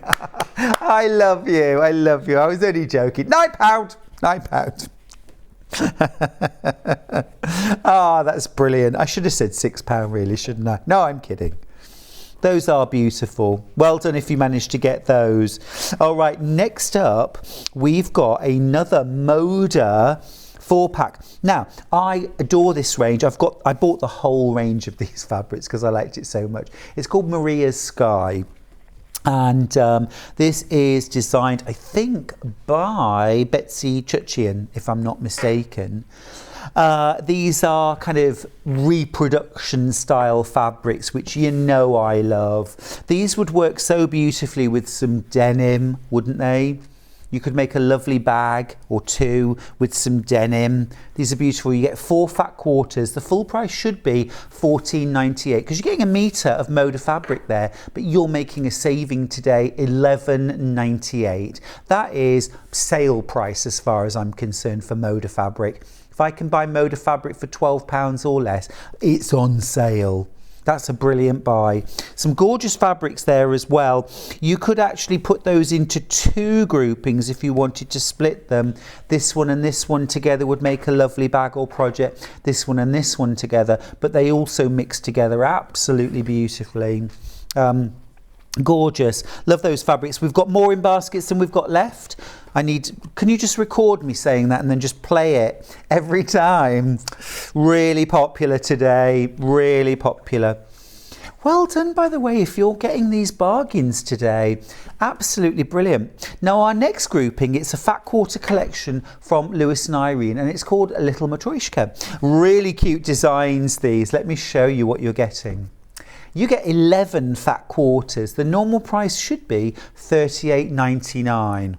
I love you, I love you. I was only joking. £9, £9. Ah, that's brilliant. I should have said £6 really, shouldn't I? No, I'm kidding. Those are beautiful. Well done if you managed to get those. All right, next up, we've got another Moda 4-pack. Now, I adore this range. I bought the whole range of these fabrics because I liked it so much. It's called Maria's Sky. And this is designed, I think, by Betsy Chuchian, if I'm not mistaken. These are kind of reproduction style fabrics, which you know I love. These would work so beautifully with some denim, wouldn't they? You could make a lovely bag or 2 with some denim. These are beautiful. You get 4 fat quarters. The full price should be $14.98 because you're getting a metre of Moda fabric there, but you're making a saving today, $11.98. That is sale price as far as I'm concerned for Moda fabric. If I can buy Moda fabric for £12 or less, it's on sale. That's a brilliant buy. Some gorgeous fabrics there as well. You could actually put those into 2 groupings if you wanted to split them. This one and this one together would make a lovely bag or project. This one and this one together, but they also mix together absolutely beautifully. Gorgeous. Love those fabrics. We've got more in baskets than we've got left. Can you just record me saying that and then just play it every time? Really popular today, really popular. Well done, by the way, if you're getting these bargains today. Absolutely brilliant. Now our next grouping, it's a fat quarter collection from Lewis and Irene, and it's called A Little Matryoshka. Really cute designs these. Let me show you what you're getting. You get 11 fat quarters. The normal price should be $38.99.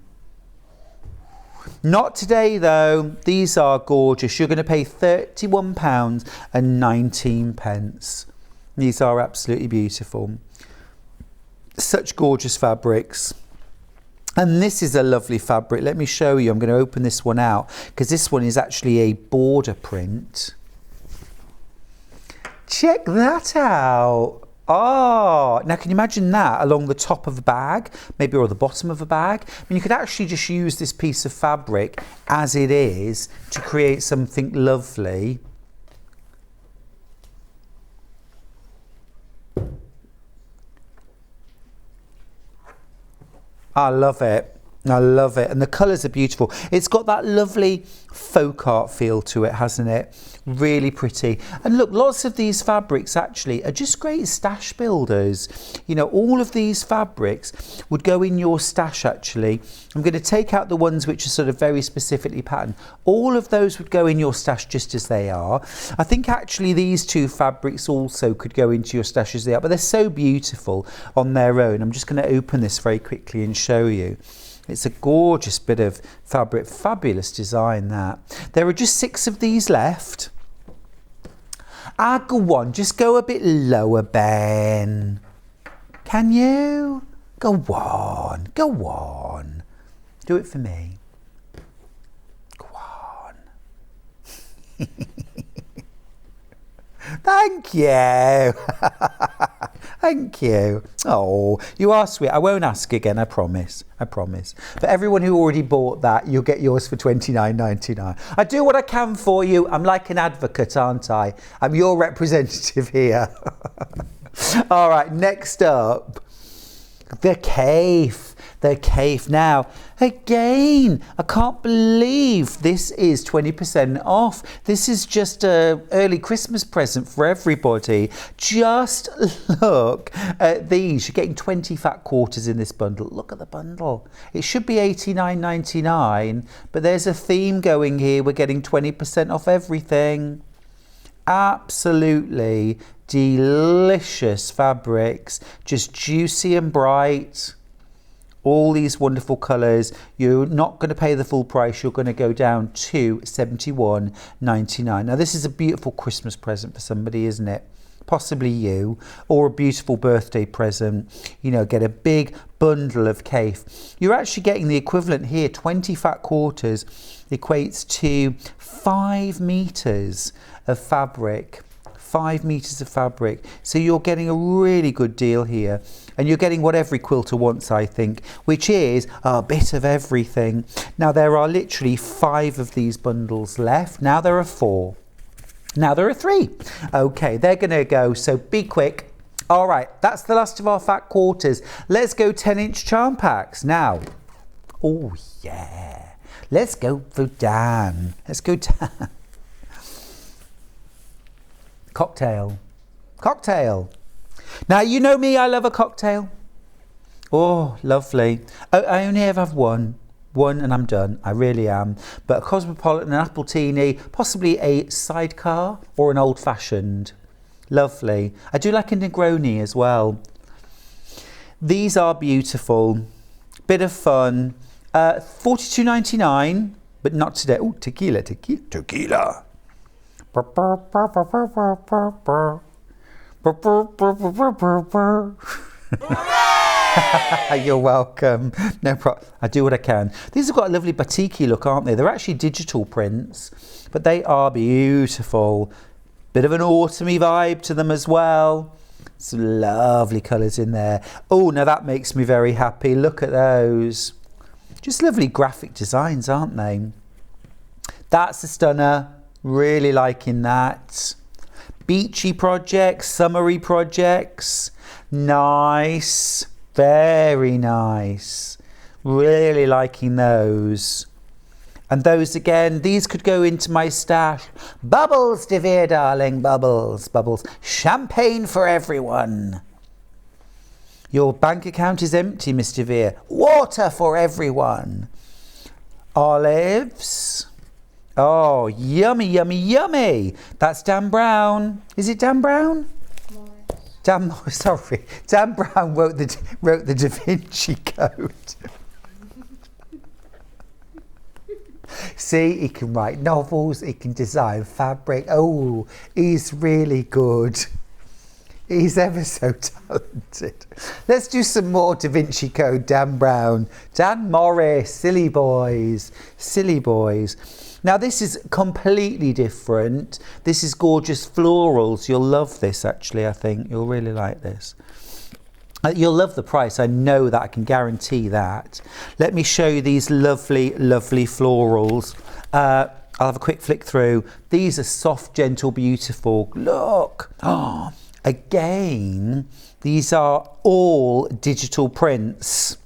Not today though. These are gorgeous. You're going to pay £31.19. These are absolutely beautiful. Such gorgeous fabrics. And this is a lovely fabric. Let me show you. I'm going to open this one out because this one is actually a border print. Check that out. Oh, now can you imagine that along the top of a bag, maybe, or the bottom of a bag? I mean, you could actually just use this piece of fabric as it is to create something lovely. I love it. I love it. And the colours are beautiful. It's got that lovely folk art feel to it, hasn't it? Really pretty. And look, lots of these fabrics actually are just great stash builders. You know, all of these fabrics would go in your stash actually. I'm going to take out the ones which are sort of very specifically patterned. All of those would go in your stash just as they are. I think actually these two fabrics also could go into your stash as they are, but they're so beautiful on their own. I'm just going to open this very quickly and show you. It's a gorgeous bit of fabric, fabulous design that. There are just 6 of these left. Go on, just go a bit lower, Ben. Can you? Go on, go on. Do it for me. Go on. Thank you. Thank you. Oh, you are sweet. I won't ask again, I promise. I promise. For everyone who already bought that, you'll get yours for $29.99. I do what I can for you. I'm like an advocate, aren't I? I'm your representative here. All right, next up, the Cafe. The Cafe. Now, again, I can't believe this is 20% off. This is just an early Christmas present for everybody. Just look at these. You're getting 20 fat quarters in this bundle. Look at the bundle. It should be $89.99, but there's a theme going here. We're getting 20% off everything. Absolutely delicious fabrics, just juicy and bright. All these wonderful colours. You're not going to pay the full price. You're going to go down to $71.99. Now this is a beautiful Christmas present for somebody, isn't it? Possibly you, or a beautiful birthday present. You know, get a big bundle of Cafe. You're actually getting the equivalent here. 20 fat quarters equates to 5 meters of fabric. 5 meters of fabric. So you're getting a really good deal here. And you're getting what every quilter wants, I think, which is a bit of everything. Now, there are literally 5 of these bundles left. Now there are 4. Now there are 3. Okay, they're going to go, so be quick. All right, that's the last of our fat quarters. Let's go 10-inch charm packs. Now, oh, yeah. Let's go for Dan. Let's go Dan. Cocktail. Cocktail. Now, you know me, I love a cocktail. Oh, lovely. I only ever have one and I'm done. I really am. But a cosmopolitan, an appletini, possibly a sidecar or an old-fashioned. Lovely. I do like a Negroni as well. These are beautiful. Bit of fun. $42.99, but not today. Oh, tequila. You're welcome. No problem. I do what I can. These have got a lovely batik-y look, aren't they? They're actually digital prints, but they are beautiful. Bit of an autumny vibe to them as well. Some lovely colours in there. Oh, now that makes me very happy. Look at those. Just lovely graphic designs, aren't they? That's a stunner. Really liking that. Beachy projects, summery projects. Nice. Very nice. Really liking those. And those again, these could go into my stash. Bubbles, De Vere, darling, bubbles, bubbles. Champagne for everyone. Your bank account is empty, Mr. Vere. Water for everyone. Olives. Oh, yummy, yummy, yummy. That's Dan Brown. Is it Dan Brown? Dan Brown wrote the Da Vinci Code. See, he can write novels, he can design fabric. Oh, he's really good. He's ever so talented. Let's do some more Da Vinci Code, Dan Brown. Dan Morris, silly boys, silly boys. Now this is completely different. This is gorgeous florals. You'll love this actually, I think. You'll really like this. You'll love the price. I know that. I can guarantee that. Let me show you these lovely, lovely florals. I'll have a quick flick through. These are soft, gentle, beautiful. Look. Oh, again, these are all digital prints.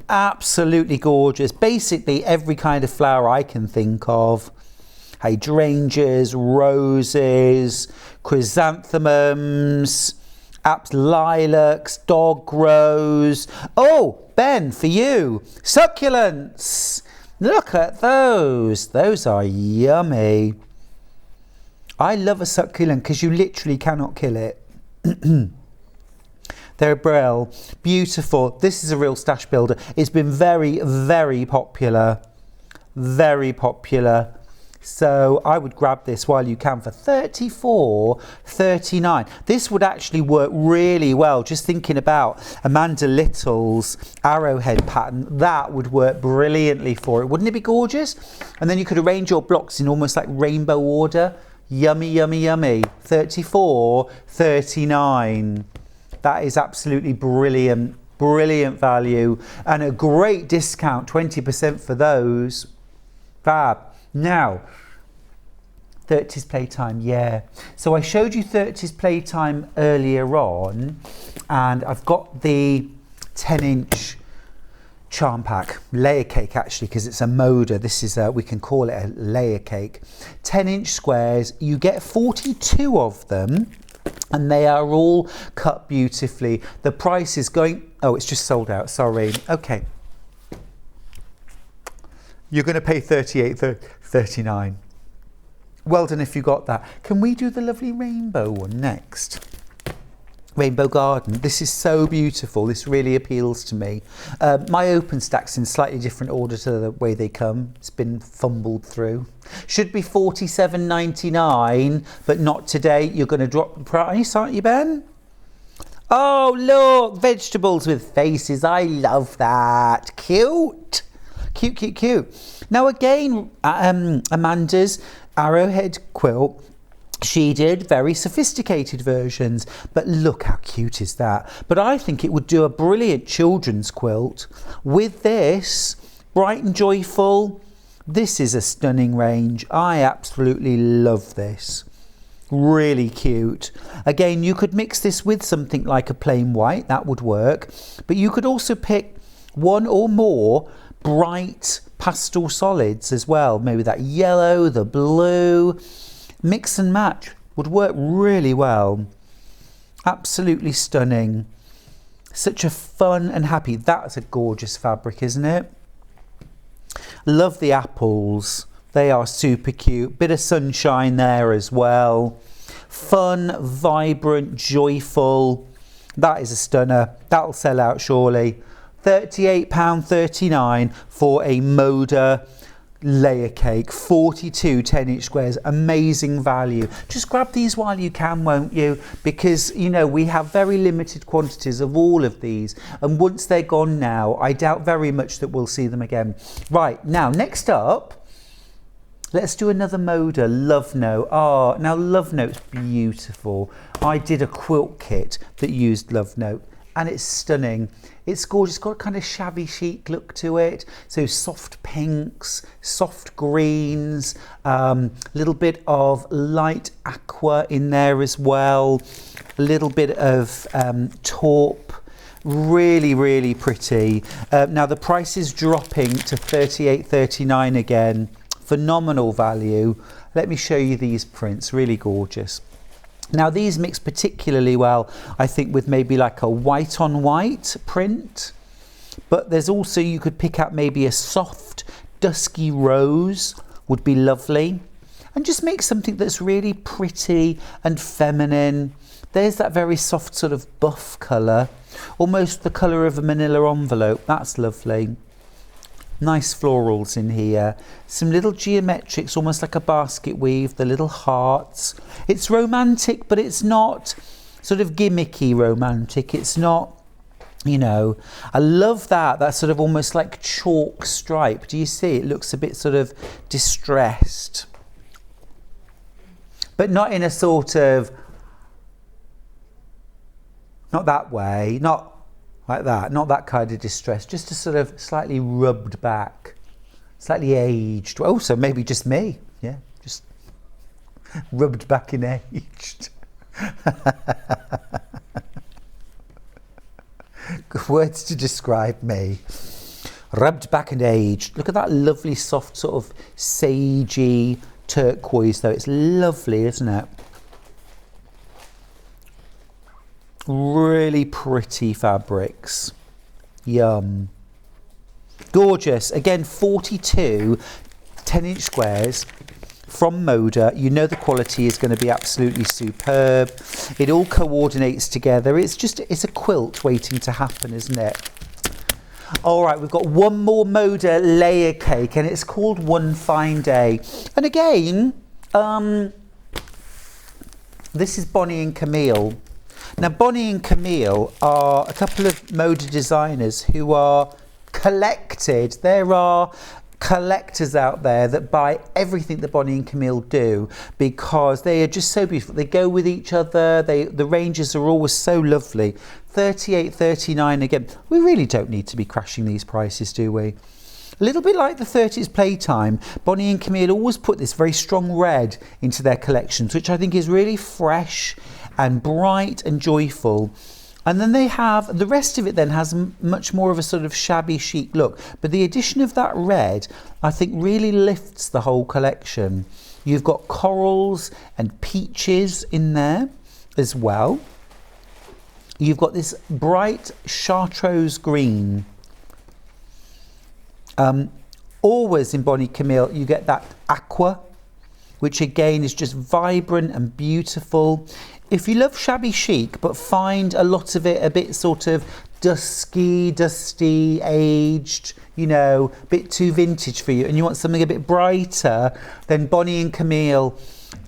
Absolutely gorgeous. Basically every kind of flower I can think of. Hydrangeas, roses, chrysanthemums, lilacs, dog rose. Oh, Ben, for you, succulents. Look at those. Those are yummy. I love a succulent because you literally cannot kill it. They're brill. Beautiful. This is a real stash builder. It's been very, very popular. Very popular. So I would grab this while you can for $34.39. This would actually work really well. Just thinking about Amanda Little's Arrowhead pattern, that would work brilliantly for it. Wouldn't it be gorgeous? And then you could arrange your blocks in almost like rainbow order. Yummy, yummy, yummy. $34.39. That is absolutely brilliant. Brilliant value. And a great discount, 20% for those. Fab. Now, 30s Playtime, yeah. So I showed you 30s Playtime earlier on, and I've got the 10-inch charm pack, layer cake actually, because it's a moda. This is we can call it a layer cake. 10-inch squares. You get 42 of them, and they are all cut beautifully. The price is going. Oh, it's just sold out. Sorry. Okay. You're going to pay $38.39. Well done if you got that. Can we do the lovely rainbow one next? Rainbow Garden. This is so beautiful. This really appeals to me. My open stack's in slightly different order to the way they come. It's been fumbled through. Should be $47.99, but not today. You're going to drop the price, aren't you, Ben? Oh, look, vegetables with faces. I love that. Cute. Cute, cute, cute. Now again, Amanda's Arrowhead Quilt, she did very sophisticated versions, but look how cute is that. But I think it would do a brilliant children's quilt with this, bright and joyful. This is a stunning range. I absolutely love this. Really cute. Again, you could mix this with something like a plain white, that would work. But you could also pick one or more bright pastel solids as well. Maybe that yellow, the blue. Mix and match would work really well. Absolutely stunning. Such a fun and happy. That's a gorgeous fabric, isn't it? Love the apples. They are super cute. Bit of sunshine there as well. Fun, vibrant, joyful. That is a stunner. That'll sell out surely. £38.39 for a Moda layer cake. 42 10-inch squares. Amazing value. Just grab these while you can, won't you? Because, you know, we have very limited quantities of all of these. And once they're gone now, I doubt very much that we'll see them again. Right, now, next up, let's do another Moda, Love Note. Oh, now Love Note's beautiful. I did a quilt kit that used Love Note, and it's stunning. It's gorgeous. It's got a kind of shabby chic look to it. So soft pinks, soft greens, a little bit of light aqua in there as well. A little bit of taupe. Really, really pretty. Now the price is dropping to $38.39 again. Phenomenal value. Let me show you these prints. Really gorgeous. Now these mix particularly well, I think, with maybe like a white on white print, but there's also, you could pick out maybe a soft dusky rose would be lovely, and just make something that's really pretty and feminine. There's that very soft sort of buff colour, almost the colour of a manila envelope. That's lovely. Nice florals in here, some little geometrics, almost like a basket weave, the little hearts. It's romantic, but it's not sort of gimmicky romantic. It's not, you know, I love that sort of almost like chalk stripe. Do you see? It looks a bit sort of distressed, but not in a sort of, not that way, not like that, not that kind of distress, just a sort of slightly rubbed back, slightly aged. Oh, so maybe just me, yeah, just rubbed back and aged. Words to describe me. rubbed back and aged. Look at that lovely soft sort of sagey turquoise though. It's lovely, isn't it? Really pretty fabrics. Yum. Gorgeous. Again, 42 10-inch squares from Moda. You know the quality is going to be absolutely superb. It all coordinates together. It's a quilt waiting to happen, isn't it? All right, we've got one more Moda layer cake, and it's called One Fine Day. And again, this is Bonnie and Camille. Now, Bonnie and Camille are a couple of Moda designers who are collected. There are collectors out there that buy everything that Bonnie and Camille do because they are just so beautiful. They go with each other. The ranges are always so lovely. $38, $39 again. We really don't need to be crashing these prices, do we? A little bit like the 30s Playtime, Bonnie and Camille always put this very strong red into their collections, which I think is really fresh and bright and joyful. And then they have, the rest of it then has much more of a sort of shabby chic look. But the addition of that red, I think really lifts the whole collection. You've got corals and peaches in there as well. You've got this bright chartreuse green. Always in Bonnie Camille, you get that aqua, which again is just vibrant and beautiful. If you love shabby chic, but find a lot of it a bit sort of dusty, aged, you know, a bit too vintage for you, and you want something a bit brighter, then Bonnie and Camille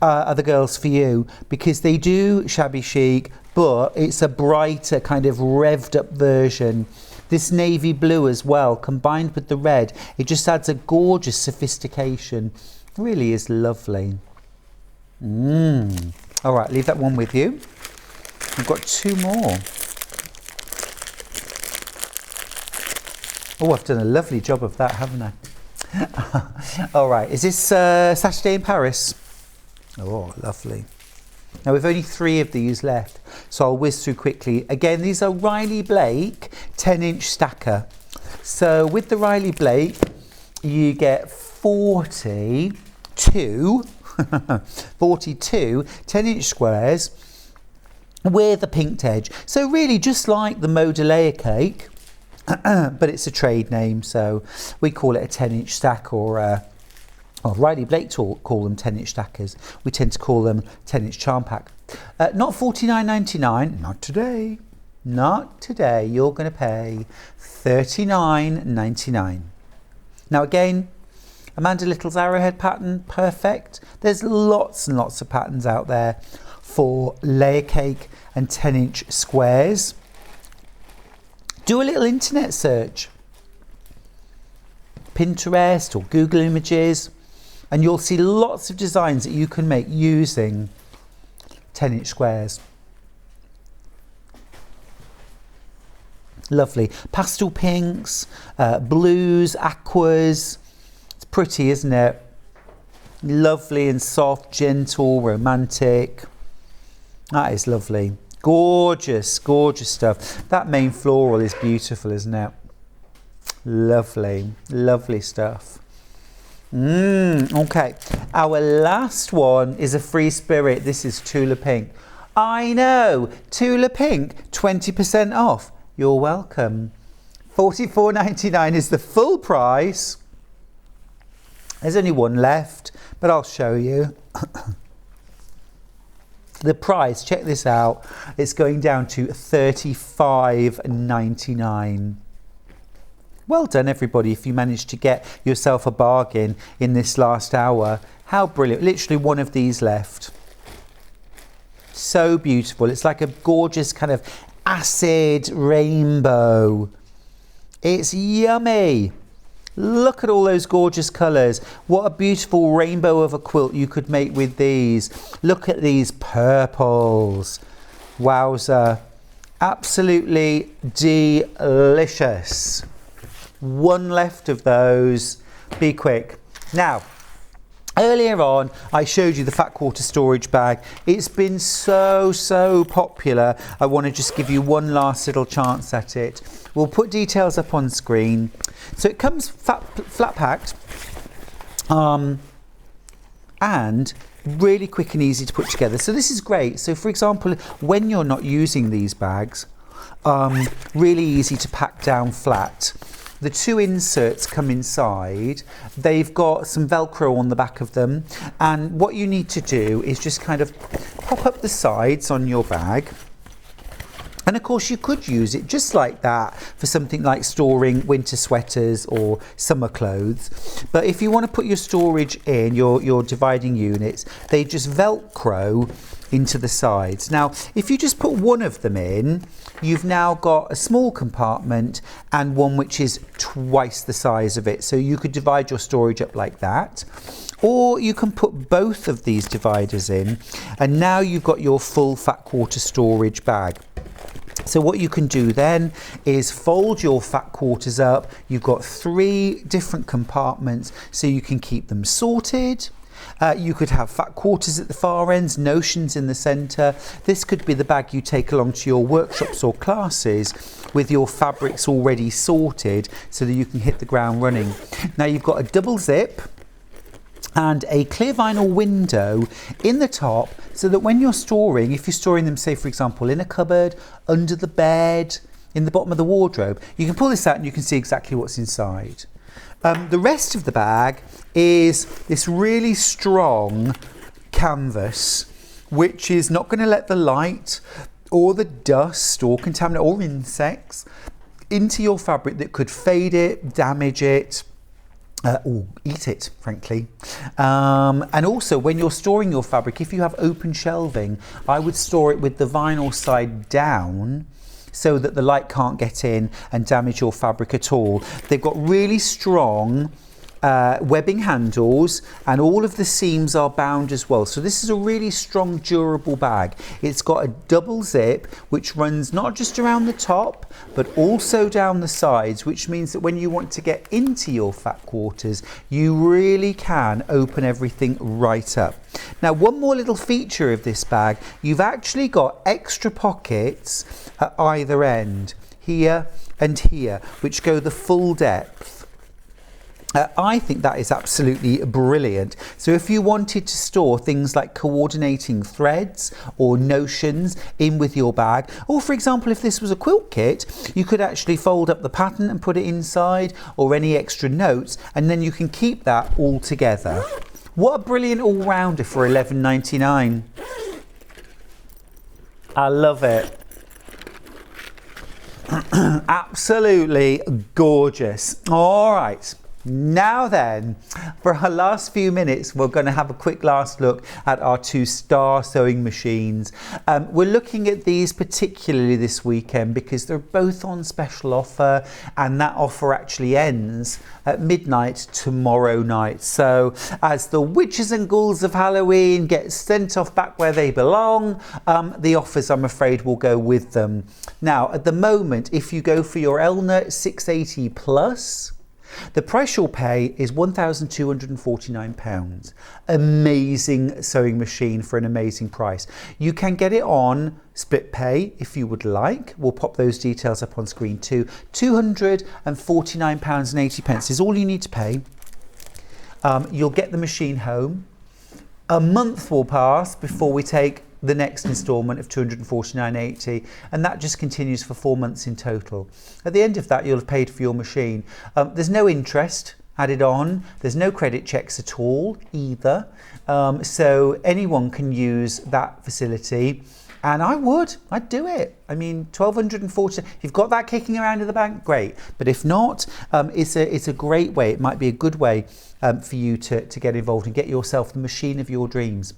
are the girls for you, because they do shabby chic, but it's a brighter kind of revved up version. This navy blue as well, combined with the red, it just adds a gorgeous sophistication. It really is lovely. All right, leave that one with you. I've got two more. Oh, I've done a lovely job of that, haven't I? All right, is this Saturday in Paris? Oh, lovely. Now, we've only 3 of these left, so I'll whiz through quickly. Again, these are Riley Blake 10-inch stacker. So with the Riley Blake, you get 42 10-inch squares with a pinked edge. So really just like the Moda layer cake, but it's a trade name, so we call it a 10-inch stack, or Riley Blake call them 10-inch stackers. We tend to call them 10-inch charm pack. Not $49.99, not today. Not today. You're going to pay $39.99. Now again, Amanda Little's Arrowhead pattern, perfect. There's lots and lots of patterns out there for layer cake and 10-inch squares. Do a little internet search. Pinterest or Google Images, and you'll see lots of designs that you can make using 10-inch squares. Lovely. Pastel pinks, blues, aquas. It's pretty, isn't it? Lovely and soft, gentle, romantic. That is lovely. Gorgeous, gorgeous stuff. That main floral is beautiful, isn't it? Lovely, lovely stuff. Okay, our last one is a free spirit. This is Tula Pink. I know, Tula Pink, 20% off. You're welcome. $44.99 is the full price. There's only one left, but I'll show you. The price, check this out, it's going down to $35.99. Well done, everybody, if you managed to get yourself a bargain in this last hour. How brilliant. Literally one of these left. So beautiful. It's like a gorgeous kind of acid rainbow. It's yummy. Look at all those gorgeous colours. What a beautiful rainbow of a quilt you could make with these. Look at these purples. Wowza. Absolutely delicious. One left of those. Be quick. Now, Earlier on, I showed you the fat quarter storage bag. It's been so popular. I want to just give you one last little chance at it. We'll put details up on screen. So it comes flat packed and really quick and easy to put together. So this is great. So for example, when you're not using these bags, really easy to pack down flat. The two inserts come inside. They've got some Velcro on the back of them. And what you need to do is just kind of pop up the sides on your bag. And of course you could use it just like that for something like storing winter sweaters or summer clothes. But if you want to put your storage in, your dividing units, they just Velcro into the sides. Now, if you just put one of them in, you've now got a small compartment and one which is twice the size of it. So you could divide your storage up like that. Or you can put both of these dividers in and now you've got your full fat quarter storage bag. So what you can do then is fold your fat quarters up. You've got 3 different compartments so you can keep them sorted. You could have fat quarters at the far ends, notions in the centre. This could be the bag you take along to your workshops or classes with your fabrics already sorted so that you can hit the ground running. Now you've got a double zip and a clear vinyl window in the top so that when you're storing, if you're storing them, say for example, in a cupboard, under the bed, in the bottom of the wardrobe, you can pull this out and you can see exactly what's inside. The rest of the bag is this really strong canvas which is not going to let the light or the dust or contaminant or insects into your fabric that could fade it, damage it, or eat it, frankly. And also when you're storing your fabric, if you have open shelving, I would store it with the vinyl side down so that the light can't get in and damage your fabric at all. They've got really strong webbing handles and all of the seams are bound as well. So this is a really strong, durable bag. It's got a double zip which runs not just around the top but also down the sides, which means that when you want to get into your fat quarters, you really can open everything right up. Now, one more little feature of this bag, you've actually got extra pockets at either end, here and here, which go the full depth. I think that is absolutely brilliant. So if you wanted to store things like coordinating threads or notions in with your bag, or for example, if this was a quilt kit, you could actually fold up the pattern and put it inside, or any extra notes, and then you can keep that all together. What a brilliant all-rounder for $11.99. I love it. Absolutely gorgeous. All right. Now then, for our last few minutes, we're going to have a quick last look at our 2 star sewing machines. We're looking at these particularly this weekend because they're both on special offer, and that offer actually ends at midnight tomorrow night. So as the witches and ghouls of Halloween get sent off back where they belong, the offers, I'm afraid, will go with them. Now, at the moment, if you go for your Elna 680 Plus, the price you'll pay is £1,249. Amazing sewing machine for an amazing price. You can get it on split pay if you would like. We'll pop those details up on screen too. £249.80 is all you need to pay. You'll get the machine home. A month will pass before we take the next instalment of £249.80, and that just continues for 4 months in total. At the end of that, you'll have paid for your machine. There's no interest added on. There's no credit checks at all either. So anyone can use that facility. And I'd do it. I mean, $1,240, if you've got that kicking around in the bank, great. But if not, it's a great way. It might be a good way for you to get involved and get yourself the machine of your dreams.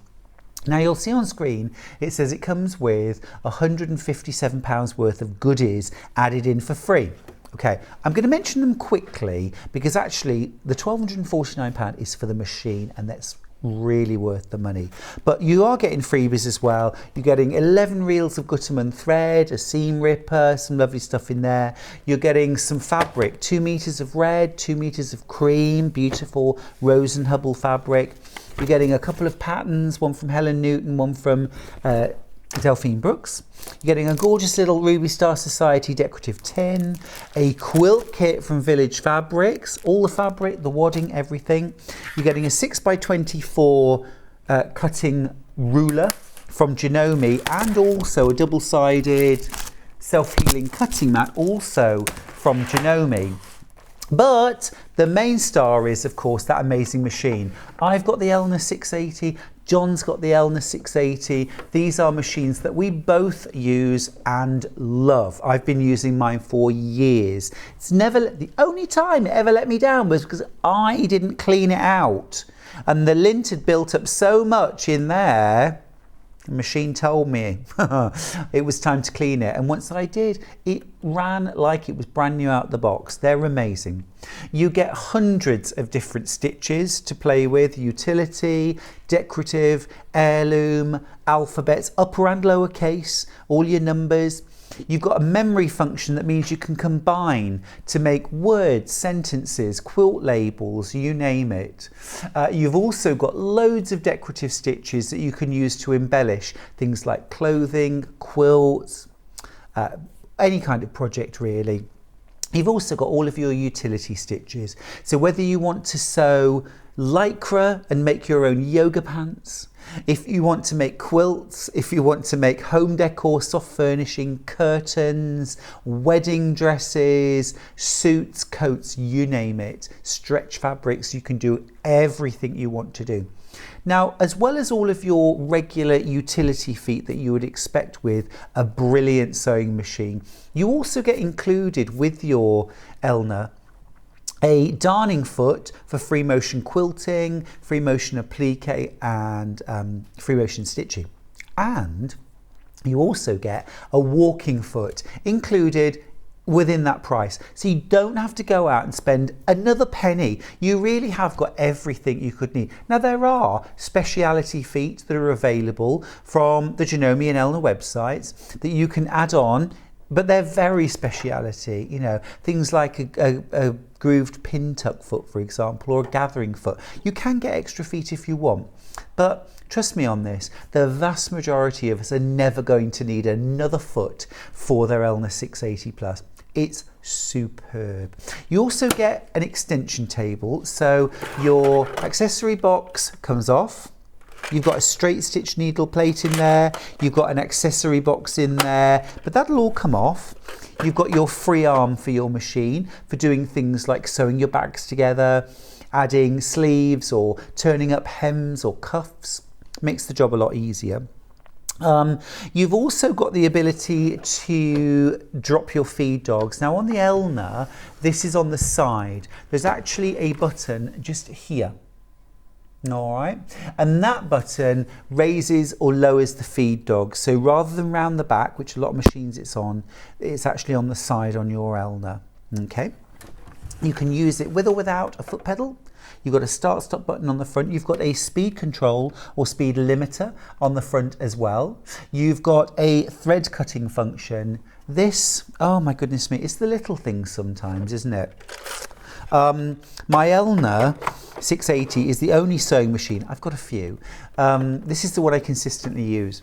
Now you'll see on screen, it says it comes with £157 worth of goodies added in for free. Okay, I'm going to mention them quickly because actually the £1,249 is for the machine, and let's really worth the money. But you are getting freebies as well. You're getting 11 reels of Gutermann thread, a seam ripper, some lovely stuff in there. You're getting some fabric, 2 meters of red, 2 meters of cream, beautiful Rose and Hubble fabric. You're getting a couple of patterns, one from Helen Newton, one from Delphine Brooks. You're getting a gorgeous little Ruby Star Society decorative tin, a quilt kit from Village Fabrics, all the fabric, the wadding, everything. You're getting a 6x24 cutting ruler from Janome, and also a double-sided self-healing cutting mat, also from Janome. But the main star is, of course, that amazing machine. I've got the Elna 680, John's got the Elna 680. These are machines that we both use and love. I've been using mine for years. It's never, the only time it ever let me down was because I didn't clean it out. And the lint had built up so much in there, the machine told me it was time to clean it. And once I did, it ran like it was brand new out the box. They're amazing. You get hundreds of different stitches to play with: utility, decorative, heirloom, alphabets, upper and lower case, all your numbers. You've got a memory function that means you can combine to make words, sentences, quilt labels, you name it. You've also got loads of decorative stitches that you can use to embellish things like clothing, quilts, any kind of project really. You've also got all of your utility stitches. So whether you want to sew lycra and make your own yoga pants, if you want to make quilts, if you want to make home decor, soft furnishing, curtains, wedding dresses, suits, coats, you name it, stretch fabrics, you can do everything you want to do. Now, as well as all of your regular utility feet that you would expect with a brilliant sewing machine, you also get included with your Elna a darning foot for free motion quilting, free motion applique, and free motion stitching. And you also get a walking foot included within that price. So you don't have to go out and spend another penny. You really have got everything you could need. Now, there are speciality feet that are available from the Janome and Elna websites that you can add on, but they're very speciality, you know, things like a grooved pin tuck foot, for example, or a gathering foot. You can get extra feet if you want, but trust me on this, the vast majority of us are never going to need another foot for their Elna 680 Plus. It's superb. You also get an extension table, so your accessory box comes off. You've got a straight stitch needle plate in there, you've got an accessory box in there, but that'll all come off. You've got your free arm for your machine for doing things like sewing your bags together, adding sleeves or turning up hems or cuffs. Makes the job a lot easier. You've also got the ability to drop your feed dogs. Now on the Elna, this is on the side. There's actually a button just here. All right, and that button raises or lowers the feed dog. So rather than round the back, which a lot of machines it's actually on the side on your Elna. Okay, you can use it with or without a foot pedal. You've got a start-stop button on the front. You've got a speed control or speed limiter on the front as well. You've got a thread cutting function. This, oh my goodness me, it's the little things sometimes, isn't it? My Elna 680 is the only sewing machine. I've got a few. This is the one I consistently use.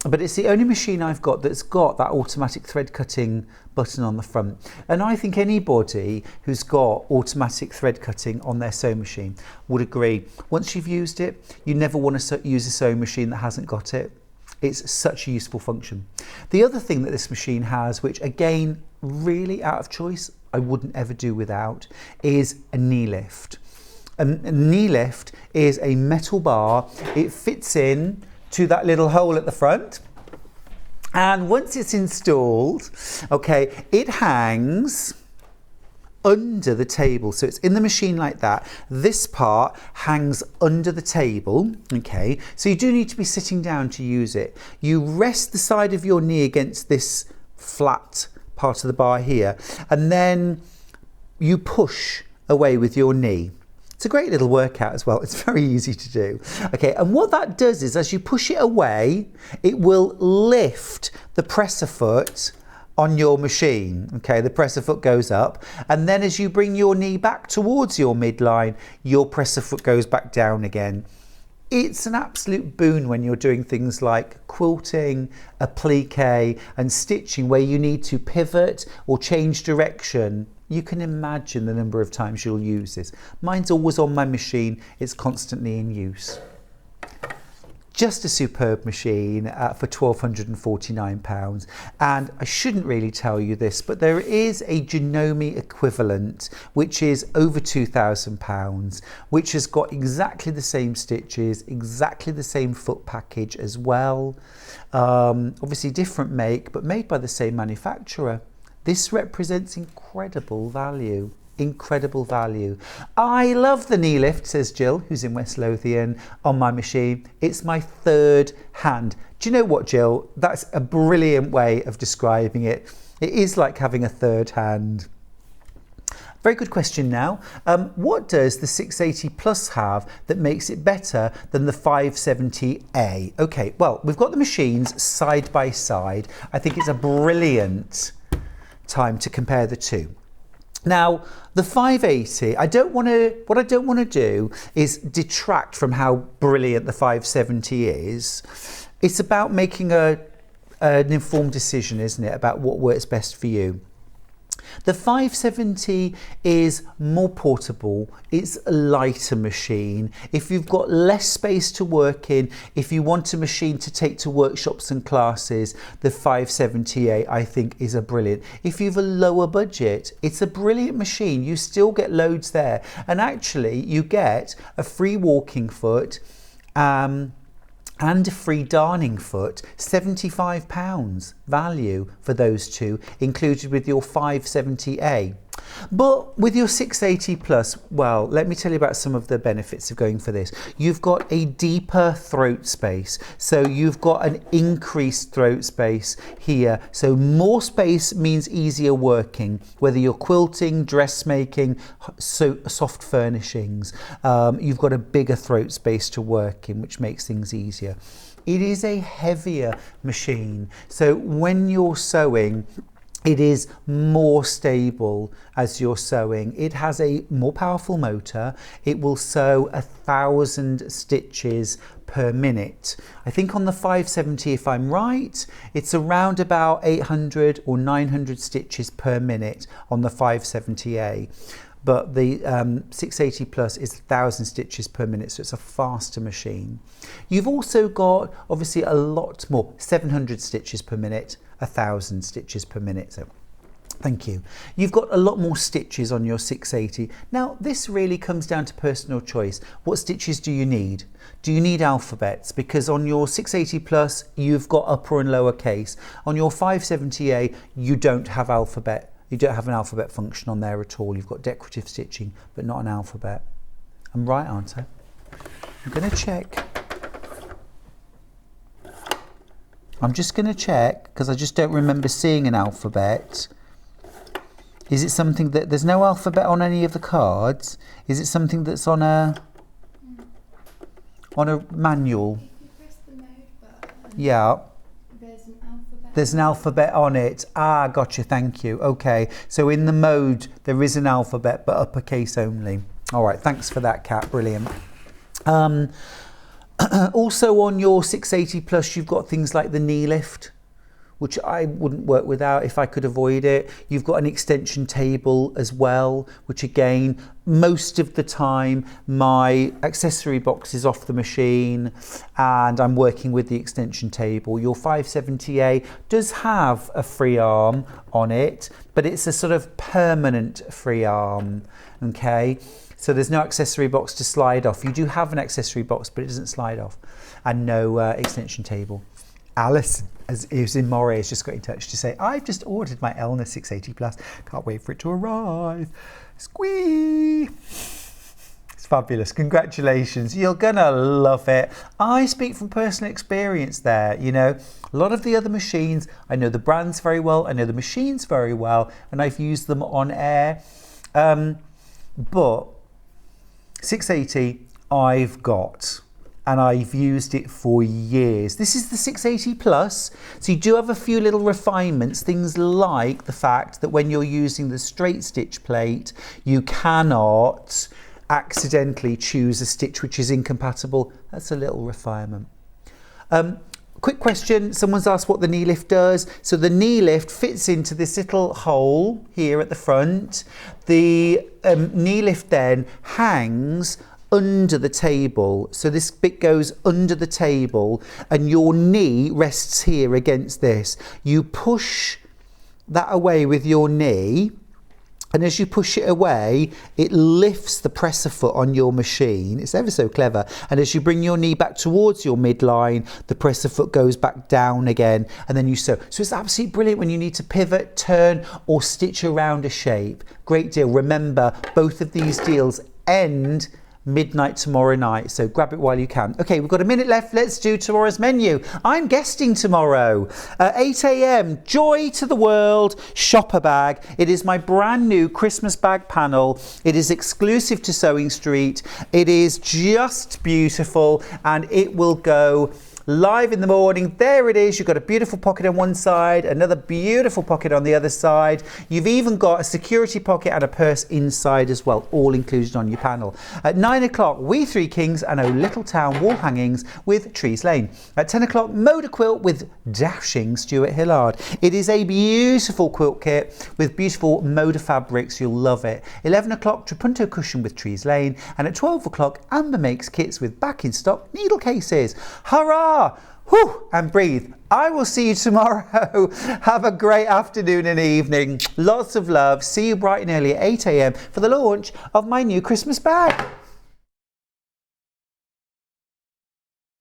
But it's the only machine I've got that's got that automatic thread cutting button on the front. And I think anybody who's got automatic thread cutting on their sewing machine would agree. Once you've used it, you never want to use a sewing machine that hasn't got it. It's such a useful function. The other thing that this machine has, which again, really out of choice, I wouldn't ever do without, is a knee lift. A knee lift is a metal bar. It fits in to that little hole at the front, and once it's installed, okay, it hangs under the table. So it's in the machine like that. This part hangs under the table, okay, so you do need to be sitting down to use it. You rest the side of your knee against this flat part of the bar here, and then you push away with your knee It's a great little workout as well. It's very easy to do. Okay, and what that does is as you push it away, it will lift the presser foot on your machine. Okay, the presser foot goes up, and then as you bring your knee back towards your midline, your presser foot goes back down again. It's an absolute boon when you're doing things like quilting, applique and stitching where you need to pivot or change direction. You can imagine the number of times you'll use this. Mine's always on my machine. It's constantly in use. Just a superb machine for £1,249. And I shouldn't really tell you this, but there is a Janome equivalent, which is over £2,000, which has got exactly the same stitches, exactly the same foot package as well. Obviously different make, but made by the same manufacturer. This represents incredible value. Incredible value. I love the knee lift, says Jill, who's in West Lothian, on my machine. It's my third hand. Do you know what, Jill? That's a brilliant way of describing it. It is like having a third hand. Very good question now. What does the 680 Plus have that makes it better than the 570A? Okay, well, we've got the machines side by side. I think it's a brilliant time to compare the two. Now, the 580, what I don't want to do is detract from how brilliant the 570 is. It's about making an informed decision, isn't it, about what works best for you. The 570 is more portable, it's a lighter machine. If you've got less space to work in, if you want a machine to take to workshops and classes, the 570A I think is a brilliant. If you have a lower budget, it's a brilliant machine. You still get loads there. And actually you get a free walking foot, and a free darning foot, £75 value for those two, included with your 570A. But with your 680 Plus, well, let me tell you about some of the benefits of going for this. You've got a deeper throat space, so you've got an increased throat space here. So more space means easier working, whether you're quilting, dressmaking, soft furnishings. You've got a bigger throat space to work in, which makes things easier. It is a heavier machine, so when you're sewing, it is more stable as you're sewing. It has a more powerful motor. It will sew 1,000 stitches per minute. I think on the 570, if I'm right, it's around about 800 or 900 stitches per minute on the 570A. But the 680 Plus is 1,000 stitches per minute, so it's a faster machine. You've also got, obviously, a lot more, 700 stitches per minute, 1,000 stitches per minute. So thank you. You've got a lot more stitches on your 680. Now, this really comes down to personal choice. What stitches do you need? Do you need alphabets? Because on your 680 Plus, you've got upper and lower case. On your 570A, you don't have alphabet. You don't have an alphabet function on there at all. You've got decorative stitching, but not an alphabet. I'm right, aren't I? I'm going to check. I'm just going to check, because I just don't remember seeing an alphabet. Is it something that, there's no alphabet on any of the cards? Is it something that's on a manual? If you press the mode button, yeah. there's an alphabet on it. Ah, gotcha, thank you. Okay, so in the mode, there is an alphabet, but uppercase only. All right, thanks for that, Kat, brilliant. Also on your 680 Plus, you've got things like the knee lift, which I wouldn't work without if I could avoid it. You've got an extension table as well, which again, most of the time, my accessory box is off the machine and I'm working with the extension table. Your 570A does have a free arm on it, but it's a sort of permanent free arm, okay? So there's no accessory box to slide off. You do have an accessory box, but it doesn't slide off. And no extension table. Alice, as is in Moray, has just got in touch to say, I've just ordered my Elna 680 Plus. Can't wait for it to arrive. Squee! It's fabulous. Congratulations. You're gonna love it. I speak from personal experience there. You know, a lot of the other machines, I know the brands very well. I know the machines very well, and I've used them on air. But 680 I've got, and I've used it for years. This is the 680 Plus, so you do have a few little refinements, things like the fact that when you're using the straight stitch plate, you cannot accidentally choose a stitch which is incompatible. That's a little refinement. Quick question, someone's asked what the knee lift does. So the knee lift fits into this little hole here at the front. The knee lift then hangs under the table. So this bit goes under the table and your knee rests here against this. You push that away with your knee, and as you push it away, it lifts the presser foot on your machine. It's ever so clever. And as you bring your knee back towards your midline, the presser foot goes back down again, and then you sew. So it's absolutely brilliant when you need to pivot, turn, or stitch around a shape. Great deal. Remember, both of these deals end midnight tomorrow night, so grab it while you can. Okay, we've got a minute left. Let's do tomorrow's menu. I'm guesting tomorrow at 8 a.m. Joy to the World shopper bag. It is my brand new Christmas bag panel. It is exclusive to Sewing Street. It is just beautiful, and it will go live in the morning. There it is. You've got a beautiful pocket on one side, another beautiful pocket on the other side. You've even got a security pocket and a purse inside as well, all included on your panel. At 9 o'clock, We Three Kings and O Little Town wall hangings with Trees Lane. At 10 o'clock, Moda Quilt with dashing Stuart Hillard. It is a beautiful quilt kit with beautiful Moda fabrics. You'll love it. 11 o'clock, Trapunto cushion with Trees Lane. And at 12 o'clock, Amber makes kits with back in stock needle cases. Hurrah! Whew, and breathe. I will see you tomorrow. Have a great afternoon and evening. Lots of love. See you bright and early at 8 a.m. for the launch of my new Christmas bag.